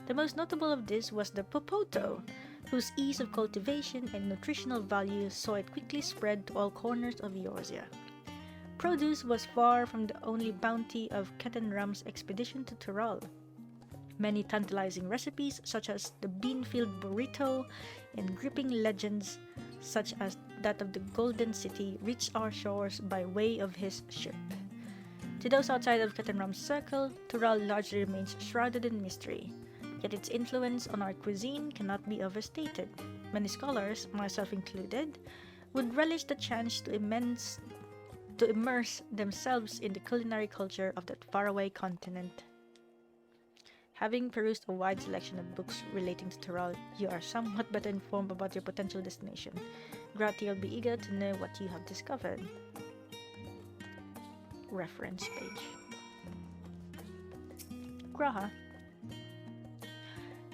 The most notable of this was the popoto, whose ease of cultivation and nutritional value saw it quickly spread to all corners of Eorzea. Produce was far from the only bounty of Keten Ram's expedition to Tural. Many tantalizing recipes, such as the bean-filled burrito, and gripping legends, such as that of the Golden City, reached our shores by way of his ship. To those outside of Keten Ram's circle, Tural largely remains shrouded in mystery, yet its influence on our cuisine cannot be overstated. Many scholars, myself included, would relish the chance to immerse to immerse themselves in the culinary culture of that faraway continent. Having perused a wide selection of books relating to Tural, you are somewhat better informed about your potential destination. Grati will be eager to know what you have discovered. Reference page. Graha.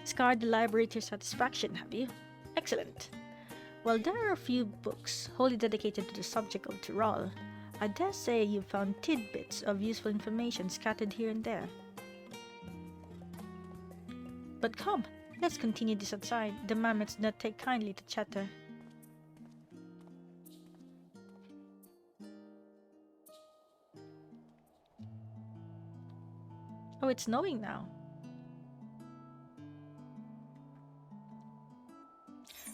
Scoured the library to your satisfaction, have you? Excellent. While there are a few books wholly dedicated to the subject of Tural, I dare say you've found tidbits of useful information scattered here and there. But come, let's continue this outside. The mammoths do not take kindly to chatter. Oh, it's snowing now.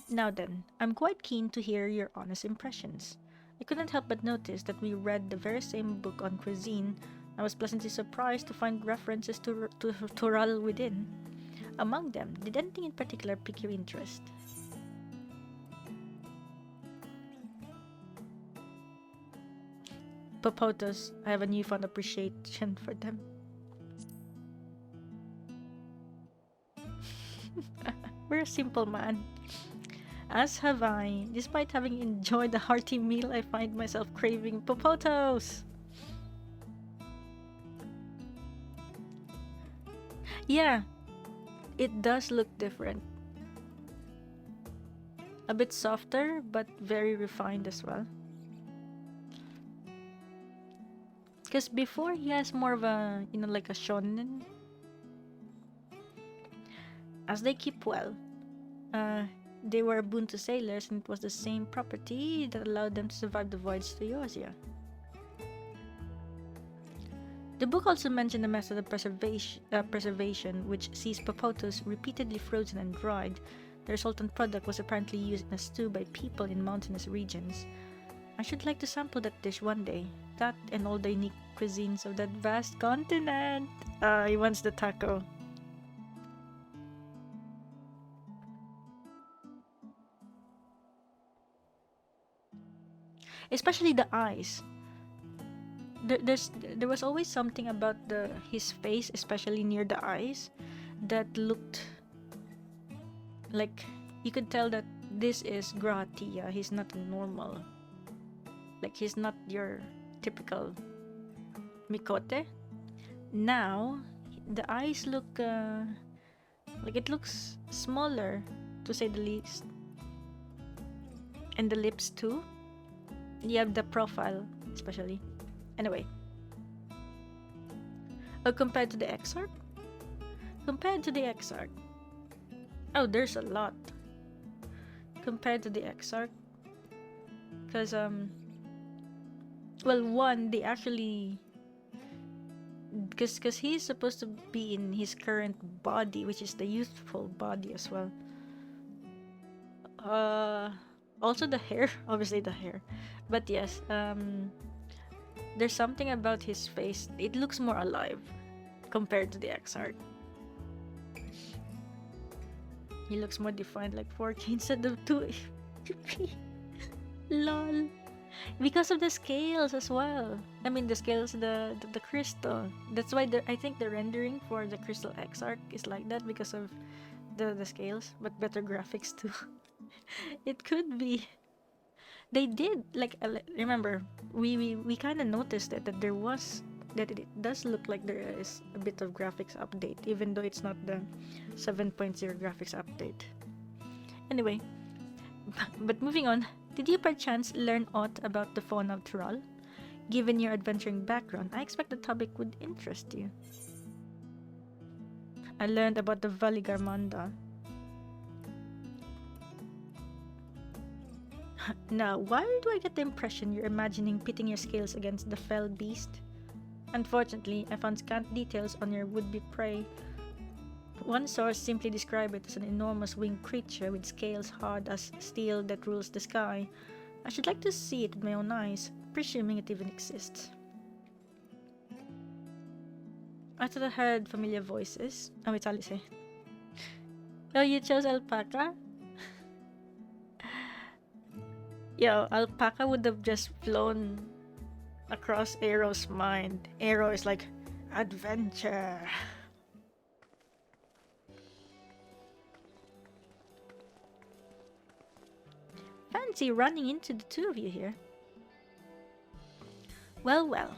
Now then, I'm quite keen to hear your honest impressions. I couldn't help but notice that we read the very same book on cuisine. I was pleasantly surprised to find references to Tural within. Among them, did anything in particular pique your interest? Popotos, I have a newfound appreciation for them. We're a simple man. As have I. Despite having enjoyed a hearty meal, I find myself craving popotos. Yeah, it does look different. A bit softer, but very refined as well. Because before he has more of a, like a shonen. As they keep well, they were Ubuntu sailors, and it was the same property that allowed them to survive the voyage to Eorzea. The book also mentioned a method of preservation which sees popotos repeatedly frozen and dried. The resultant product was apparently used in a stew by people in mountainous regions. I should like to sample that dish one day. That and all the unique cuisines of that vast continent. He wants the taco. Especially the eyes. There was always something about his face, especially near the eyes, that looked like you could tell that this is Gratia. He's not normal. Like, he's not your typical Mikote. Now the eyes look like it looks smaller, to say the least, and the lips too. You have the profile, especially. Anyway. Oh, compared to the Exarch? Compared to the Exarch. Oh, there's a lot. Compared to the Exarch. Because, well, one, they actually... Because he's supposed to be in his current body, which is the youthful body as well. Also the hair. Obviously the hair. But yes, there's something about his face. It looks more alive compared to the Exarch. He looks more defined, like 4K instead of 280p. Lol. Because of the scales as well. I mean, the scales, the crystal. That's why I think the rendering for the Crystal Exarch is like that, because of the scales, but better graphics too. It could be. They did, like, remember, we kind of noticed that it does look like there is a bit of graphics update, even though it's not the 7.0 graphics update. Anyway, but moving on, did you perchance learn aught about the fauna of Tural? Given your adventuring background, I expect the topic would interest you. I learned about the Valigarmanda. Now, why do I get the impression you're imagining pitting your scales against the fell beast? Unfortunately, I found scant details on your would-be prey. One source simply described it as an enormous winged creature with scales hard as steel that rules the sky. I should like to see it with my own eyes, presuming it even exists. I thought I heard familiar voices. Oh, it's Alice. Oh, you chose alpaca? Yo, alpaca would have just flown across Aero's mind. Aero is like, adventure. Fancy running into the two of you here. Well, well.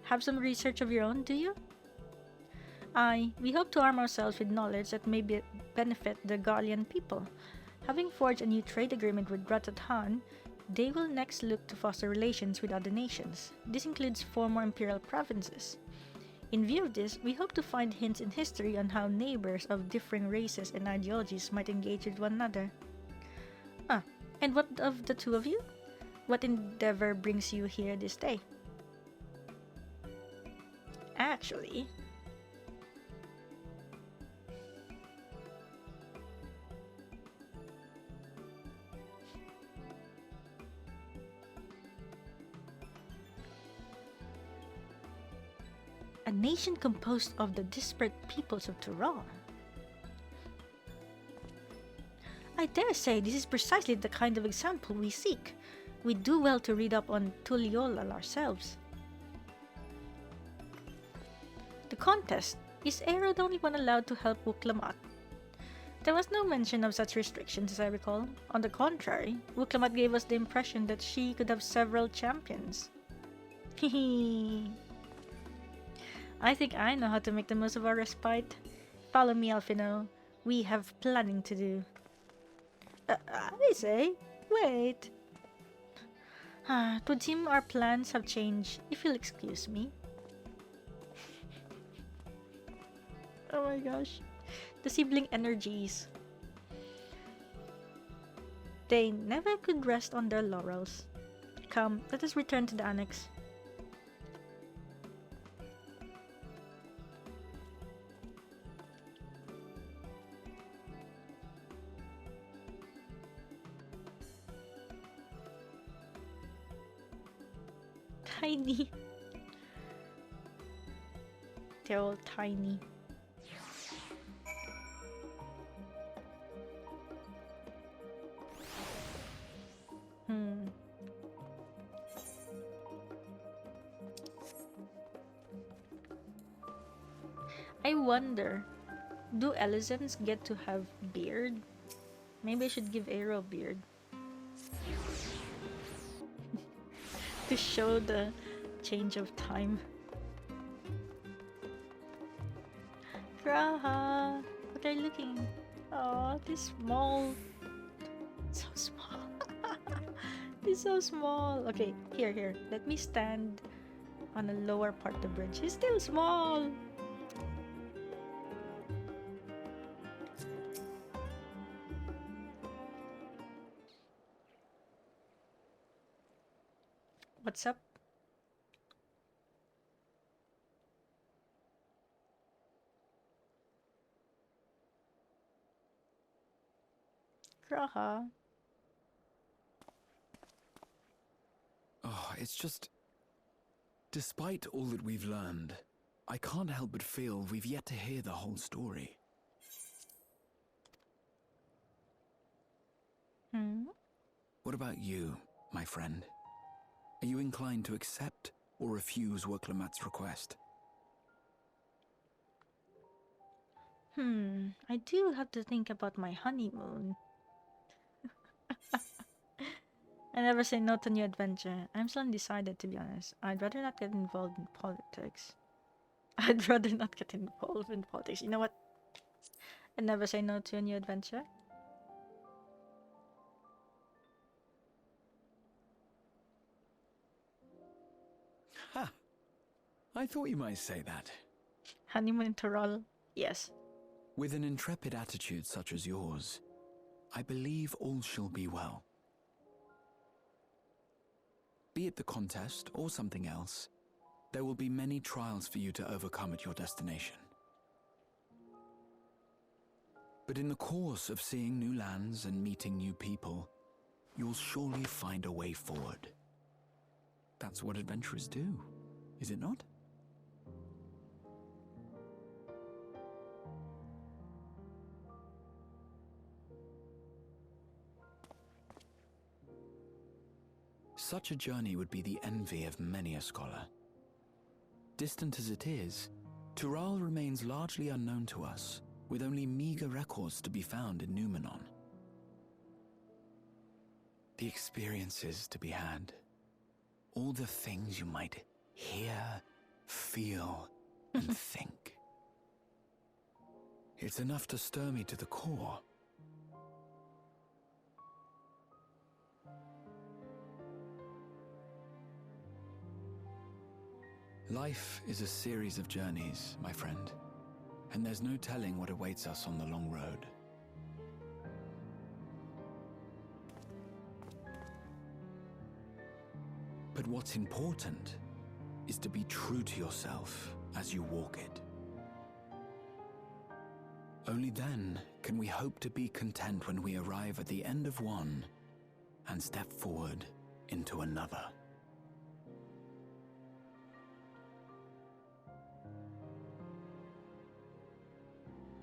Have some research of your own, do you? We hope to arm ourselves with knowledge that may benefit the Gallian people. Having forged a new trade agreement with Radz-at-Han, they will next look to foster relations with other nations. This includes 4 more imperial provinces. In view of this, we hope to find hints in history on how neighbors of differing races and ideologies might engage with one another. And what of the two of you? What endeavor brings you here this day? Actually, a nation composed of the disparate peoples of Tural. I dare say this is precisely the kind of example we seek. We do well to read up on Tuliolal ourselves. The contest. Is Aero the only one allowed to help Wuklamat? There was no mention of such restrictions as I recall. On the contrary, Wuklamat gave us the impression that she could have several champions. Hehe. I think I know how to make the most of our respite. Follow me, Alfino. We have planning to do. I say, wait. It would seem our plans have changed, if you'll excuse me. Oh my gosh. The sibling energies. They never could rest on their laurels. Come, let us return to the annex. Tiny. They're all tiny. I wonder, do Elizans get to have beard? Maybe I should give Aero a beard. To show the change of time. Graha! What are you looking? Oh, this small. So small. He's so small. Okay, here. Let me stand on the lower part of the bridge. He's still small. What's up? Graha. Oh, it's just... Despite all that we've learned, I can't help but feel we've yet to hear the whole story. What about you, my friend? Are you inclined to accept or refuse Wuklamat's request? I do have to think about my honeymoon. I never say no to new adventure. I'm still undecided, to be honest. I'd rather not get involved in politics. You know what? I never say no to a new adventure. Ha! I thought you might say that. Honeymoon in Tural? Yes. With an intrepid attitude such as yours, I believe all shall be well. Be it the contest or something else, there will be many trials for you to overcome at your destination. But in the course of seeing new lands and meeting new people, you'll surely find a way forward. That's what adventurers do, is it not? Such a journey would be the envy of many a scholar. Distant as it is, Tural remains largely unknown to us, with only meager records to be found in Numenon. The experiences to be had, all the things you might hear, feel, and think. It's enough to stir me to the core. Life is a series of journeys, my friend, and there's no telling what awaits us on the long road. But what's important is to be true to yourself as you walk it. Only then can we hope to be content when we arrive at the end of one and step forward into another.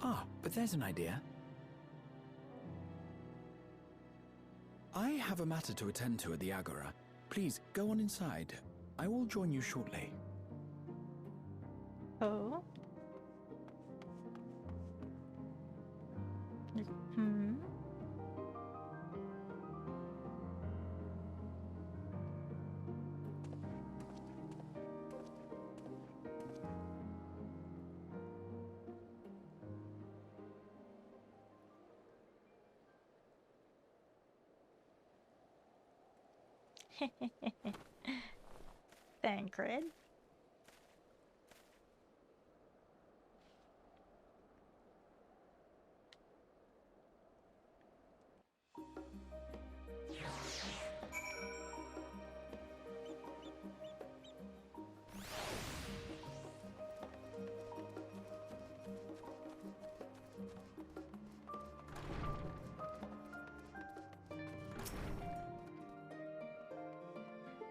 Ah, but there's an idea. I have a matter to attend to at the Agora. Please, go on inside. I will join you shortly. Oh? Thancred.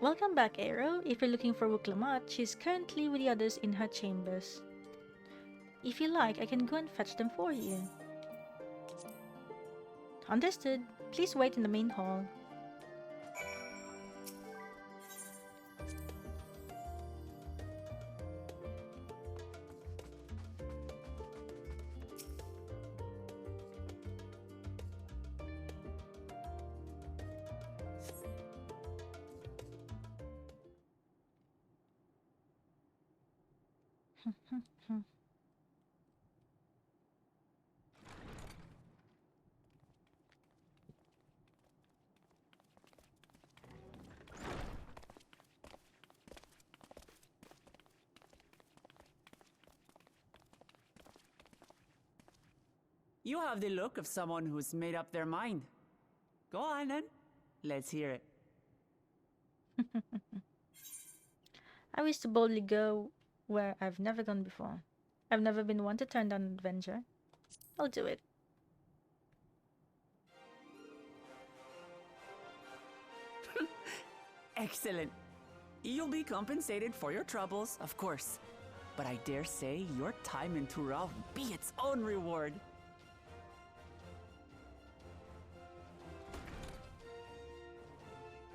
Welcome back, Aero. If you're looking for Wuklamat, she's currently with the others in her chambers. If you like, I can go and fetch them for you. Understood. Please wait in the main hall. You have the look of someone who's made up their mind. Go on then. Let's hear it. I wish to boldly go where I've never gone before. I've never been one to turn down an adventure. I'll do it. Excellent. You'll be compensated for your troubles, of course. But I dare say your time in Tural will be its own reward.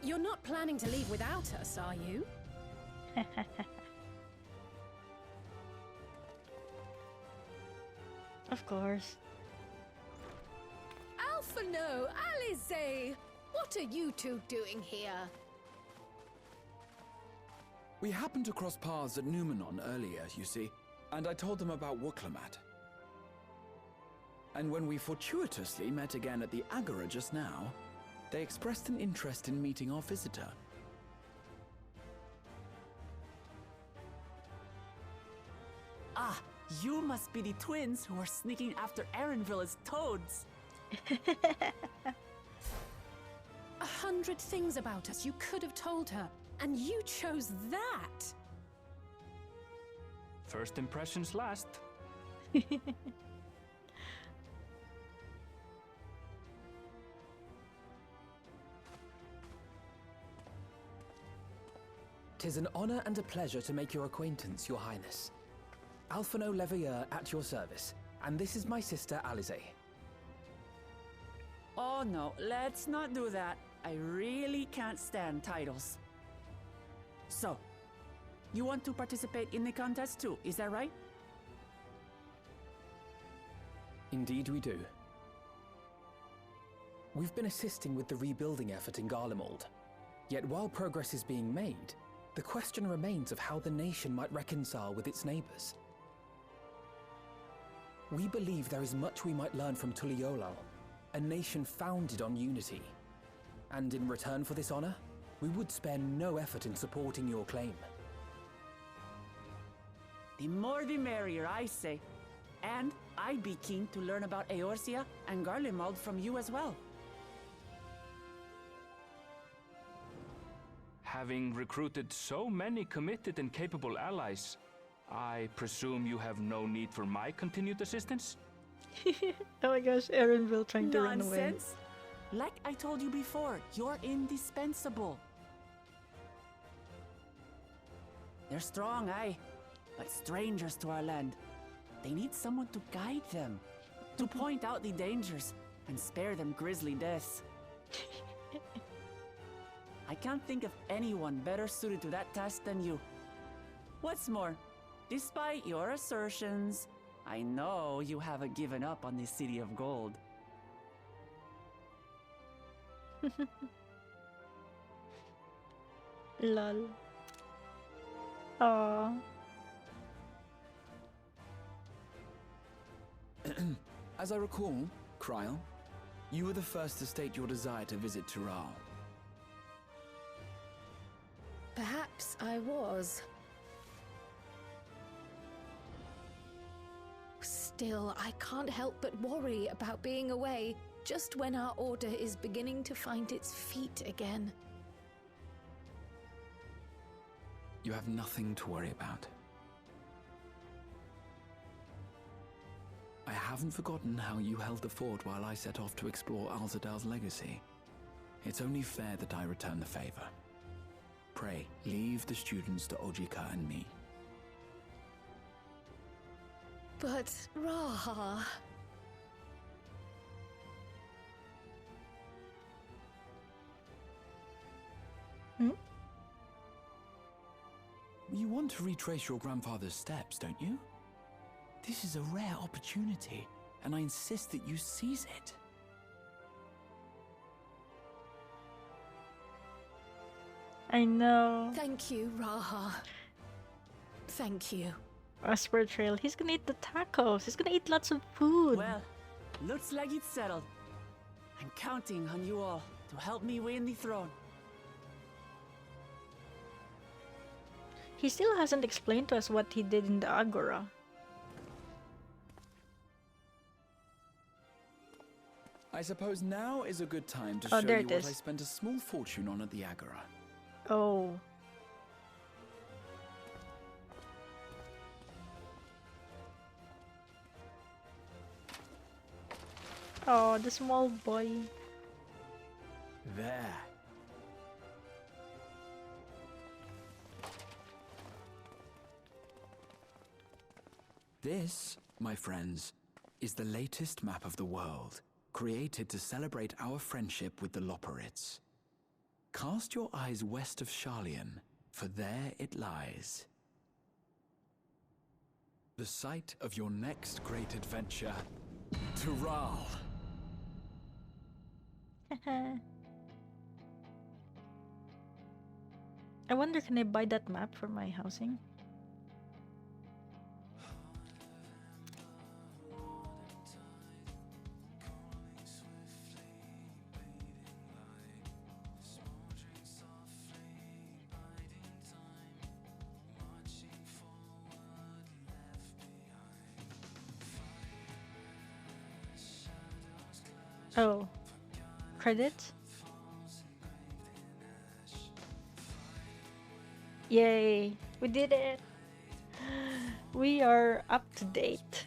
You're not planning to leave without us, are you? Of course. Alphino, Alize! What are you two doing here? We happened to cross paths at Numenon earlier, you see, and I told them about Wuklamat. And when we fortuitously met again at the Agora just now, they expressed an interest in meeting our visitor. Ah, you must be the twins who are sneaking after Erenville as toads. 100 things about us you could have told her, and you chose that. First impressions last. Tis an honor and a pleasure to make your acquaintance, Your Highness. Alphino Leveilleur at your service, and this is my sister Alize. Oh no, let's not do that. I really can't stand titles. So, you want to participate in the contest too, is that right? Indeed we do. We've been assisting with the rebuilding effort in Garlemald. Yet while progress is being made, the question remains of how the nation might reconcile with its neighbors. We believe there is much we might learn from Tuliolal, a nation founded on unity. And in return for this honor, we would spare no effort in supporting your claim. The more the merrier, I say. And I'd be keen to learn about Eorzea and Garlemald from you as well. Having recruited so many committed and capable allies, I presume you have no need for my continued assistance? Oh my gosh, Erenville trying to run away. Nonsense! Like I told you before, you're indispensable. They're strong, aye, but strangers to our land. They need someone to guide them, to point out the dangers, and spare them grisly deaths. I can't think of anyone better suited to that task than you. What's more, despite your assertions, I know you haven't given up on the City of Gold. Lol. Aww. As I recall, Kryl, you were the first to state your desire to visit Tural. Perhaps I was. Still, I can't help but worry about being away just when our order is beginning to find its feet again. You have nothing to worry about. I haven't forgotten how you held the fort while I set off to explore Azdaja's legacy. It's only fair that I return the favor. Pray, leave the students to Ojika and me. But, Raha... You want to retrace your grandfather's steps, don't you? This is a rare opportunity, and I insist that you seize it. I know. Thank you, Raha. Thank you. Asper Trail, he's gonna eat the tacos. He's gonna eat lots of food. Well, looks like it's settled. I'm counting on you all to help me win the throne. He still hasn't explained to us what he did in the Agora. I suppose now is a good time to Oh, show there you it what is. I spent a small fortune on at the Agora. Oh. Oh, the small boy. There. This, my friends, is the latest map of the world, created to celebrate our friendship with the Loporrits. Cast your eyes west of Sharlayan, for there it lies. The site of your next great adventure, Tural. I wonder, can I buy that map for my housing? Oh, credits? Yay, we did it! We are up to date.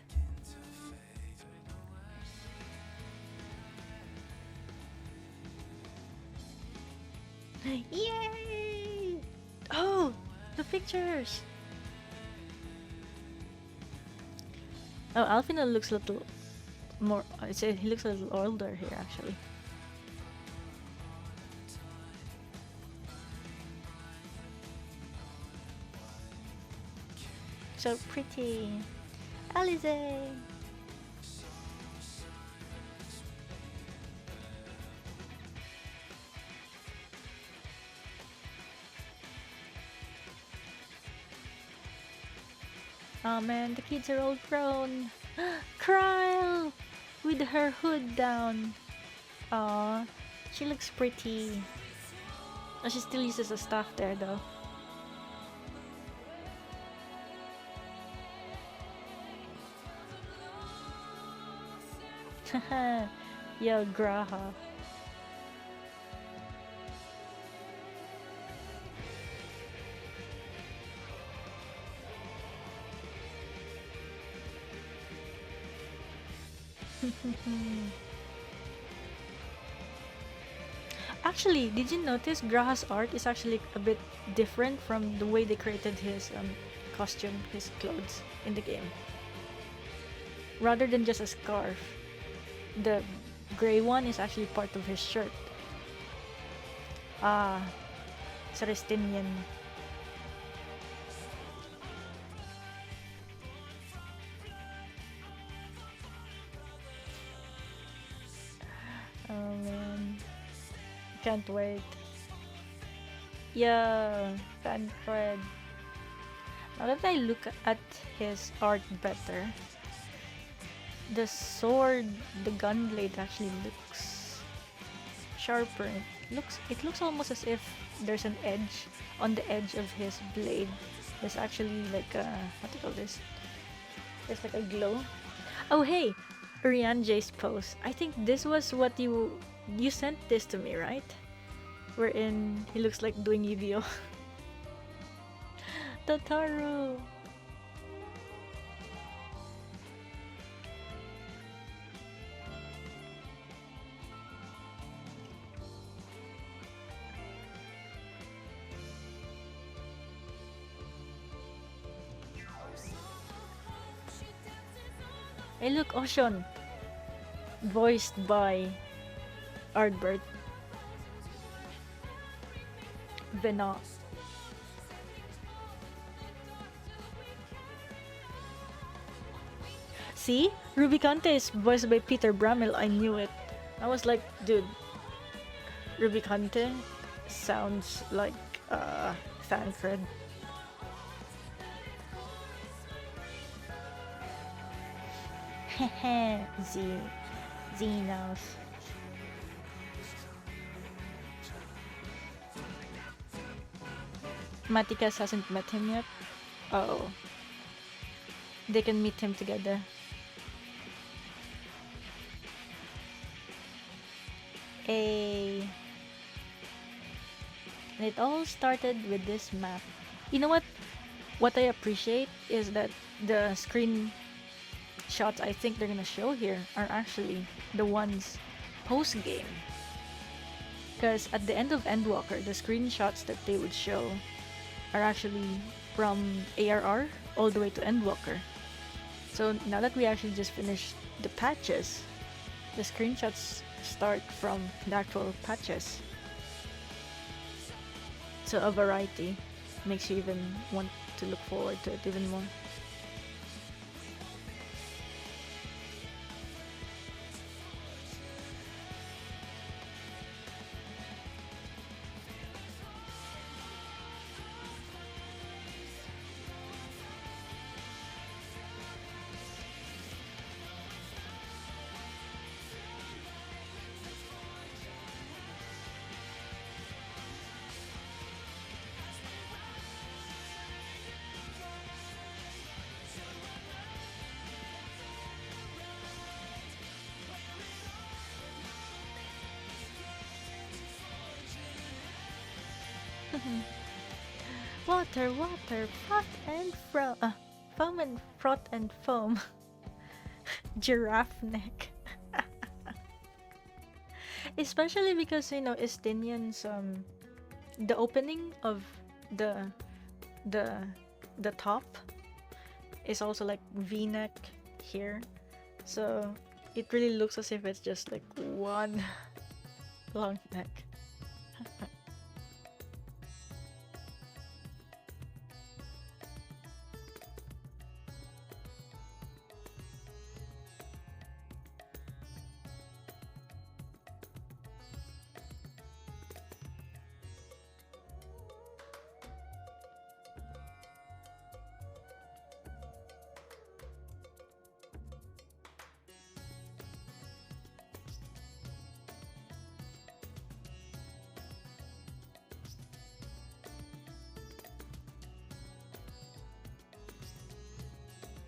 Yay! Oh, the pictures! Oh, Alfina looks a little more. He looks a little older here, actually. So pretty. Alize! Oh man, the kids are all grown. Kryle! With her hood down. Aw, she looks pretty. Oh, she still uses a staff there though. Haha, yo Graha. Actually, did you notice Graha's art is actually a bit different from the way they created his costume, his clothes in the game? Rather than just a scarf, the gray one is actually part of his shirt. Ah, Celestinian. Oh man, can't wait. Yeah, Tancred. Now that I look at his art better, the sword, the gun blade actually looks sharper. It looks almost as if there's an edge on the edge of his blade. There's actually like a, what do you call this? There's like a glow. Oh hey, Urianje's post. I think this was what you sent this to me, right? Wherein he looks like doing Yu-Gi-Oh. Totoro. Hey look, Ocean! Voiced by Ardbert. Venat. See? Rubicante is voiced by Peter Bramil. I knew it. I was like, dude, Rubicante sounds like Thancred. Heh, Xenos. Matikas hasn't met him yet. Oh. They can meet him together. And it all started with this map. You know what? What I appreciate is that the screen shots I think they're gonna show here are actually the ones post-game. Because at the end of Endwalker, the screenshots that they would show are actually from ARR all the way to Endwalker. So now that we actually just finished the patches, the screenshots start from the actual patches. So a variety makes you even want to look forward to it even more. Water, water, froth and foam and froth and foam. Giraffe neck. Especially because, you know, Estinians, the opening of the top is also like V-neck here, so it really looks as if it's just like one long neck.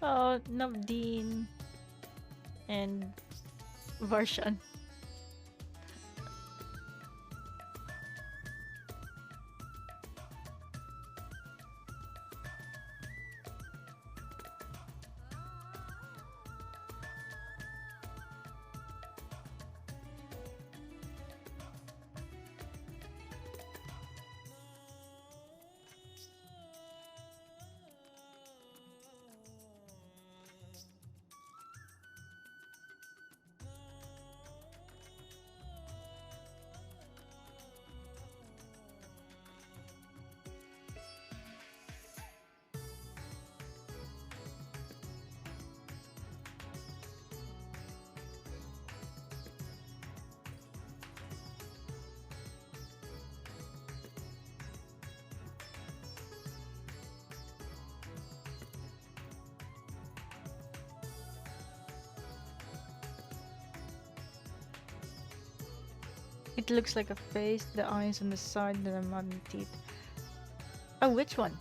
Oh, Navdeen and Varshan. It looks like a face, the eyes on the side, and the modern teeth. Oh, which one?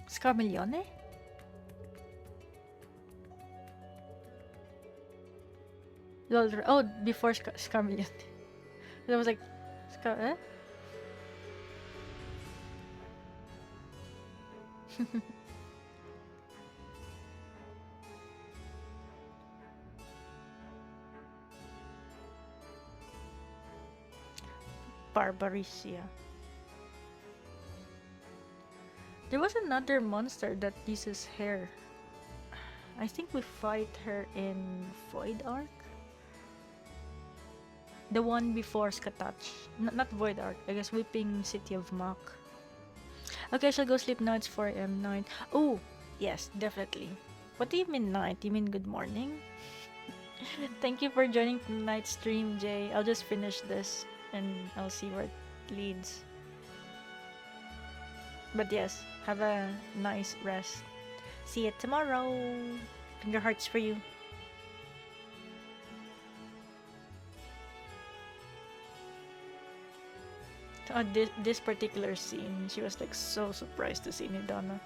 Scarmiglione? Oh, before Scarmiglione. I was like, eh? Barbaricia. There was another monster that uses hair. I think we fight her in Void Ark. The one before Skatach. Not Void Ark, I guess Weeping City of Mach. Okay, I shall go sleep now. It's 4 AM night. Oh, yes, definitely. What do you mean night? You mean good morning? Thank you for joining tonight's stream, Jay. I'll just finish this and I'll see where it leads. But yes, have a nice rest. See you tomorrow. Finger hearts for you. This particular scene, she was like so surprised to see Nidana.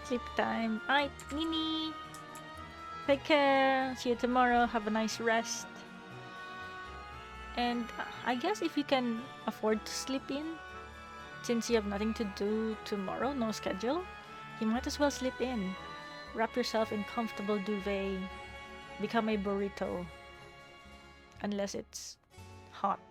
Sleep time. Alright, Nini. Take care. See you tomorrow. Have a nice rest. And I guess if you can afford to sleep in, since you have nothing to do tomorrow, no schedule, you might as well sleep in. Wrap yourself in comfortable duvet. Become a burrito. Unless it's hot.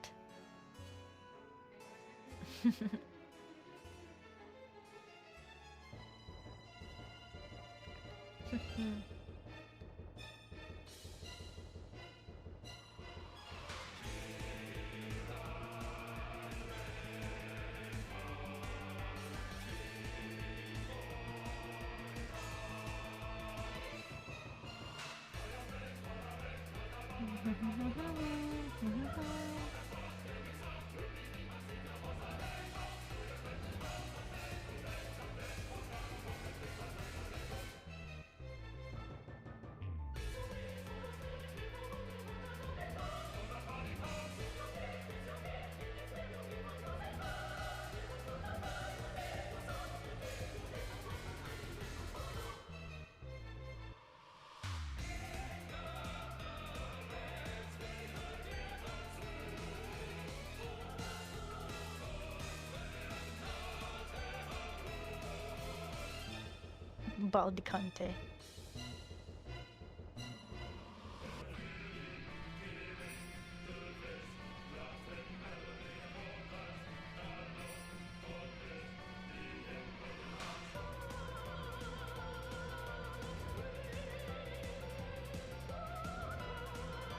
Baldicante.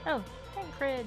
Oh, Tancred!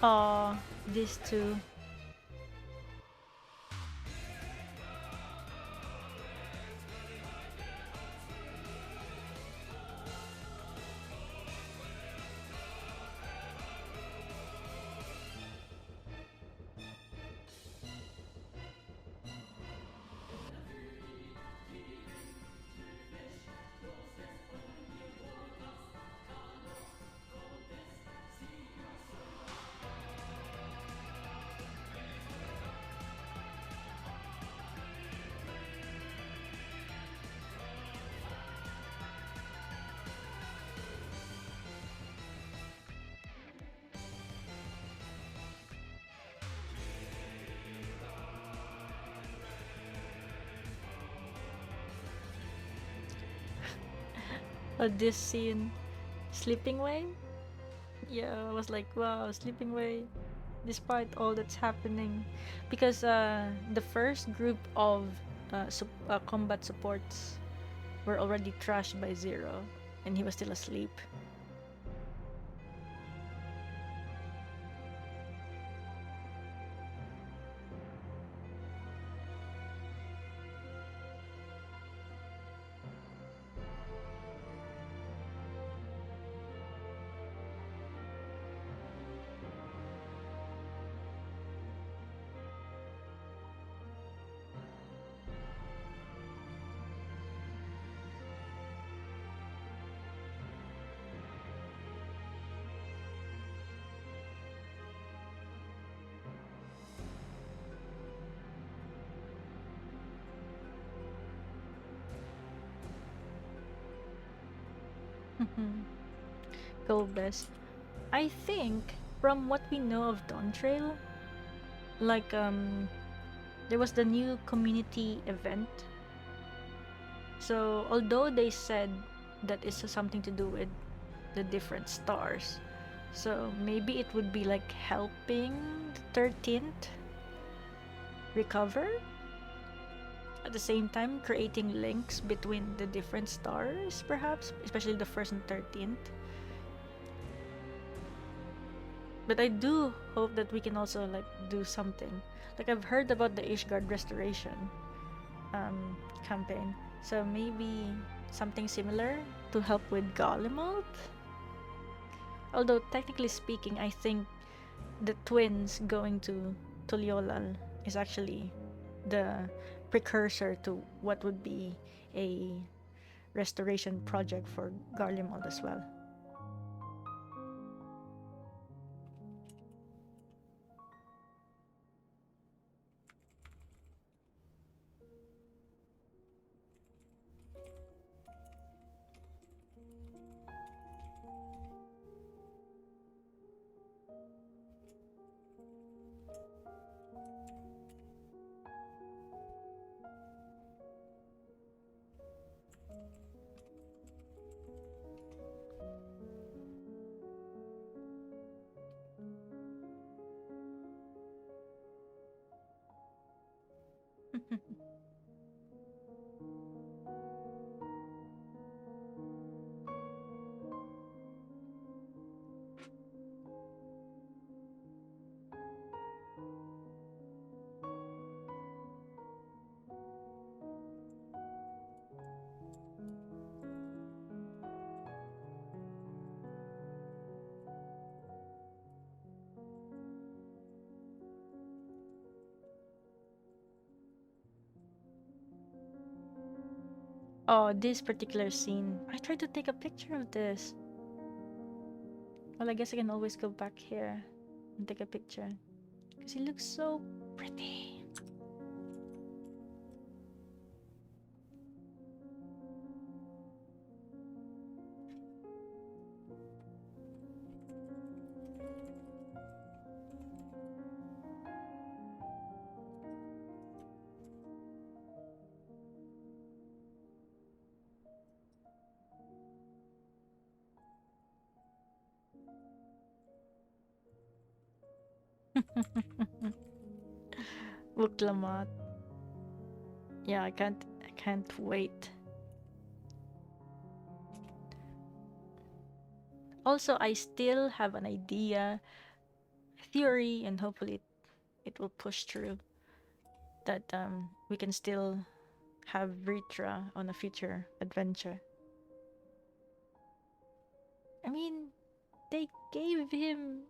Aw, these two. This scene, Sleeping Way? Yeah, I was like, wow, Sleeping Way, despite all that's happening. Because the first group of combat supports were already trashed by Zero, and he was still asleep. Golbez. I think from what we know of Dawn Trail, like there was the new community event. So although they said that it's something to do with the different stars, so maybe it would be like helping the 13th recover, at the same time creating links between the different stars, perhaps, especially the 1st and 13th. But I do hope that we can also like do something. Like I've heard about the Ishgard restoration campaign, so maybe something similar to help with Garlemald. Although technically speaking, I think the twins going to Tuliolal is actually the precursor to what would be a restoration project for Garlemald as well. Oh, this particular scene. I tried to take a picture of this. Well, I guess I can always go back here and take a picture. Because he looks so pretty. Wuklamat. Yeah, I can't wait. Also, I still have an idea, theory, and hopefully it will push through that we can still have Vrtra on a future adventure. I mean, they gave him.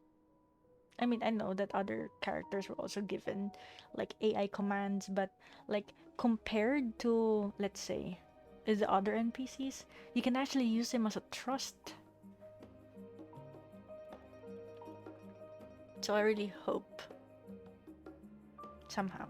I mean, I know that other characters were also given like AI commands, but like compared to, let's say, the other NPCs, you can actually use him as a trust. So I really hope somehow.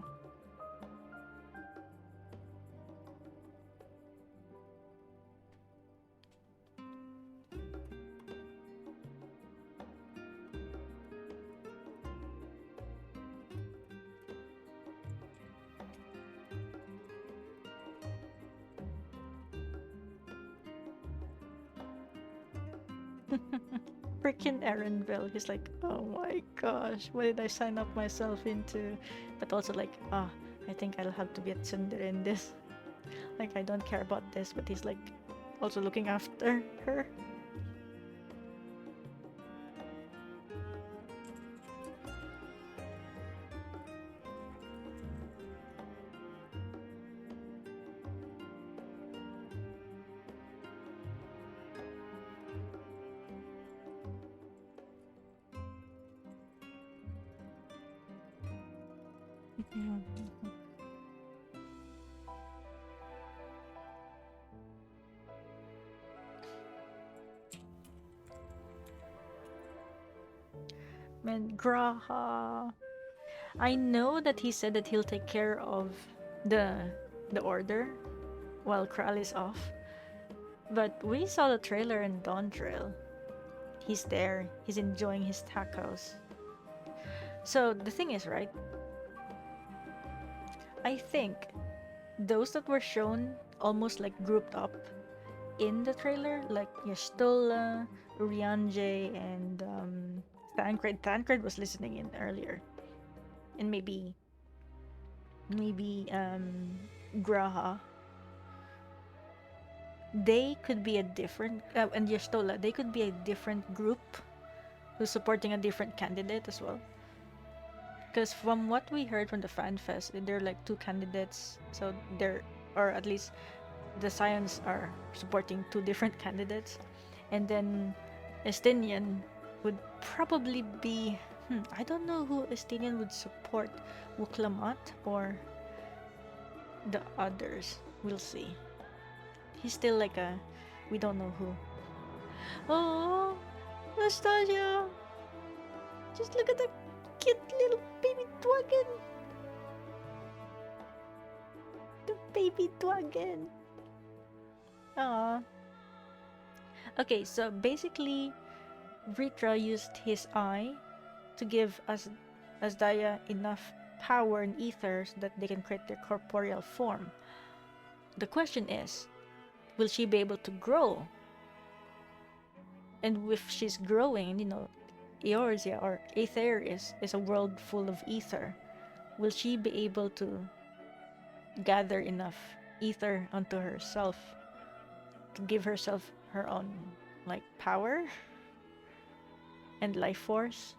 Freaking Erenville. He's like, oh my gosh, what did I sign up myself into? But also like, I think I'll have to be a tsundere in this. Like, I don't care about this, but he's like also looking after her. Man, Graha. I know that he said that he'll take care of the order while Kral is off. But we saw the trailer in Dawn Trail. He's there. He's enjoying his tacos. So the thing is, right? I think those that were shown almost like grouped up in the trailer, like Yastola, Urianje, and Tancred. Tancred was listening in earlier. And maybe Graha. They could be a different, and Yastola, they could be a different group who's supporting a different candidate as well. Because from what we heard from the fan fest, there are like two candidates, so there, or at least the Scions are supporting two different candidates, and then Estinian would probably be, I don't know who Estinian would support, Wuklamat or the others. We'll see. He's still like a, we don't know who. Oh, Azdaja! Just look at the cute little baby dragon. The baby dragon. Aww. Okay, so basically, Vrtra used his eye to give Azdaja enough power and ether so that they can create their corporeal form. The question is, will she be able to grow? And if she's growing, you know, Eorzea or Aether is a world full of ether. Will she be able to gather enough ether onto herself to give herself her own, like, power and life force?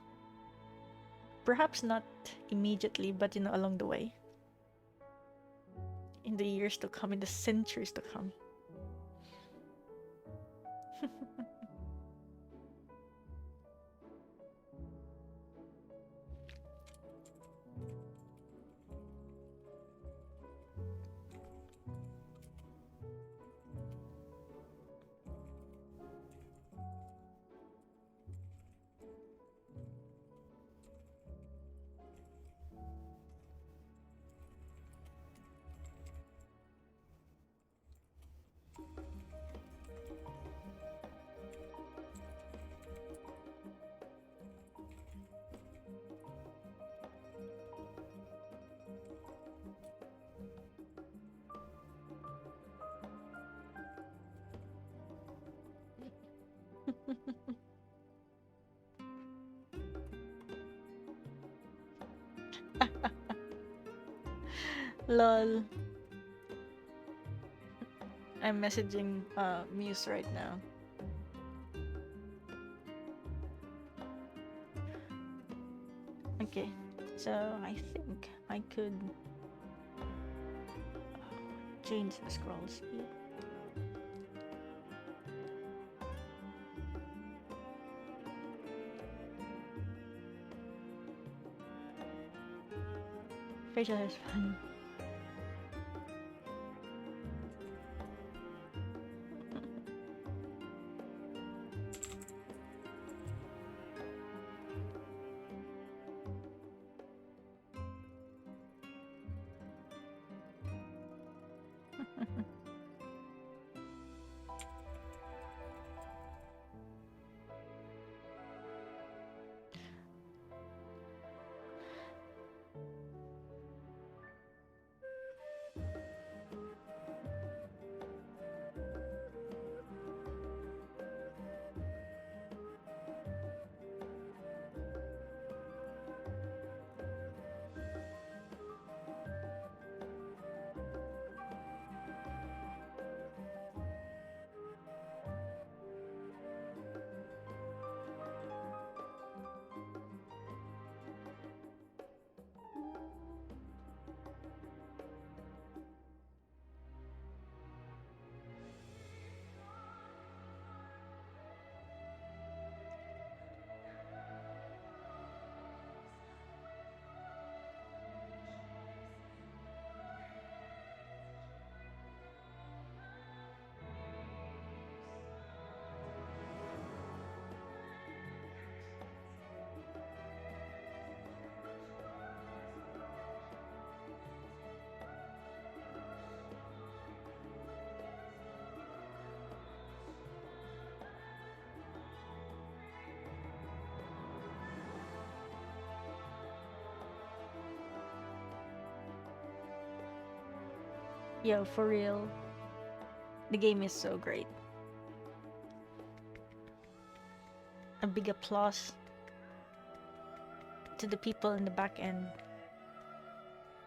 Perhaps not immediately, but, you know, along the way. In the years to come, in the centuries to come. Lol. I'm messaging Muse right now. Okay, so I think I could change the scroll speed. Facial hair is fun. Yo, for real. The game is so great. A big applause to the people in the back end.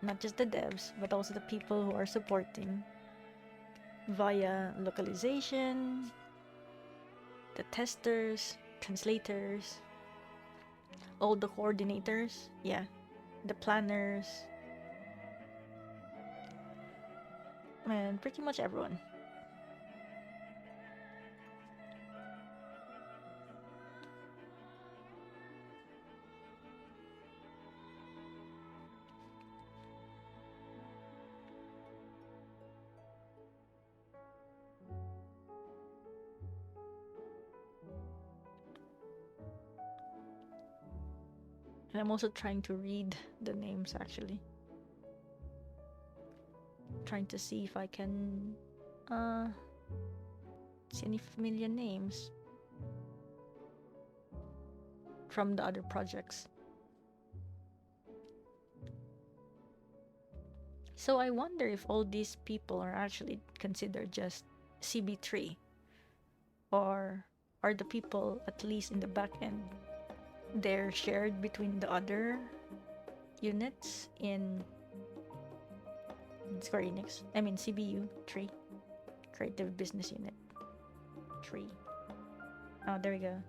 Not just the devs, but also the people who are supporting via localization, the testers, translators, all the coordinators, yeah, the planners, and pretty much everyone. And I'm also trying to read the names actually. Trying to see if I can see any familiar names from the other projects. So I wonder if all these people are actually considered just CB3, or are the people at least in the back end they're shared between the other units in Square Enix. I mean CBU 3, Creative Business Unit 3. Oh, there we go.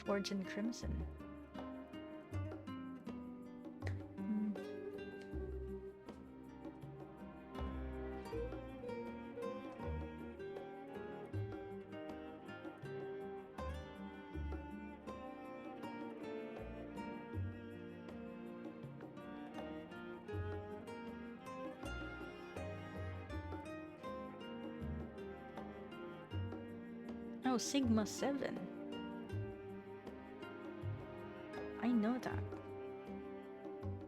Forge and Crimson. Oh, Sigma 7. I know that.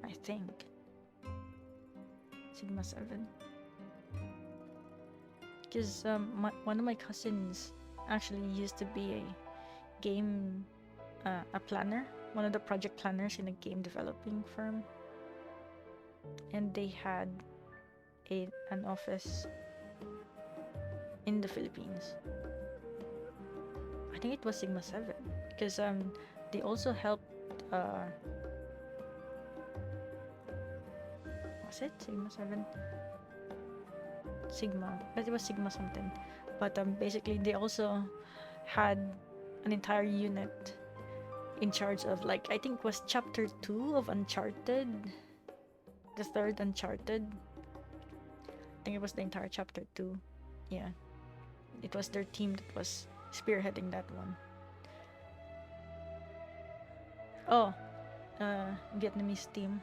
I think. Sigma 7. because one of my cousins actually used to be a game a planner, one of the project planners in a game developing firm, and they had an office in the Philippines. I think it was Sigma 7 because they also helped was it Sigma 7? Sigma, but it was Sigma something. But basically they also had an entire unit in charge of, like, I think it was chapter 2 of Uncharted, the third Uncharted. I think it was the entire chapter 2. Yeah, it was their team that was spearheading that one. Oh, Vietnamese team.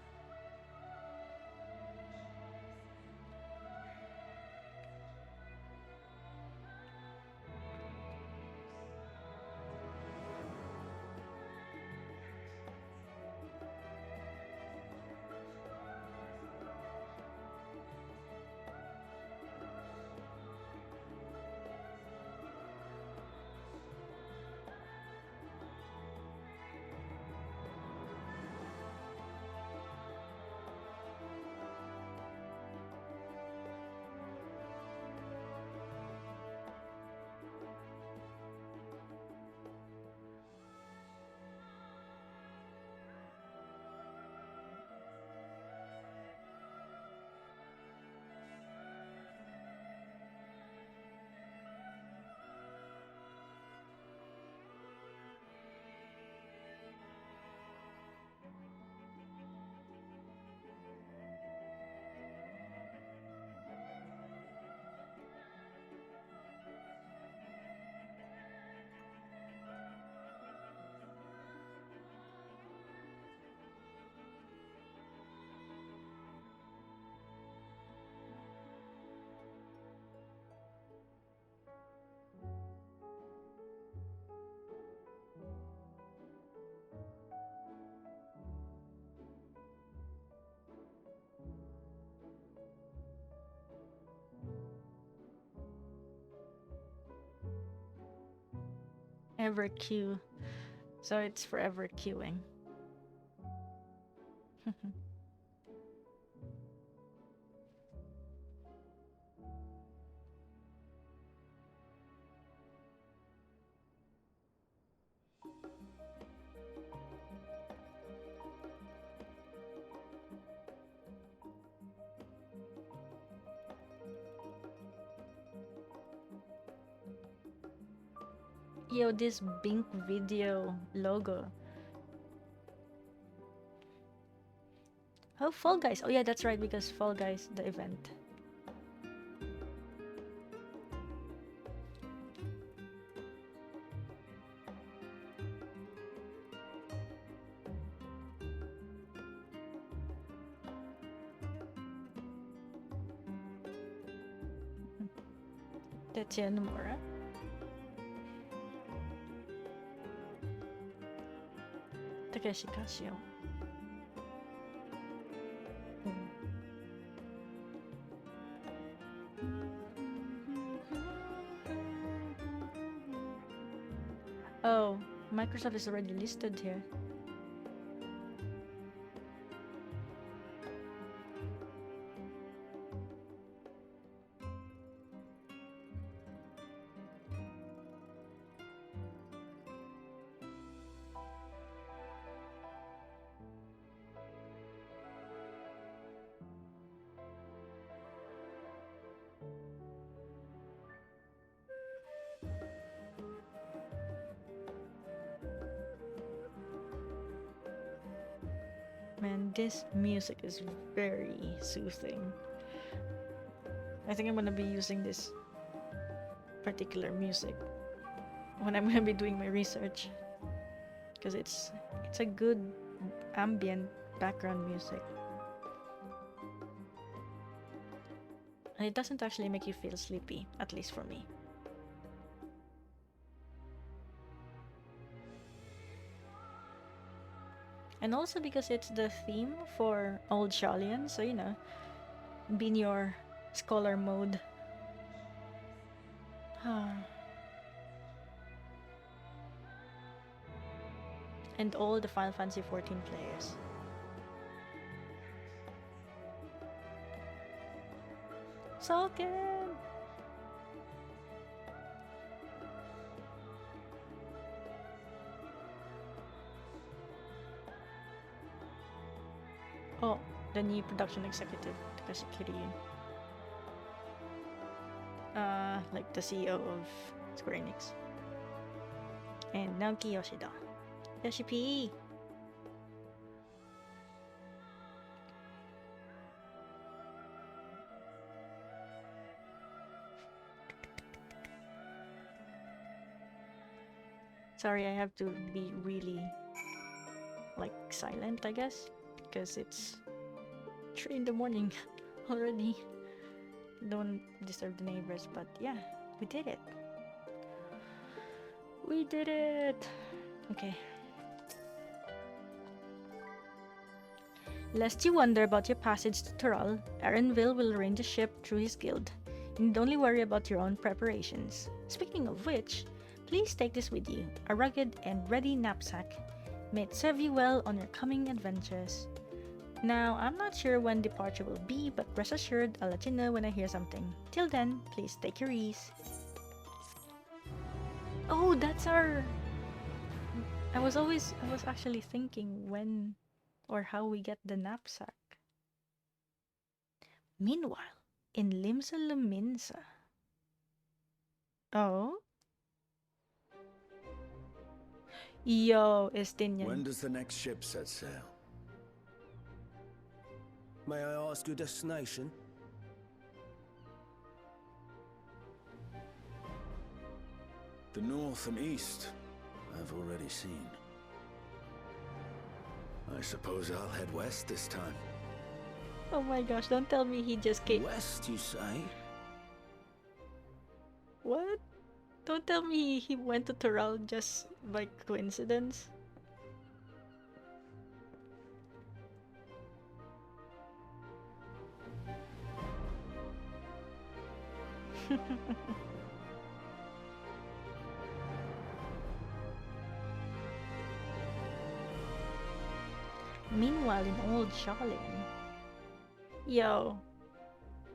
Ever queue, so it's forever queuing. Yo, this Bink video logo. Oh, Fall Guys. Oh yeah, that's right, because Fall Guys, the event. Tetsuya Nomura. Takeshi Casio. Oh, Microsoft is already listed here. Man, this music is very soothing. I think I'm gonna be using this particular music when I'm gonna be doing my research, because it's a good ambient background music, and it doesn't actually make you feel sleepy, at least for me. And also because it's the theme for Old Shallian, so you know, be in your scholar mode. And all the Final Fantasy 14 players. Sulkin! Oh, the new production executive, Takashi Kiryu. Like the CEO of Square Enix. And Naoki Yoshida. Yoshi P! Sorry, I have to be really like silent, I guess, because it's 3 in the morning already. Don't disturb the neighbors, but yeah, we did it. We did it! Okay. Lest you wonder about your passage to Tural, Erenville will arrange a ship through his guild. You need only worry about your own preparations. Speaking of which, please take this with you, a rugged and ready knapsack. May it serve you well on your coming adventures. Now, I'm not sure when departure will be, but rest assured, I'll let you know when I hear something. Till then, please take your ease. Oh, that's our... I was actually thinking when or how we get the knapsack. Meanwhile, in Limsa Luminsa. Oh? Yo, Estinian. When does the next ship set sail? May I ask your destination? The north and east, I've already seen. I suppose I'll head west this time. Oh my gosh, don't tell me he just came. West, you say? What? Don't tell me he went to Tural just by coincidence. Meanwhile, in old Shalin. Yo,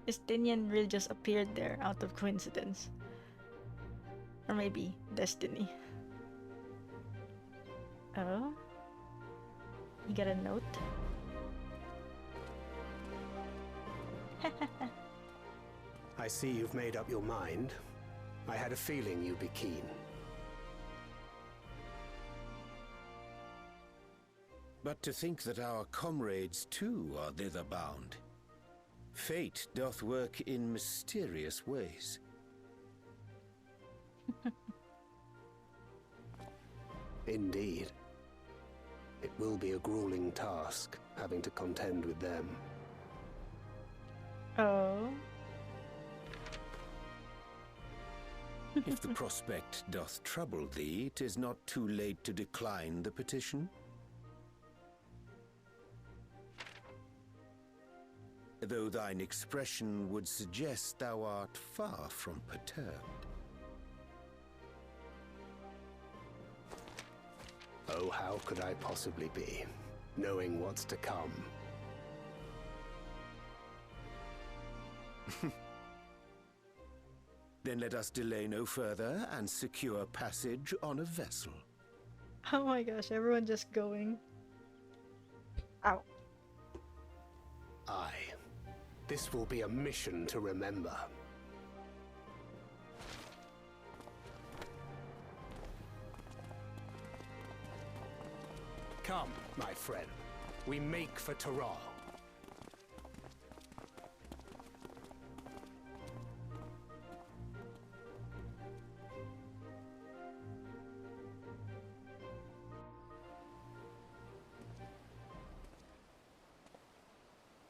Estinian really just appeared there out of coincidence. Or maybe destiny. Oh? You got a note? I see you've made up your mind. I had a feeling you'd be keen. But to think that our comrades too are thither bound. Fate doth work in mysterious ways. Indeed. It will be a grueling task, having to contend with them. Oh. If the prospect doth trouble thee, 'tis not too late to decline the petition. Though thine expression would suggest thou art far from perturbed. Oh, how could I possibly be, knowing what's to come? Then let us delay no further and secure passage on a vessel. Oh my gosh, everyone just going. Ow. Aye. This will be a mission to remember. Come, my friend. We make for Tural.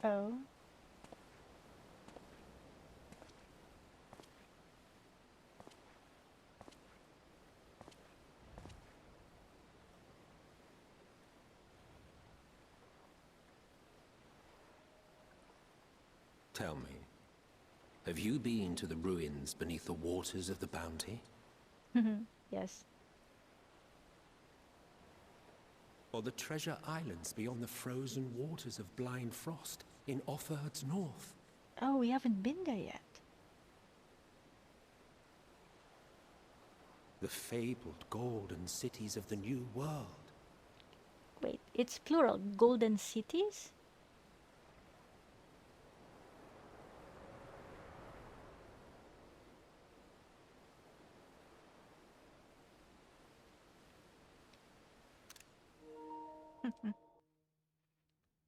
Oh. Tell me, Have you been to the ruins beneath the waters of the Bounty? Yes. Or the treasure islands beyond the frozen waters of Blind Frost in Offerd's north? Oh, we haven't been there yet. The fabled golden cities of the New World. Wait, it's plural. Golden cities?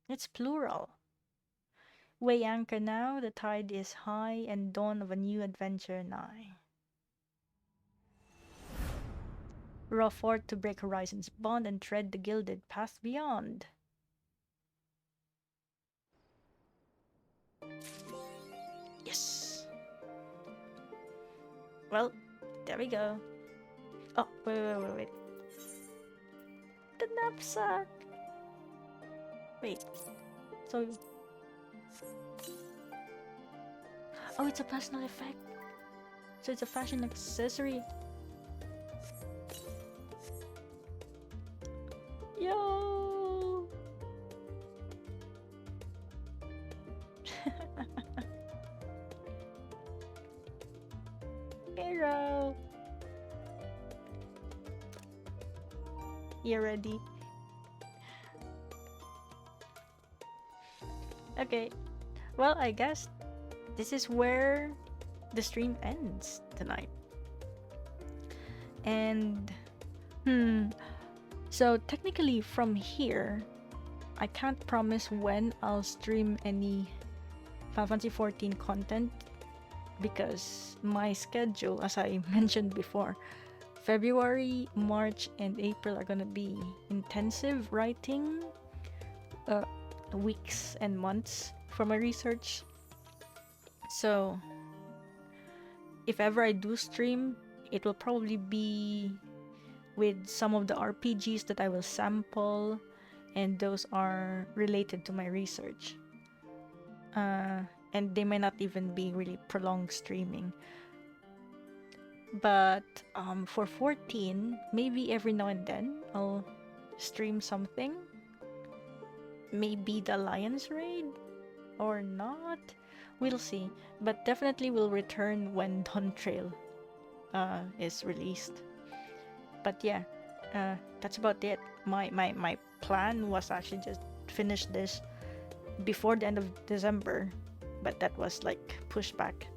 It's plural. Weigh anchor now, the tide is high, and dawn of a new adventure nigh. Row forth to break horizons bond and tread the gilded path beyond. Yes! Well, there we go. Oh, wait. The knapsack! Wait, so... Oh, it's a personal effect. So it's a fashion accessory. Yo! Hero! You ready? Okay, well, I guess this is where the stream ends tonight. And, so technically from here, I can't promise when I'll stream any Final Fantasy XIV content because my schedule, as I mentioned before, February, March, and April are gonna be intensive writing weeks and months for my research. So if ever I do stream, it will probably be with some of the RPGs that I will sample, and those are related to my research. And they might not even be really prolonged streaming. But for 14, maybe every now and then I'll stream something. Maybe the Alliance raid or not, we'll see. But definitely will return when Dawn Trail is released. But yeah, that's about it. My plan was actually just finish this before the end of December, but that was like pushed back.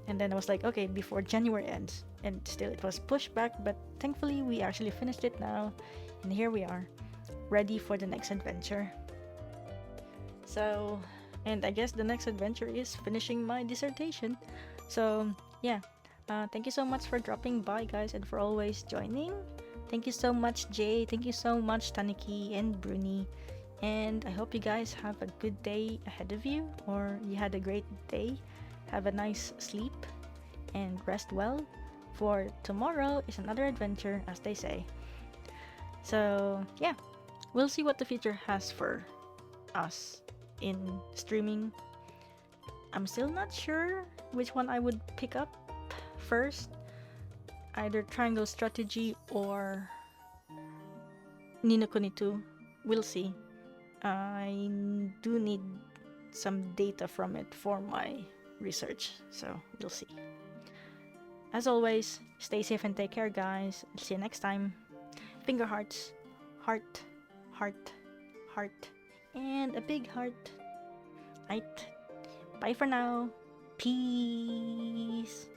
And then I was like, okay, before January ends, and still it was pushed back, but thankfully we actually finished it now, and here we are, ready for the next adventure. So, and I guess the next adventure is finishing my dissertation. So yeah, thank you so much for dropping by, guys, and for always joining. Thank you so much, Jay. Thank you so much, Taniki and Bruni. And I hope you guys have a good day ahead of you, or you had a great day. Have a nice sleep and rest well, for tomorrow is another adventure, as they say. So yeah, we'll see what the future has for us in streaming. I'm still not sure which one I would pick up first, either Triangle Strategy or Ni no Kuni 2. We'll see. I do need some data from it for my research, so we'll see. As always, stay safe and take care, guys. See you next time. Finger hearts, heart, heart, heart, and a big heart. Right. Bye for now. Peace.